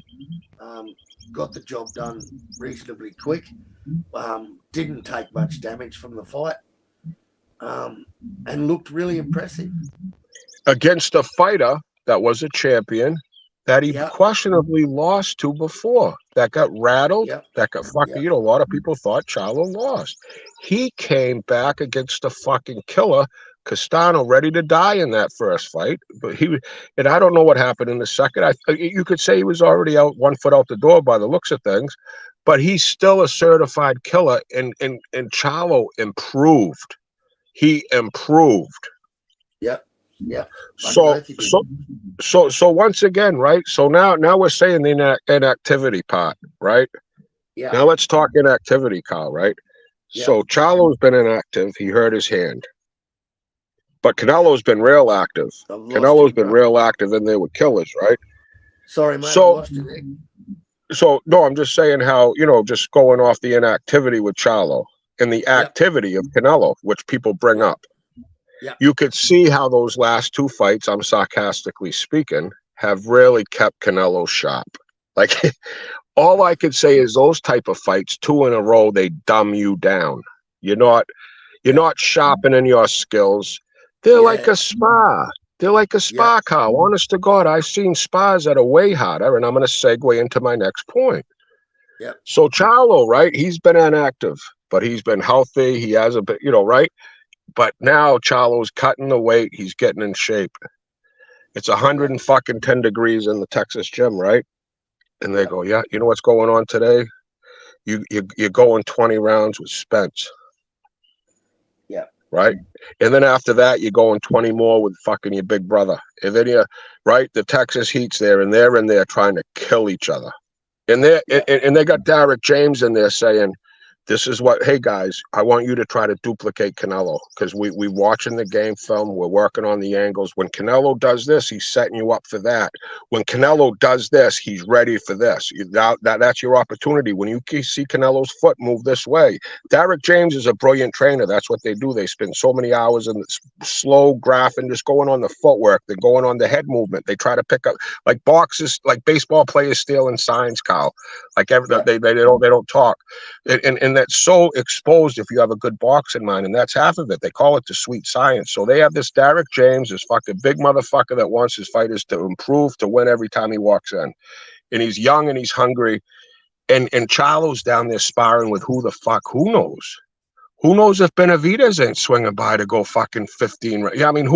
Got the job done reasonably quick. Didn't take much damage from the fight. And looked really impressive. Against a fighter that was a champion that he questionably lost to before, that got rattled, that got fucking, you know, a lot of people thought Charlo lost. He came back against a fucking killer, Castano, ready to die in that first fight. But and I don't know what happened in the second. You could say he was already out 1 foot out the door by the looks of things, but he's still a certified killer, and Charlo improved. He improved. Yep. Yeah. So once again, right? So now we're saying the inactivity part, right? Yeah. Now let's talk inactivity, Kyle, right? Yeah. So Charlo's been inactive. He hurt his hand. But Canelo's been real active. Canelo's been real active in there with killers, right? Sorry, mate. I lost you there. So, no, I'm just saying how, you know, just going off the inactivity with Charlo and the activity of Canelo, which people bring up. Yeah. You could see how those last 2 fights, I'm sarcastically speaking, have really kept Canelo sharp. Like, all I could say is those type of fights, 2 in a row, they dumb you down. You're not sharpening your skills. They're like a spa. They're like a spa car. Honest to God, I've seen spas that are way harder, and I'm going to segue into my next point. Yep. So Charlo, right? He's been inactive, but he's been healthy. He has a bit, you know, right? But now Charlo's cutting the weight. He's getting in shape. It's 110 degrees in the Texas gym, right? And they go, yeah, you know what's going on today? You're going 20 rounds with Spence. Yeah. Right? And then after that, you're going 20 more with fucking your big brother. And then right? The Texas Heat's there, and they're in there trying to kill each other. And they got Derek James in there saying, this is what, hey guys, I want you to try to duplicate Canelo, because we watching the game film, we're working on the angles. When Canelo does this, he's setting you up for that. When Canelo does this, he's ready for this. That's your opportunity. When you see Canelo's foot move this way, Derek James is a brilliant trainer. That's what they do. They spend so many hours in the slow graphing, just going on the footwork. They're going on the head movement. They try to pick up, like boxers, like baseball players stealing signs, Kyle. Like they don't talk. And that's so exposed if you have a good boxing mind, and that's half of it. They call it the sweet science. So they have this Derek James, this fucking big motherfucker that wants his fighters to improve, to win every time he walks in. And he's young and he's hungry. And Charlo's down there sparring with who knows? Who knows if Benavidez ain't swinging by to go fucking 15. Yeah, I mean,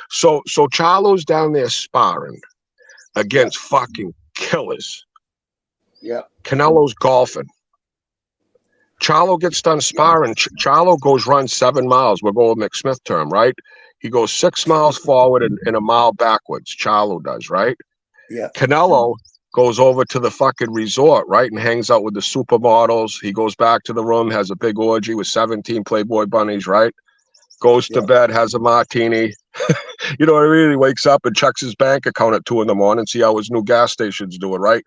so Charlo's down there sparring against fucking killers. Yeah. Canelo's golfing. Charlo gets done sparring. Charlo goes run 7 miles. We'll go with McSmith term, right? He goes 6 miles forward and a mile backwards. Charlo does, right? Yeah. Canelo goes over to the fucking resort, right? And hangs out with the supermodels. He goes back to the room, has a big orgy with 17 Playboy bunnies, right? Goes to bed, has a martini. You know what I mean? He wakes up and checks his bank account at 2 a.m, see how his new gas station's doing, right?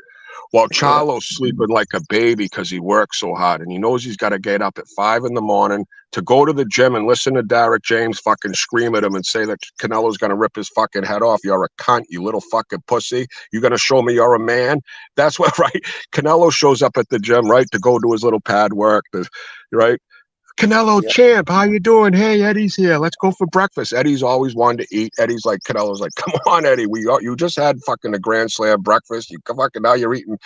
While Charlo's sleeping like a baby because he works so hard, and he knows he's got to get up at 5 a.m. to go to the gym and listen to Derek James fucking scream at him and say that Canelo's going to rip his fucking head off. You're a cunt, you little fucking pussy. You're going to show me you're a man? That's what, right? Canelo shows up at the gym, right, to go do his little pad work, right? Canelo champ, how you doing? Hey, Eddie's here. Let's go for breakfast. Eddie's always wanted to eat. Eddie's like, Canelo's like, come on, Eddie. You just had fucking a Grand Slam breakfast. You fucking now you're eating.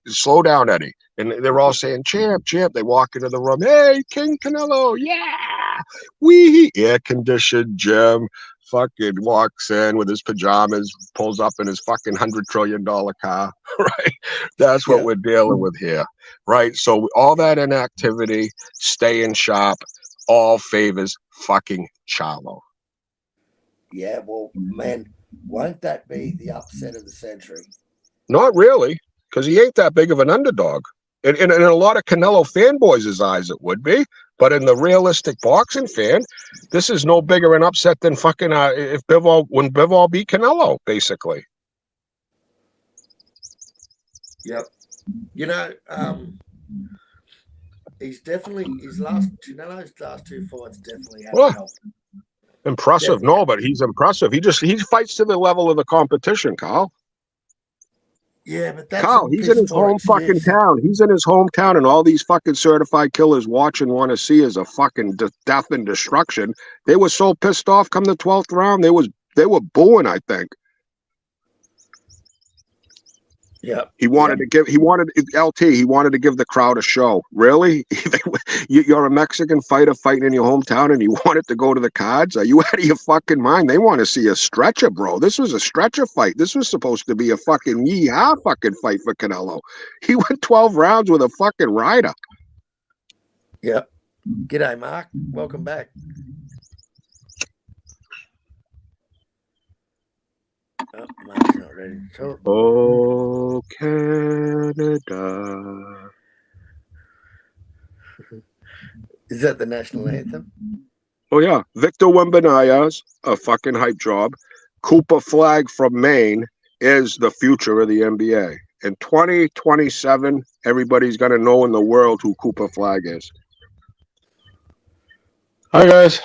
Slow down, Eddie. And they're all saying, champ. They walk into the room. Hey, King Canelo, yeah. We air conditioned gym. Fucking walks in with his pajamas, pulls up in his fucking $100 trillion car, right? That's what we're dealing with here, right? So all that inactivity, staying sharp, all favors fucking Charlo. Yeah, well, man, won't that be the upset of the century? Not really, because he ain't that big of an underdog. In a lot of Canelo fanboys' eyes, it would be. But in the realistic boxing fan, this is no bigger an upset than fucking when Bivol beat Canelo, basically. Yep. You know, he's definitely Canelo's last 2 fights definitely have helped. Impressive, definitely. No, but he's impressive. He fights to the level of the competition, Kyle. Yeah, but that's Kyle, he's in his home fucking town. He's in his hometown, and all these fucking certified killers watch and want to see is a fucking death and destruction. They were so pissed off come the 12th round. They were booing, I think. Yeah. He wanted to give the crowd a show. Really? You're a Mexican fighter fighting in your hometown and you want it to go to the cards? Are you out of your fucking mind? They want to see a stretcher, bro. This was a stretcher fight. This was supposed to be a fucking yeehaw fucking fight for Canelo. He went 12 rounds with a fucking rider. Yep. G'day, Mark. Welcome back. Oh, Mark's not ready to talk. Oh, Canada. Is that the national anthem? Oh, yeah. Victor Wembanaya's a fucking hype job. Cooper Flag from Maine is the future of the NBA. In 2027, everybody's going to know in the world who Cooper Flag is. Hi, guys.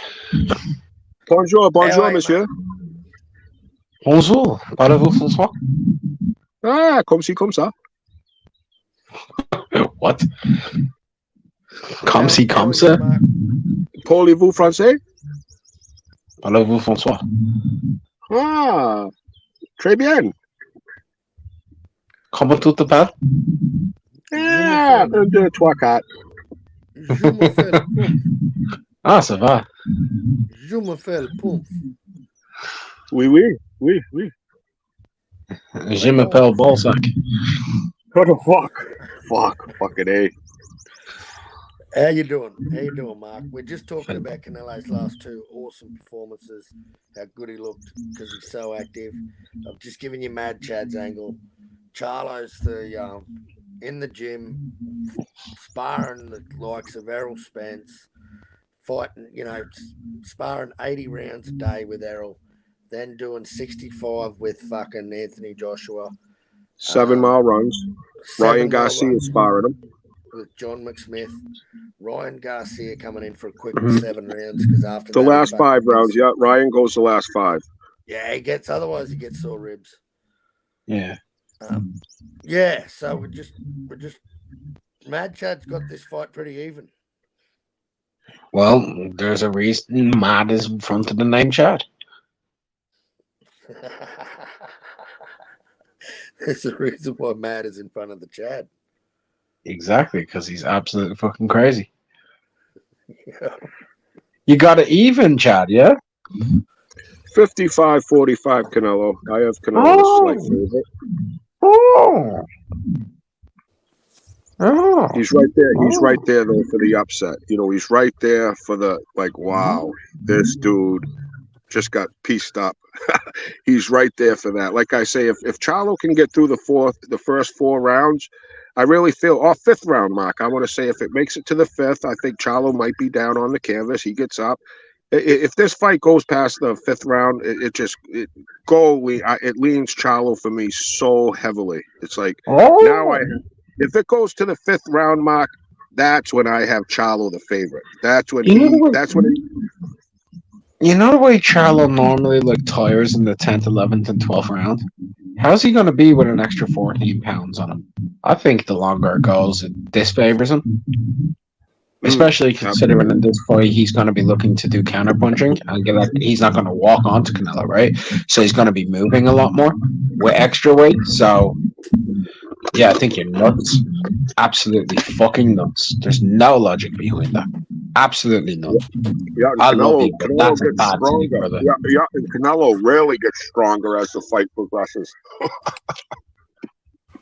Bonjour, monsieur. Bonjour. Parlez-vous françois? Ah, comme ci, comme ça. What? Comme ci, comme ça? Parlez-vous français? Parlez-vous françois? Ah, très bien. Comment tout te parle? Ah, 1, 2, 3, 4. Je me fais le pouf. Ah, ça va. Je me fais le pouf. Oui. Je m'appelle Ballsack. What the fuck? Fucking A. How you doing? How you doing, Mark? We're just talking about Canelo's last two awesome performances, how good he looked because he's so active. I've just given you Mad Chad's angle. Charlo's the in the gym, sparring the likes of Errol Spence, fighting, sparring 80 rounds a day with Errol, then doing 65 with fucking Anthony Joshua. 7-mile runs. Ryan Garcia sparring him. With John McSmith, Ryan Garcia coming in for a quick 7 rounds because after The that, last 5 rounds, yeah. Ryan goes the last 5. Yeah, he gets sore ribs. Yeah. Yeah, so we're just Mad Chad's got this fight pretty even. Well, there's a reason Mad is in front of the name Chad. There's a reason why Mad is in front of the Chad. Exactly, because he's absolutely fucking crazy. Yeah. You got it even, Chad, yeah? 55-45 Canelo. I have Canelo a slight favorite. He's right there. He's right there, though, for the upset. He's right there for the, wow, this dude just got pieced up. He's right there for that. Like I say, if Charlo can get through the first 4 rounds, I really feel, 5th round, Mark. I want to say if it makes it to the 5th, I think Charlo might be down on the canvas. He gets up. If this fight goes past the 5th round, it leans Charlo for me so heavily. It's like if it goes to the 5th round, Mark, that's when I have Charlo the favorite. That's when You know the way Charlo normally tires in the 10th, 11th, and 12th round? How's he going to be with an extra 14 pounds on him? I think the longer it goes, it disfavors him. Especially considering in this fight, he's going to be looking to do counterpunching. And he's not going to walk onto Canelo, right? So he's going to be moving a lot more with extra weight. So, yeah, I think you're nuts. Absolutely fucking nuts. There's no logic behind that. Absolutely none. Yeah, I love you, Canelo that's a gets bad stronger. thing, brother. Yeah, and Canelo really gets stronger as the fight progresses.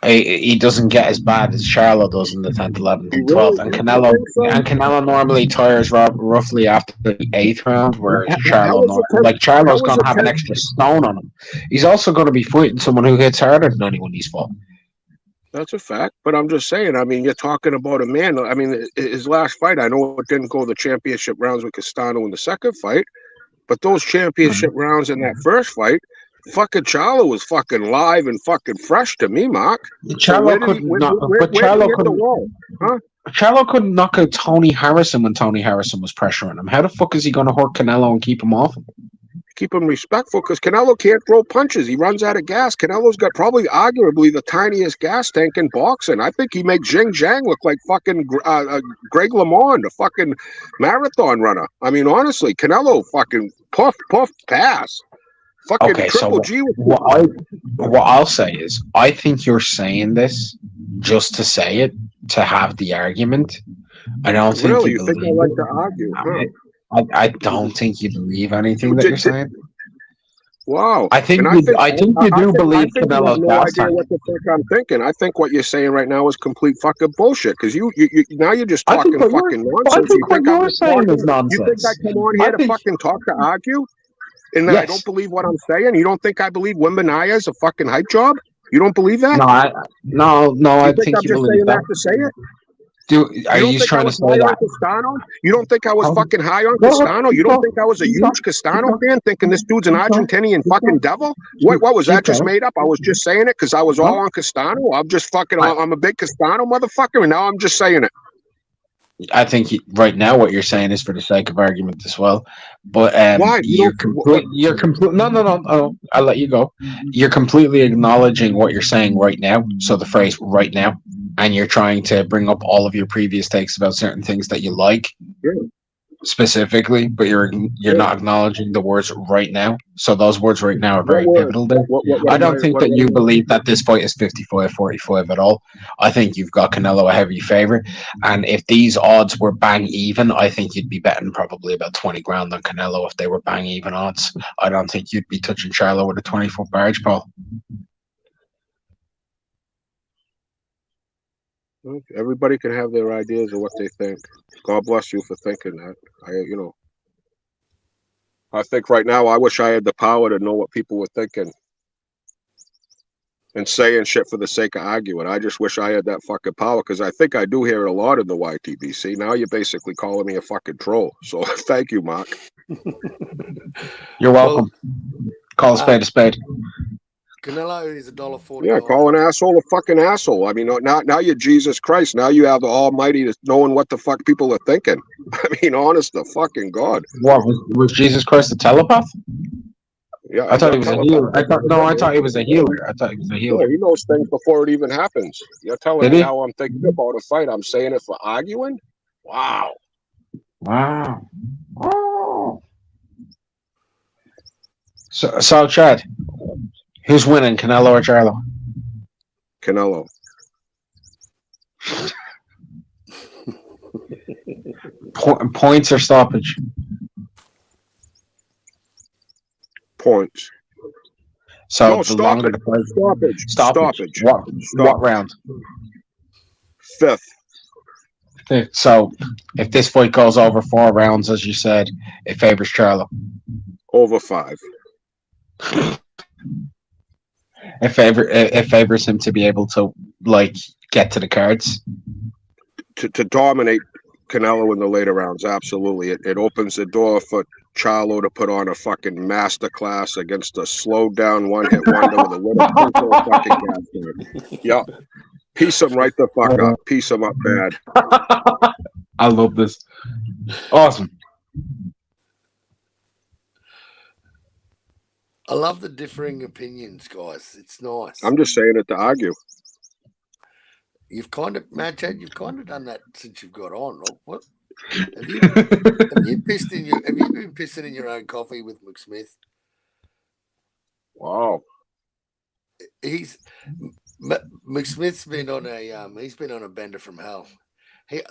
He doesn't get as bad as Charlo does in the 10th, 11th, and 12th. And Canelo normally tires roughly after the 8th round, whereas Charlo's going to have an extra stone on him. He's also going to be fighting someone who hits harder than anyone he's fought. That's a fact, but I'm just saying, you're talking about a man. His last fight, I know it didn't go the championship rounds with Castano in the second fight, but those championship rounds in that first fight, fucking Charlo was fucking live and fucking fresh to me, Mark. Charlo couldn't knock out Tony Harrison when Tony Harrison was pressuring him. How the fuck is he going to hurt Canelo and keep him off him? Keep him respectful because Canelo can't throw punches. He runs out of gas. Canelo's got probably arguably the tiniest gas tank in boxing. I think he makes Jing Zhang look like fucking Greg LeMond, a fucking marathon runner. Honestly, Canelo fucking puff, pass. Fucking okay, Triple so G. What I'll say is, I think you're saying this just to say it, to have the argument. I don't think really, you think I like to argue, huh? I don't think you believe anything that you're saying. Wow. I think you do believe Canelo's gas tank. What the fuck I'm thinking. I think what you're saying right now is complete fucking bullshit. Because now you're just talking fucking nonsense. I think what you're saying is nonsense. You think I come on here to fucking talk to argue? And I don't believe what I'm saying? You don't think I believe Wembanyama is a fucking hype job? You don't believe that? No, I think I'm you just believe saying that to say it? Are you trying to say that? Castano? You don't think I was fucking high on Castano? You don't think I was a huge Castano fan, thinking this dude's an Argentinian fucking devil? What was that just made up? I was just saying it because I was all on Castano. I'm a big Castano motherfucker, and now I'm just saying it. I think right now what you're saying is for the sake of argument as well. But why? You're complete. No. I'll let you go. You're completely acknowledging what you're saying right now. So the phrase "right now," and you're trying to bring up all of your previous takes about certain things that you like. Yeah. Specifically, but you're not acknowledging the words right now. So those words right now are very pivotal there. I don't think that you believe that this fight is 55-45 at all. I think you've got Canelo a heavy favorite. And if these odds were bang even, I think you'd be betting probably about 20 grand on Canelo if they were bang even odds. I don't think you'd be touching Charlo with a 20-foot barge pole. Well, everybody can have their ideas of what they think. God bless you for thinking that. I think right now I wish I had the power to know what people were thinking and saying shit for the sake of arguing. I just wish I had that fucking power because I think I do hear it a lot in the YTBC. Now you're basically calling me a fucking troll. So thank you, Mark. You're welcome. Call a spade a spade. Canelo is $1.49. Yeah, call an asshole a fucking asshole. I mean, now you're Jesus Christ. Now you have the Almighty knowing what the fuck people are thinking. I mean, honest to fucking God. What was Jesus Christ a telepath? Yeah, I thought he was a healer. I thought he was a healer. Yeah, he knows things before it even happens. You're telling me how I'm thinking about a fight. I'm saying it for arguing? Wow. So Chad, who's winning, Canelo or Charlo? Canelo. Points or stoppage? Points. So no, the longer the fight, stoppage. What round? Fifth. So if this fight goes over 4 rounds, as you said, it favors Charlo. Over 5. It favors him to be able to get to the cards. To dominate Canelo in the later rounds, absolutely. It opens the door for Charlo to put on a fucking masterclass against a slowed down one-hit wonder with a little fucking gas. Yeah. Piece him right the fuck up. Piece him up bad. I love this. Awesome. I love the differing opinions, guys. It's nice. I'm just saying it to argue. You've kind of, Chad, you've kind of done that since you've got on. What have you been pissing in your own coffee with McSmith? Wow. McSmith's been on a bender from hell.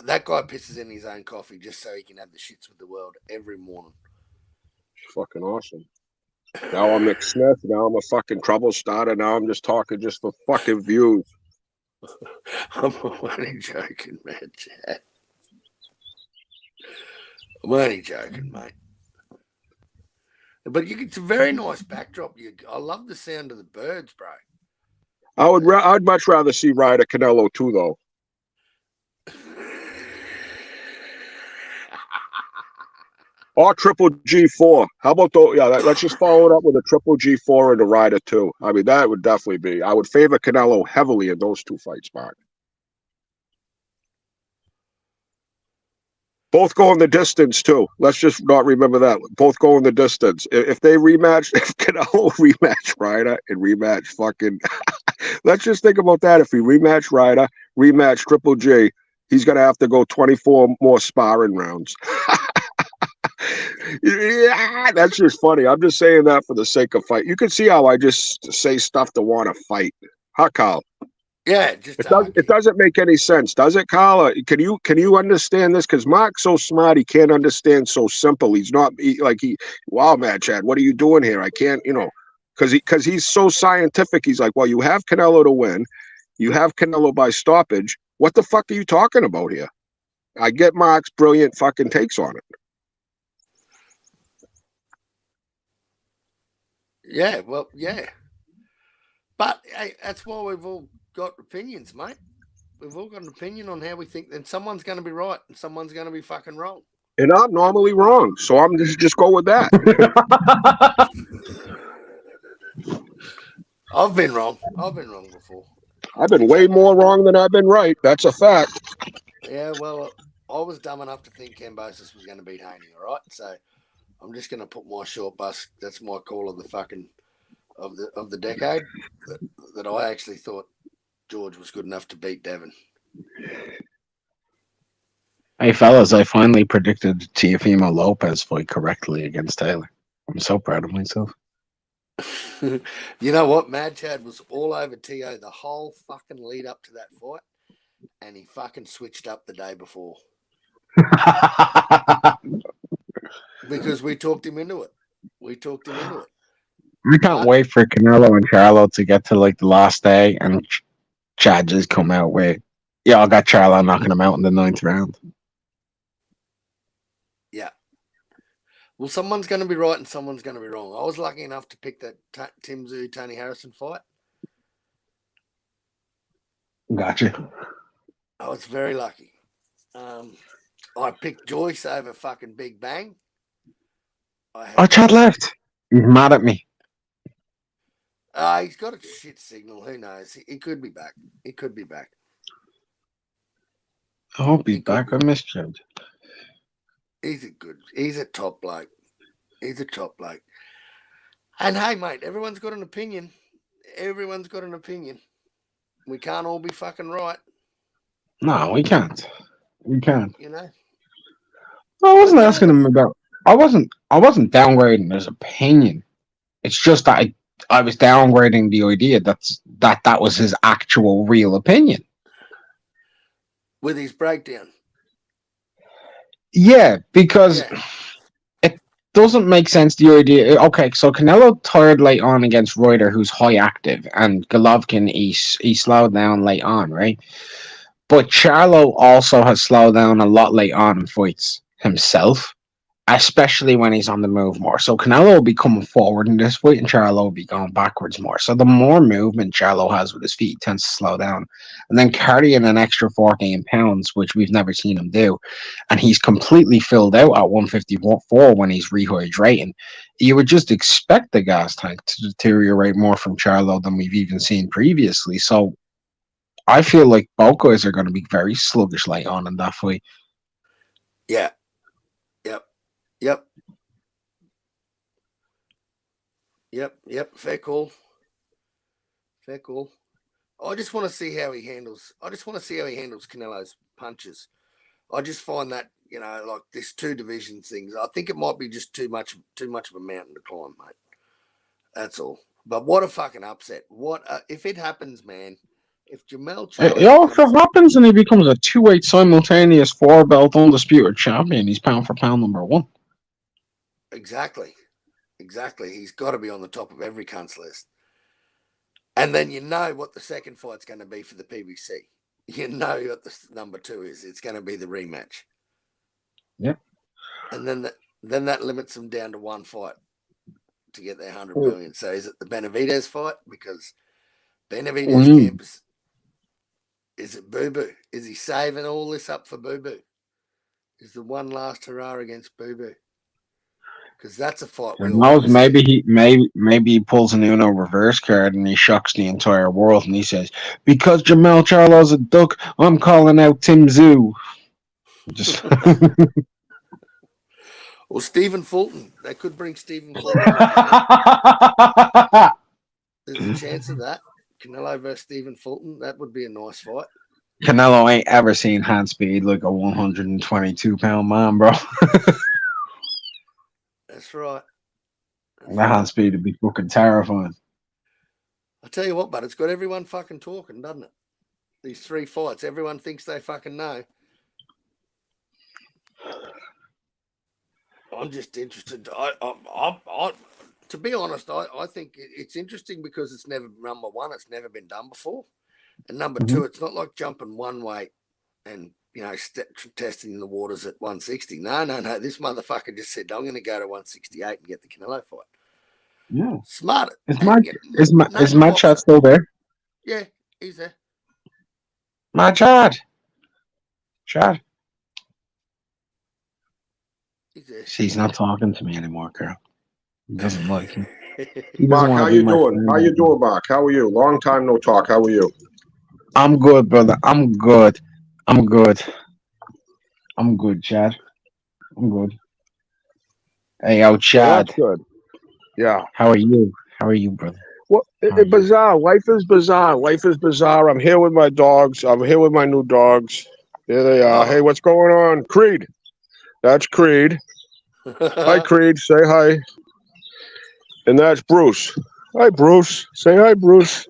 That guy pisses in his own coffee just so he can have the shits with the world every morning. It's fucking awesome. Now I'm McSmith. Now I'm a fucking trouble starter. Now I'm just talking just for fucking views. I'm only joking, man, Chad. I'm only joking, mate. But it's a very nice backdrop. I love the sound of the birds, bro. I'd much rather see Ryder Canelo too, though. Or Triple G4. How about those? Yeah, let's just follow it up with a Triple G4 and a Ryder 2. I mean, that would definitely be. I would favor Canelo heavily in those 2 fights, Mark. Both go in the distance, too. Let's just not remember that. Both go in the distance. If they rematch, if Canelo rematch Ryder and rematch fucking... Let's just think about that. If he rematch Ryder, rematch Triple G, he's going to have to go 24 more sparring rounds. Yeah, that's just funny. I'm just saying that for the sake of fight. You can see how I just say stuff to want to fight. Huh, Carl? Yeah, it doesn't make any sense, does it, Carl? Can you understand this? Because Mark's so smart, he can't understand so simple. He's not wow, man, Chad, what are you doing here? I can't, because he's so scientific. He's like, well, you have Canelo to win, you have Canelo by stoppage. What the fuck are you talking about here? I get Mark's brilliant fucking takes on it. Yeah, well, yeah. But hey, that's why we've all got opinions, mate. We've all got an opinion on how we think, and someone's going to be right and someone's going to be fucking wrong. And I'm normally wrong, so I'm just go with that. I've been wrong before. I've been way more wrong than I've been right. That's a fact. Yeah, well, I was dumb enough to think Kambosos was going to beat Haney, all right? So I'm just going to put my short bus. That's my call of the fucking of the decade. That I actually thought George was good enough to beat Devin. Hey fellas, I finally predicted Teofimo Lopez fight correctly against Taylor. I'm so proud of myself. You know what? Mad Chad was all over Tio the whole fucking lead up to that fight, and he fucking switched up the day before. Because we talked him into it. I can't wait for Canelo and Charlo to get to the last day and Chad just come out with Yeah, I got Charlo knocking him out in the 9th round. Yeah. Well, someone's going to be right and someone's going to be wrong. I was lucky enough to pick that Tim Tszyu, Tony Harrison fight. Gotcha. I was very lucky. I picked Joyce over fucking Big Bang. Chad left. He's mad at me. He's got a shit signal. Who knows? He could be back. He could be back. I'll be back. I missed Chad. He's a top bloke. He's a top bloke. And hey, mate, everyone's got an opinion. Everyone's got an opinion. We can't all be fucking right. No, we can't. We can't. You know? I wasn't asking him about. I wasn't downgrading his opinion. It's just that I was downgrading the idea that was his actual real opinion. With his breakdown. Yeah, because it doesn't make sense. The idea. Okay, so Canelo tired late on against Reuter, who's high active, and Golovkin he slowed down late on, right? But Charlo also has slowed down a lot late on in fights himself, especially when he's on the move more. So Canelo will be coming forward in this fight, and Charlo will be going backwards more. So the more movement Charlo has with his feet, he tends to slow down. And then carrying an extra 14 pounds, which we've never seen him do, and he's completely filled out at 154 when he's rehydrating. You would just expect the gas tank to deteriorate more from Charlo than we've even seen previously. So I feel like both guys are going to be very sluggish late on in that fight. Yeah. Yep. Fair call. I just want to see how he handles. Canelo's punches. I just find that, like this 2 divisions things. I think it might be just too much of a mountain to climb, mate. That's all. But what a fucking upset! If it happens, man? If Jamel It also happens and he becomes a 2-weight simultaneous 4-belt undisputed champion. He's pound for pound number 1. Exactly. He's got to be on the top of every cunt's list. And then you know what the second fight's going to be for the PBC. You know what the number 2 is. It's going to be the rematch. Yep. And then that limits them down to 1 fight to get their 100 million. So is it the Benavidez fight? Because Benavidez campus. Is it Boo Boo? Is he saving all this up for Boo Boo? Is the one last hurrah against Boo Boo? Because that's a fight. Who knows? Maybe he pulls an Uno reverse card and he shocks the entire world and he says, "Because Jamel Charlo's a duck, I'm calling out Tim Tszyu." Just or Stephen Fulton. They could bring Stephen Fulton. There's a chance of that. Canelo versus Stephen Fulton. That would be a nice fight. Canelo ain't ever seen hand speed like a 122-pound man, bro. That's right. That hand speed would be fucking terrifying. I tell you what, but it's got everyone fucking talking, doesn't it? These 3 fights, everyone thinks they fucking know. I'm just interested. To be honest, I think it's interesting because it's never number 1. It's never been done before, and number 2, it's not like jumping one weight and testing the waters at 160. No. This motherfucker just said, "I'm going to go to 168 and get the Canelo fight." Yeah, smart. Is my chat still there? Yeah, he's there. My Chad. He's not talking to me anymore, Carl. He doesn't like me. Mark, how you doing? How you doing, Mark? How are you? Long time no talk. How are you? I'm good, brother. I'm good, Chad. I'm good. Hey, Chad. That's good. Yeah. How are you? Brother? Well, bizarre. Life is bizarre. I'm here with my dogs. I'm here with my new dogs. There they are. Hey, what's going on? Creed. That's Creed. Hi, Creed. Say hi. And that's Bruce. Hi, Bruce. Say hi, Bruce.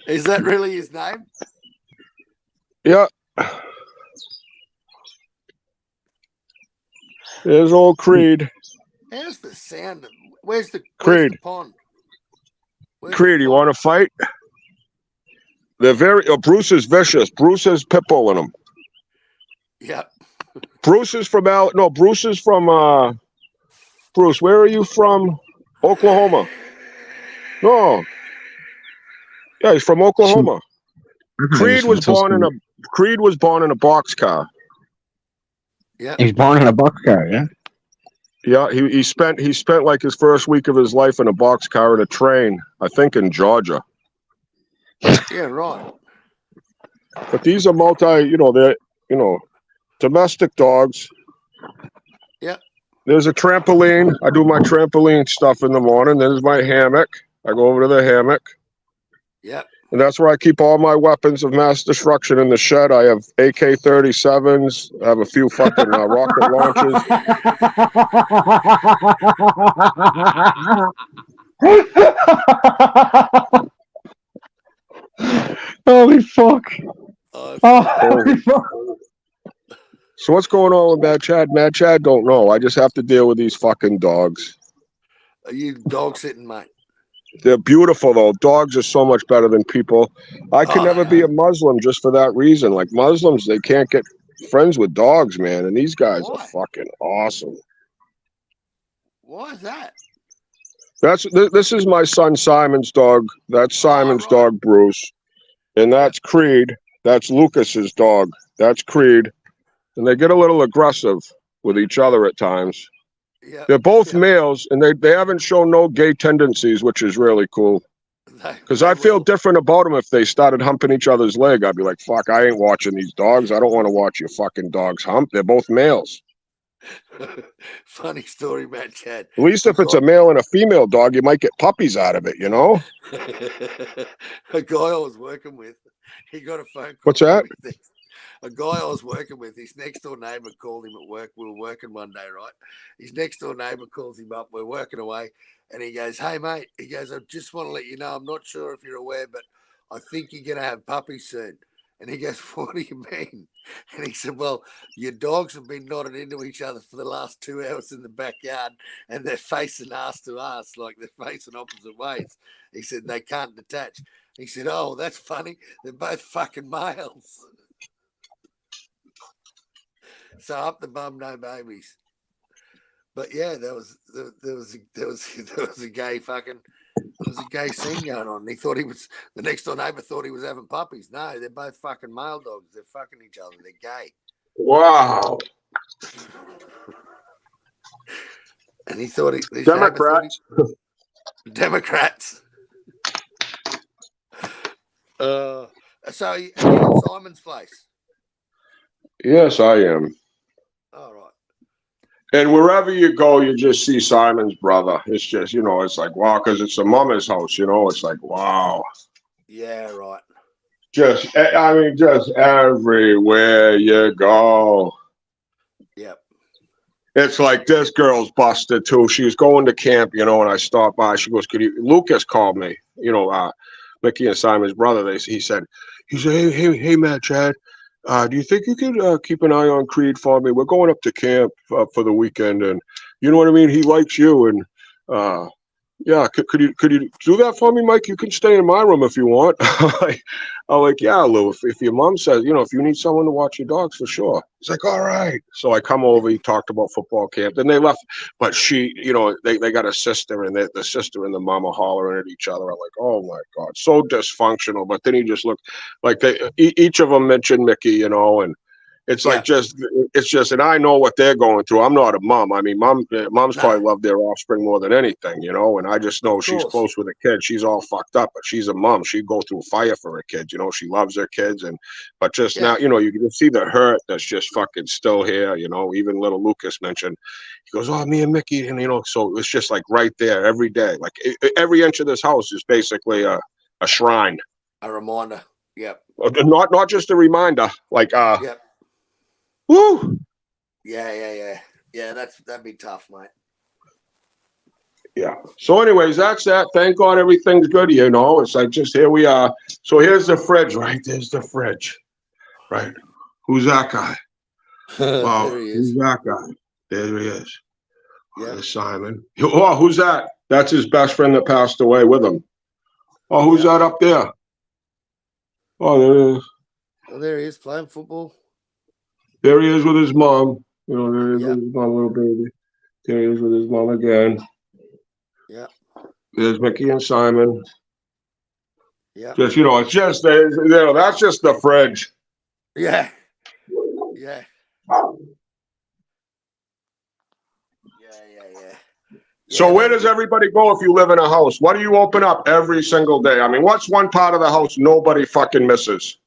Is that really his name? Yeah. There's old Creed. How's the sound? Where's the Creed? The pond? Creed, you want to fight? They're very. Bruce is vicious. Bruce has pit bull in him. Yep. Bruce is from Bruce is from. Bruce, where are you from? Oklahoma. No. Yeah, he's from Oklahoma. Creed was born in a boxcar. Yeah. He's born in a boxcar, yeah. Yeah, he spent like his first week of his life in a boxcar in a train, I think in Georgia. Yeah, right. But these are they're domestic dogs. Yep. There's a trampoline. I do my trampoline stuff in the morning. There's my hammock. I go over to the hammock. Yep. And that's where I keep all my weapons of mass destruction in the shed. I have AK-37s. I have a few fucking rocket launchers. Holy fuck. Holy fuck. So what's going on with Mad Chad? Mad Chad don't know. I just have to deal with these fucking dogs. Are you dog sitting, mate? They're beautiful, though. Dogs are so much better than people. I could never be a Muslim just for that reason. Like Muslims, they can't get friends with dogs, man. And these guys are fucking awesome. Why is that? This is my son Simon's dog. That's Simon's dog, Bruce. And that's Creed. That's Lucas's dog. That's Creed. And they get a little aggressive with each other at times. Yeah. They're both males, and they haven't shown no gay tendencies, which is really cool. Because I feel different about them if they started humping each other's leg. I'd be like, fuck, I ain't watching these dogs. I don't want to watch your fucking dogs hump. They're both males. Funny story, man, Chad. At least if it's a male and a female dog, you might get puppies out of it, you know? A guy I was working with, he got a phone call. What's that? A guy I was working with, his next door neighbor called him at work. We were working one day, right? His next door neighbor calls him up. We're working away. And he goes, hey, mate. He goes, I just want to let you know, I'm not sure if you're aware, but I think you're going to have puppies soon. And he goes, what do you mean? And he said, well, your dogs have been knotted into each other for the last 2 hours in the backyard, and they're facing ass to ass, like they're facing opposite ways. He said, they can't detach. He said, oh, that's funny. They're both fucking males. So up the bum, no babies. But yeah, there was a gay scene going on. He thought the next door neighbor thought he was having puppies. No, they're both fucking male dogs. They're fucking each other. They're gay. Wow. And he thought Democrats. Democrats. So are you at Simon's place? Yes, I am. All right. And wherever you go, you just see Simon's brother. It's just, it's like, wow, because it's a mama's house, it's like, wow. Yeah, right. Just everywhere you go. Yep. It's like this girl's busted too. She was going to camp, and I stopped by. She goes, Lucas called me, Mickey and Simon's brother. He said, hey, Matt, Chad. Do you think you could keep an eye on Creed for me? We're going up to camp for the weekend, and you know what I mean? He likes you, and yeah, could you do that for me, Mike? You can stay in my room if you want. I'm like, yeah, Lou, if your mom says, if you need someone to watch your dogs, for sure. He's like, all right. So I come over, he talked about football camp. Then they left, but she, they got a sister, and the sister and the mom are hollering at each other. I'm like, oh my God, so dysfunctional. But then he just looked like each of them mentioned Mickey, and it's like it's just, and I know what they're going through. I'm not a mom. I mean, moms probably love their offspring more than anything, and I just know she's close with a kid. She's all fucked up, but she's a mom. She'd go through fire for her kids, she loves her kids. But just now, you can see the hurt that's just fucking still here, even little Lucas mentioned, he goes, oh, me and Mickey, and, so it's just like right there every day. Like every inch of this house is basically a shrine. A reminder. Yep. Not just a reminder, like, yep. Woo! Yeah. That'd be tough, mate. Yeah. So, anyways, that's that. Thank God everything's good. It's like just here we are. So here's the fridge, right? There's the fridge, right? Who's that guy? Wow, there he is. Who's that guy? There he is. Yeah. There's Simon. Oh, who's that? That's his best friend that passed away with him. Oh, who's that up there? Oh, there he is. Oh, there he is playing football. There he is with his mom. You know, there he is Yep. with his mom, little baby. There he is with his mom again. Yeah. There's Mickey and Simon. Yeah. Just, it's just, that's just the fridge. Yeah. Yeah. Yeah. So where does everybody go if you live in a house? What do you open up every single day? I mean, what's one part of the house nobody fucking misses?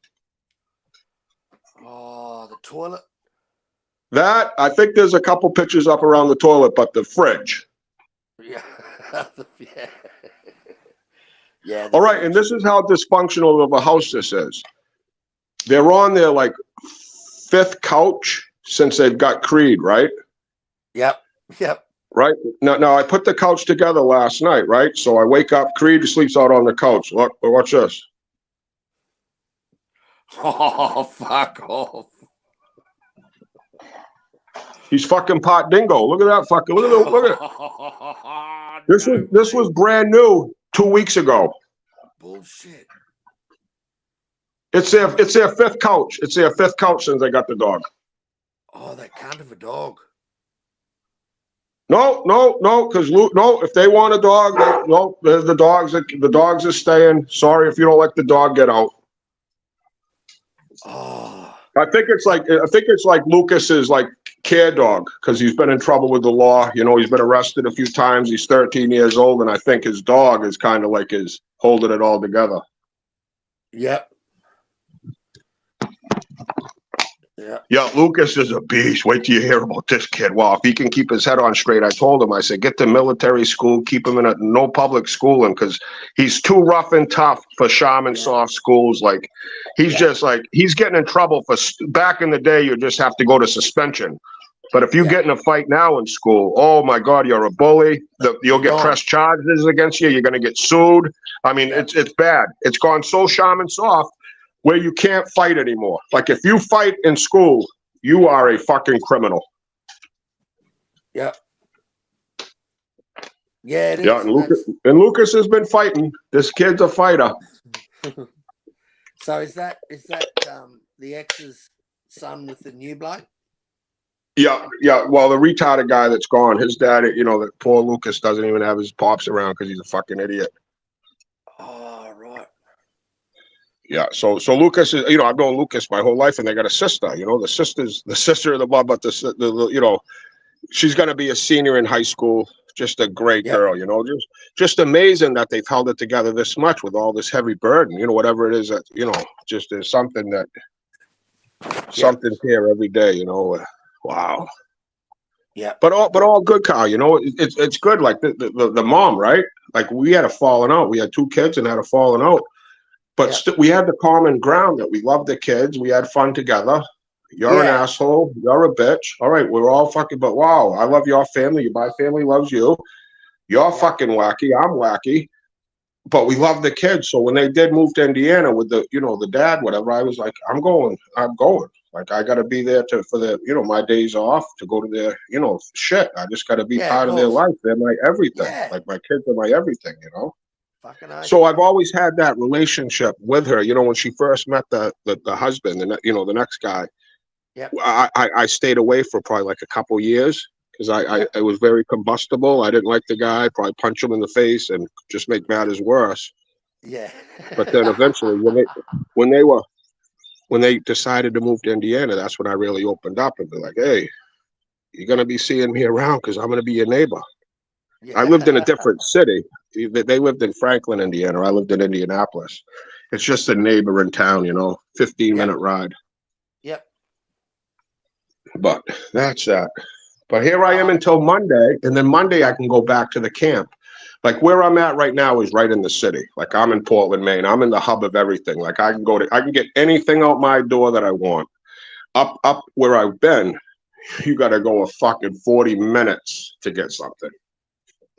Oh, the toilet. That, I think there's a couple pictures up around the toilet, but the fridge. Yeah. Yeah. Yeah. All right, and this is how dysfunctional of a house this is. They're on their, like, 5th couch since they've got Creed, right? Yep. Right? Now, I put the couch together last night, right? So I wake up, Creed sleeps out on the couch. Look, watch this. Oh, fuck off. He's fucking pot dingo. Look at that fucking, look at it. This was brand new 2 weeks ago. Bullshit. It's their 5th couch. It's their 5th couch since they got the dog. Oh, that cunt of a dog. No, because if they want a dog, the dogs are staying. Sorry if you don't like the dog, get out. Oh. I think it's like Lucas's like care dog because he's been in trouble with the law. He's been arrested a few times. He's 13 years old, and I think his dog is kind of like his holding it all together. Yep. Yeah, Lucas is a beast. Wait till you hear about this kid. Wow, if he can keep his head on straight, I told him, I said, get to military school, keep him in no public schooling because he's too rough and tough for shaman soft schools. Like, he's just like, he's getting in trouble for, back in the day, you just have to go to suspension. But if you get in a fight now in school, oh my God, you're a bully. You'll get pressed charges against you. You're going to get sued. I mean, it's bad. It's gone so shaman soft where you can't fight anymore. Like if you fight in school, you are a fucking criminal. Yep. Yeah, it is. Yeah, and Lucas has been fighting. This kid's a fighter. So is that the ex's son with the new bloke? Yeah. Well, the retarded guy that's gone, his dad, that poor Lucas doesn't even have his pops around because he's a fucking idiot. Oh, right. Yeah, so Lucas is, I've known Lucas my whole life, and they got a sister. The sister of the mom, but she's gonna be a senior in high school. Just a great girl, just amazing that they've held it together this much with all this heavy burden. Whatever it is that just there's something something's here every day. Wow. Yeah. But all good, Kyle. It's good. Like the mom, right? Like we had a falling out. We had 2 kids and had a falling out. But we had the common ground that we loved the kids. We had fun together. You're an asshole. You're a bitch. All right, we're all fucking, but wow, I love your family. My family loves you. You're fucking wacky. I'm wacky. But we love the kids. So when they did move to Indiana with the dad, whatever, I was like, I'm going. Like I got to be there for the, my days off to go to their, shit. I just got to be part of their life. They're my everything. Yeah. Like my kids are my everything, Fucking So I've always had that relationship with her. When she first met the husband, and the next guy, I stayed away for probably like a couple years because I was very combustible. I didn't like the guy. Probably punch him in the face and just make matters worse. Yeah. But then eventually, when they decided to move to Indiana, that's when I really opened up and be like, hey, you're gonna be seeing me around because I'm gonna be your neighbor. I lived in a different city. They lived in Franklin, Indiana. I lived in Indianapolis. It's just a neighboring town, 15-minute ride. Yep. But that's that. But here I am until Monday, and then Monday I can go back to the camp. Like where I'm at right now is right in the city. Like I'm in Portland, Maine. I'm in the hub of everything. Like I can get anything out my door that I want. Up where I've been, you got to go a fucking 40 minutes to get something.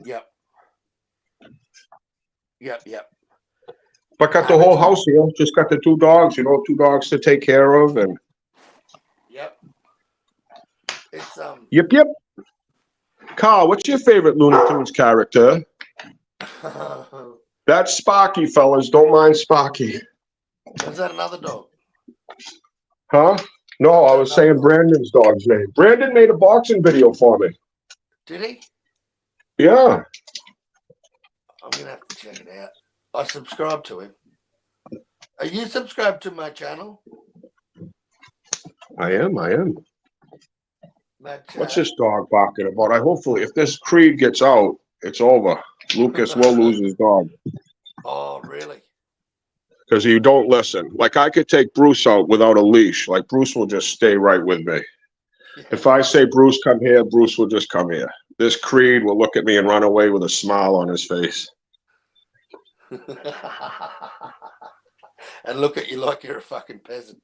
Yep. But got the whole house here. Just got the 2 dogs, 2 dogs to take care of, and yep. It's Yep. Carl, what's your favorite Looney Tunes character? That's Sparky, fellas. Don't mind Sparky. Is that another dog? Huh? No, I was saying Brandon's dog's name. Brandon made a boxing video for me. Did he? Yeah. I'm gonna have to check it out. I subscribe to him. Are you subscribed to my channel? I am. Matt, What's this dog barking about? Hopefully, if this Creed gets out, it's over. Lucas will lose his dog. Oh, really? Because you don't listen. Like, I could take Bruce out without a leash. Like, Bruce will just stay right with me. Yeah. If I say, Bruce, come here, Bruce will just come here. This Creed will look at me and run away with a smile on his face. And look at you like you're a fucking peasant.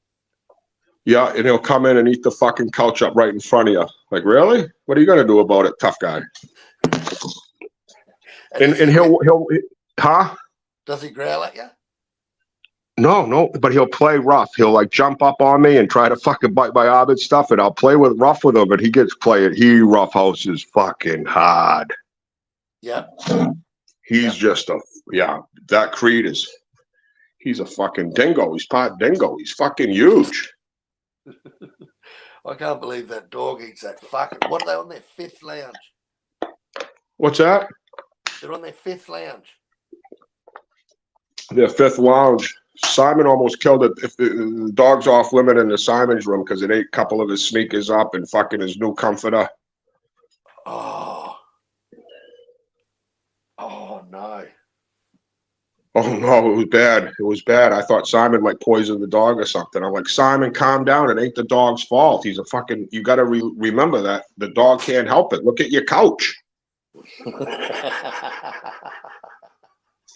Yeah, and he'll come in and eat the fucking couch up right in front of you. Like, really? What are you going to do about it, tough guy? And he'll, huh? Does he growl at you? No, but he'll play rough. He'll like jump up on me and try to fucking bite my arm and stuff, and I'll play rough with him, and he roughhouses fucking hard. Yeah. He's just that Creed he's a fucking dingo. He's part dingo. He's fucking huge. I can't believe that dog eats that fucking. What are they on their fifth lounge? What's that? They're on their fifth lounge. Their fifth lounge. Simon almost killed it. If the dog's off limit in the Simon's room because it ate a couple of his sneakers up and fucking his new comforter. Oh no. Oh no, it was bad. It was bad. I thought Simon like poisoned the dog or something. I'm like, Simon, calm down. It ain't the dog's fault. He's a fucking. You got to remember that the dog can't help it. Look at your couch.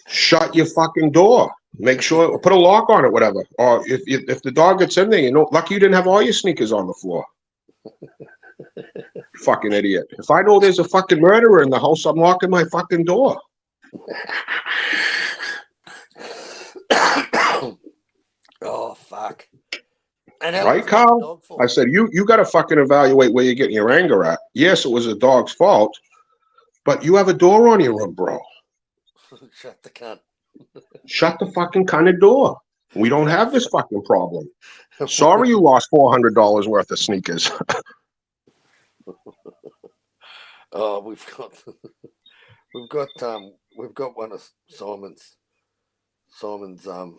Shut your fucking door. Make sure put a lock on it, whatever. Or if the dog gets in there, lucky you didn't have all your sneakers on the floor. Fucking idiot. If I know there's a fucking murderer in the house, I'm locking my fucking door. Oh fuck. And right, Carl? I said you got to fucking evaluate where you're getting your anger at. Yes, it was the dog's fault, but you have a door on your room, bro. Shut the cunt. Shut the fucking kind of door. We don't have this fucking problem. Sorry you lost $400 worth of sneakers. Oh, we've got one of Simon's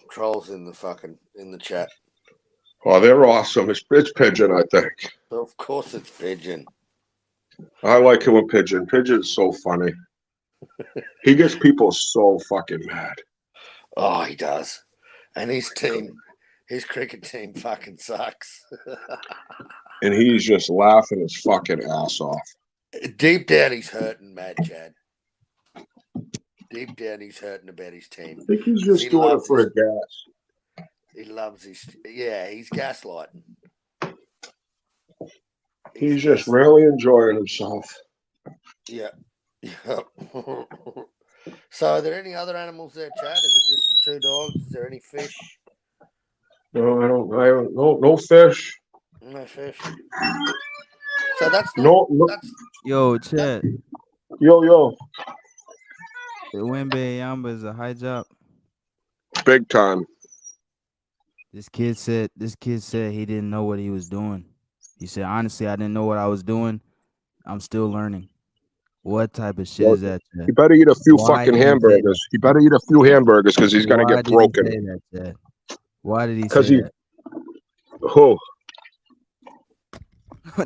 trolls in the chat. Oh, they're awesome. It's Pigeon, I think. Of course it's Pigeon. I like him with Pigeon. Pigeon's so funny. He gets people so fucking mad. Oh, he does. And his cricket team fucking sucks. And he's just laughing his fucking ass off. Deep down, he's hurting, Mad Chad. Deep down, he's hurting about his team. I think he's just doing it for a gas. He loves his. Yeah, he's gaslighting. He's just really enjoying himself. Yeah. So, are there any other animals there, Chad? Is it just the two dogs? Is there any fish? No, I don't. No fish. No fish. So that's no. Yo, Chad. Yo. The Wembe Yamba is a high job. Big time. This kid said he didn't know what he was doing. He said, honestly, I didn't know what I was doing. I'm still learning. What type of shit is that, Chad? He better eat a few fucking hamburgers. He better eat a few hamburgers because he's gonna get broken. He say that, Chad? Why did he say that? Who?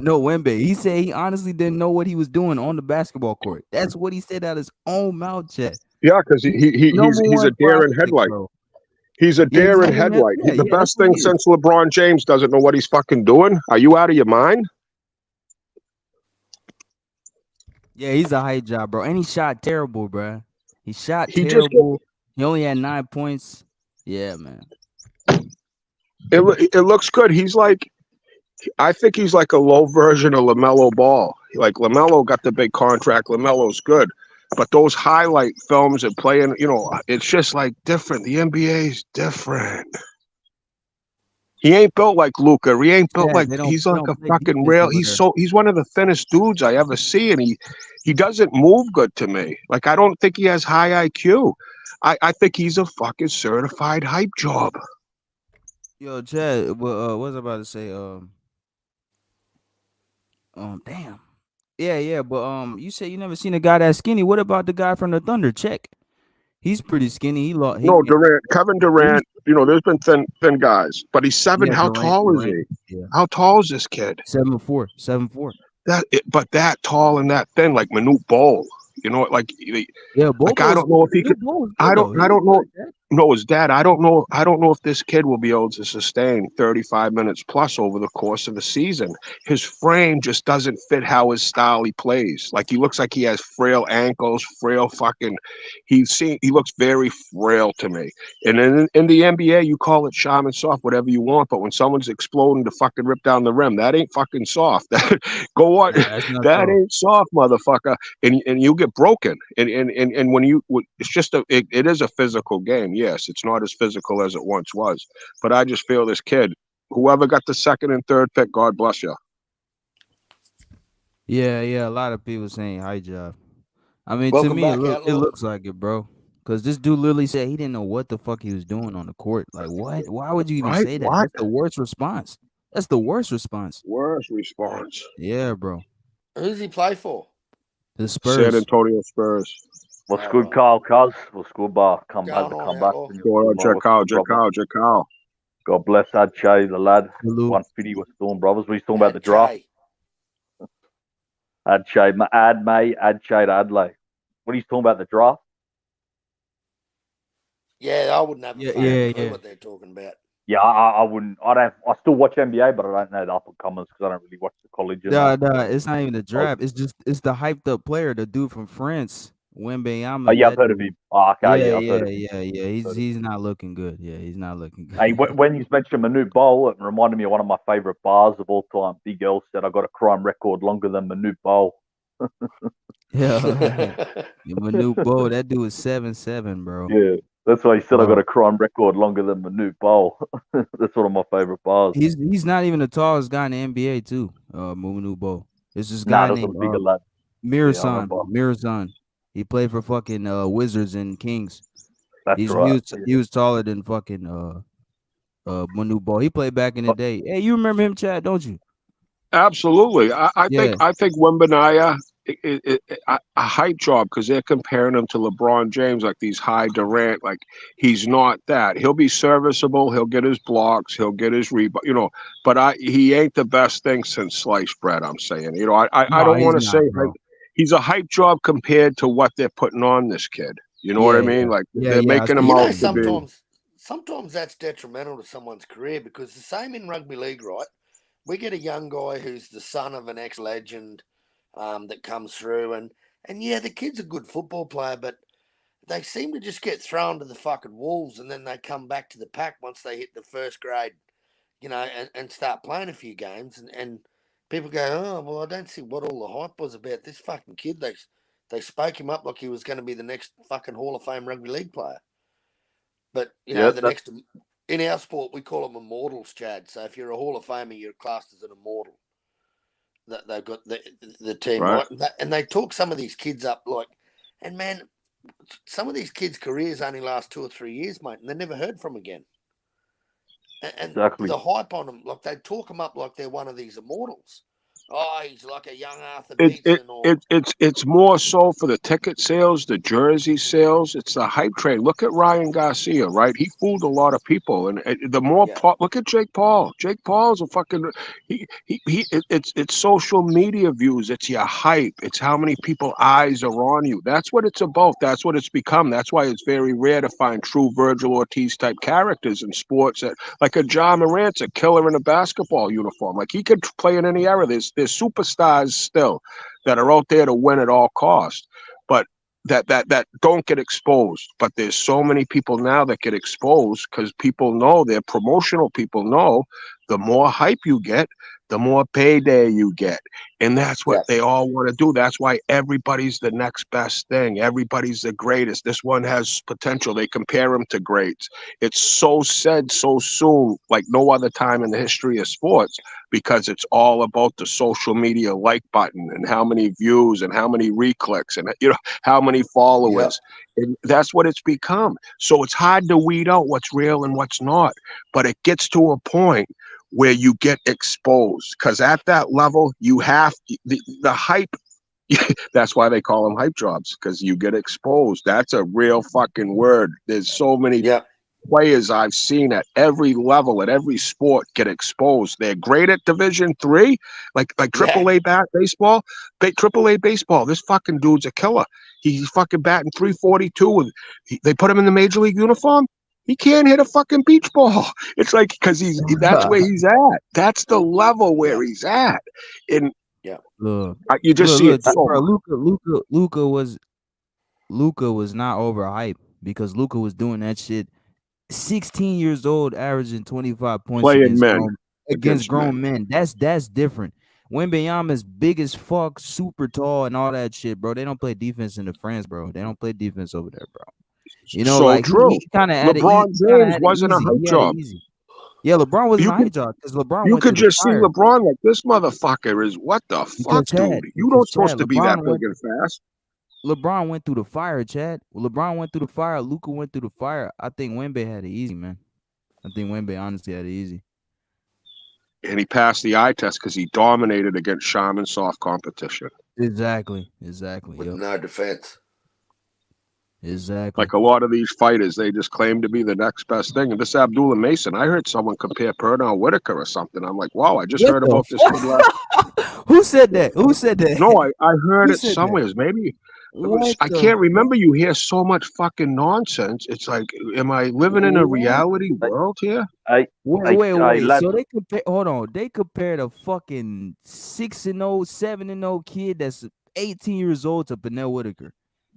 No, Wembe. He said he honestly didn't know what he was doing on the basketball court. That's what he said out of his own mouth, Chad. Yeah, because he's a deer in headlight. Bro. He's a deer in headlight. The best thing since LeBron James doesn't know what he's fucking doing. Are you out of your mind? Yeah, he's a hype job, bro. And he shot terrible, bro. He shot terrible. He only had 9 points. Yeah, man. It looks good. I think he's like a low version of LaMelo Ball. Like LaMelo got the big contract. LaMelo's good. But those highlight films and playing, it's just like different. The NBA's different. He ain't built like Luka. He ain't built he's like a fucking real. He's one of the thinnest dudes I ever see, and he doesn't move good to me. Like I don't think he has high IQ. I think he's a fucking certified hype job. Yo, Chad, what was I about to say? Damn. Yeah, but you said you never seen a guy that skinny. What about the guy from the Thunder? Check. He's pretty skinny. He lost. No, Durant, Kevin Yeah, he's, Durant. There's been thin guys, but he's seven. yeah, How tall is Durant. he? Yeah, How tall is this kid? 7'4", 7'4". But that tall and that thin, like Manute Bol. Yeah, Like I Bobo's don't know if he New could. Bo's I good don't. though. He I was don't know. good. Jack. No, his dad. I don't know. I don't know if this kid will be able to sustain 35 minutes plus over the course of the season. His frame just doesn't fit how his style he plays. Like he looks like he has frail ankles, frail fucking. He looks very frail to me. And in the NBA, you call it shaman soft, whatever you want. But when someone's exploding to fucking rip down the rim, that ain't fucking soft. Go on. Nah, that's not That so. ain't soft, motherfucker. And you get broken. And when it's just it is a physical game. Yes, it's not as physical as it once was. But I just feel this kid, whoever got the second and third pick, God bless you. Yeah. A lot of people saying hi job. I mean, to Welcome me, back, it Outlaw. looks like it, bro. Cause this dude literally said he didn't know what the fuck he was doing on the court. Like, what? Why would you even Right? say that? What? That's the worst response. That's the worst response. Worst response. Yeah, bro. Who's he play for? The San Spurs. Antonio Spurs. What's All good, right. Carl? Cuz what's good, bar? Had Going to on, come back Outlaw. when you Go were on, good, man. check What's out, good, brother? check out. God bless Adche, the lad. Salute. 150, what's doing, brothers? What are you talking about the Had draft? Che. Adche, Adche to Adley. What are you talking about the draft? Yeah, I wouldn't have a fucking clue Yeah. what they're talking about. Yeah, I wouldn't. I still watch NBA, but I don't know the up and comers because I don't really watch the college and Nah, that. it's not even the Oh, draft. It's the hyped up player, the dude from France, oh, Wembanyama. yeah, I've That heard of dude. him. Oh, okay, Yeah, yeah, I've heard of him. He's not looking good. Yeah, he's not looking Hey, good. when you mentioned Manute Bol, it reminded me of one of my favorite bars of all time. Big L said, I got a crime record longer than Manute Bol. Yeah, Manute Bo, that dude is 7'7", bro. Yeah, that's why he said I got Wow. a crime record longer than Manute Bol. That's one of my favorite bars. He's not even the tallest guy in the NBA too. Manute Bo. It's this Nah, guy there's a named bigger lad. Yeah, I Mirazan. remember. Mirazan. He played for fucking Wizards and Kings. That's right. He was taller than fucking Manute Bo. He played back in the But day. Hey, you remember him, Chad? Don't you? Absolutely. Yeah. I think Wembanyama a hype job because they're comparing him to LeBron James, like these high Durant. Like he's not that. He'll be serviceable. He'll get his blocks. He'll get his rebound. But he ain't the best thing since sliced bread. I'm saying. I No, don't he's want to say not, bro. he's a hype job compared to what they're putting on this kid. You know what I mean? Like they're Yeah. I making see him what out you to be. mean. sometimes that's detrimental to someone's career because the same in rugby league, right? We get a young guy who's the son of an ex-legend that comes through, and yeah, the kid's a good football player, but they seem to just get thrown to the fucking wolves, and then they come back to the pack once they hit the first grade, and start playing a few games, and people go, oh well, I don't see what all the hype was about this fucking kid. They spoke him up like he was going to be the next fucking Hall of Fame rugby league player, but yeah, the that, next in our sport we call them immortals, Chad. So if you're a Hall of Famer, you're classed as an immortal. That they've got the team Right. right, and they talk some of these kids up like, and man, some of these kids' careers only last 2 or 3 years, mate, and they're never heard from again. And exactly. the hype on them, like they talk them up like they're one of these immortals. Oh, he's like a young Arthur Beetson, or It's more so for the ticket sales, the jersey sales. It's the hype train. Look at Ryan Garcia, right? He fooled a lot of people, and the more yeah, look at Jake Paul. Jake Paul's a fucking it's social media views. It's your hype. It's how many people eyes are on you. That's what it's about. That's what it's become. That's why it's very rare to find true Virgil Ortiz type characters in sports. That like a John Morant's a killer in a basketball uniform. Like he could play in any era. There's superstars still that are out there to win at all costs, but that don't get exposed. But there's so many people now that get exposed because people know, their promotional people know, the more hype you get, the more payday you get. And that's what yeah, they all want to do. That's why everybody's the next best thing. Everybody's the greatest. This one has potential. They compare them to greats. It's so said so soon, like no other time in the history of sports, because it's all about the social media like button and how many views and how many reclicks and how many yeah. followers. And that's what it's become. So it's hard to weed out what's real and what's not. But it gets to a point where you get exposed, because at that level, you have the hype. That's why they call them hype jobs, because you get exposed. That's a real fucking word. There's so many players I've seen at every level, at every sport, get exposed. They're great at Division III, like AAA baseball. AAA baseball. This fucking dude's a killer. He's fucking batting 342, and they put him in the major league uniform. He can't hit a fucking beach ball. It's like, because that's where he's at. That's the level where he's at. And Look, you just see it. Bro, Luka was not overhyped, because Luka was doing that shit. 16 years old, averaging 25 points against grown men. That's different. Wembanyama's big as fuck, super tall, and all that shit, bro. They don't play defense in France, bro. They don't play defense over there, bro. You know, so like true. He kind of LeBron James wasn't a hype job. Yeah, LeBron wasn't a hype job, because LeBron. You could just see LeBron like, this motherfucker is, what the fuck, dude? You don't supposed to be that big and fast. LeBron went through the fire, Chad. LeBron went through the fire. Luka went through the fire. I think Wemby had it easy, man. I think Wemby honestly had it easy. And he passed the eye test because he dominated against Shaman soft competition. Exactly. With no defense. Exactly. Like a lot of these fighters, they just claim to be the next best thing. And this Abdullah Mason, I heard someone compare Pernell Whitaker or something. I'm like, wow, I just heard about this kid last. Who said that? Who said that? No, I heard it somewhere. Maybe. I can't remember. You hear so much fucking nonsense. It's like, am I living in a reality world here? Wait. So they compare. Hold on. They compared a fucking 6-0, 7-0 kid that's 18 years old to Pernell Whitaker.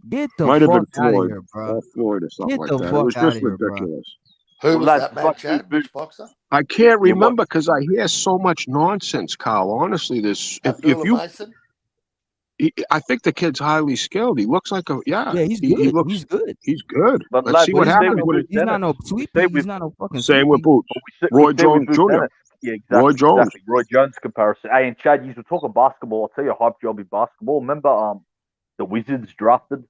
Get the Might fuck have been out Floyd, of here, bro. Floyd or something like Get that. the It fuck was out just of here, ridiculous. Who was that man, Chad? Which boxer? I can't remember because I hear so much nonsense, Kyle. Honestly, this if you. Mason? I think the kid's highly skilled. He looks like a he's good. He looks, he's good. He's good. But let's see what happens with it. He's not no sweepy. He's not no fucking same sweepy. with Boots. Roy Jones Jr. Yeah, exactly. Roy Jones. Exactly. Roy Jones comparison. Hey, and Chad, you were talking basketball. I'll tell you a hype job in basketball. Remember, the Wizards drafted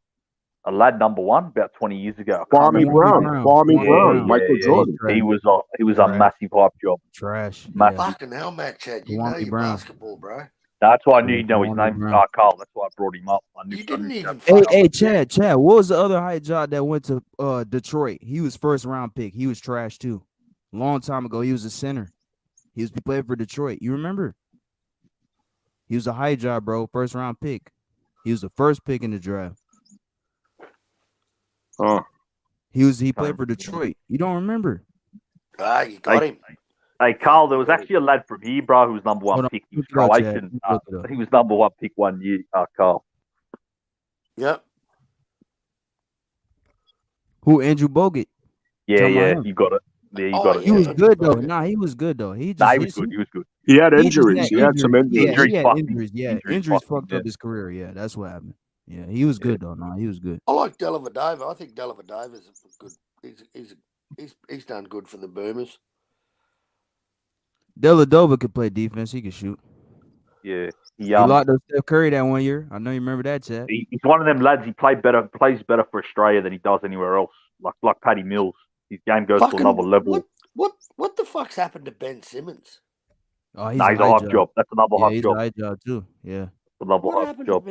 a lad number 1 about 20 years ago. Kwame Brown. Michael Jordan. He was a massive hype job. Trash. Fucking hell, Matt, Chad. You know your basketball, bro. That's why I knew you'd know his name. Carl. That's why I brought him up. I knew. You didn't even. Hey, Chad. What was the other hype job that went to Detroit? He was first round pick. He was trash too. Long time ago, he was a center. He played for Detroit. You remember? He was a hype job, bro. First round pick. He was the first pick in the draft. Oh. He played for Detroit. You don't remember? You got him. Hey, Carl, there was actually a lad from here, bro, who was number 1 pick. He was Croatian. He was number 1 pick one year, Carl. Yep. Who? Andrew Bogut. Yeah, you got it. Yeah, you got it. He was good though. He was good though. He was good. He had injuries. He had some injuries. Yeah, he had injuries. Yeah, injuries fucked up his career. Yeah, that's what happened. Yeah, he was good though. He was good. I like Dellavedova. I think Dellavedova is good. He's done good for the Boomers. Dellavedova could play defense. He could shoot. Yeah, he locked up Steph Curry that 1 year. I know you remember that, Chad. He's one of them lads. He plays better for Australia than he does anywhere else. Like Paddy Mills, his game goes to another level. What the fuck's happened to Ben Simmons? Oh, he's a hype job. That's another hype he's job. A hype job too. Yeah, another hype job.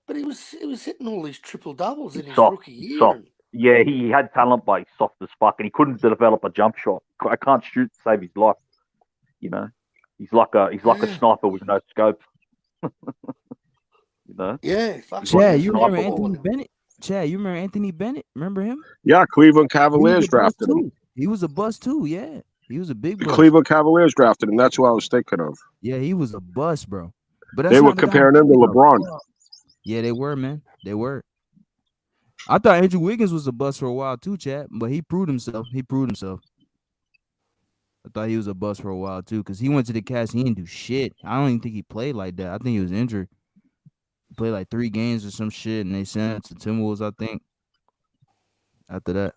But he was hitting all these triple doubles in his rookie year. Soft. Yeah, he had talent, but he's soft as fuck, and he couldn't develop a jump shot. I can't shoot to save his life. You know, he's like a sniper with no scope. You know. Yeah. Chad, you remember Anthony Bennett? Chad, you remember Anthony Bennett? Remember him? Yeah, Cleveland Cavaliers drafted him. He was a bust too. Yeah, he was a big bust. Cleveland Cavaliers drafted him. That's who I was thinking of. Yeah, he was a bust, bro. But they were comparing him to LeBron. Yeah, they were, man. They were. I thought Andrew Wiggins was a bust for a while too, Chad, but he proved himself. I thought he was a bust for a while too, because he went to the Cavs. He didn't do shit. I don't even think he played like that. I think he was injured. He played like 3 games or some shit, and they sent it to Timberwolves, I think. After that.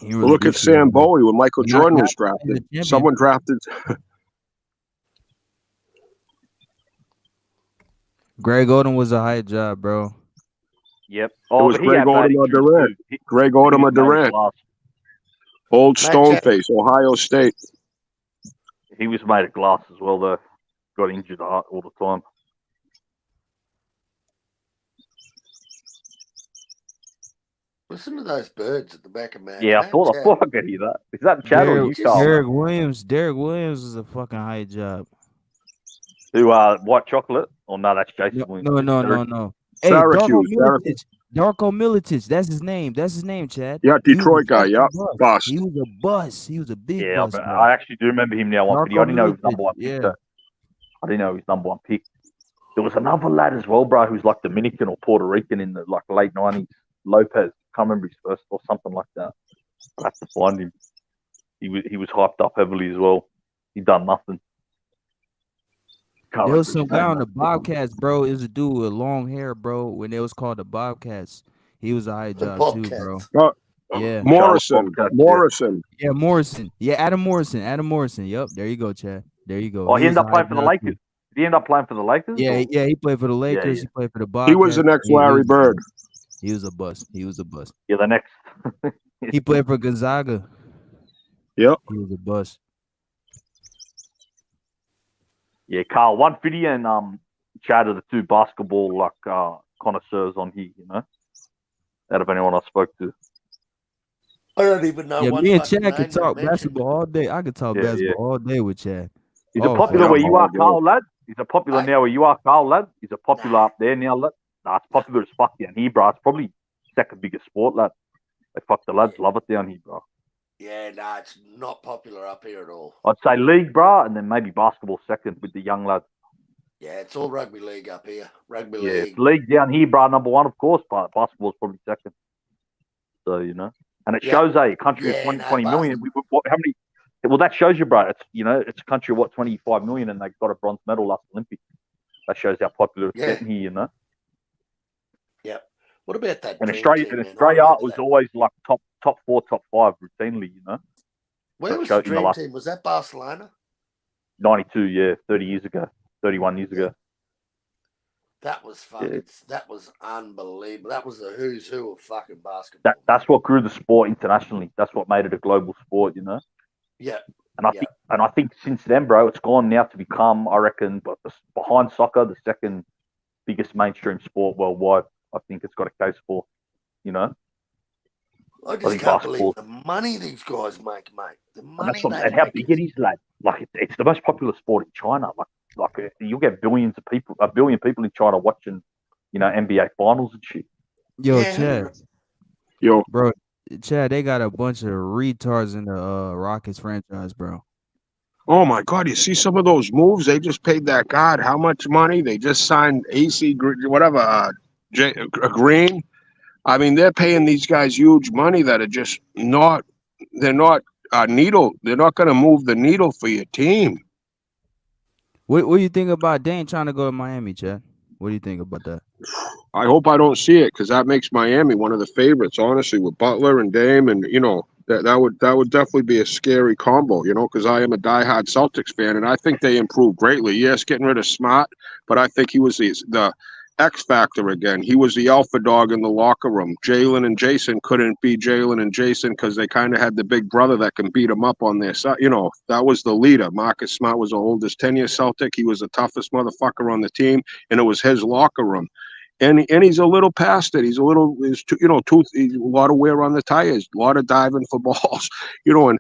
Really look at Sam Bowie when Michael Jordan was drafted. Someone drafted. Greg Oden was a hype job, bro. Yep. It Oh, was but he Greg had bad Odom or injuries Durant. too. Greg He Odom or was made of Durant. glass. Old Matt Stoneface, Ohio State. He was made of glass as well, though. Got injured all the time. Listen to those birds at the back of my Yeah, I thought I could hear that. Is that Chad or you, Carl? Derek Williams is a fucking high job. Who White Chocolate? Oh no, that's Jason Williams. No. Hey, Syracuse. Darko Milicic. That's his name. Chad. Yeah, He was Detroit a guy. fucking Yeah, bust. bust. He was a bust. He was a big Yeah, bust. but bro. I actually do remember him now on video. I didn't know he was Milicic, number one pick. yeah. Though. I didn't know he was number one pick. There was another lad as well, bro, who's like Dominican or Puerto Rican in the like late 90s. Lopez. Can't remember his first or something like that. I have to find him. He was hyped up heavily as well. He done nothing. There was some guy on the Bobcats, bro. It was a dude with long hair, bro. When they was called the Bobcats, he was a high job too, bro. Yeah, Morrison. Yeah, Morrison. Yeah, Adam Morrison. Yep, there you go, Chad. There you go. Oh, he ended up playing for the Lakers. Did he end up playing for the Lakers? Yeah, he played for the Lakers. Yeah. He played for the Bobcats. He was the next Larry Bird. He was a bust. Yeah, the next. He played for Gonzaga. Yep. He was a bust. Yeah, Carl, one video and Chad are the two basketball like connoisseurs on here, you know. Out of anyone I spoke to. I don't even know. Yeah, one me and fucking Chad can name talk you mentioned. basketball all day. I could talk basketball all day with Chad. Is it popular where you are, Carl, lad? Is it popular now where you are, Carl, lad? Is it popular up there now, lad? Nah, it's popular as fuck down here, bro. It's probably second biggest sport, lad. Like, fuck, the lads love it down here, bro. Yeah, nah, it's not popular up here at all. I'd say league, bro, and then maybe basketball second with the young lads. Yeah, it's all rugby league up here. Rugby Yeah, league. it's league down here, bro, number one, of course, but basketball's probably second. So, you know. And it shows a country of 20 million. How many? Well, that shows you, bro. It's, you know, it's a country of 25 million, and they got a bronze medal last Olympics. That shows how popular it's getting here, you know. Yep. What about that? And Australia was always like top 4, top 5 routinely, you know. Where was the dream team? Was that Barcelona? 92, yeah, 30 years ago, 31 years ago. That was fucking. Yeah. That was unbelievable. That was the who's who of fucking basketball. That's what grew the sport internationally. That's what made it a global sport, you know. Yeah. And I think since then, bro, it's gone now to become, I reckon, but behind soccer, the second biggest mainstream sport worldwide. I think it's got a case for, you know. I just can't believe the money these guys make, mate. The money and how big it is, lad. Like it's the most popular sport in China. Like you'll get billion people in China watching, you know, NBA finals and shit. Yo, Chad. Yo, bro, Chad, they got a bunch of retards in the Rockets franchise, bro. Oh my God! You see some of those moves? They just paid that guy how much money? They just signed AC whatever Green. I mean, they're paying these guys huge money that are just not. They're not needle. They're not going to move the needle for your team. What do you think about Dame trying to go to Miami, Chad? What do you think about that? I hope I don't see it because that makes Miami one of the favorites, honestly, with Butler and Dame, and you know that would definitely be a scary combo, you know, because I am a diehard Celtics fan, and I think they improved greatly. Yes, getting rid of Smart, but I think he was the X factor again. He was the alpha dog in the locker room. Jalen and Jason couldn't be Jalen and Jason because they kind of had the big brother that can beat them up on their side. You know, that was the leader. Marcus Smart was the oldest 10-year Celtic. He was the toughest motherfucker on the team, and it was his locker room. And he's a little past it. He's a lot of wear on the tires, a lot of diving for balls, you know. And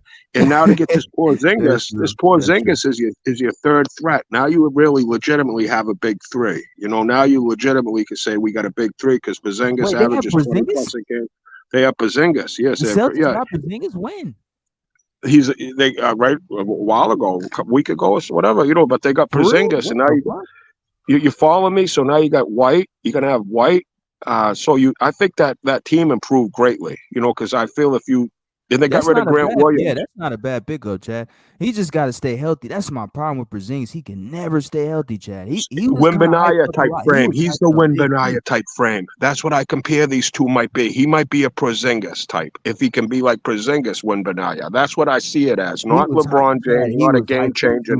now to get this poor Zingas is your third threat. Now you really legitimately have a big three. You know, now you legitimately can say we got a big three because Porzingis averages 20 plus a game. They have Porzingis, yes. The Celtics got Porzingis when? They right a while ago, a week ago or whatever, you know. But they got Porzingis, and now you follow me? So now you got White. You're gonna have White. I think that team improved greatly. You know, because I feel they got rid of Grant Williams. Yeah, that's not a bad pickup, Chad. He just got to stay healthy. That's my problem with Porzingis. He can never stay healthy, Chad. He Wembanyama type frame. He's the Wembanyama type frame. That's what I compare these two might be. He might be a Porzingis type if he can be like Porzingis Wembanyama. That's what I see it as. Not LeBron James. Not a game changer.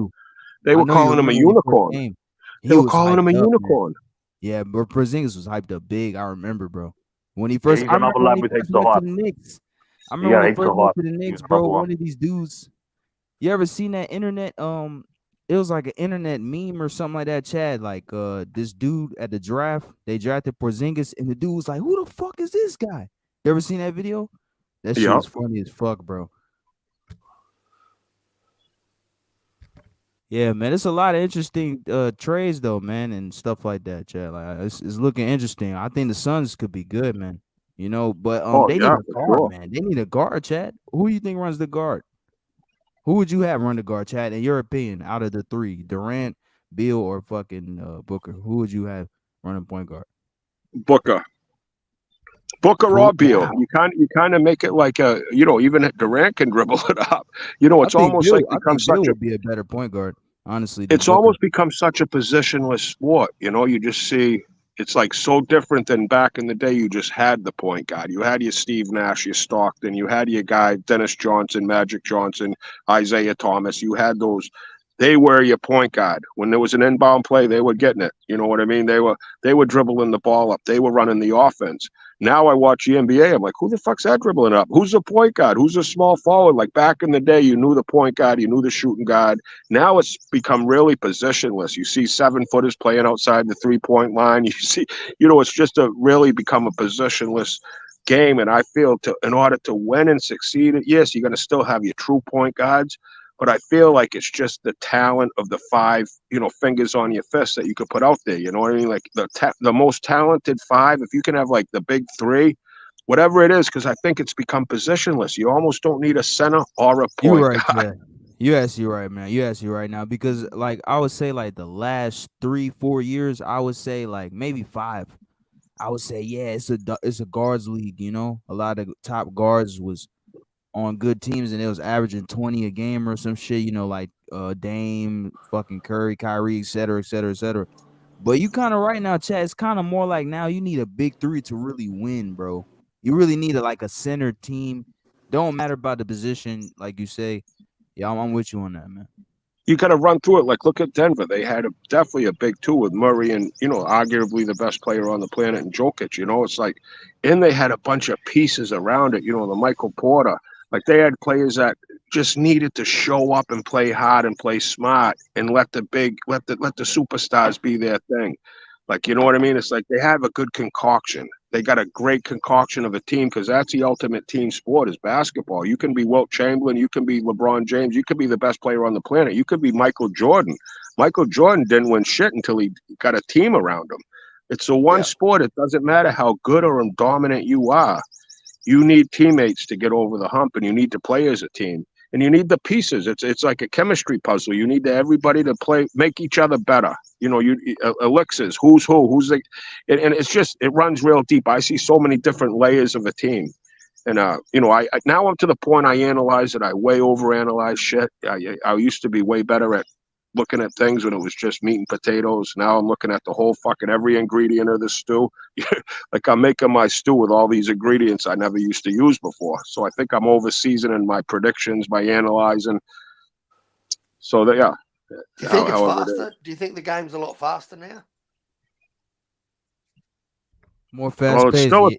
They were calling him a unicorn. They were calling him a unicorn. Yeah, but Porzingis was hyped up big. I remember, bro. When he first, He's I remember another when lad he with first heaps of went to hype. the Knicks. I remember when Yeah, he heaps first of went hype. to the He Knicks, was bro. another one. One of these dudes. You ever seen that internet? It was like an internet meme or something like that, Chad. Like this dude at the draft, they drafted Porzingis, and the dude was like, "Who the fuck is this guy?" You ever seen that video? That shit Yeah. was funny as fuck, bro. Yeah, man, it's a lot of interesting trades though, man, and stuff like that, Chad. Like it's looking interesting. I think the Suns could be good, man. You know, but Oh they need yeah, a for guard, sure. man. They need a guard, Chad. Who you think runs the guard? Who would you have run the guard, Chad? In your opinion, out of the three, Durant, Beal, or fucking Booker, who would you have running point guard? Booker. Booker Who? or Beal. Wow. You kind of make it like even Durant can dribble it up. It's almost like I become think Bill such a would be a better point guard, honestly, than it's Booker. almost become such a positionless sport. You just see it's like so different than back in the day. You just had the point guard. You had your Steve Nash, your Stockton. You had your guy Dennis Johnson, Magic Johnson, Isaiah Thomas. You had those. They were your point guard. When there was an inbound play, they were getting it. You know what I mean? They were dribbling the ball up. They were running the offense. Now I watch the NBA. I'm like, who the fuck's that dribbling up? Who's the point guard? Who's the small forward? Like back in the day, you knew the point guard, you knew the shooting guard. Now it's become really positionless. You see 7-footers playing outside the 3-point line. You see, it's just really become a positionless game. And I feel in order to win and succeed, yes, you're going to still have your true point guards, but I feel like it's just the talent of the five, fingers on your fist that you could put out there. You know what I mean? Like the most talented five, if you can have like the big three, whatever it is, because I think it's become positionless. You almost don't need a center or a You point right, guard. Chad. You actually right, man. You actually right now because like I would say like the last 3-4 years, I would say like maybe 5. I would say yeah, it's a guards league. You know, a lot of top guards was on good teams and it was averaging 20 a game or some shit. You know, like Dame, fucking Curry, Kyrie, et cetera, et cetera, et cetera. But you kind of right now, Chad. It's kind of more like now you need a big three to really win, bro. You really need like a center team. Don't matter about the position, like you say. Yeah, I'm with you on that, man. You got to run through it. Like, look at Denver. They had definitely a big two with Murray and, arguably the best player on the planet in Jokic. It's like, and they had a bunch of pieces around it, the Michael Porter. Like, they had players that just needed to show up and play hard and play smart and let the superstars be their thing. Like, you know what I mean? It's like they have a good concoction. They got a great concoction of a team because that's the ultimate team sport is basketball. You can be Wilt Chamberlain, you can be LeBron James, you could be the best player on the planet. You could be Michael Jordan. Michael Jordan didn't win shit until he got a team around him. It's the one sport. It doesn't matter how good or dominant you are. You need teammates to get over the hump, and you need to play as a team. And you need the pieces. It's like a chemistry puzzle. You need everybody to make each other better. Elixirs, who's who, and it's just it runs real deep. I see so many different layers of a team, and I now I'm to the point I analyze it. I way overanalyze shit. I used to be way better at looking at things when it was just meat and potatoes. Now I'm looking at the whole fucking every ingredient of the stew. Like I'm making my stew with all these ingredients I never used to use before. So I think I'm over seasoning my predictions by analyzing. So that Do you think it's however it is. faster? Do you think the game's a lot faster now? More Well, fast it's paced. still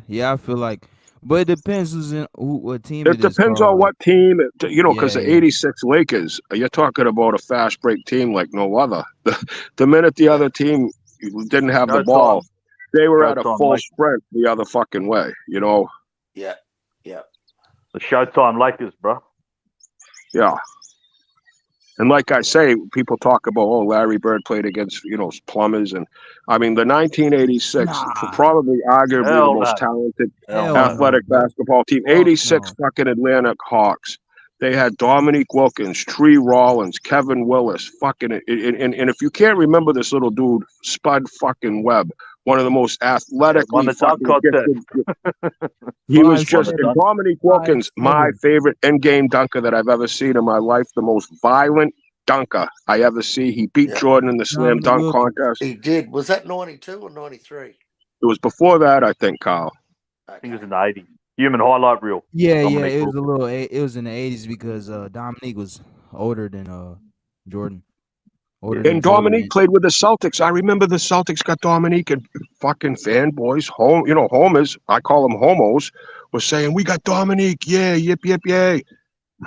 Yeah. I feel like, but it depends what team it it is, depends Carl. on Like, what team, because yeah, the yeah. '86 Lakers, you're talking about a fast break team like no other. The minute the other team didn't have the ball, Showtime. they were at a Showtime full Lakers. sprint the other fucking way. Yeah. The Showtime Lakers, bro. Yeah. And like I say, people talk about, Larry Bird played against, plumbers. And I mean, the 1986, Nah, probably arguably the Hell most no. talented Hell hell no. no, athletic bro. basketball team, Fuck 86 no. fucking Atlanta Hawks. They had Dominique Wilkins, Tree Rollins, Kevin Willis, and if you can't remember this little dude, Spud fucking Webb, one of the most Won athletically the dunk fucking contest. gifted. He was Won the and dunk. Dominique Wilkins, my 5'7". favorite in-game dunker that I've ever seen in my life, the most violent dunker I ever see. He beat Yeah. Jordan in the slam Dominic dunk Wilkins. contest. He did. Was that 92 or 93? It was before that, I think, Kyle. I think it was in the 80s. Human highlight reel. Yeah. Dominic It was Wilkins. it was in the 80s because Dominique was older than Jordan. Older than And Jordan. Dominique played with the Celtics. I remember the Celtics got Dominique, and fucking fanboys, homers, I call them homos, was saying, we got Dominique, yeah, yip, yip, yay.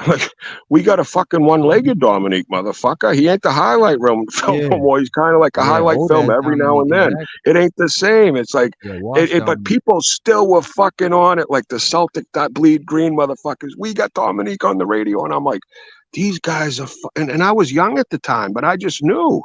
Like, we got a fucking one-legged Dominique, motherfucker. He ain't the highlight film Yeah. no more. He's kind of like a highlight old film ass every now and Dominique, then. exactly. It ain't the same. It's like, Yeah, washed but Dominique. people still were fucking on it, like the Celtic that bleed green motherfuckers. We got Dominique on the radio, and I'm like, these guys are, and I was young at the time, but I just knew.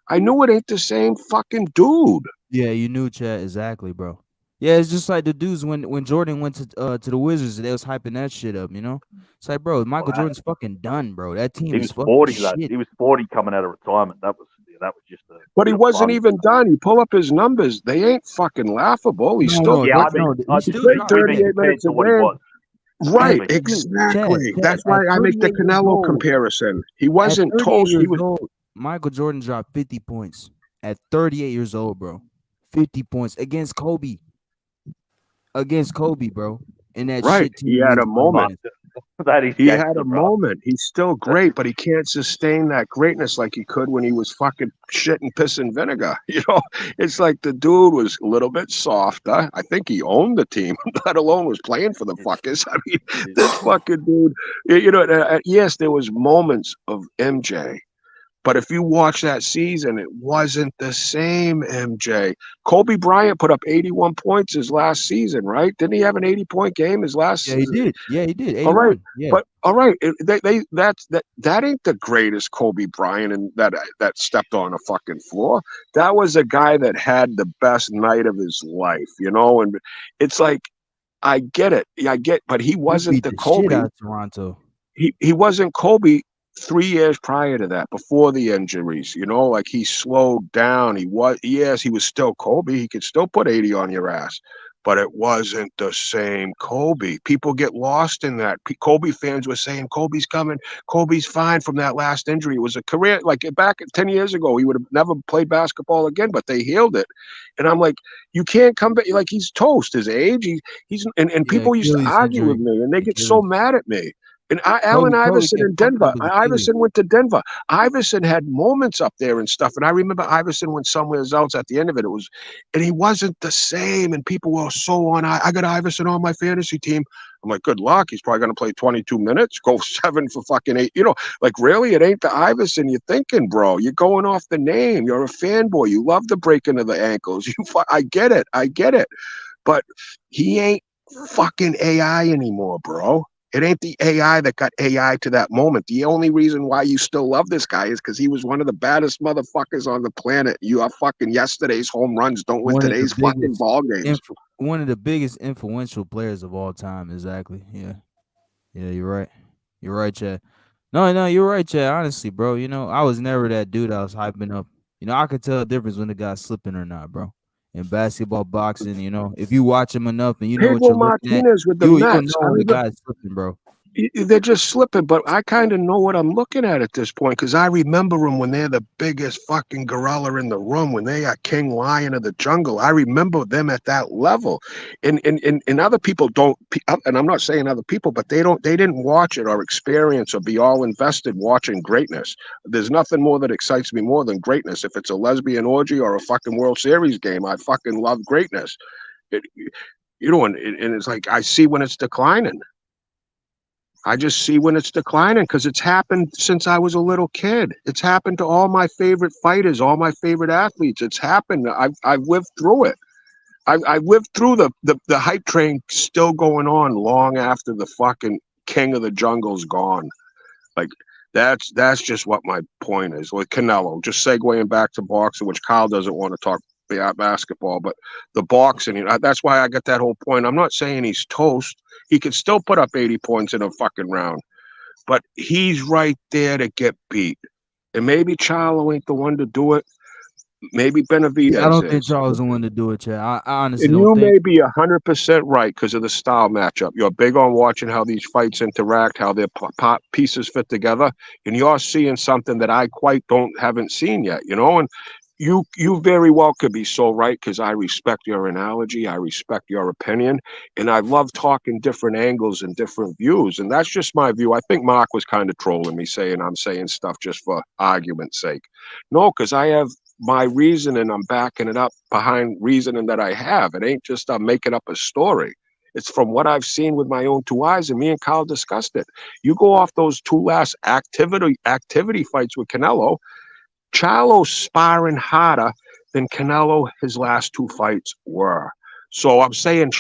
I knew it ain't the same fucking dude. Yeah, you knew, Chad, exactly, bro. Yeah, it's just like the dudes when Jordan went to the Wizards, they was hyping that shit up, you know? It's like, bro, Michael Jordan's fucking done, bro. That team He is was fucking 40, shit. lad. He was 40 coming out of retirement. That was just a. But he wasn't fun. even done. You pull up his numbers; they ain't fucking laughable. He's still Yeah, I mean, he he still played dropped 38 compared minutes to a what he game. was. Right, Chad, exactly. Chad, That's at why I make the 38 years Canelo old- comparison. He At wasn't 38 toast. He years was old, Michael Jordan dropped 50 points at 38 years old, bro. 50 points against Kobe. Against Kobe, bro. And that right. shit team He had a was moment. that is He had gangster, a bro. moment. He's still great, but he can't sustain that greatness like he could when he was fucking shit and piss and vinegar. You know, it's like the dude was a little bit softer. I think he owned the team, let alone was playing for the fuckers. I mean, this fucking dude, yes, there was moments of MJ. But if you watch that season, it wasn't the same MJ. Kobe Bryant put up 81 points his last season, right? Didn't he have an 80-point game his last Yeah, he season? did. Yeah, he did. 81. All right. Yeah. But all right, that ain't the greatest Kobe Bryant and that stepped on a fucking floor. That was a guy that had the best night of his life, you know, and it's like I get it. But he He wasn't beat the the shit Kobe. out of Toronto. He wasn't Kobe 3 years prior to that, before the injuries, you know, like he slowed down. He was still Kobe. He could still put 80 on your ass, but it wasn't the same Kobe. People get lost in that. Kobe fans were saying Kobe's coming, Kobe's fine from that last injury. It was a career, like back 10 years ago, he would have never played basketball again, but they healed it. And I'm like, you can't come back. Like, he's toast, his age. And people used to Achilles argue injury. with me, and they get so Achilles. mad at me. And Allen Iverson in Denver. Iverson went to Denver. Iverson had moments up there and stuff. And I remember Iverson went somewhere else at the end of it. And he wasn't the same. And people were so on. I got Iverson on my fantasy team. I'm like, good luck. He's probably going to play 22 minutes, go 7 for fucking 8. You know, like, really? It ain't the Iverson you're thinking, bro. You're going off the name. You're a fanboy. You love the breaking of the ankles. I get it. But he ain't fucking AI anymore, bro. It ain't the AI that got AI to that moment. The only reason why you still love this guy is because he was one of the baddest motherfuckers on the planet. You are fucking yesterday's home runs don't win today's fucking ball games. One of the biggest influential players of all time. Exactly. Yeah. Yeah, you're right. You're right, Chad. No, you're right, Chad. Honestly, bro, you know, I was never that dude I was hyping up. You know, I could tell a difference when the guy's slipping or not, bro. In basketball, boxing, you know, if you watch him enough and you know what Pedro you're looking at, Martinez with the you'll Mets. know when the guy's slipping, bro. They're just slipping, but I kind of know what I'm looking at this point, because I remember them when they're the biggest fucking gorilla in the room, when they are king lion of the jungle. I remember them at that level, and other people don't, and I'm not saying other people, but they didn't watch it or experience or be all invested watching greatness. There's nothing more that excites me more than greatness. If it's a lesbian orgy or a fucking World Series game, I fucking love greatness. You know, and it's like I see when it's declining. I just see when it's declining, because it's happened since I was a little kid. It's happened to all my favorite fighters, all my favorite athletes. It's happened. I've lived through it. I've lived through the hype train still going on long after the fucking king of the jungle's gone. Like, that's just what my point is. With Canelo, just segueing back to boxing, which Kyle doesn't want to talk basketball, but the boxing, you know, that's why I got that whole point. I'm not saying he's toast. He could still put up 80 points in a fucking round, but he's right there to get beat. And maybe Charlo ain't the one to do it. Maybe Benavidez Yeah, I don't think is. Charles is the one to do it, Chad. I honestly And don't you think. may be 100% right because of the style matchup. You're big on watching how these fights interact, how their pieces fit together, and you're seeing something that I haven't seen yet, you know. And you very well could be so right, because I respect your analogy, I respect your opinion, and I love talking different angles and different views, and that's just my view. I think Mark was kind of trolling me, saying I'm saying stuff just for argument's sake. No, because I have my reasoning, I'm backing it up behind reasoning that I have. It ain't just I'm making up a story. It's from what I've seen with my own two eyes, and me and Kyle discussed it. You go off those two last activity fights with Canelo, Charlo's sparring harder than Canelo his last two fights were. So I'm saying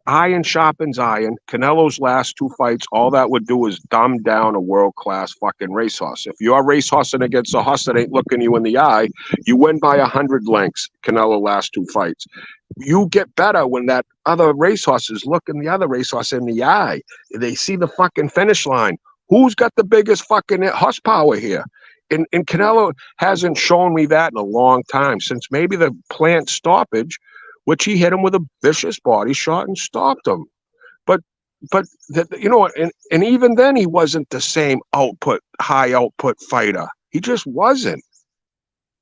iron sharpens iron. Canelo's last two fights, all that would do is dumb down a world-class fucking racehorse. If you're racehorsing against a horse that ain't looking you in the eye, you win by 100 lengths, Canelo last two fights. You get better when that other racehorse is looking the other racehorse in the eye. They see the fucking finish line. Who's got the biggest fucking horsepower here? And Canelo hasn't shown me that in a long time, since maybe the plant stoppage, which he hit him with a vicious body shot and stopped him. But and even then he wasn't the same high output fighter. He just wasn't.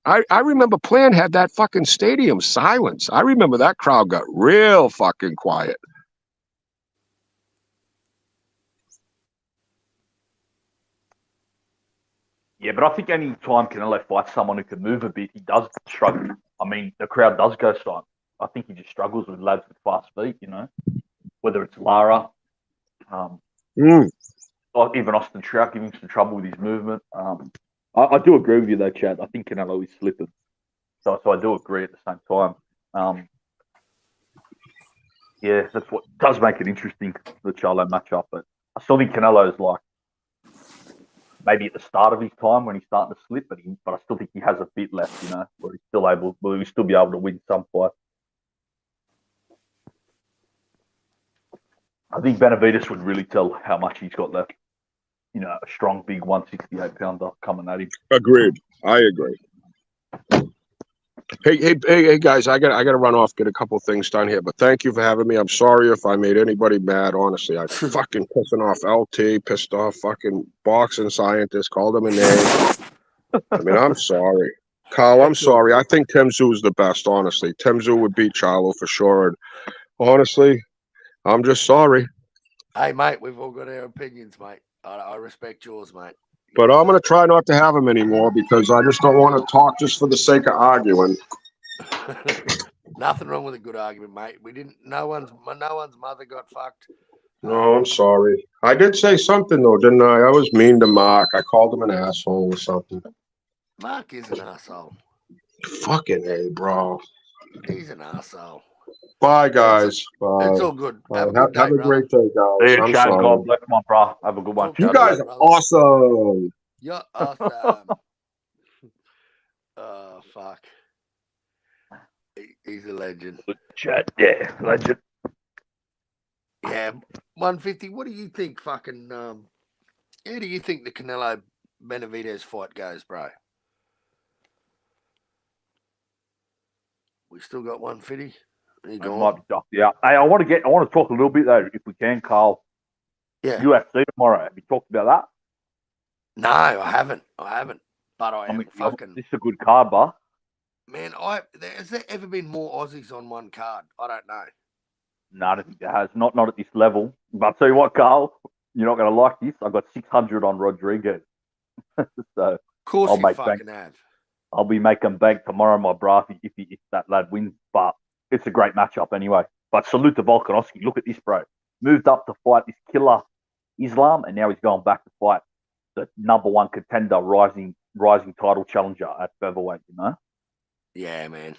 I remember Plant had that fucking stadium silence. I remember that crowd got real fucking quiet. Yeah, but I think any time Canelo fights someone who can move a bit, he does struggle. I mean, the crowd does go silent. I think he just struggles with lads with fast feet, whether it's Lara, or even Austin Trout giving some trouble with his movement. I do agree with you though, Chad. I think Canelo is slipping. So I do agree at the same time. Yeah, that's what does make it interesting, the Charlo matchup. But I still think Canelo is like maybe at the start of his time when he's starting to slip, but I still think he has a bit left, where he'll still be able to win some fight. I think Benavidez would really tell how much he's got left. A strong, big 168-pounder coming at him. Agreed. I agree. Hey, guys! I gotta run off, get a couple things done here. But thank you for having me. I'm sorry if I made anybody mad. Honestly, I fucking pissing off LT, pissed off fucking boxing scientists, called him a name. I mean, I'm sorry, Kyle. I'm sorry. I think Tim Tszyu is the best. Honestly, Tim Tszyu would beat Charlo for sure. And honestly, I'm just sorry. Hey, mate, we've all got our opinions, mate. I respect yours, mate. But I'm going to try not to have him anymore, because I just don't want to talk just for the sake of arguing. Nothing wrong with a good argument, mate. No one's mother got fucked. No, I'm sorry. I did say something though, didn't I? I was mean to Mark. I called him an asshole or something. Mark is an asshole. Fucking A, bro. He's an asshole. Bye, guys. Bye. It's all good. Bye. Have a good day, have a great day, guys. See you, I'm Chad. sorry. God bless my bro. Have a good one, You Chad. guys are awesome. You're awesome. Oh, fuck. He's a legend. Chad, yeah, legend. Yeah, 150. What do you think, fucking? How do you think the Canelo Benavidez fight goes, bro? We still got 150. Might be ducked out. Hey, I want to talk a little bit though, if we can, Carl. Yeah. UFC tomorrow. Have you talked about that? No, I haven't. But I mean, fucking. This is a good card, bro. Man, has there ever been more Aussies on one card? I don't know. No, I don't think there has. Not at this level. But I'll tell you what, Carl, you're not going to like this. I got 600 on Rodriguez. So of course, I'll you make fucking bank. have. I'll be making bank tomorrow, my bro, if that lad wins. But it's a great matchup anyway. But salute to Volkanovski. Look at this, bro. Moved up to fight this killer Islam, and now he's going back to fight the number one contender, rising title challenger at featherweight. Yeah, man.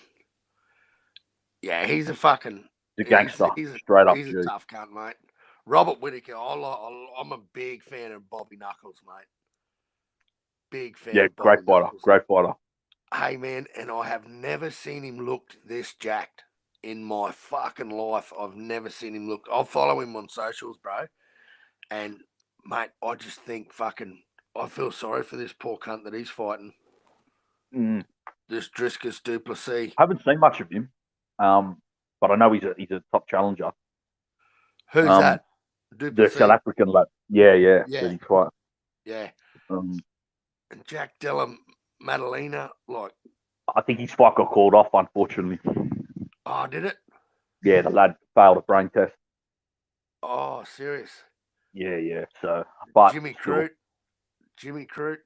Yeah, he's a fucking. The gangster, straight up. He's a tough cunt, mate. Robert Whittaker. I'm a big fan of Bobby Knuckles, mate. Big fan. Yeah, of Bobby great fighter. Hey, man, and I have never seen him look this jacked in my fucking life. I've never seen him look. I'll follow him on socials, bro. And, mate, I just think I feel sorry for this poor cunt that he's fighting. This Driscus Duplessis. I haven't seen much of him, but I know he's a top challenger. Who's that? Duplessis? The South African lad. Yeah. He's fight. Yeah. And Jack Della Maddalena, like. I think his fight got called off, unfortunately. Oh, did it? Yeah, the lad failed a brain test. Oh, serious. Yeah. So, but Jimmy still, Crute.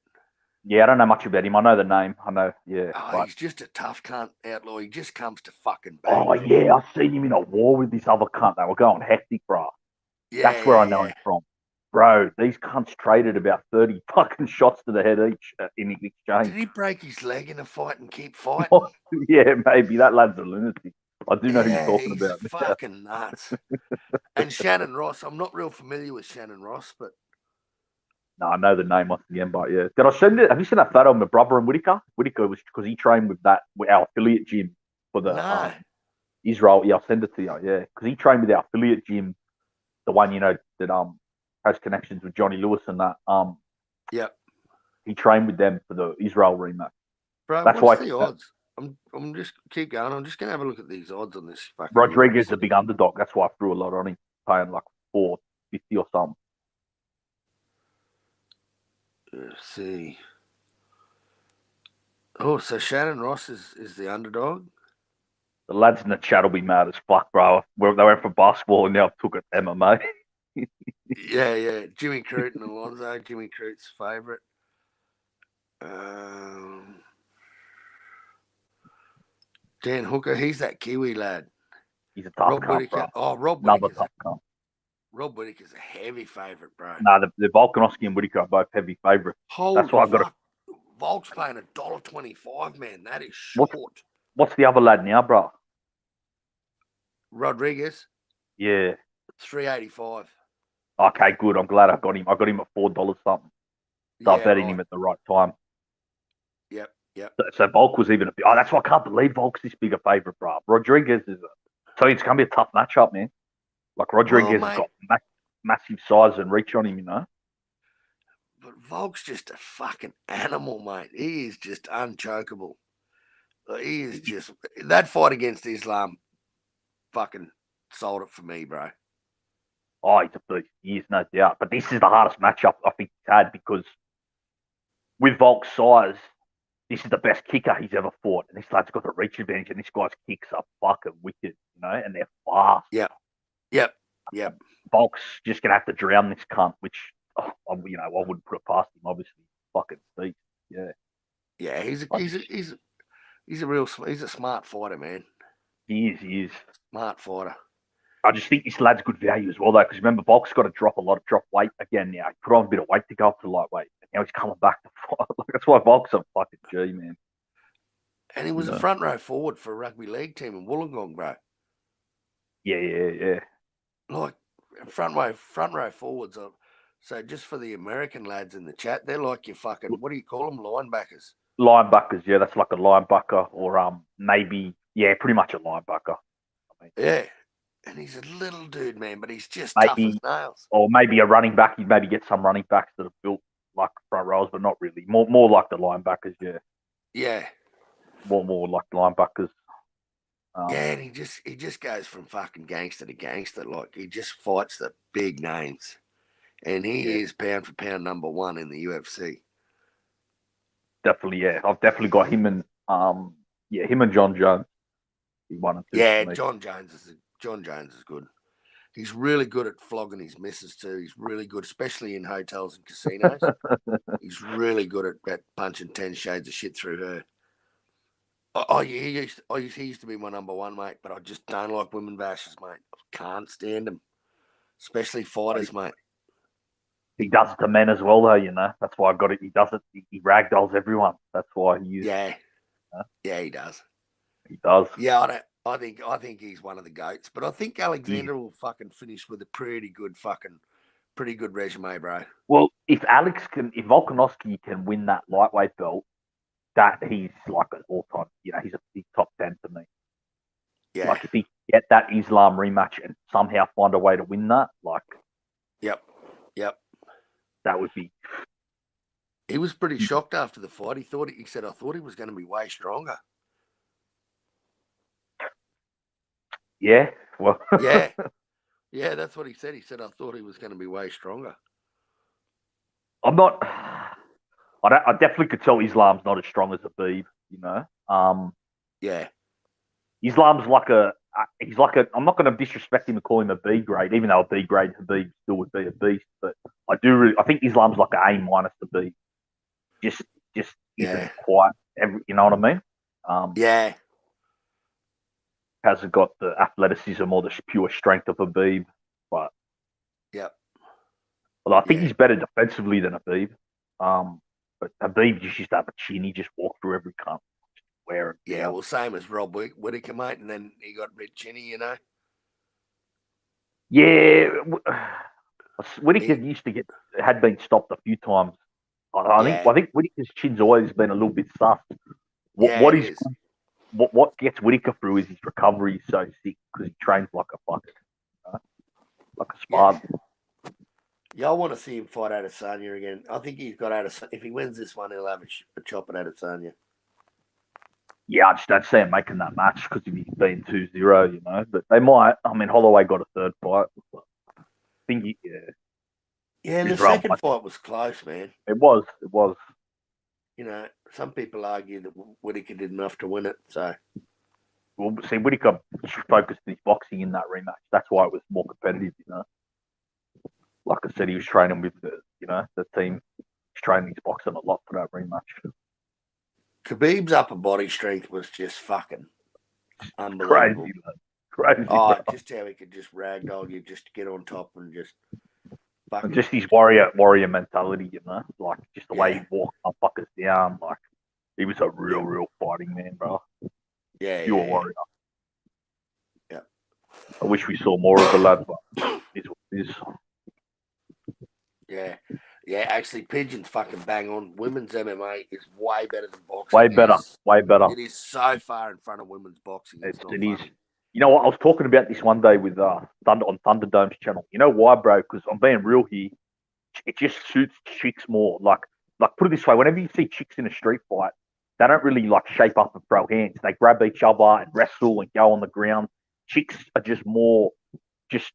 yeah, I don't know much about him. I know the name. I know, yeah. Oh, But he's just a tough cunt, Outlaw. He just comes to fucking bang. oh yeah, I seen him in a war with this other cunt. They were going hectic, bro. That's where I know him from. Bro, these cunts traded about 30 fucking shots to the head each in exchange. Did he break his leg in a fight and keep fighting? Yeah, maybe. That lad's a lunatic. I do know who you're talking he's about. fucking nuts. And Shannon Ross. I'm not real familiar with Shannon Ross, but No, I know the name once again, but yeah. Did I send it? Have you seen that photo of my brother and Whitaker? Whitaker was because he trained with our affiliate gym for the no. Israel. Yeah, I'll send it to you. Yeah, because he trained with our affiliate gym, the one that has connections with Johnny Lewis and that. Yep. He trained with them for the Israel rematch. Bro, That's what's why the odds? I'm just keep going. I'm just gonna have a look at these odds on this fucking Rodriguez is UFC. a big underdog. That's why I threw a lot on him, paying like $4.50 or something. Let's see. Oh, so Shannon Ross is the underdog? The lads in the chat will be mad as fuck, bro. They went from basketball and now took it MMA. Yeah. Jimmy Crute and Alonzo. Jimmy Crute's favourite. Dan Hooker, he's that Kiwi lad. He's a tough cunt, bro. Rob Another Whittaker's tough cunt. Rob Whittaker's a heavy favourite, bro. Nah, the Volkanovski and Whittaker are both heavy favourites. That's why I've got Volk's paying $1.25, man. That is short. What's the other lad now, bro? Rodriguez. Yeah. $3.85. Okay, good. I'm glad I got him. I got him at $4 something. So I betting him at the right time. Yep. So Volk was even that's why I can't believe Volk's this big a favourite, bro. Rodriguez so it's gonna be a tough matchup, man. Like Rodriguez has got massive size and reach on him, you know. But Volk's just a fucking animal, mate. He is just unchokeable. He is just that fight against Islam fucking sold it for me, bro. Oh, he's a beast. He is, no doubt. But this is the hardest matchup I think he's had because with Volk's size, this is the best kicker he's ever fought. And this lad's got the reach advantage, and this guy's kicks are fucking wicked, you know, and they're fast. Yep. Volk's just going to have to drown this cunt, which, I wouldn't put it past him, obviously. Fucking beast. Yeah. Yeah, he's a smart fighter, man. He is. Smart fighter. I just think this lad's good value as well, though, because remember, Volk's got to drop weight again now. He put on a bit of weight to go up to lightweight. And now he's coming back to fight. That's why Volk's a fucking G, man. And he was a front row forward for a rugby league team in Wollongong, bro. Yeah. Like front row forwards are. So just for the American lads in the chat, they're like your fucking, what do you call them? Linebackers. Linebackers, yeah, that's like a linebacker or maybe, yeah, pretty much a linebacker. Yeah. And he's a little dude, man, but he's just tough as nails. Or maybe a running back. You'd maybe get some running backs that are built like front rows, but not really. More like the linebackers, yeah. Yeah. More like linebackers. Yeah, and he just goes from fucking gangster to gangster. Like he just fights the big names. And he is pound for pound number one in the UFC. Definitely, yeah. I've definitely got him and him and John Jones. He won it. Yeah, John Jones is good. He's really good at flogging his missus too. He's really good, especially in hotels and casinos. He's really good at punching 10 shades of shit through her. He used to be my number one, mate, but I just don't like women bashers, mate. I can't stand them, especially fighters, mate. He does it to men as well, though, you know. That's why I got it. He does it. He ragdolls everyone. That's why he uses. Yeah, he does. He does. Yeah, I think he's one of the goats, but I think Alexander will fucking finish with a pretty good resume, bro. Well, if Volkanovski can win that lightweight belt, that he's like an all-time. You know, he's a big top 10 for me. Yeah. Like if he get that Islam rematch and somehow find a way to win that, like. Yep. That would be. He was pretty shocked after the fight. He said, I thought he was going to be way stronger. Yeah. Well. Yeah. Yeah, that's what he said. He said, I thought he was going to be way stronger. I'm not. I definitely could tell Islam's not as strong as Habib, you know. Yeah. Islam's like a. He's like a. I'm not going to disrespect him and call him a B grade, even though a B grade Habib still would be a beast. But I do. I think Islam's like an A minus to B. Just isn't quite. You know what I mean? Yeah. Hasn't got the athleticism or the pure strength of Habib, but yep. Well, I think he's better defensively than Habib. But Habib just used to have a chin. He just walked through every cunt. Wear it. Yeah, well, same as Rob Whittaker, mate, and then he got a bit chinny, you know. Yeah, Whittaker had been stopped a few times. I think Whittaker's chin's always been a little bit soft. What gets Whittaker through is his recovery is so sick because he trains like a fucking like a Spartan. Yeah, I want to see him fight Adesanya again. I think he's got Adesanya. If he wins this one, he'll have a chop at Adesanya. Yeah, I just don't see him making that match because if he's been 2-0, you know. But they might. I mean, Holloway got a third fight. I think Yeah, and the second fight was close, man. It was. You know, some people argue that Whittaker did enough to win it, so. Well, see, Whittaker focused his boxing in that rematch. That's why it was more competitive, you know. Like I said, he was training with the team. He's training his boxing a lot for that rematch. Khabib's upper body strength was just fucking unbelievable. Crazy. Oh, just how he could just ragdoll you, just get on top and just fucking. And just his warrior mentality, you know, like just the way he walked fuckers down. Like he was a real fighting man, bro. Yeah, Pure warrior. Yeah. I wish we saw more of the lad, but it's what it is. Yeah. Actually, Pigeon's fucking bang on. Women's MMA is way better than boxing. Way better. It is so far in front of women's boxing. It is. You know what? I was talking about this one day with Thunder on Thunderdome's channel. You know why, bro? Because I'm being real here. It just suits chicks more. Like put it this way: whenever you see chicks in a street fight, they don't really like shape up and throw hands. They grab each other and wrestle and go on the ground. Chicks are just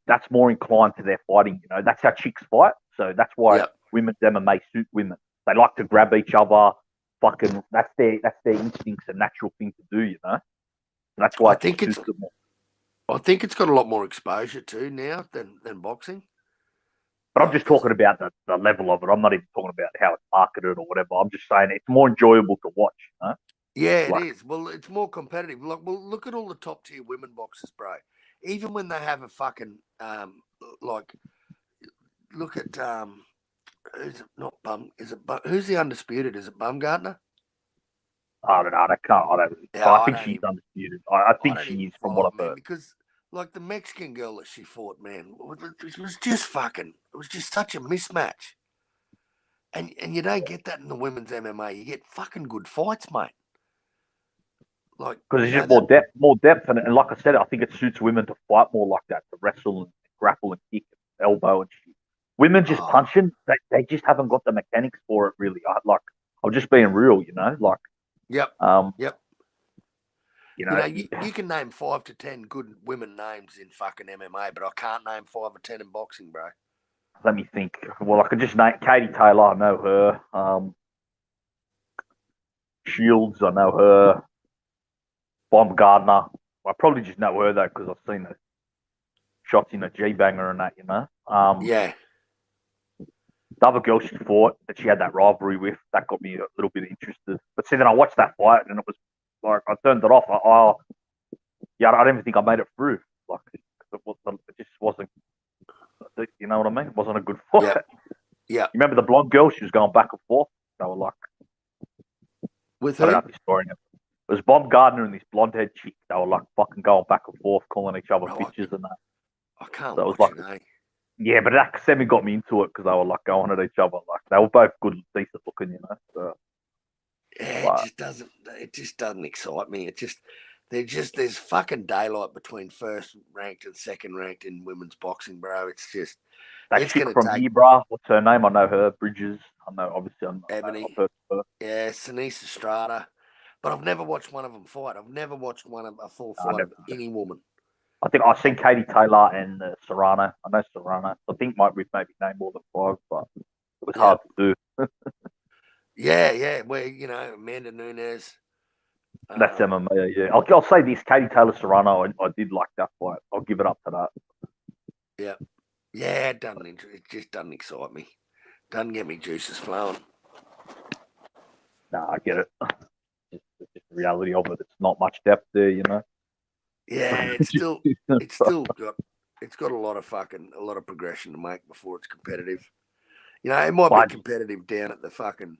that's more inclined to their fighting. You know, that's how chicks fight. So that's why women's MMA suit women. They like to grab each other. Fucking, that's their instincts and natural thing to do. You know, that's why I think it's got a lot more exposure too now than boxing. But I'm just talking about the level of it. I'm not even talking about how it's marketed or whatever. I'm just saying it's more enjoyable to watch. You know? Yeah, it is. Well, it's more competitive. Look at all the top tier women boxers, bro. Even when they have a fucking look at who's it not Bum? Is it who's the undisputed? Is it Bumgarner? I don't know. I think she's undisputed. I think she is from what I've heard. Because like the Mexican girl that she fought, man, it was just fucking. It was just such a mismatch. And you don't get that in the women's MMA. You get fucking good fights, mate. Like because it's just more depth, and like I said, I think it suits women to fight more like that, to wrestle and grapple and kick and elbow and shit. Women just punching, they just haven't got the mechanics for it really. I'm just being real, you know. Like, yep. You know, you can name 5 to 10 good women names in fucking MMA, but I can't name 5 or 10 in boxing, bro. Let me think. Well, I could just name Katie Taylor. I know her. Shields. I know her. Bomb Gardner. I probably just know her though because I've seen the shots in the G-banger and that, you know. Yeah. The other girl she fought that she had that rivalry with, that got me a little bit interested. But see, then I watched that fight and it was like I turned it off. I don't even think I made it through. Like it just wasn't. You know what I mean? It wasn't a good fight. Yeah. You remember the blonde girl? She was going back and forth. They were like, with who? I don't know if you're storing it. It was Bob Gardner and this blonde head chick. They were like fucking going back and forth, calling each other bitches and that. I can't so watch it, eh? Yeah, but that semi got me into it because they were like going at each other. Like they were both good, decent looking, you know. So, yeah, it just doesn't excite me. There's fucking daylight between first ranked and second ranked in women's boxing, bro. It's just that chick from here, bro. What's her name? I know her. Bridges. I know. Obviously, Ebony. I've heard of her. Yeah, Sinise Estrada. But I've never watched one of them fight. I've never watched a full fight of any woman. I think I've seen Katie Taylor and Serrano. I know Serrano. I think we've maybe named more than 5, but it was hard to do. Yeah. Where Amanda Nunes, That's MMA, yeah. I'll say this: Katie Taylor Serrano. I did like that fight. I'll give it up to that. Yeah, it just doesn't excite me. Doesn't get me juices flowing. Nah, I get it. It's just the reality of it. It's not much depth there, you know. Yeah, it's still got a lot of progression to make before it's competitive. You know, it might be competitive down at the fucking,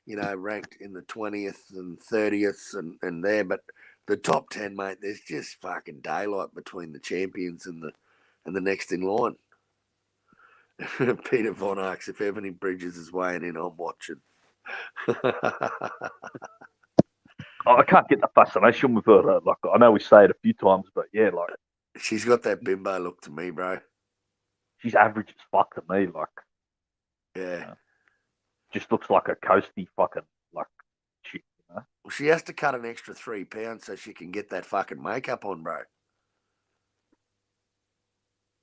you know, ranked in the 20th and 30th and there, but the top 10, mate, there's just fucking daylight between the champions and the next in line. Peter Von Arx, if Ebony Bridges is weighing in, I'm watching. I can't get the fascination with her. Like, I know we say it a few times, but yeah, like, she's got that bimbo look to me, bro. She's average as fuck to me, like. Yeah. You know, just looks like a coasty fucking, like, chick, you know? Well, she has to cut an extra 3 pounds so she can get that fucking makeup on, bro.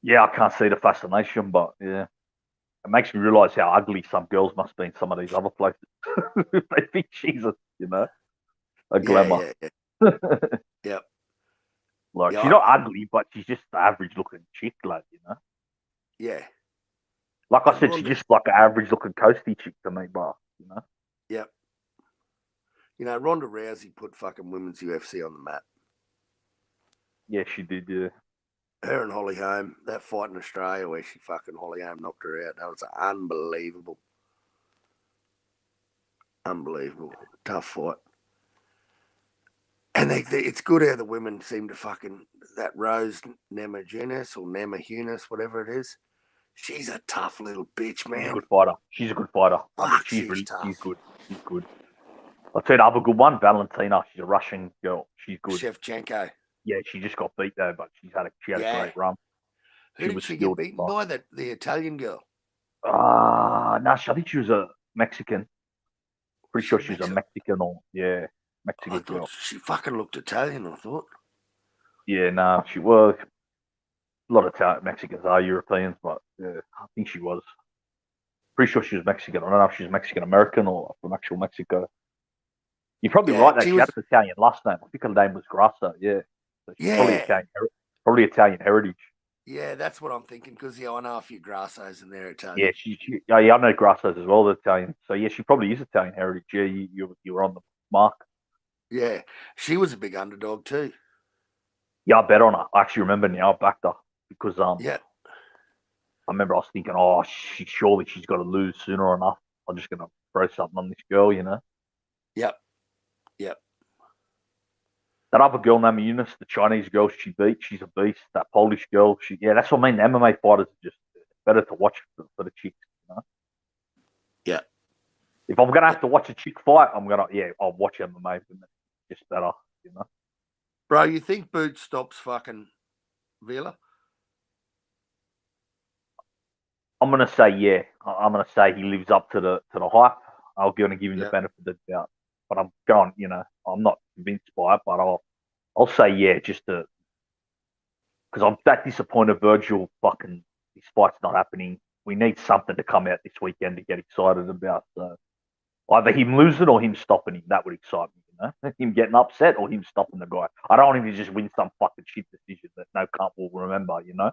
Yeah, I can't see the fascination, but yeah. It makes me realise how ugly some girls must be in some of these other places. They think she's a, you know, a glamour. Yeah. Yep. Like, she's not ugly, but she's just the average looking chick, like, you know? Yeah. Like I said, she's just like an average looking coasty chick to me, but, you know? Yep. You know, Ronda Rousey put fucking women's UFC on the map. Yeah, she did, yeah. Her and Holly Holm, that fight in Australia where she fucking Holly Holm knocked her out, that was unbelievable. Unbelievable. Tough fight. And it's good how the women seem to fucking, that Rose Namajunas or Namajunas, whatever it is, she's a tough little bitch, man. She's a good fighter. She's a good fighter. Fuck, I mean, she's tough. She's good. She's good. I'll tell you the other good one, Valentina. She's a Russian girl. She's good. Shevchenko. Yeah, she just got beat though, but she had a great run. Who did she get beaten by? The Italian girl? No, I think she was a Mexican. Pretty sure she was a Mexican or Mexican girl. She fucking looked Italian, I thought. Yeah, no, she was. A lot of Mexicans are Europeans, but yeah, I think she was. Pretty sure she was Mexican. I don't know if she's Mexican American or from actual Mexico. You're probably right that she had an Italian last name. I think her name was Grassa. Yeah, so she's probably Italian heritage. Yeah, that's what I'm thinking because I know a few Grassos and they're Italian. Yeah, I know Grassos as well. They're Italian. So yeah, she probably is Italian heritage. Yeah, you were on the mark. Yeah, she was a big underdog too. Yeah, I bet on her. I actually remember now. I backed her because yeah. I remember I was thinking, surely she's got to lose sooner or enough. I'm just gonna throw something on this girl, you know. Yep. That other girl named Eunice, the Chinese girl she beat, she's a beast. That Polish girl, that's what I mean. The MMA fighters are just better to watch for the chicks, you know. Yeah. If I'm gonna have to watch a chick fight, I'll watch MMA. Just better, you know. Bro, you think Boots stops fucking Vila? I'm gonna say yeah. I'm gonna say he lives up to the hype. I'm gonna give him the benefit of the doubt, but I'm going. You know, I'm not convinced by it, but I'll say yeah, just to because I'm that disappointed. Virgil fucking his fight's not happening. We need something to come out this weekend to get excited about. So either him losing or him stopping him. That would excite me. You know, him getting upset or him stopping the guy. I don't want him to just win some fucking shit decision that no cunt will remember. You know.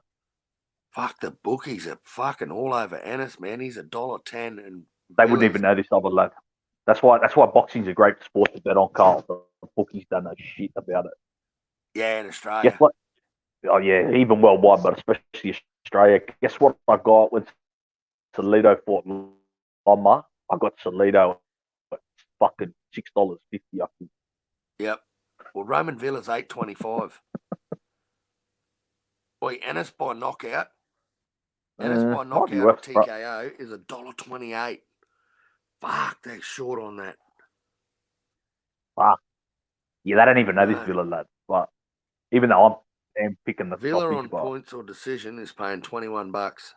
Fuck, the bookies are fucking all over Ennis, man. He's $1.10 and they wouldn't even know this other lad. That's why boxing's a great sport to bet on, Carl. The bookies don't know shit about it. Yeah, in Australia. Guess what? Oh yeah, even worldwide, but especially Australia. Guess what I got when Toledo fought Loma? I got Toledo at fucking $6.50, I think. Yep. Well, Roman Villa's $8.25. Boy, Ennis by knockout. Ennis by knockout or TKO is $1.28. Fuck, they're short on that. Fuck. Yeah, they don't even know this Villa lad. But even though I'm picking the Villa on points or decision is paying $21.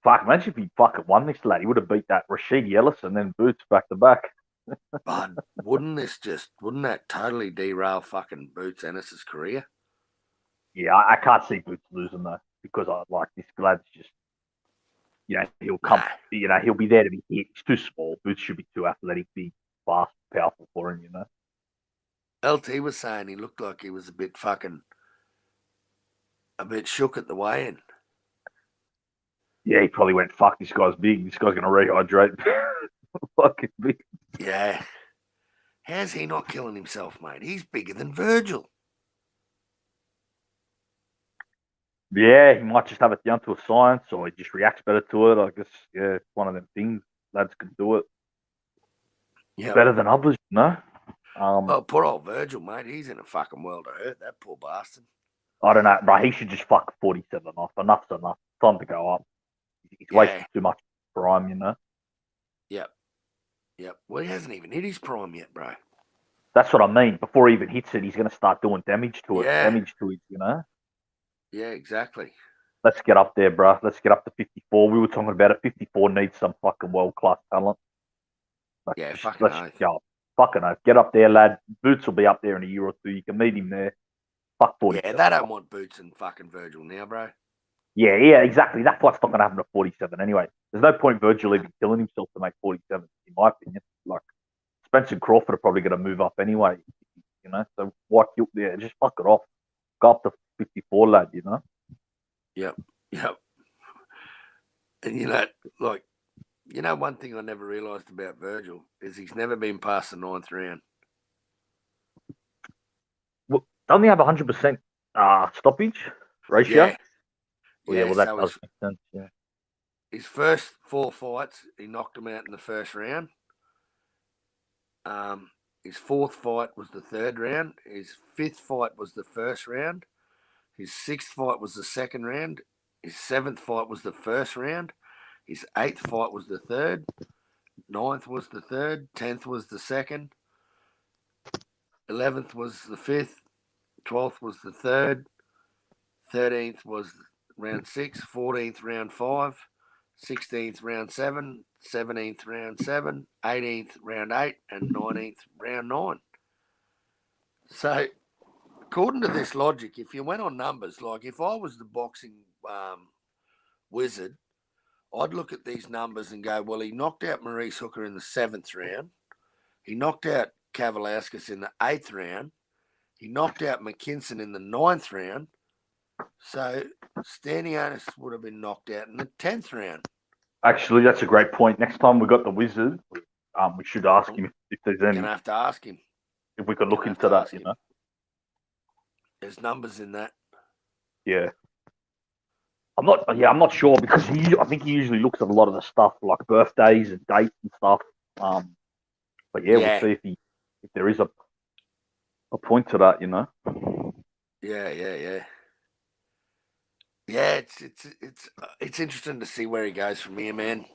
Fuck, imagine if he fucking won this lad. He would have beat that Rashid Ellis and then Boots back to back. But wouldn't that totally derail fucking Boots Ennis's career? Yeah, I can't see Boots losing though because I like this lad's just he'll come. Nah. He'll be there to be hit. He's too small. Boots should be too athletic, big, fast, powerful for him. LT was saying he looked like he was a bit shook at the weigh-in. Yeah, he probably went, fuck, this guy's big. This guy's going to rehydrate. Fucking big. Yeah. How's he not killing himself, mate? He's bigger than Virgil. Yeah, he might just have it down to a science, or he just reacts better to it. I guess, yeah, it's one of them things. Lads can do it. Yeah. Better than others, Oh, poor old Virgil, mate. He's in a fucking world of hurt, that poor bastard. I don't know, bro. He should just fuck 47 off. Enough's enough. Time to go up. He's wasting too much prime, Yep. Well, he hasn't even hit his prime yet, bro. That's what I mean. Before he even hits it, he's going to start doing damage to it. Yeah. Damage to it, Yeah, exactly. Let's get up there, bro. Let's get up to 54. We were talking about it. 54 needs some fucking world-class talent. Let's go up. Fucking oath. Get up there, lad. Boots will be up there in a year or two. You can meet him there. Fuck 40. Yeah, they don't want Boots and fucking Virgil now, bro. Yeah, exactly. That fight's not going to happen at 47 anyway. There's no point Virgil even killing himself to make 47, in my opinion. Like, Spence and Crawford are probably going to move up anyway, So why kill there? Just fuck it off. Go up to 54, lad, Yep. And one thing I never realised about Virgil is he's never been past the 9th round. Well, don't they have 100% stoppage ratio? Yeah. That does make sense. Yeah. His first 4 fights, he knocked him out in the first round. His 4th fight was the 3rd round. His 5th fight was the 1st round. His 6th fight was the 2nd round. His 7th fight was the 1st round. His 8th fight was the 3rd. 9th was the 3rd. 10th was the 2nd. 11th was the 5th. 12th was the 3rd. 13th was round 6. 14th round 5. 16th round 7. 17th round 7. 18th round 8. And 19th round 9. So, according to this logic, if you went on numbers, like if I was the boxing wizard, I'd look at these numbers and go, well, he knocked out Maurice Hooker in the 7th round. He knocked out Kavaliauskas in the 8th round. He knocked out McKinson in the 9th round. So Stanionis would have been knocked out in the 10th round. Actually, that's a great point. Next time we got the wizard, we should ask him if there's any. Gonna have to ask him. If we could look into that, There's numbers in that. Yeah. I'm not sure because I think he usually looks at a lot of the stuff like birthdays and dates and stuff. But we'll see if there is a point to that, Yeah. Yeah, it's interesting to see where he goes from here, man.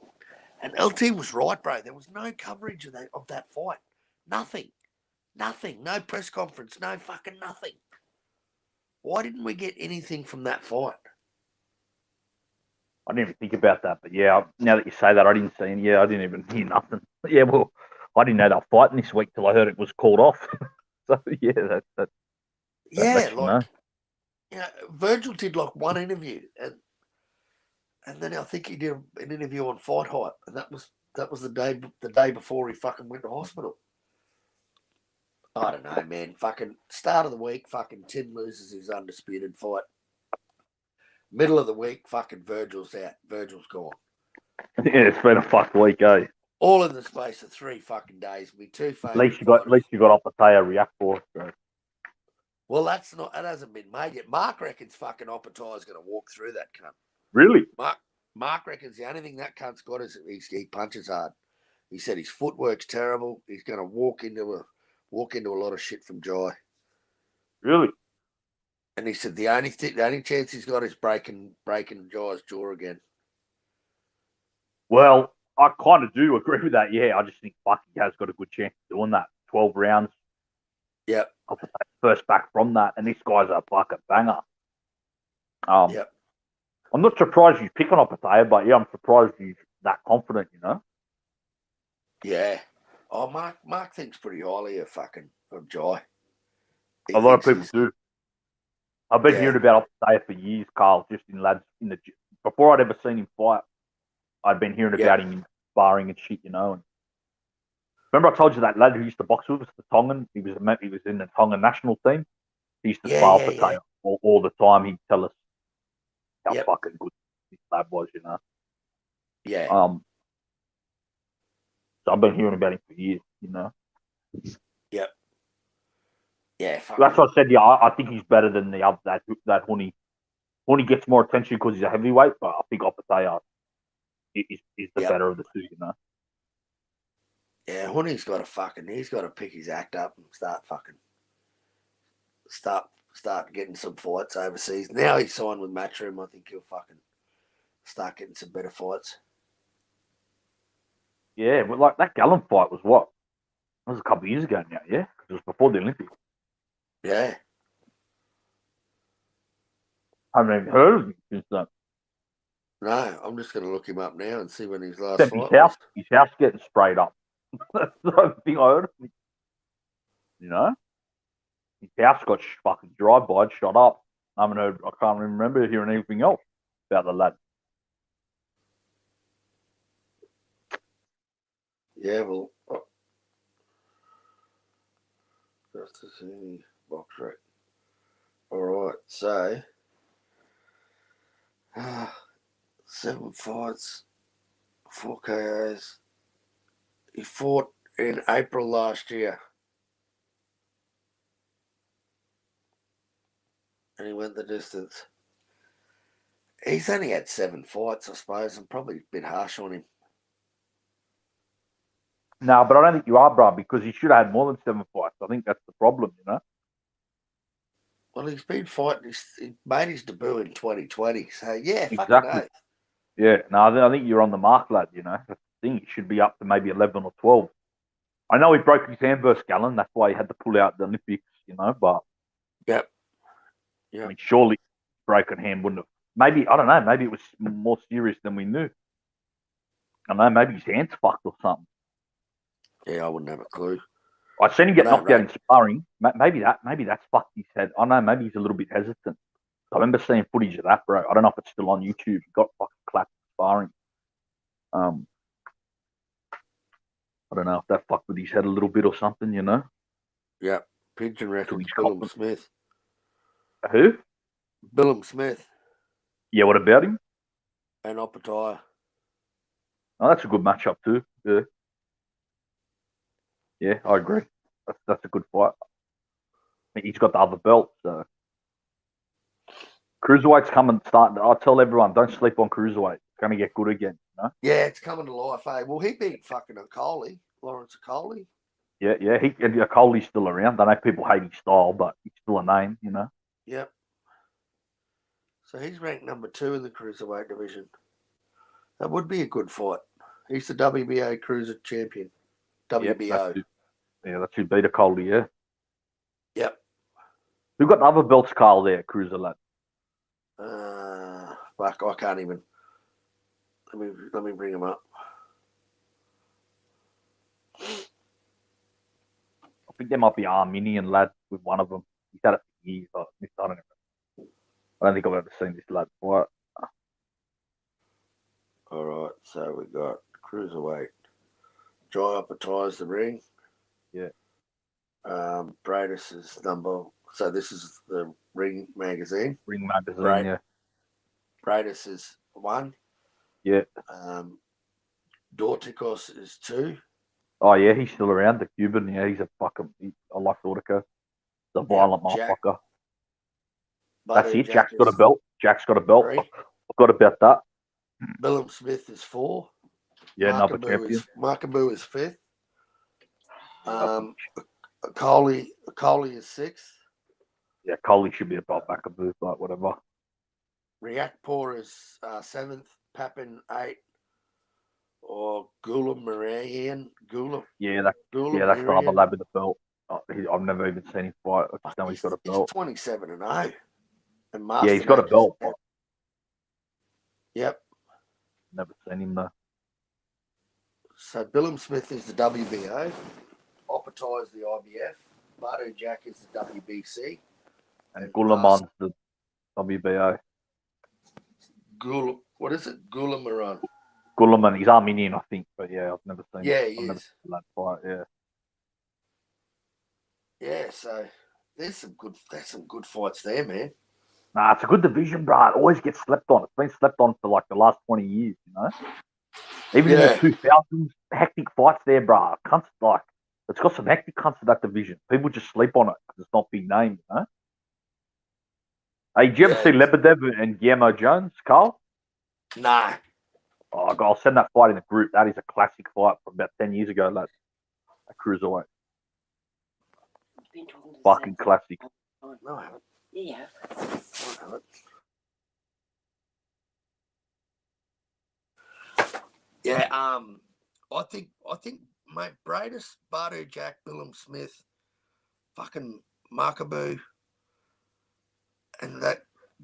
And LT was right, bro. There was no coverage of that fight. Nothing. No press conference. No fucking nothing. Why didn't we get anything from that fight? I didn't even think about that, but now that you say that, I didn't see any. Yeah, I didn't even hear nothing. Yeah, well, I didn't know they were fighting this week till I heard it was called off. So that Virgil did like one interview, and then I think he did an interview on Fight Hype, and that was the day before he fucking went to hospital. I don't know, man. Fucking start of the week, fucking Tim loses his undisputed fight. Middle of the week, fucking Virgil's out. Virgil's gone. Yeah, it's been a fucked week, eh? All in the space of 3 fucking days. We 2 At least you got Opetaia react for it. So. Well, that hasn't been made yet. Mark reckons fucking Opetaia is going to walk through that cunt. Really? Mark reckons the only thing that cunt's got is he punches hard. He said his footwork's terrible. He's going to walk into a lot of shit from Jai. Really? And he said the only chance he's got is breaking Jai's jaw again. Well, I kind of do agree with that. Yeah, I just think Bucky has got a good chance of doing that. 12 rounds. Yep. First back from that, and this guy's a fucking banger. Yep. I'm not surprised he's picking Opetaia, but I'm surprised he's that confident. Yeah. Oh, Mark thinks pretty highly of Jai. A lot of people do. I've been hearing about Opetaia for years, Carl. Just in lads before I'd ever seen him fight. I'd been hearing about him in sparring and shit, And remember I told you that lad who used to box with us, the Tongan. He was in the Tongan national team. He used to spar Opetaia all the time. He'd tell us how fucking good this lad was, Yeah. So I've been hearing about him for years, Yep. Yeah. So that's what I said. Yeah, I think he's better than the other that Honey. Honey gets more attention because he's a heavyweight, but I think Opetaia is the better of the two, Yeah, Honey's got to pick his act up and start getting some fights overseas. Now he's signed with Matchroom, I think he'll fucking start getting some better fights. Yeah, but like that Gallen fight was what? That was a couple of years ago now, yeah? Because it was before the Olympics. Yeah. I haven't even heard of him since then. No, I'm just going to look him up now and see when his last fight was. His house getting sprayed up. That's the only thing I heard of him. His house got fucking drive-by, shot up. I can't remember hearing anything else about the lad. Yeah, well, just to see box rate. All right, so 7 fights, 4 KOs. He fought in April last year. And he went the distance. He's only had 7 fights, I suppose, and probably a bit harsh on him. No, but I don't think you are, bro, because he should have had more than 7 fights. I think that's the problem, Well, he's been fighting. He made his debut in 2020. So, yeah, exactly. fucking oath. Yeah, no, I think you're on the mark, lad, That's the thing. He should be up to maybe 11 or 12. I know he broke his hand versus Gallen. That's why he had to pull out the Olympics, but... Yep. I mean, surely broken hand wouldn't have... Maybe, I don't know, maybe it was more serious than we knew. I don't know, maybe his hand's fucked or something. Yeah, I wouldn't have a clue. I seen him get knocked out in sparring. Maybe that's fucked his head. I don't know, maybe he's a little bit hesitant. I remember seeing footage of that, bro. I don't know if it's still on YouTube. He got fucking clapped in sparring. I don't know if that fucked with his head a little bit or something, Yeah. Pigeon reckons Billum Smith. Who? Billum Smith. Yeah, what about him? And Opetaia. Oh, that's a good matchup too. Yeah. Yeah, I agree. That's a good fight. I mean, he's got the other belt, so cruiserweight's coming. I tell everyone, don't sleep on cruiserweight. It's going to get good again. Yeah, it's coming to life. Well, he beat fucking Lawrence Okoli. Yeah. Okoli's still around. I know people hate his style, but he's still a name. Yep. So he's ranked number 2 in the cruiserweight division. That would be a good fight. He's the WBA cruiser champion. WBO. Yep, that's who beat Okoli, yeah. Yep. Who got the other belts, Carl, there, cruiser lad? Fuck, I can't even. Let me bring him up. I think there might be Armenian lad with one of them. He's had it for years. I don't think I've ever seen this lad fight. All right, so we got cruiserweight. Jai Opetaia's the ring. Yeah. Bradis is number. So this is the ring magazine. Ring magazine, yeah. Bradis is 1. Yeah. Dorticos is 2. Oh yeah, he's still around. The Cuban, yeah, he's a fucking. I like Dorticos. The violent motherfucker. That's it. Jack's got a belt. Jack's got a belt. 3. I've got about that. Billum Smith is 4. Yeah, another champion. Markabu is 5th. Okoli is 6th. Yeah, Coley should be above Makabu, but whatever. Riakpor is 7th. Papin 8th. Or Gula Marian. Yeah, that's the other lad with the belt. I've never even seen him fight. I just know he's got a belt. He's 27-0. And yeah, he's got a belt. Yep. Never seen him though. So Billum Smith is the WBO. Opetaia is the IBF. Bardo Jack is the WBC. And Gulaman's the WBO. What is it? Gulamaran. Gulliman, he's Armenian, I think, but yeah, I've never seen. Yeah, he I've never is. seen that fight. Yeah. Yeah, so there's some good fights there, man. Nah, it's a good division, bro. It always gets slept on. It's been slept on for like the last 20 years, you know. Even in the 2000s, hectic fights there, bro. It's got some hectic cunts to that division. People just sleep on it because it's not big name, you know. Hey, did you ever see Lebedev and Guillermo Jones, Carl? Nah. Oh, I'll send that fight in the group. That is a classic fight from about 10 years ago, lad. A cruiserweight. Fucking classic. No, I haven't. Yeah. I haven't. Yeah, I think mate, Bradis, Bardu, Jack, Willem Smith, fucking Markaboo, and that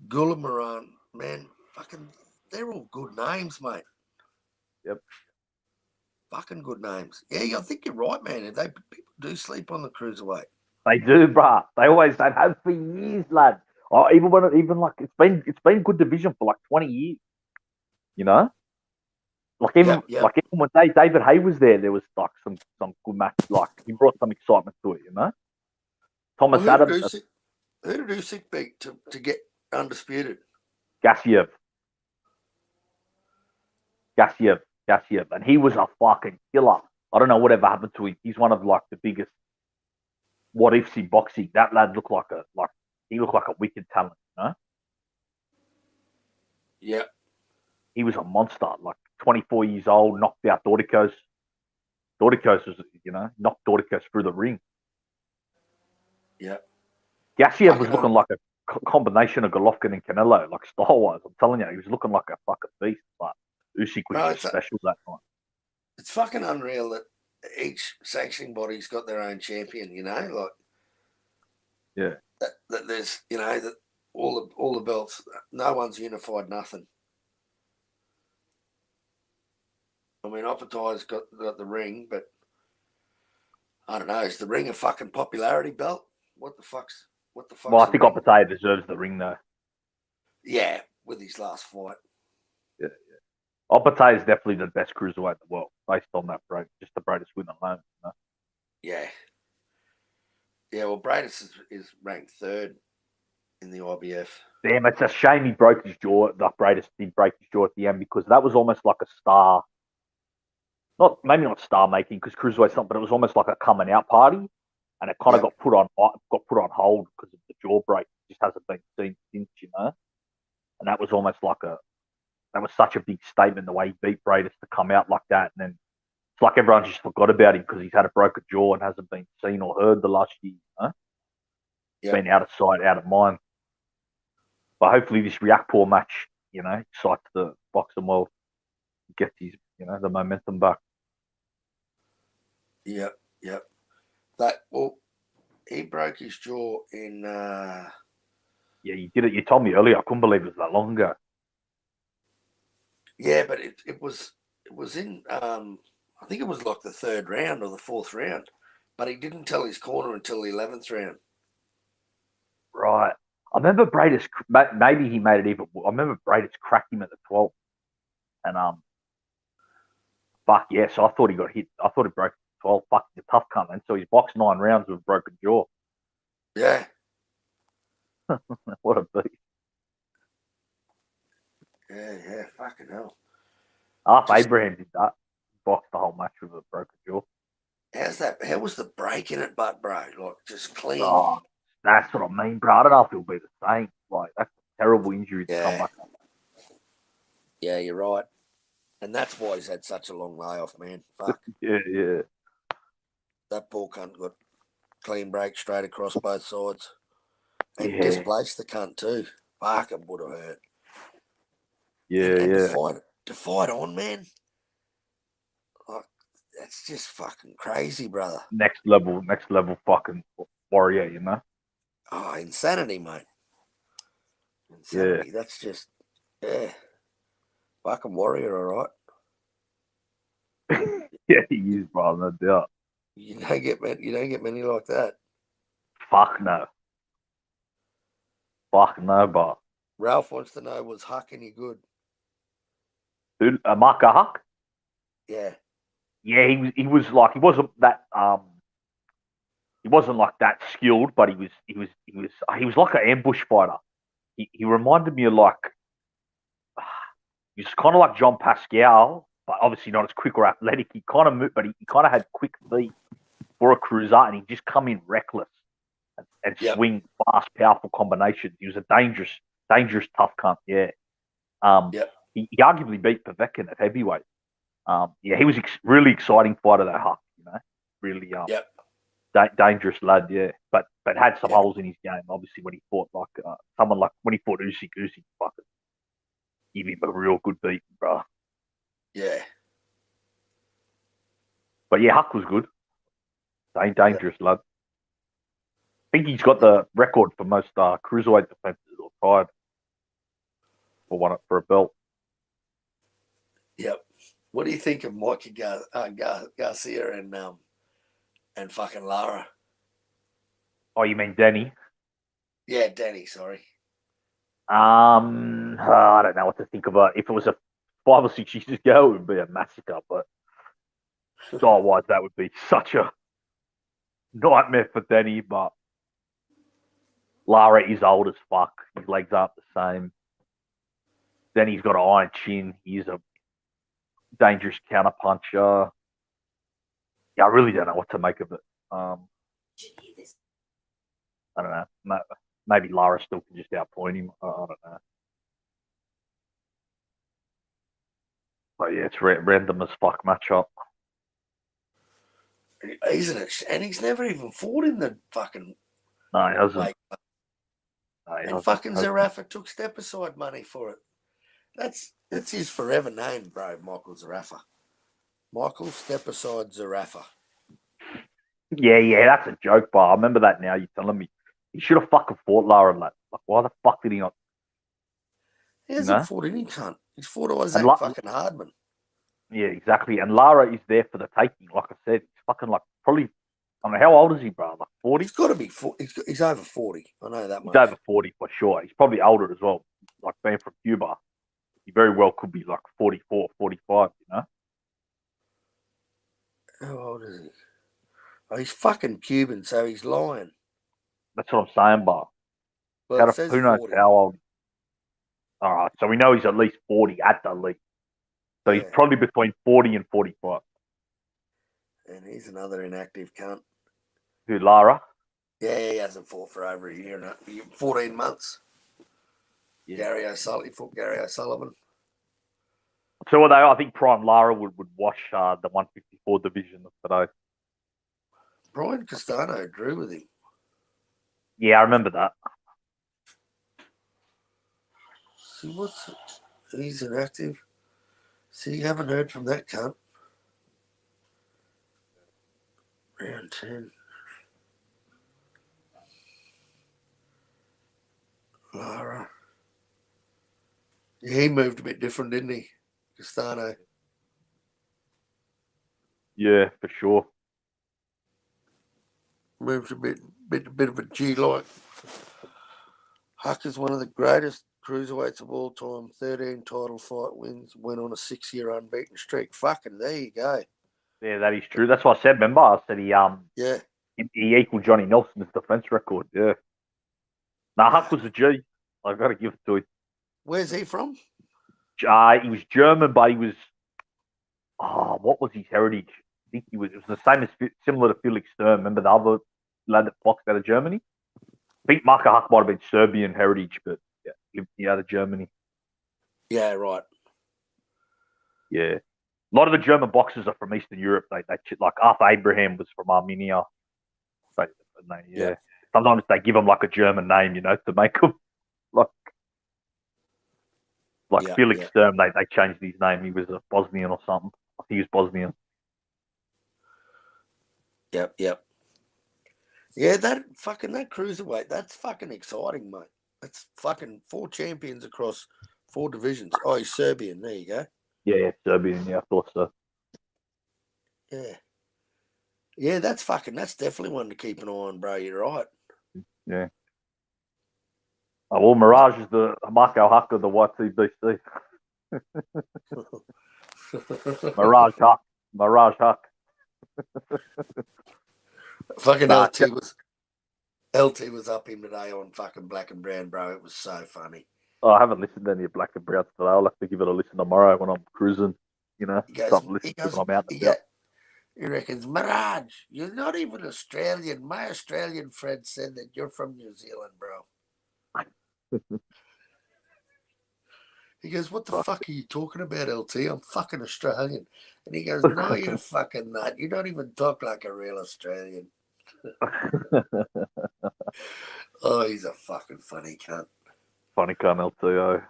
Gulamaran, man, fucking, they're all good names, mate. Yep. Fucking good names. Yeah, I think you're right, man. People do sleep on the cruiserweight. They do, bruh. They have for years, lad. Oh, even it's been good division for like 20 years. You know? Like even when David Hay was there was like some good match. Like he brought some excitement to it, you know. Thomas Adams, who did Usyk beat to get undisputed? Gassiev, and he was a fucking killer. I don't know whatever happened to him. He's one of like the biggest what ifs in boxing. That lad looked like a wicked talent, you know. Yeah. He was a monster. Like 24 years old, knocked out Dorticos. Dorticos was, you know, knocked Dorticos through the ring. Yeah. Gassiev was looking like a combination of Golovkin and Canelo, like style-wise. I'm telling you, he was looking like a fucking beast. But Usyk was just special that night. It's fucking unreal that each sanctioning body's got their own champion, you know? Like, yeah. That there's, you know, that all the belts, no one's unified nothing. I mean, Opetaia's got the ring, but I don't know. Is the ring a fucking popularity belt? What the fuck's? Well, I think Opetaia deserves the ring though. Yeah, with his last fight. Yeah. Opetaia is definitely the best cruiserweight in the world, based on that just the Bradis win alone. You know? Yeah. Yeah, well, Bradis is ranked third in the IBF. Damn, it's a shame he broke his jaw. The Bradis did break his jaw at the end because that was almost like a star. Maybe not star making because cruiserweight's not, but it was almost like a coming out party, and it kind of got put on hold because of the jaw break. It just hasn't been seen since, you know. And that was almost like that was such a big statement the way he beat Bradis to come out like that, and then it's like everyone just forgot about him because he's had a broken jaw and hasn't been seen or heard the last year. You know? It's been out of sight, out of mind. But hopefully this Riakporhe match, you know, excites the boxing world, gets his, you know, the momentum back. Yep. He broke his jaw in. Yeah, you did it. You told me earlier. I couldn't believe it was that long ago. Yeah, but it was in. I think it was like the third round or the fourth round, but he didn't tell his corner until the 11th round. Right. I remember Bradis. Maybe he made it even. I remember Bradis cracked him at the 12th, and fuck yeah. So I thought he got hit. I thought he broke 12. Fuck, he's a tough cunt, man. So he's boxed 9 rounds with a broken jaw. Yeah. What a beast. Yeah, fucking hell. Abraham did that. Boxed the whole match with a broken jaw. How was the break in it, but bro? Like, just clean. Oh, that's what I mean, bro. I don't know if he'll be the same. Like, that's a terrible injury to come back on. Yeah, you're right. And that's why he's had such a long layoff, man. Fuck. Yeah. That ball cunt got clean break straight across both sides. And displaced the cunt too. Fuck, it would have hurt. And to fight on, man. Like, that's just fucking crazy, brother. Next level fucking warrior, you know? Oh, insanity, mate. Insanity. That's just, fucking warrior, all right. Yeah, he is, bro, no doubt. You don't get many like that. Fuck no, bro. Ralph wants to know, was Huck any good? Who? Marco Huck? Yeah. Yeah, he was like he wasn't that like that skilled, but he was like an ambush fighter. He reminded me of like he's kind of like John Pascal, but obviously not as quick or athletic. He kind of moved, but he kind of had quick feet for a cruiser, and he just come in reckless and Yep. swing fast, powerful combinations. He was a dangerous, tough cunt. Yeah. Yep. He arguably beat Povetkin at heavyweight. Yeah, he was really exciting fighter, that Huck. You know, really Yep. dangerous lad. Yeah, but had some Yep. holes in his game. Obviously, when he fought like someone like when he fought Usyk fucking give him a real good beat, bro. Yeah. But yeah, Huck was good. Dangerous lad. I think he's got the record for most cruiserweight defenses or tied for a belt. Yep. What do you think of Mikey Garcia and fucking Lara? Oh, you mean Denny? Yeah, Danny. Sorry. I don't know what to think about. If it was a 5 or 6 years ago, it would be a massacre. But style-wise, that would be such a nightmare for Denny. But Lara is old as fuck. His legs aren't the same. Denny's got an iron chin. He's a dangerous counterpuncher. Yeah, I really don't know what to make of it. I don't know. Maybe Lara still can just outpoint him. I don't know. But yeah, it's random as fuck matchup. Isn't it? And he's never even fought in the fucking. No, he hasn't. Weight. No, he and hasn't. fucking Zarafa took step aside money for it. That's his forever name, bro. Michael Zarafa. Michael Step Aside Zarafa. Yeah, that's a joke, but I remember that now. You're telling me he should have fucking fought Lara. Like, why the fuck did he not? He hasn't fought any cunt. He's fought Isaac fucking Hardman. Yeah, exactly. And Lara is there for the taking. Like I said, he's fucking like probably. I mean, how old is he, bro? Like 40? He's got to be 40. He's over 40. I know that much. He's over 40 for sure. He's probably older as well. Like being from Cuba, he very well could be like 44, 45, you know? How old is he? Oh, he's fucking Cuban, so he's lying. That's what I'm saying, Bar. Well, who knows 40. how old? All right, so we know he's at least 40 at the least. So he's probably between 40 and 45. And he's another inactive cunt. Who, Lara? Yeah, he hasn't fought for over a year now. 14 months. Yeah. He fought Gary O'Sullivan. So I think Prime Lara would wash the 154 division today. Brian Castano drew with him. Yeah, I remember that. See, he's inactive. See, you haven't heard from that cunt. Round 10. Lara. Yeah, he moved a bit different, didn't he? Castano. Yeah, for sure. Moved a bit of a G-like. Huck is one of the greatest cruiserweights of all time. 13 title fight wins. Went on a 6-year unbeaten streak. Fucking there you go. Yeah, that is true. That's what I said. Remember, I said he equaled Johnny Nelson's defense record. Yeah. Now Huck was a G. I got to give it to him. Where's he from? He was German, but he was. Oh, what was his heritage? I think it was the same as similar to Felix Sturm. Remember the other lad that boxed out of Germany? I think Marco Huck might have been Serbian heritage, but yeah, he out of Germany. Yeah, right. Yeah. A lot of the German boxers are from Eastern Europe. They like Arthur Abraham was from Armenia. Yeah. Sometimes they give them like a German name, you know, to make them like Felix Sturm. They changed his name. He was a Bosnian or something. I think he was Bosnian. Yep. Yeah, that cruiserweight, that's fucking exciting, mate. That's fucking 4 champions across 4 divisions. Oh, he's Serbian. There you go. Yeah, Serbian. Yeah, I thought so. Yeah. Yeah, that's definitely one to keep an eye on, bro. You're right. Yeah. Oh, well, Mirage is the Marco Huck of the YTBC. Mirage Huck. Fucking Nah, LT was up him today on fucking Black and Brown, bro. It was so funny. Oh, I haven't listened to any of Black and Brown today. I'll have to give it a listen tomorrow when I'm cruising. You know, something to listen to when I'm out and about. He reckons, Mirage, you're not even Australian. My Australian friend said that you're from New Zealand, bro. He goes, what the fuck are you talking about, LT? I'm fucking Australian. And he goes, no, you're fucking nut. You don't even talk like a real Australian. Oh, he's a fucking funny cunt. Funny cunt, LTO.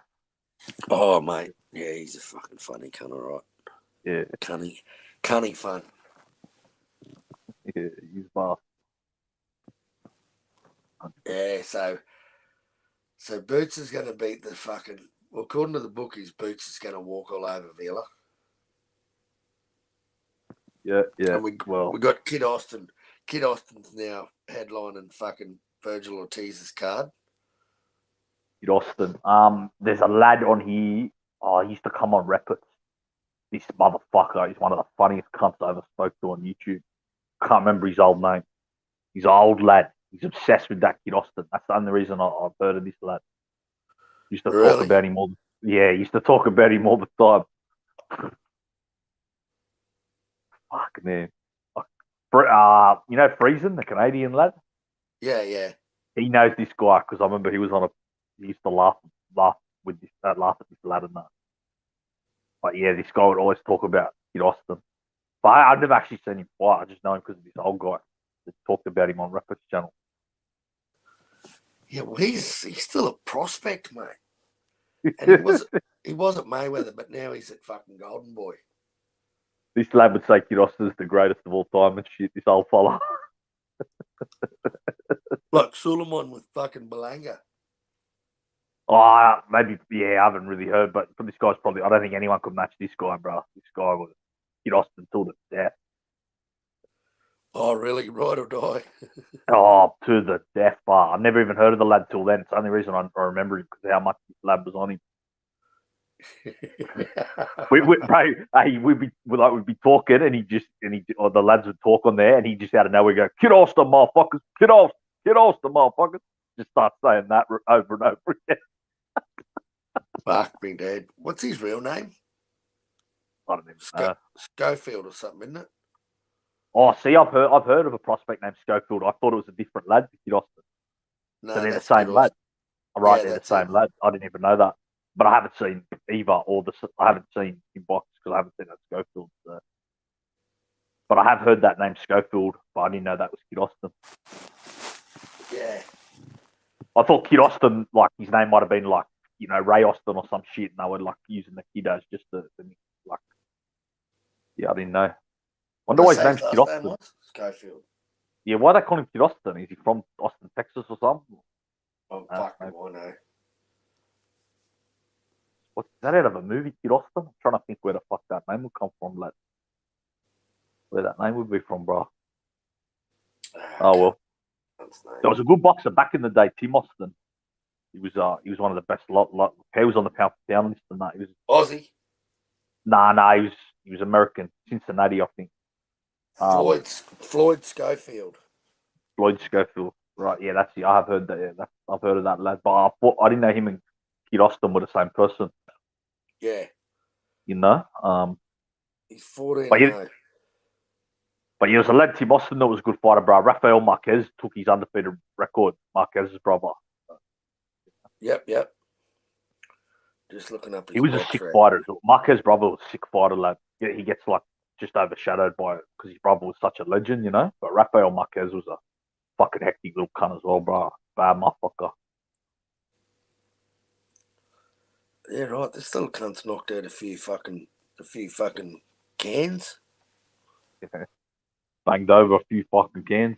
Oh, mate. Yeah, he's a fucking funny cunt, all right. Yeah. Cunny fun. Yeah, he's bar. Yeah, so Boots is going to beat the fucking... Well, according to the bookies, Boots is going to walk all over Vila. Yeah. And we got Kid Austin. Kid Austin's now headlining fucking Virgil Ortiz's card. Kid Austin. There's a lad on here. Oh, he used to come on Rapids. This motherfucker is one of the funniest cunts I ever spoke to on YouTube. Can't remember his old name. He's an old lad. He's obsessed with that Kid Austin. That's the only reason I've heard of this lad. Used to talk about him all. Yeah, used to talk about him all the time. Fuck man. You know Friesen, the Canadian lad. Yeah. He knows this guy because I remember he used to laugh with this laugh at this lad and that. But yeah, this guy would always talk about Kid Austin. But I've never actually seen him fight. I just know him because of this old guy that talked about him on Rapids channel. Yeah, well, he's still a prospect, mate. And he wasn't Mayweather, but now he's at fucking Golden Boy. This lad would say Kid Austin's the greatest of all time and shit. This old fella. Like Suleiman with fucking Belanga. Oh, maybe, yeah, I haven't really heard, but this guy's probably, I don't think anyone could match this guy, bro. This guy was Kid Austin till the death. Oh, really? Ride or die? Oh, to the death bar. I've never even heard of the lad till then. It's the only reason I remember him because how much this lad was on him. We'd be talking, and the lads would talk on there, and he just out of nowhere go, "Kid Austin, motherfuckers! Kid Austin, motherfuckers!" Just start saying that over and over again. Fuck me, Dad. What's his real name? I don't even know. Schofield or something, isn't it? Oh, see, I've heard of a prospect named Schofield. I thought it was a different lad to Kid Austin. No, so they're the same lad. Right, they're the same lad. I didn't even know that. But I haven't seen Eva I haven't seen him box because I haven't seen that Schofield. So. But I have heard that name Schofield, but I didn't know that was Kid Austin. Yeah. I thought Kid Austin, like his name might have been like, Ray Austin or some shit, and they were like using the kid as just the like. Yeah, I didn't know. Wonder why his name's Kid Austin. Schofield. Yeah, why they call him Kid Austin? Is he from Austin, Texas or something? Oh, fuck, I know. What's that out of a movie, Kid Austin? I'm trying to think where the fuck that name would come from, lad. Where that name would be from, bro. Oh well. There was a good boxer back in the day, Tim Austin. He was one of the best. He was on the pound for pound list and that. He was Aussie. Nah. He was American, Cincinnati, I think. Floyd Schofield. Floyd Schofield, right? Yeah, that's it. I have heard that. Yeah, I've heard of that lad, but I didn't know him and Kid Austin were the same person. Yeah. He's 14. But he was a lad, Tim Austin, that was a good fighter, bro. Rafael Marquez took his undefeated record. Marquez's brother. Yep. Just looking up his He was a sick fighter. Marquez's brother was a sick fighter, lad. Yeah, he gets like just overshadowed by it because his brother was such a legend, But Rafael Marquez was a fucking hectic little cunt as well, bro. Bad motherfucker. Yeah, right. There's still cunts knocked out a few fucking cans. Yeah. Banged over a few fucking cans.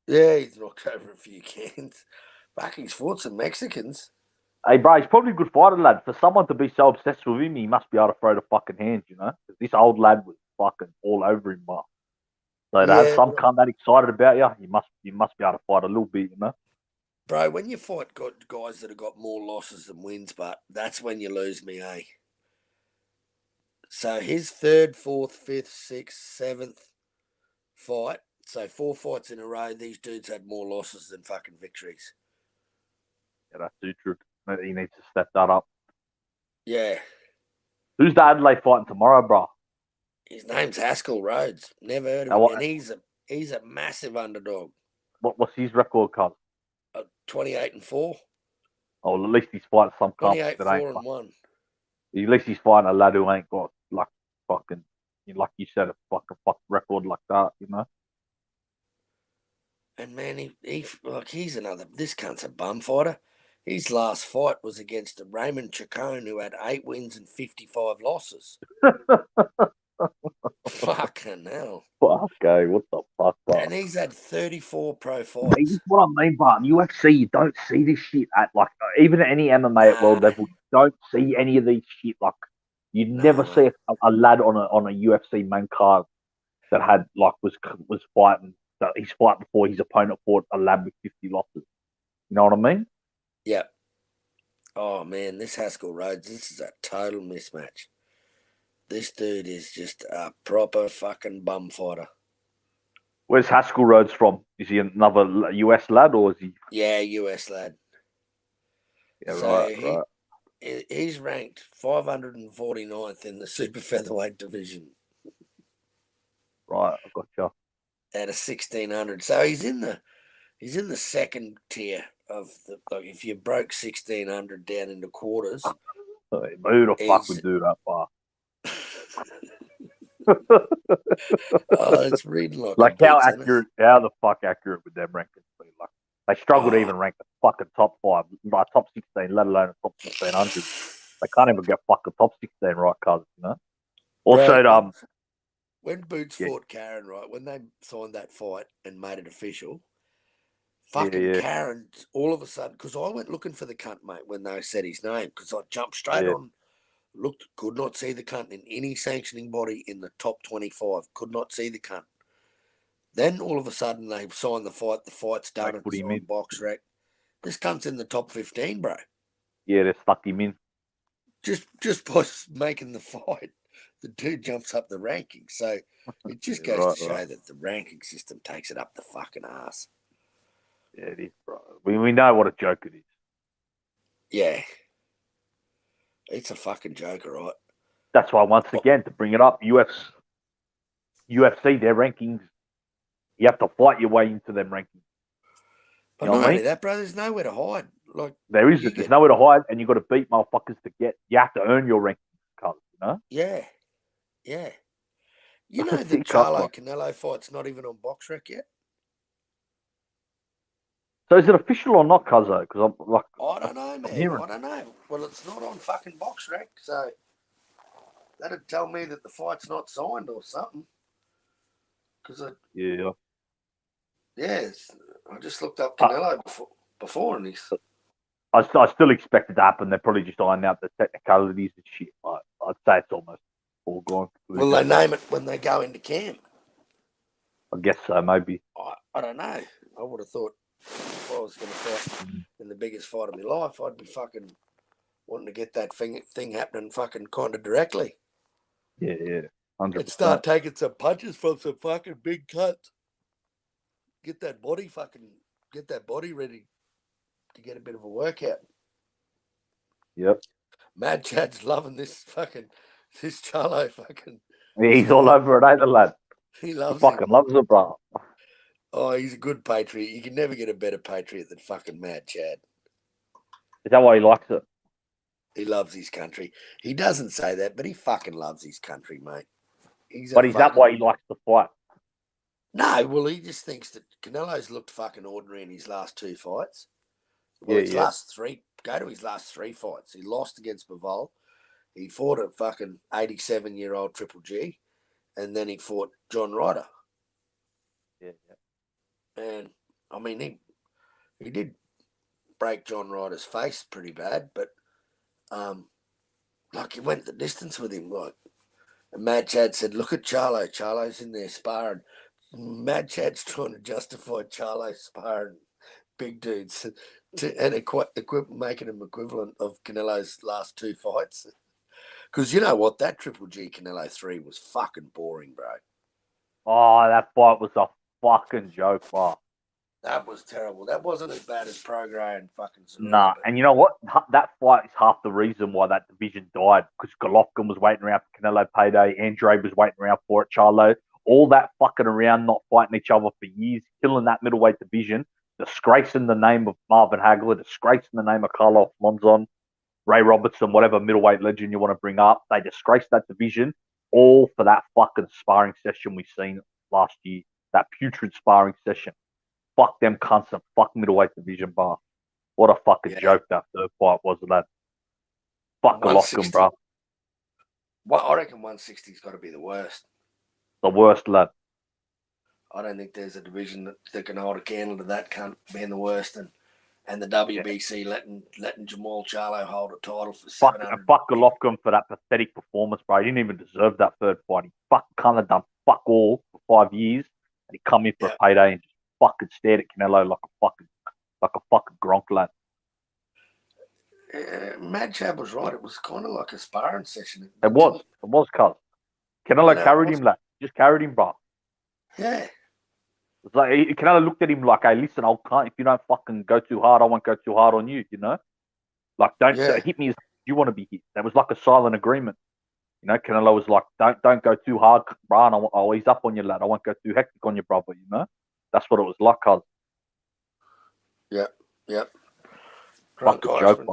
Yeah, he's knocked over a few cans. Fuck, he's fought some Mexicans. Hey, bro, he's probably a good fighter, lad. For someone to be so obsessed with him, he must be able to throw the fucking hands, This old lad was fucking all over him, bro. So to have some cunt that excited about you must be able to fight a little bit, Bro, when you fight guys that have got more losses than wins, but that's when you lose me, eh? So his third, fourth, fifth, sixth, seventh fight. So 4 fights in a row. These dudes had more losses than fucking victories. Yeah, that's too true. He needs to step that up. Yeah. Who's the Adelaide fighting tomorrow, bro? His name's Haskell Rhodes. Never heard of Now, him. And he's a massive underdog. what's his record, cuz? 28-4. Oh, at least he's fighting some comp 28-4-1. At least he's fighting a lad who ain't got like fucking, like you said, a fucking record like that, you know. And man, he's another. This cunt's a bum fighter. His last fight was against Raymond Chacon, who had 8 wins and 55 losses. Fucking hell. Okay, what the fuck, bro? And he's had 34 pro This fights. is what I mean, but in UFC, you don't see this shit at like even at any MMA at world level. You don't see any of these shit. Like you never see a lad on a UFC main card that had like was fighting. That he's fighting before his opponent fought a lad with 50 losses. You know what I mean? Yeah. Oh man, this Haskell Rhodes, this is a total mismatch. This dude is just a proper fucking bum fighter. Where's Haskell Rhodes from? Is he another US lad or is he? Yeah, US lad. Yeah, So right. He's ranked 549th in the super featherweight division. Right, I gotcha. Out of 1600, so he's in the second tier of the. Like if you broke 1600 down into quarters, Who the fuck would do that, bar? Oh, it's reading like a how beats, accurate? How the fuck accurate would them rankings be? Like they struggle to even rank the fucking top 5, like top 16, let alone a top 1600. They can't even get fucking top 16 right, cuz you know. Also, bro, when Boots fought Karen, right, when they signed that fight and made it official, fucking Karen, all of a sudden, because I went looking for the cunt, mate, when they said his name, because I jumped straight on, could not see the cunt in any sanctioning body in the top 25, could not see the cunt. Then all of a sudden they signed the fight's done, it's on BoxRec. This cunt's in the top 15, bro. Yeah, they stuck him in. Just by making the fight, the dude jumps up the rankings. So it just goes to show that the ranking system takes it up the fucking ass. Yeah, it is, bro. We know what a joke it is. Yeah. It's a fucking joker, right? That's why, once again, to bring it up, UFC, their rankings, you have to fight your way into them rankings. But not only that, bro, there's nowhere to hide. Like there's nowhere to hide, and you got to beat motherfuckers to get. You have to earn your rankings, cuz, you know? Yeah. You know the Charlo Canelo fight's not even on BoxRec yet? So is it official or not, cuzzo? Because I'm like, I don't know, man. I don't know. Well, it's not on fucking BoxRec, so that'd tell me that the fight's not signed or something. Because I just looked up Canelo before, and he's. I still expect it to happen. They're probably just ironing out the technicalities and shit. I'd say it's almost all gone. Will they name it when they go into camp? I guess so, maybe. I don't know. I would have thought if I was going to fight in the biggest fight of my life, I'd be fucking wanting to get that thing happening fucking kind of directly. Yeah. 100%. And start taking some punches from some fucking big cuts. Get that body ready to get a bit of a workout. Yep. Mad Chad's loving this Charlo fucking. He's all over it, ain't the lad? He loves loves it, bro. Oh, he's a good patriot. You can never get a better patriot than fucking Mad Chad. Is that why he likes it? He loves his country. He doesn't say that, but he fucking loves his country, mate. Is that why he likes to fight? No, well, he just thinks that Canelo's looked fucking ordinary in his last 2 fights. Well, last 3. Go to his last 3 fights. He lost against Bivol. He fought a fucking 87-year-old Triple G, and then he fought John Ryder. Yeah. And I mean, he did break John Ryder's face pretty bad, but like he went the distance with him. Like, and Mad Chad said, "Look at Charlo. Charlo's in there sparring." Mad Chad's trying to justify Charlo sparring big dudes and making him equivalent of Canelo's last 2 fights. Because you know what? That Triple G Canelo 3 was fucking boring, bro. Oh, that fight was a fucking joke, bro. That was terrible. That wasn't as bad as Prograis and fucking Zorro. Nah, and you know what? That fight is half the reason why that division died. Because Golovkin was waiting around for Canelo payday. Andre was waiting around for it. Charlo. All that fucking around, not fighting each other for years, killing that middleweight division, disgracing the name of Marvin Hagler, disgracing the name of Carlos Monzon, Ray Robertson, whatever middleweight legend you want to bring up. They disgraced that division all for that fucking sparring session we seen last year. That putrid sparring session. Fuck them cunts and fuck middleweight division, bar. What a fucking joke that third fight was, that. Fuck Golovkin, bro. Well, I reckon 160's got to be the worst. The worst, lad. I don't think there's a division that can hold a candle to that cunt being the worst, and the WBC letting Jamal Charlo hold a title for 700. Fuck Golovkin for that pathetic performance, bro. He didn't even deserve that third fight. He fucking kind of done fuck all for 5 years, and he come in for a payday and just fucking stared at Canelo like a fucking Gronk, lad. Mad Chab was right. It was kind of like a sparring session. It was, cuz. Canelo carried him, lad. Just carried him, bro. Yeah. It's like Canelo looked at him like, "Hey, listen, old cunt. If you don't fucking go too hard, I won't go too hard on you. You know, like don't hit me as you want to be hit." That was like a silent agreement. You know, Canelo was like, "Don't go too hard, bro. I'll ease up on you, lad. I won't go too hectic on your brother." You know, that's what it was like, cuz. Yep. Drunk Eichmann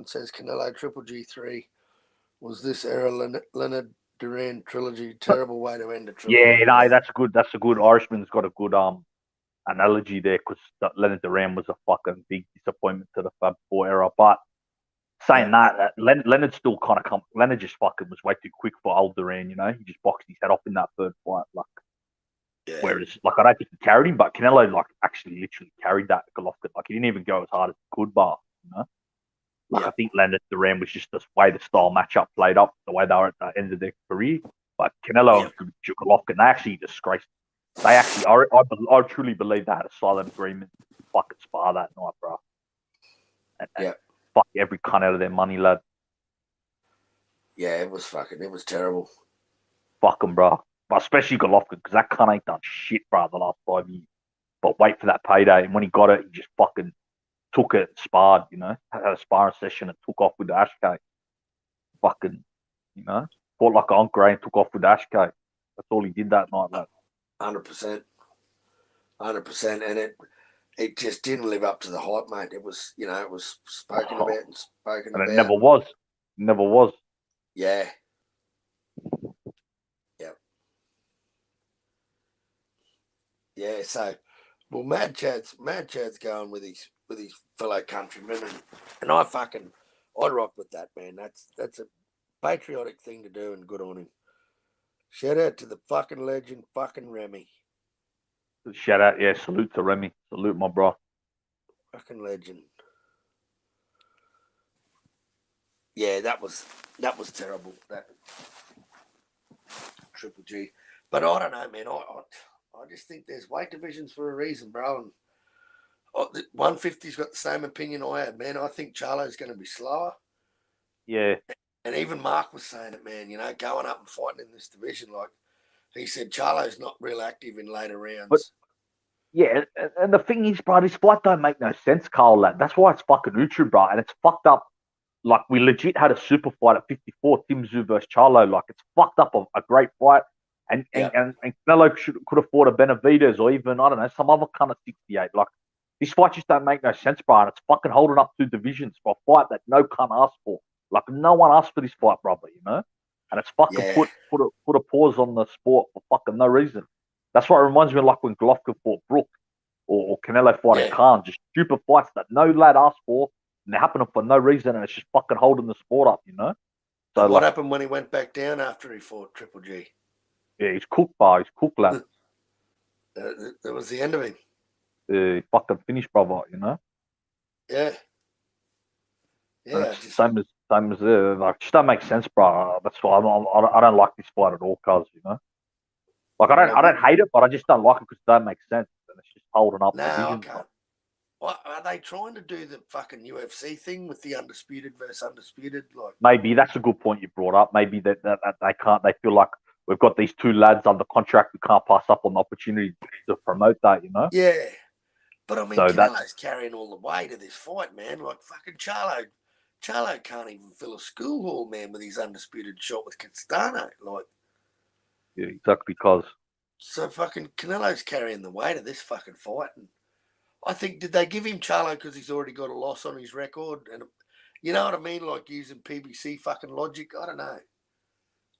says Canelo Triple G3 was this era Leonard Duran trilogy. Terrible way to end a trilogy. Yeah, no, that's good. That's a good. Irishman's got a good analogy there, because Leonard Duran was a fucking big disappointment to the Fab Four era. But saying that Leonard still kind of Leonard just fucking was way too quick for old Duran. You know, he just boxed his head off in that third fight. Like, whereas like I don't think he carried him, but Canelo like actually literally carried that Golovkin. Like he didn't even go as hard as he could, but you know. Like I think Leonard Duran was just the way the style matchup played up, the way they were at the end of their career. But Canelo and Golovkin, they actually disgraced. They actually, I truly believe they had a silent agreement to fucking spar that night, bro. And fuck every cunt out of their money, lad. Yeah, it was terrible. Fuck them, bro. But especially Golovkin, because that cunt ain't done shit, bro, the last 5 years. But wait for that payday, and when he got it, he just fucking took it, sparred, you know, had a sparring session and took off with the ashcake. Fucking, you know, fought like an Andre and took off with the ashcake. That's all he did that night, lad. 100%. And it just didn't live up to the hype, mate. It was, you know, it was spoken about. And it never was. Never was. Yeah. Yep. Yeah, so, well, Mad Chad's going with his fellow countrymen, and I'd rock with that, man. That's a patriotic thing to do, and good on him. Shout out to the fucking legend, fucking Remy. Shout out, yeah, salute to Remy. Salute, my bro. Fucking legend. Yeah, that was terrible. That Triple G. But I don't know, man. I just think there's weight divisions for a reason, bro. And 150's got the same opinion I had, man. I think Charlo's going to be slower. Yeah. And even Mark was saying it, man, you know, going up and fighting in this division. Like he said, Charlo's not real active in later rounds. But, yeah, and the thing is, bro, this fight don't make no sense, Carl, lad. That's why it's fucking neutral, bro. And it's fucked up. Like, we legit had a super fight at 54, Tim Tszyu versus Charlo. Like, it's fucked up a great fight. And Canelo could have fought a Benavidez or even, I don't know, some other kind of 68. Like, these fights just don't make no sense, bro. And it's fucking holding up 2 divisions for a fight that no cunt asked for. Like, no one asked for this fight, brother, you know? And it's fucking put a pause on the sport for fucking no reason. That's what it reminds me of, like when Golovkin fought Brook or Canelo fighting Khan. Just stupid fights that no lad asked for, and they're happening for no reason, and it's just fucking holding the sport up, you know? So what happened when he went back down after he fought Triple G? Yeah, he's cooked, bar. He's cooked, lad. That was the end of him. He fucking finished, brother, you know? Yeah. Yeah. Same as like, just don't make sense, bro. That's why I don't like this fight at all, cuz, you know? Like, I don't hate it, but I just don't like it because it don't make sense. And it's just holding up. No, I can't. Are they trying to do the fucking UFC thing with the undisputed versus undisputed? Like, maybe that's a good point you brought up. Maybe that they can't. They feel like we've got these two lads under contract. We can't pass up on the opportunity to promote that. yeah. But I mean, So Canelo's carrying all the weight of this fight, man. Like fucking Charlo can't even fill a school hall, man, with his undisputed shot with Castano. Like, yeah, exactly because. So fucking Canelo's carrying the weight of this fucking fight. And I think, did they give him Charlo because he's already got a loss on his record? And you know what I mean? Like using PBC fucking logic? I don't know.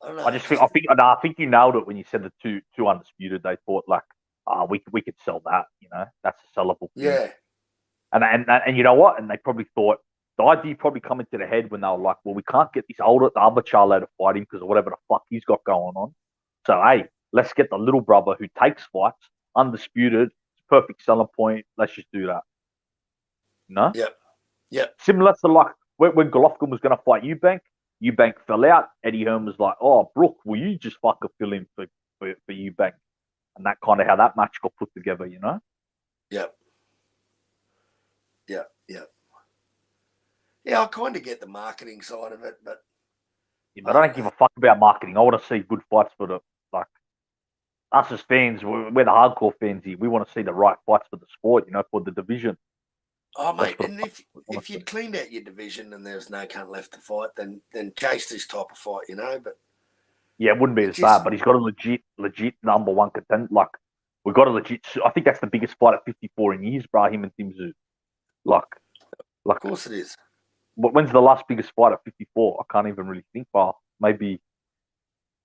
I think you nailed it when you said the two undisputed. They thought like, we could sell that. That's a sellable thing. Yeah. And you know what? And they probably thought the idea probably come into the head when they were like, well, we can't get the other Charlo to fight him because of whatever the fuck he's got going on. So hey, let's get the little brother who takes fights, undisputed, perfect selling point. Let's just do that. Yep. Similar to like when Golovkin was going to fight Eubank fell out. Eddie Hearn was like, "Oh, Brooke, will you just fucking fill in for Eubank?" And that kind of how that match got put together, Yep. Yeah, I kind of get the marketing side of it, but I don't give a fuck about marketing. I want to see good fights for the like us as fans. We're the hardcore fans here. We want to see the right fights for the sport, for the division. Oh, mate, and if you'd cleaned out your division and there was no cunt left to fight, then chase this type of fight, but yeah, it wouldn't be as bad. But he's got a legit number one contender. Like we got a legit. I think that's the biggest fight at 54 in years, bro. Him and Tim Tszyu. Like, of course it is. When's the last biggest fight at 54? I can't even really think. But maybe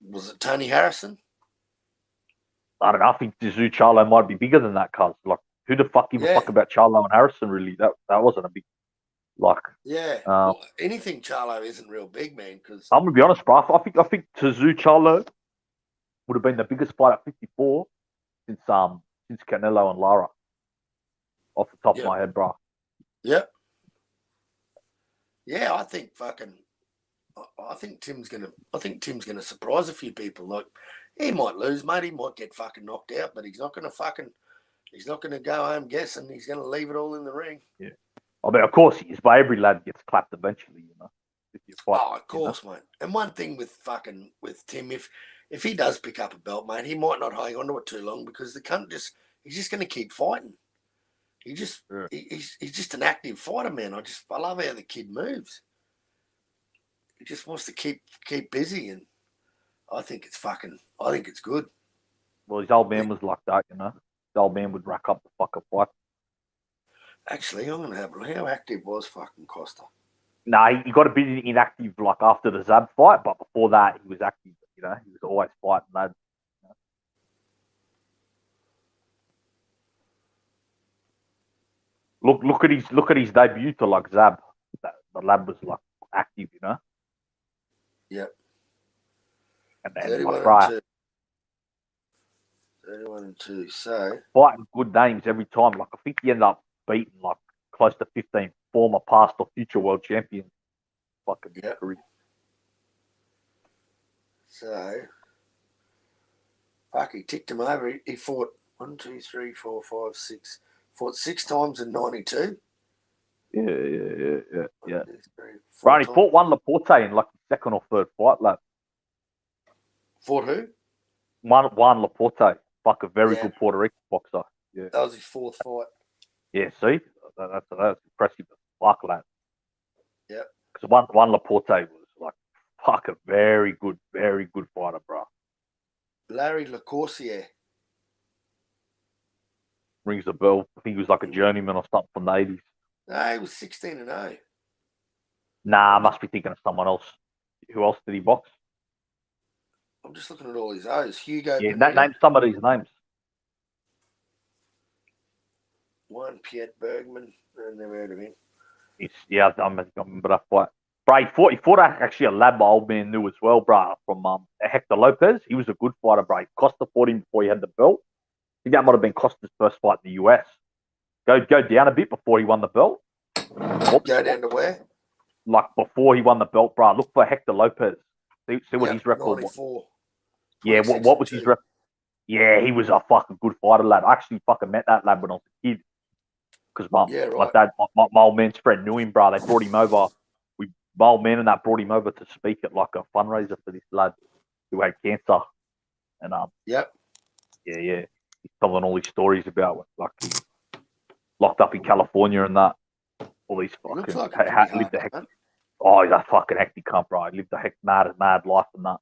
was it Tony Harrison? I don't know. I think Tszyu Charlo might be bigger than that, cuz like who the fuck give a fuck about Charlo and Harrison? Really, that wasn't a big like. Yeah, well, anything Charlo isn't real big, man. Because I'm gonna be honest, bro. I think Tszyu Charlo would have been the biggest fight at 54 since Canelo and Lara. Off the top of my head, bro. Yep. Yeah, I think Tim's gonna surprise a few people. Like he might lose, mate. He might get fucking knocked out, but he's not gonna go home guessing. He's gonna leave it all in the ring. Yeah. I mean, of course he is, but every lad gets clapped eventually, If you fight, of course, mate. And one thing with Tim, if he does pick up a belt, mate, he might not hang on to it too long because the cunt he's just gonna keep fighting. He's just an active fighter, man. I love how the kid moves. He just wants to keep busy, and I think it's good. Well, his old man was like that, His old man would rack up the fucking fight. Actually, I'm gonna have a look. How active was fucking Costa? Nah, he got a bit inactive like after the Zab fight, but before that he was active. He was always fighting lads. Look at his debut to like Zab. The lad was like active, Yep. And then 31 and 2. So fighting good names every time. Like I think he ended up beating like close to 15 former, past, or future world champions. Fucking career. So he ticked him over. He fought 1, 2, 3, 4, 5, 6. Fought 6 times in 92. Yeah. Right, he fought Juan Laporte in like the second or third fight, lad. Fought who? Juan Laporte. Fuck, a very good Puerto Rican boxer. Yeah. That was his 4th fight. Yeah, see? That's impressive as fuck, lad. Yep. Because Juan Laporte was like, fuck, a very good fighter, bro. Larry LaCourcier. Rings a bell. I think he was like a journeyman or something from the 80s. No, he was 16 and 0. Nah, I must be thinking of someone else. Who else did he box? I'm just looking at all his O's. Hugo. Yeah, name some of these names. One, Piet Bergman. I never heard of him. I remember that fight. Bro, he fought actually a lad my old man knew as well, bro, from Hector Lopez. He was a good fighter, bro. Costa fought him before he had the belt. I think that might have been Costa's first fight in the US. Go down a bit before he won the belt. Go down to where? Like before he won the belt, bro. Look for Hector Lopez. See what his record 94, was. Yeah, what was his record? Yeah, he was a fucking good fighter, lad. I actually fucking met that lad when I was a kid. because my right. dad, my old man's friend knew him, bro. They brought him over. My old man and that brought him over to speak at like a fundraiser for this lad who had cancer, and Yep. yeah, he's telling all these stories about like he locked up in California and that. All these He looks fucking like a pretty hard lived a cunt. oh, he's a fucking hectic cunt, bro. He lived a mad life and that.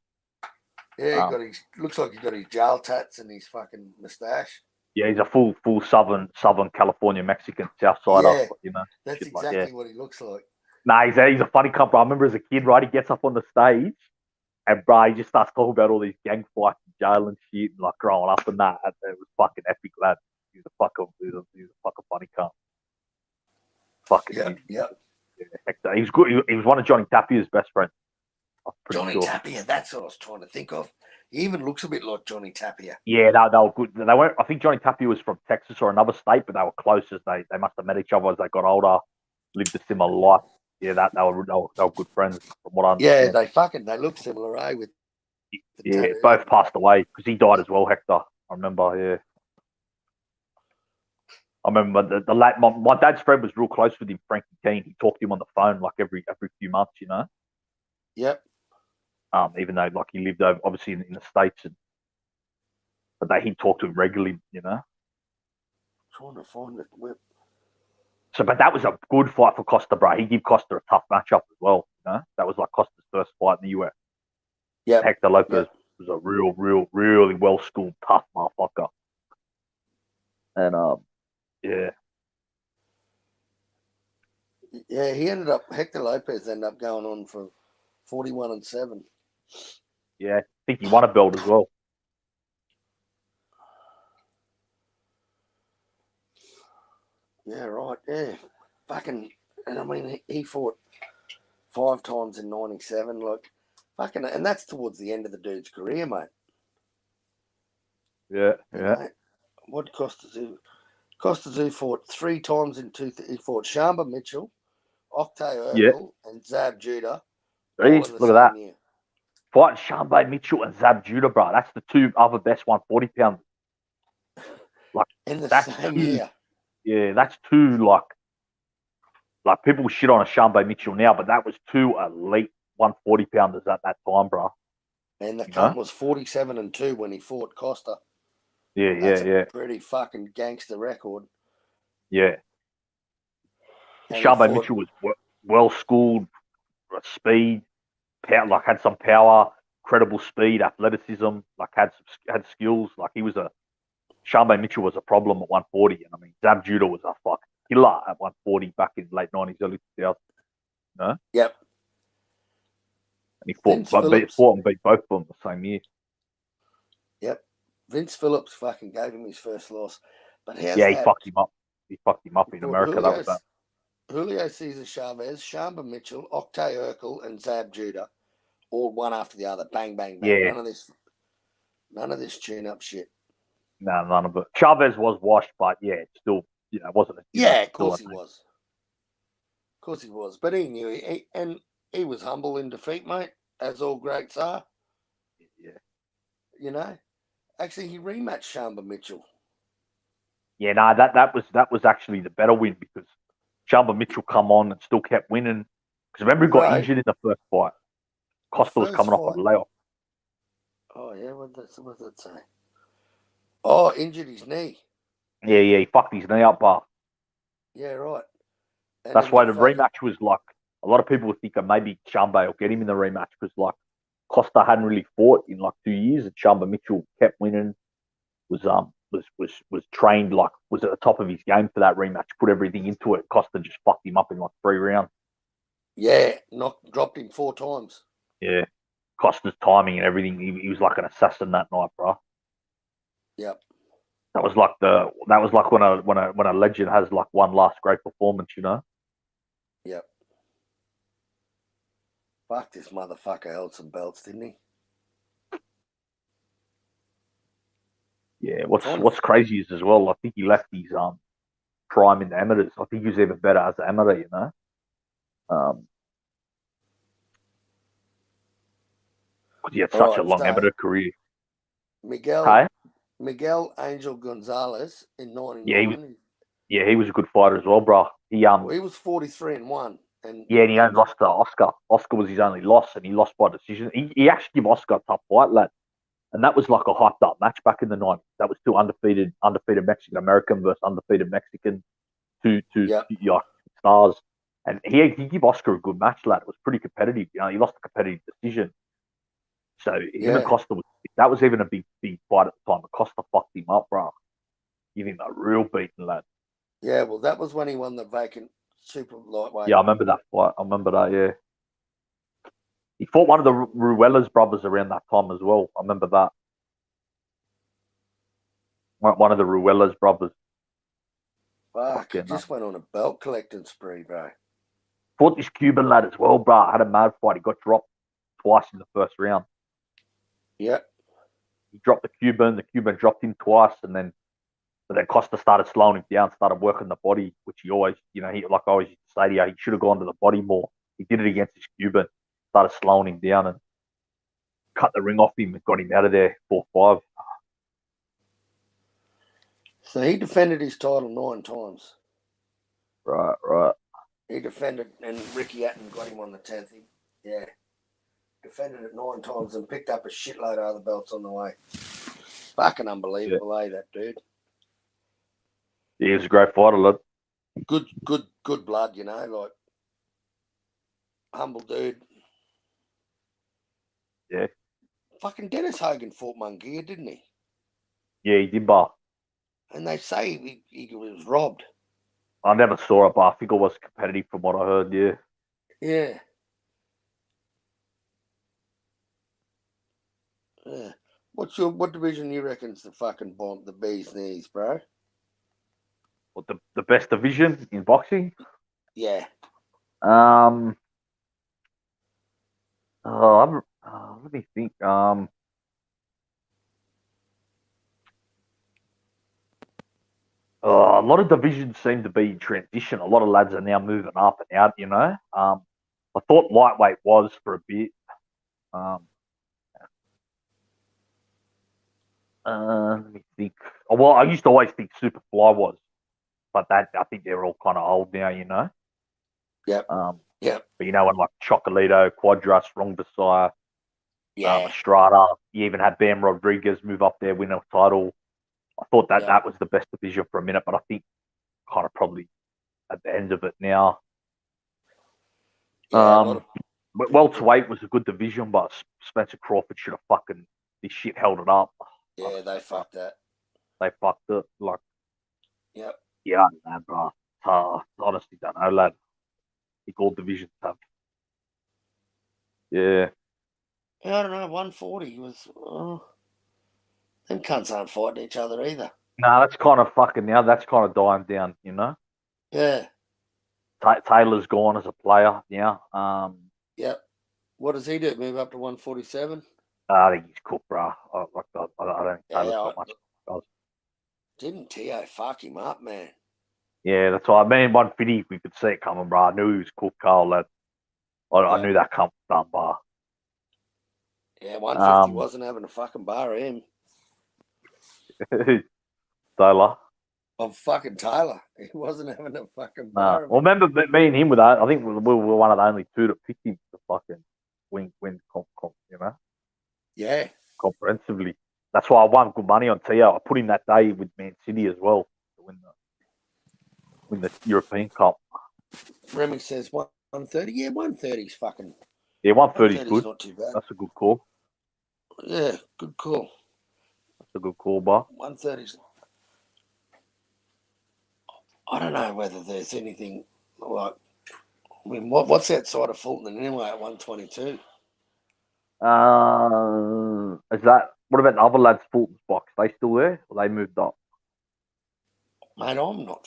Yeah, looks like he's got his jail tats and his fucking moustache. Yeah, he's a full Southern California Mexican, South Sider, Yeah, you know. that's shit exactly like, what he looks like. Nah, he's a funny cunt, bro. I remember as a kid, right? He gets up on the stage and, bro, he just starts talking about all these gang fights in jail and shit, and like growing up and that. And it was fucking epic, lad. He's a fucking funny cunt. Fucking Yep. yeah, Hector. He was good. He was one of Johnny Tapia's best friends. I'm pretty Johnny sure. Tapia, that's what I was trying to think of. He even looks a bit like Johnny Tapia. Yeah, they were good. They weren't. I think Johnny Tapia was from Texas or another state, but they were close as they must have met each other as they got older, lived a similar life. Yeah, they were good friends from what I understand. Yeah, they look similar, eh? With the tattoo. Both passed away because he died as well, Hector. I remember, yeah. I remember my dad's friend was real close with him, Frankie Keane. He talked to him on the phone like every few months, you know. Yep. Even though like he lived over obviously in the States, but he'd talk to him regularly, you know. Trying to find it. So, but that was a good fight for Costa, bro. He gave Costa a tough matchup as well, you know. That was like Costa's first fight in the US. Yeah. Hector Lopez was a really well schooled, tough motherfucker. And yeah. Yeah, Hector Lopez ended up going on for 41-7. Yeah, I think he won a belt as well. Yeah, right. Yeah. Fucking, and I mean, he fought 5 times in 97. Like, fucking, and that's towards the end of the dude's career, mate. Yeah. You know, what Costa Tszyu fought 3 times in he fought Shamba Mitchell, Opetaia Urkel, and Zab Judah. Jeez, look at that. Year. Fighting Shamba Mitchell and Zab Judah, bro. That's the 2 other best 140 pounders. Like in the same year. Yeah, that's 2 like people shit on a Shamba Mitchell now, but that was 2 elite 140 pounders at that time, bro. And the cunt was 47-2 when he fought Costa. That's a pretty fucking gangster record. Yeah. Shamba Mitchell was well schooled, speed, power, like had some power, credible speed, athleticism, like had skills. Like Shamba Mitchell was a problem at 140, and I mean Zab Judah was a fucking killer at 140 back in late 90s, early 2000s. No? Yep. And he fought and beat both of them the same year. Yep. Vince Phillips fucking gave him his first loss, but he fucked him up. He fucked him up in America. That was that. Julio Cesar Chavez, Shamba Mitchell, Opetaia Urkel, and Zab Judah, all one after the other. Bang, bang, bang. Yeah. None of this tune-up shit. No, none of it. Chavez was washed, but yeah, it still, wasn't. Of course he was. Of course he was, but he knew he was humble in defeat, mate, as all greats are. Yeah. You know, actually, he rematched Shamba Mitchell. Yeah, no, that was actually the better win because Shamba Mitchell come on and still kept winning. Because remember, he got injured in the first fight. Costa was coming off a layoff. Oh yeah, what did that say? Oh, injured his knee. Yeah, he fucked his knee up, but yeah, right. And that's why the rematch was like a lot of people were thinking maybe Shamba will get him in the rematch because like Costa hadn't really fought in like 2 years, and Shamba Mitchell kept winning. Was trained like was at the top of his game for that rematch. Put everything into it. Costa just fucked him up in like 3 rounds. Yeah, dropped him 4 times. Yeah, Costa's timing and everything. He was like an assassin that night, bro. Yep. That was like when a legend has like one last great performance, you know. Yep. Fuck, this motherfucker held some belts, didn't he? Yeah, what's crazy is as well, I think he left his prime in the amateurs. I think he was even better as an amateur, you know. Because he had such a long amateur career. Miguel Angel Gonzalez in 99. Yeah, he was a good fighter as well, bro. He Well, he was 43-1, and and he only lost to Oscar. Oscar was his only loss, and he lost by decision. He actually gave Oscar a tough fight, lad. And that was like a hyped up match back in the 90s. That was two undefeated Mexican American versus undefeated Mexican, two stars. And he gave Oscar a good match, lad. It was pretty competitive. You know, he lost a competitive decision. So him and Costa that was even a big fight at the time. But Costa fucked him up, bro. Give him a real beating, lad. Yeah, well, that was when he won the vacant super lightweight. Yeah, I remember that fight. I remember that. Yeah. He fought one of the Ruelas brothers around that time as well. I remember that. One of the Ruelas brothers. Fuck, he just went on a belt collecting spree, bro. Fought this Cuban lad as well, bro. Had a mad fight. He got dropped twice in the first round. Yeah. He dropped the Cuban. The Cuban dropped him twice, but then Costa started slowing him down, started working the body, which he always, he like I always used to say to you, he should have gone to the body more. He did it against this Cuban, started slowing him down and cut the ring off him and got him out of there 4-5. So he defended his title 9 times. Right. He defended, and Ricky Hatton got him on the 10th. Yeah. Defended it 9 times and picked up a shitload of other belts on the way. Fucking unbelievable, that dude. Yeah, he was a great fighter, lad. Good blood, like humble dude. Yeah. Fucking Dennis Hogan fought Munguia, didn't he? Yeah, he did, bar. And they say he was robbed. I never saw it, but I think it was competitive from what I heard, yeah. Yeah. Yeah. What division you reckon's the fucking bomb, the bee's knees, bro? What, the best division in boxing? Yeah. Let me think. A lot of divisions seem to be in transition. A lot of lads are now moving up and out, I thought lightweight was for a bit. Let me think. Well, I used to always think Superfly was, but I think they're all kind of old now, Yep. Yep. But when like Chocolito, Quadras, Rongbasai, Estrada, you even had Bam Rodriguez move up there, win a title. I thought that was the best division for a minute, but I think kind of probably at the end of it now. Welterweight was a good division, but Spencer Crawford should have fucking this shit held it up. Yeah, they fucked that. They fucked it. Like, yep. Yeah, I don't know, bro. Honestly, don't know, lad. I think all divisions have. Yeah. I don't know. 140 was. Them cunts aren't fighting each other either. No, that's kind of fucking now. That's kind of dying down, Yeah. Taylor's gone as a player now. Yep. What does he do? Move up to 147? I think he's cooked, bro. I don't think Taylor's got much. Didn't Tszyu fuck him up, man? Yeah, that's why. 150, we could see it coming, bro. I knew he was cooked, Carl. I knew that come done, bro. Yeah, 150 wasn't having a fucking bar of him. Taylor. Of fucking Taylor. He wasn't having a fucking bar. Well, remember me and him with that? I think we were one of the only two that picked him to fucking win Yeah. Comprehensively. That's why I won good money on Tszyu. I put him that day with Man City as well to win the European Cup. Remy says 130. Yeah, 130's fucking. Yeah, 130's good. Not too bad. That's a good call. Yeah, good call. That's a good call, bar. 130's. I don't know whether there's anything like. I mean, what's outside of Fulton anyway at 122? Is that what about the other lads? Fulton's box? They still there? Or they moved up? Mate, I'm not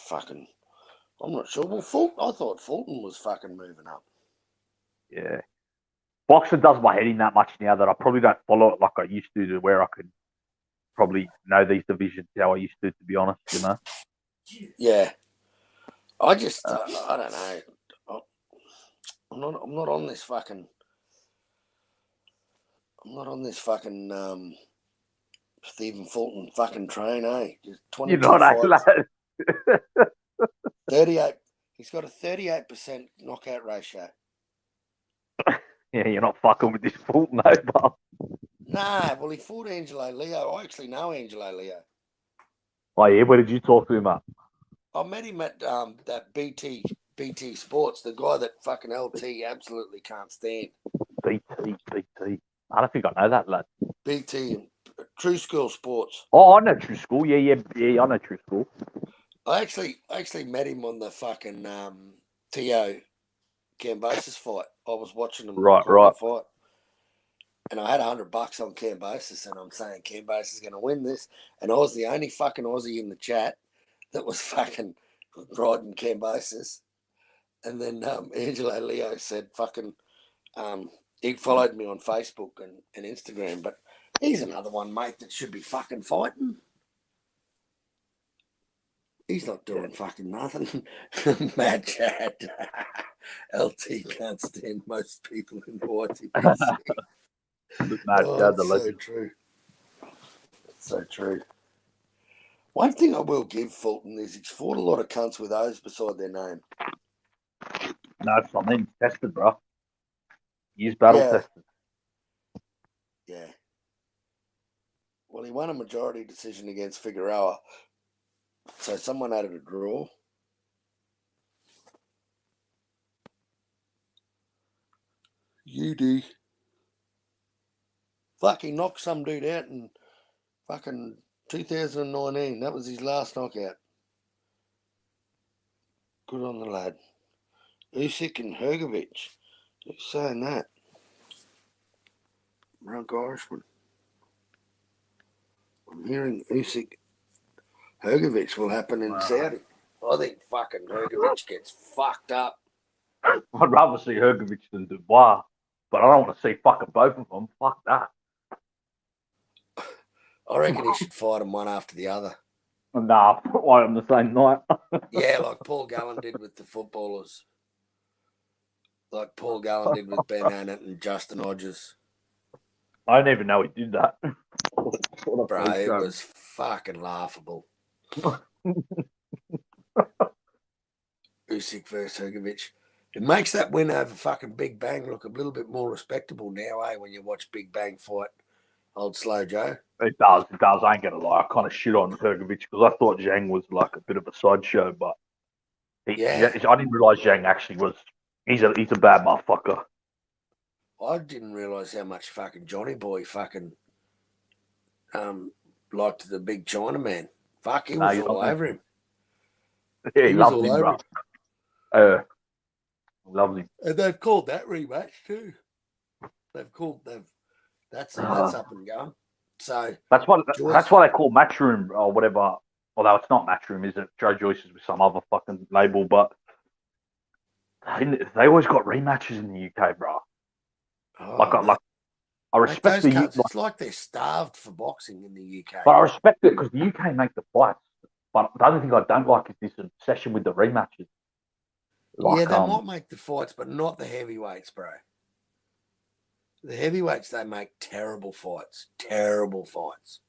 sure. Well, I thought Fulton was fucking moving up. Yeah. Boxing does my head in that much now that I probably don't follow it like I used to where I could probably know these divisions how I used to be honest, Yeah. I just, I don't know. I'm not on this fucking. I'm not on this fucking Stephen Fulton fucking train, eh? Just 22 You're not, fights. lad. 38. He's got a 38% knockout ratio. Yeah, you're not fucking with this Fulton, no, but Nah, well, he fought Angelo Leo. I actually know Angelo Leo. oh yeah, where did you talk to him at? I met him at that BT Sports, the guy that fucking LT absolutely can't stand. BT. I don't think I know that lad. BT, True School Sports. Oh, I know True School. Yeah, I know True School. I actually met him on the fucking Tszyu Kambosos fight. I was watching him Right. fight. And I had $100 on Kambosos, and I'm saying Kambosos is going to win this. And I was the only fucking Aussie in the chat that was fucking riding Kambosos. And then Angelo Leo said fucking, he followed me on Facebook and Instagram, but he's another one, mate, that should be fucking fighting. He's not doing fucking nothing. Mad chat. LT can't stand most people in YTBC. It's so true. It's so true. One thing I will give Fulton is he's fought a lot of cunts with O's beside their name. No, it's not mean. Tested, bro. He's battle tested. Yeah. Well, he won a majority decision against Figueroa. So someone added a draw. UD. Fucking knocked some dude out in fucking 2019. That was his last knockout. Good on the lad. Usyk and Hrgovic. Who's saying that? Drunk Irishman. I'm hearing Usyk Hrgovic will happen in Saudi. I think fucking Hrgovic gets fucked up. I'd rather see Hrgovic than Dubois, but I don't want to see fucking both of them. Fuck that. I reckon he should fight them one after the other. Nah, why on the same night? Yeah, like Paul Gallen did with the footballers. Like Paul Gallen did with Ben Annett and Justin Hodges. I didn't even know he did that. Bro, it was fucking laughable. Usyk versus Hrgovic. It makes that win over fucking Big Bang look a little bit more respectable now, when you watch Big Bang fight old Slow Joe. It does. I ain't gonna lie. I kind of shit on Hrgovic because I thought Zhang was like a bit of a sideshow, but I didn't realize Zhang actually was. He's a bad motherfucker. I didn't realize how much fucking Johnny Boy fucking liked the big Chinaman. Fuck, he was all over him. Yeah, he loves him, bro. Loves him. And they've called that rematch too. That's up and going. So that's what they call Matchroom or whatever. Although it's not Matchroom, is it? Joe Joyce is with some other fucking label, but they always got rematches in the UK, bro. I respect the UK. It's like they're starved for boxing in the UK. But I respect it because the UK make the fights. But the other thing I don't like is this obsession with the rematches. They might make the fights, but not the heavyweights, bro. The heavyweights, they make terrible fights. Terrible fights.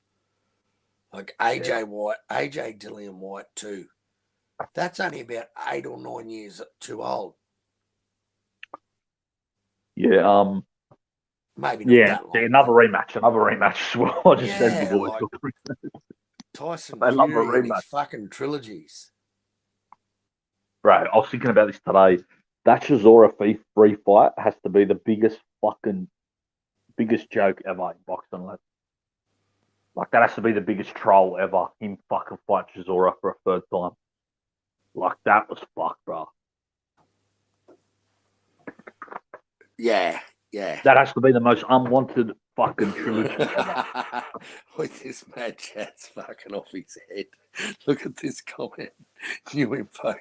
Like AJ White, AJ Dillian White too. That's only about 8 or 9 years too old. Yeah. Maybe not that long. Another rematch as well. I just said the boys. Tyson Fury and his fucking trilogies. Bro, I was thinking about this today. That Chisora free fight has to be the biggest joke ever in boxing. Like that has to be the biggest troll ever. Him fucking fight Chisora for a third time. Like that was fucked, bro. Yeah. That has to be the most unwanted fucking trilogy ever. With this mad chat's fucking off his head. Look at this comment. New info.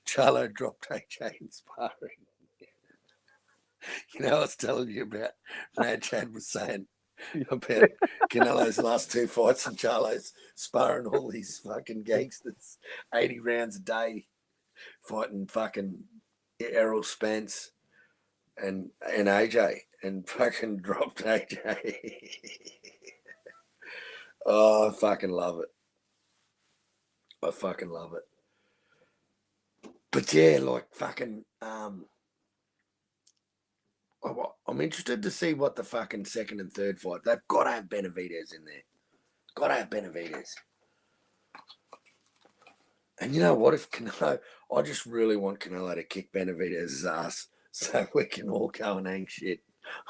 Charlo dropped AJ in sparring. You know, I was telling you about Mad Chad was saying about Canelo's last 2 fights and Charlo's sparring all these fucking gangsters 80 rounds a day, fighting fucking Errol Spence and AJ, and fucking dropped AJ. Oh, I fucking love it. I fucking love it. But yeah, like fucking. I'm interested to see what the fucking second and third fight. They've got to have Benavidez in there. Got to have Benavidez. And you know what? If Canelo, I just really want Canelo to kick Benavidez's ass so we can all go and hang shit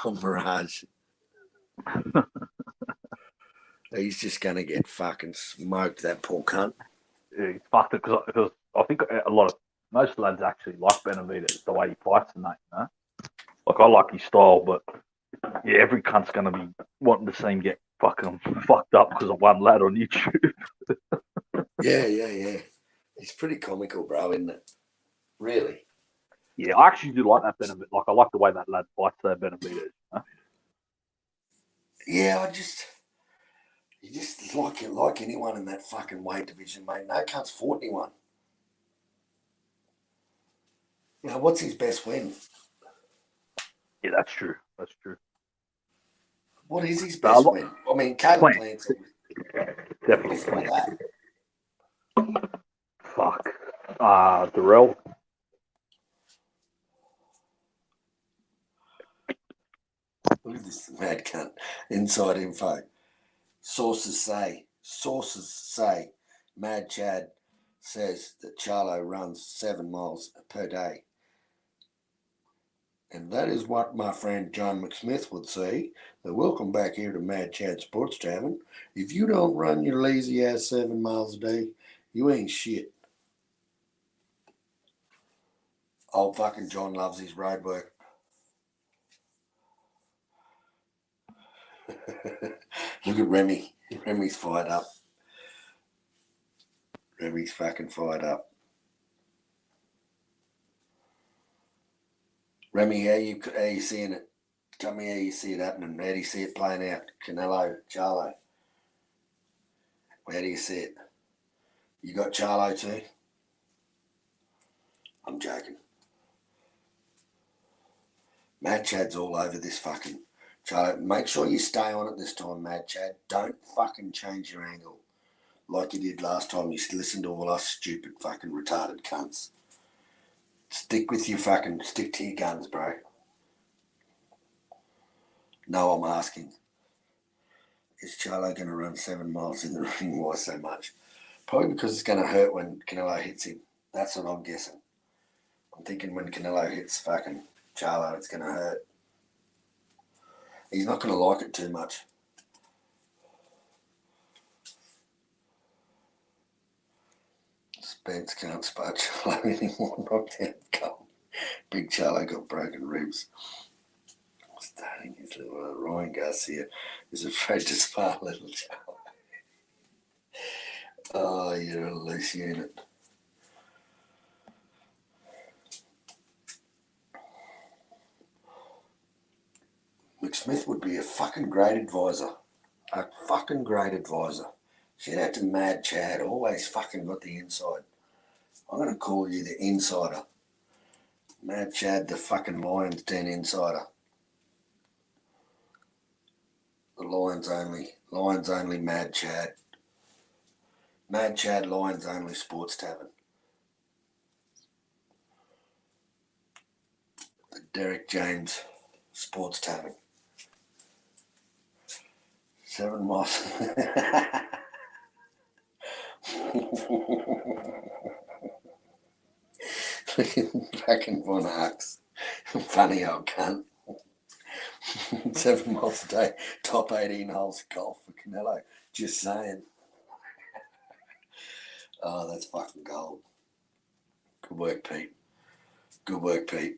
on Mirage. He's just going to get fucking smoked, that poor cunt. Yeah, he's fucked it because I think most lads actually like Benavidez, the way he fights and that, you know? Like, I like his style, but yeah, every cunt's going to be wanting to see him get fucking fucked up because of one lad on YouTube. Yeah. It's pretty comical, bro, isn't it? Really? Yeah, I actually do like that Benavidez. Like, I like the way that lad fights that Benavidez. You know? Yeah, you just like anyone in that fucking weight division, mate. No cunt's fought anyone. You know, what's his best win? Yeah, that's true. That's true. What is his best win? I mean, Caleb Plant's definitely before that. Fuck. Darrell. Look at this mad cunt. Inside info. Sources say, Mad Chad says that Charlo runs 7 miles per day. And that is what my friend John McSmith would say. Now, welcome back here to Mad Chad Sports Tavern. If you don't run your lazy ass 7 miles a day, you ain't shit. Old fucking John loves his road work. Look at Remy. Remy's fired up. Remy's fucking fired up. Remy, how you seeing it? Tell me how you see it happening. How do you see it playing out? Canelo, Charlo. How do you see it? You got Charlo too? I'm joking. Mad Chad's all over this fucking Charlo. Make sure you stay on it this time, Mad Chad. Don't fucking change your angle like you did last time. You listened to all us stupid fucking retarded cunts. Stick to your guns, bro. No, I'm asking. Is Charlo going to run 7 miles in the ring? Why so much? Probably because it's going to hurt when Canelo hits him. That's what I'm guessing. I'm thinking when Canelo hits fucking Charlo, it's going to hurt. He's not going to like it too much. Spence can't spar Charlo anymore. Knocked out goal. Big Charlo got broken ribs. Starting his little Ryan Garcia is afraid to spar little Charlo. Oh, you're a loose unit. McSmith would be a fucking great advisor. A fucking great advisor. Shout out to Mad Chad. Always fucking got the inside. I'm going to call you the insider. Mad Chad, the fucking Lions Den insider. The Lions only Mad Chad. Mad Chad, Lions only Sports Tavern. The Derek James Sports Tavern. 7 miles. Fucking Von Arx. Funny old cunt. 7 miles a day. Top 18 holes of golf for Canelo. Just saying. Oh, that's fucking gold. Good work, Pete. Good work, Pete.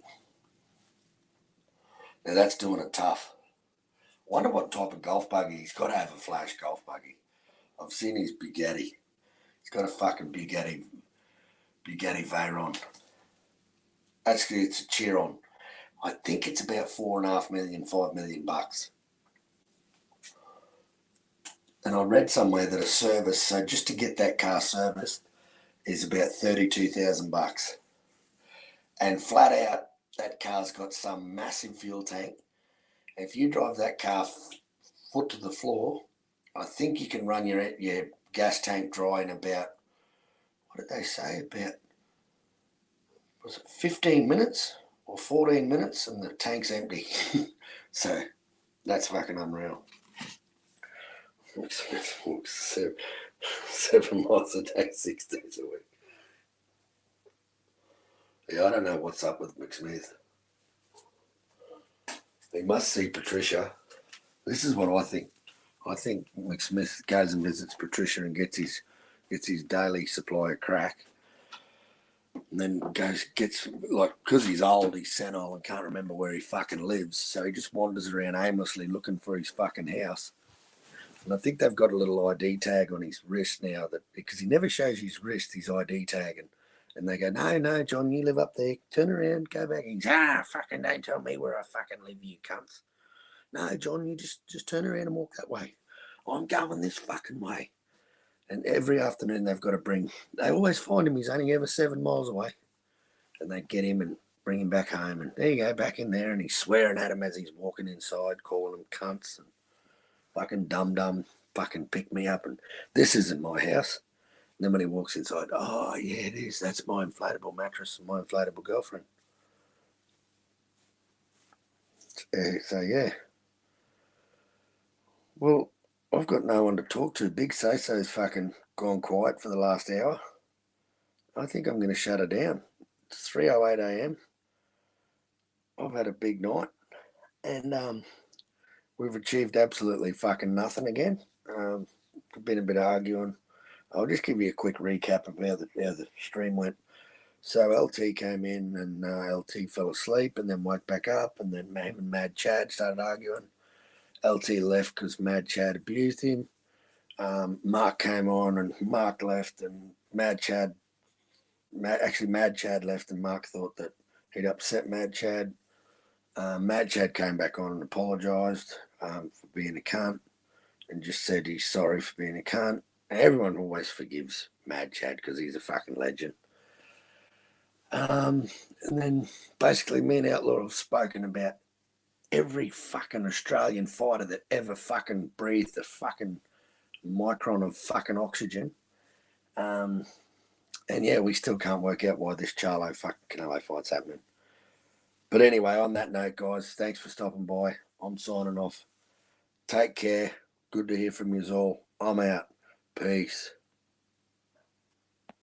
Now that's doing it tough. Wonder what type of golf buggy. He's got to have a flash golf buggy. I've seen his Bugatti. He's got a fucking Bugatti Veyron. Actually, it's a Chiron. I think it's about 4.5 million, 5 million bucks. And I read somewhere that a service, so just to get that car serviced, is about 32,000 bucks. And flat out, that car's got some massive fuel tank. If you drive that car foot to the floor, I think you can run your gas tank dry in about, what did they say, about was it 15 minutes or 14 minutes, and the tank's empty. So that's fucking unreal. 7 miles a day, 6 days a week. Yeah, I don't know what's up with McSmith. He must see Patricia. This is what I think. I think McSmith goes and visits Patricia and gets his daily supply of crack, and then gets like, because he's old, he's senile and can't remember where he fucking lives, so he just wanders around aimlessly looking for his fucking house. And I think they've got a little ID tag on his wrist now, that because he never shows his wrist, his ID tag, and they go, no, John, you live up there. Turn around, go back. And he's, fucking don't tell me where I fucking live, you cunts. No, John, you just turn around and walk that way. I'm going this fucking way. And every afternoon they've got to they always find him. He's only ever 7 miles away. And they get him and bring him back home. And there you go, back in there. And he's swearing at him as he's walking inside, calling them cunts and fucking dum-dum, fucking pick me up. And this isn't my house. And then when he walks inside, oh, yeah, it is. That's my inflatable mattress and my inflatable girlfriend. So, yeah. Well, I've got no one to talk to. Big So-So's fucking gone quiet for the last hour. I think I'm going to shut her down. It's 3:08 a.m. I've had a big night. And we've achieved absolutely fucking nothing again. Been a bit of arguing. I'll just give you a quick recap of how the stream went. So LT came in and LT fell asleep and then woke back up, and then him and Mad Chad started arguing. LT left because Mad Chad abused him. Mark came on and Mark left, and Mad Chad left, and Mark thought that he'd upset Mad Chad. Mad Chad came back on and apologised for being a cunt and just said he's sorry for being a cunt. Everyone always forgives Mad Chad because he's a fucking legend. And then basically me and Outlaw have spoken about every fucking Australian fighter that ever fucking breathed a fucking micron of fucking oxygen. And yeah, we still can't work out why this Charlo fucking Canelo fight's happening. But anyway, on that note, guys, thanks for stopping by. I'm signing off. Take care. Good to hear from you all. I'm out. Peace.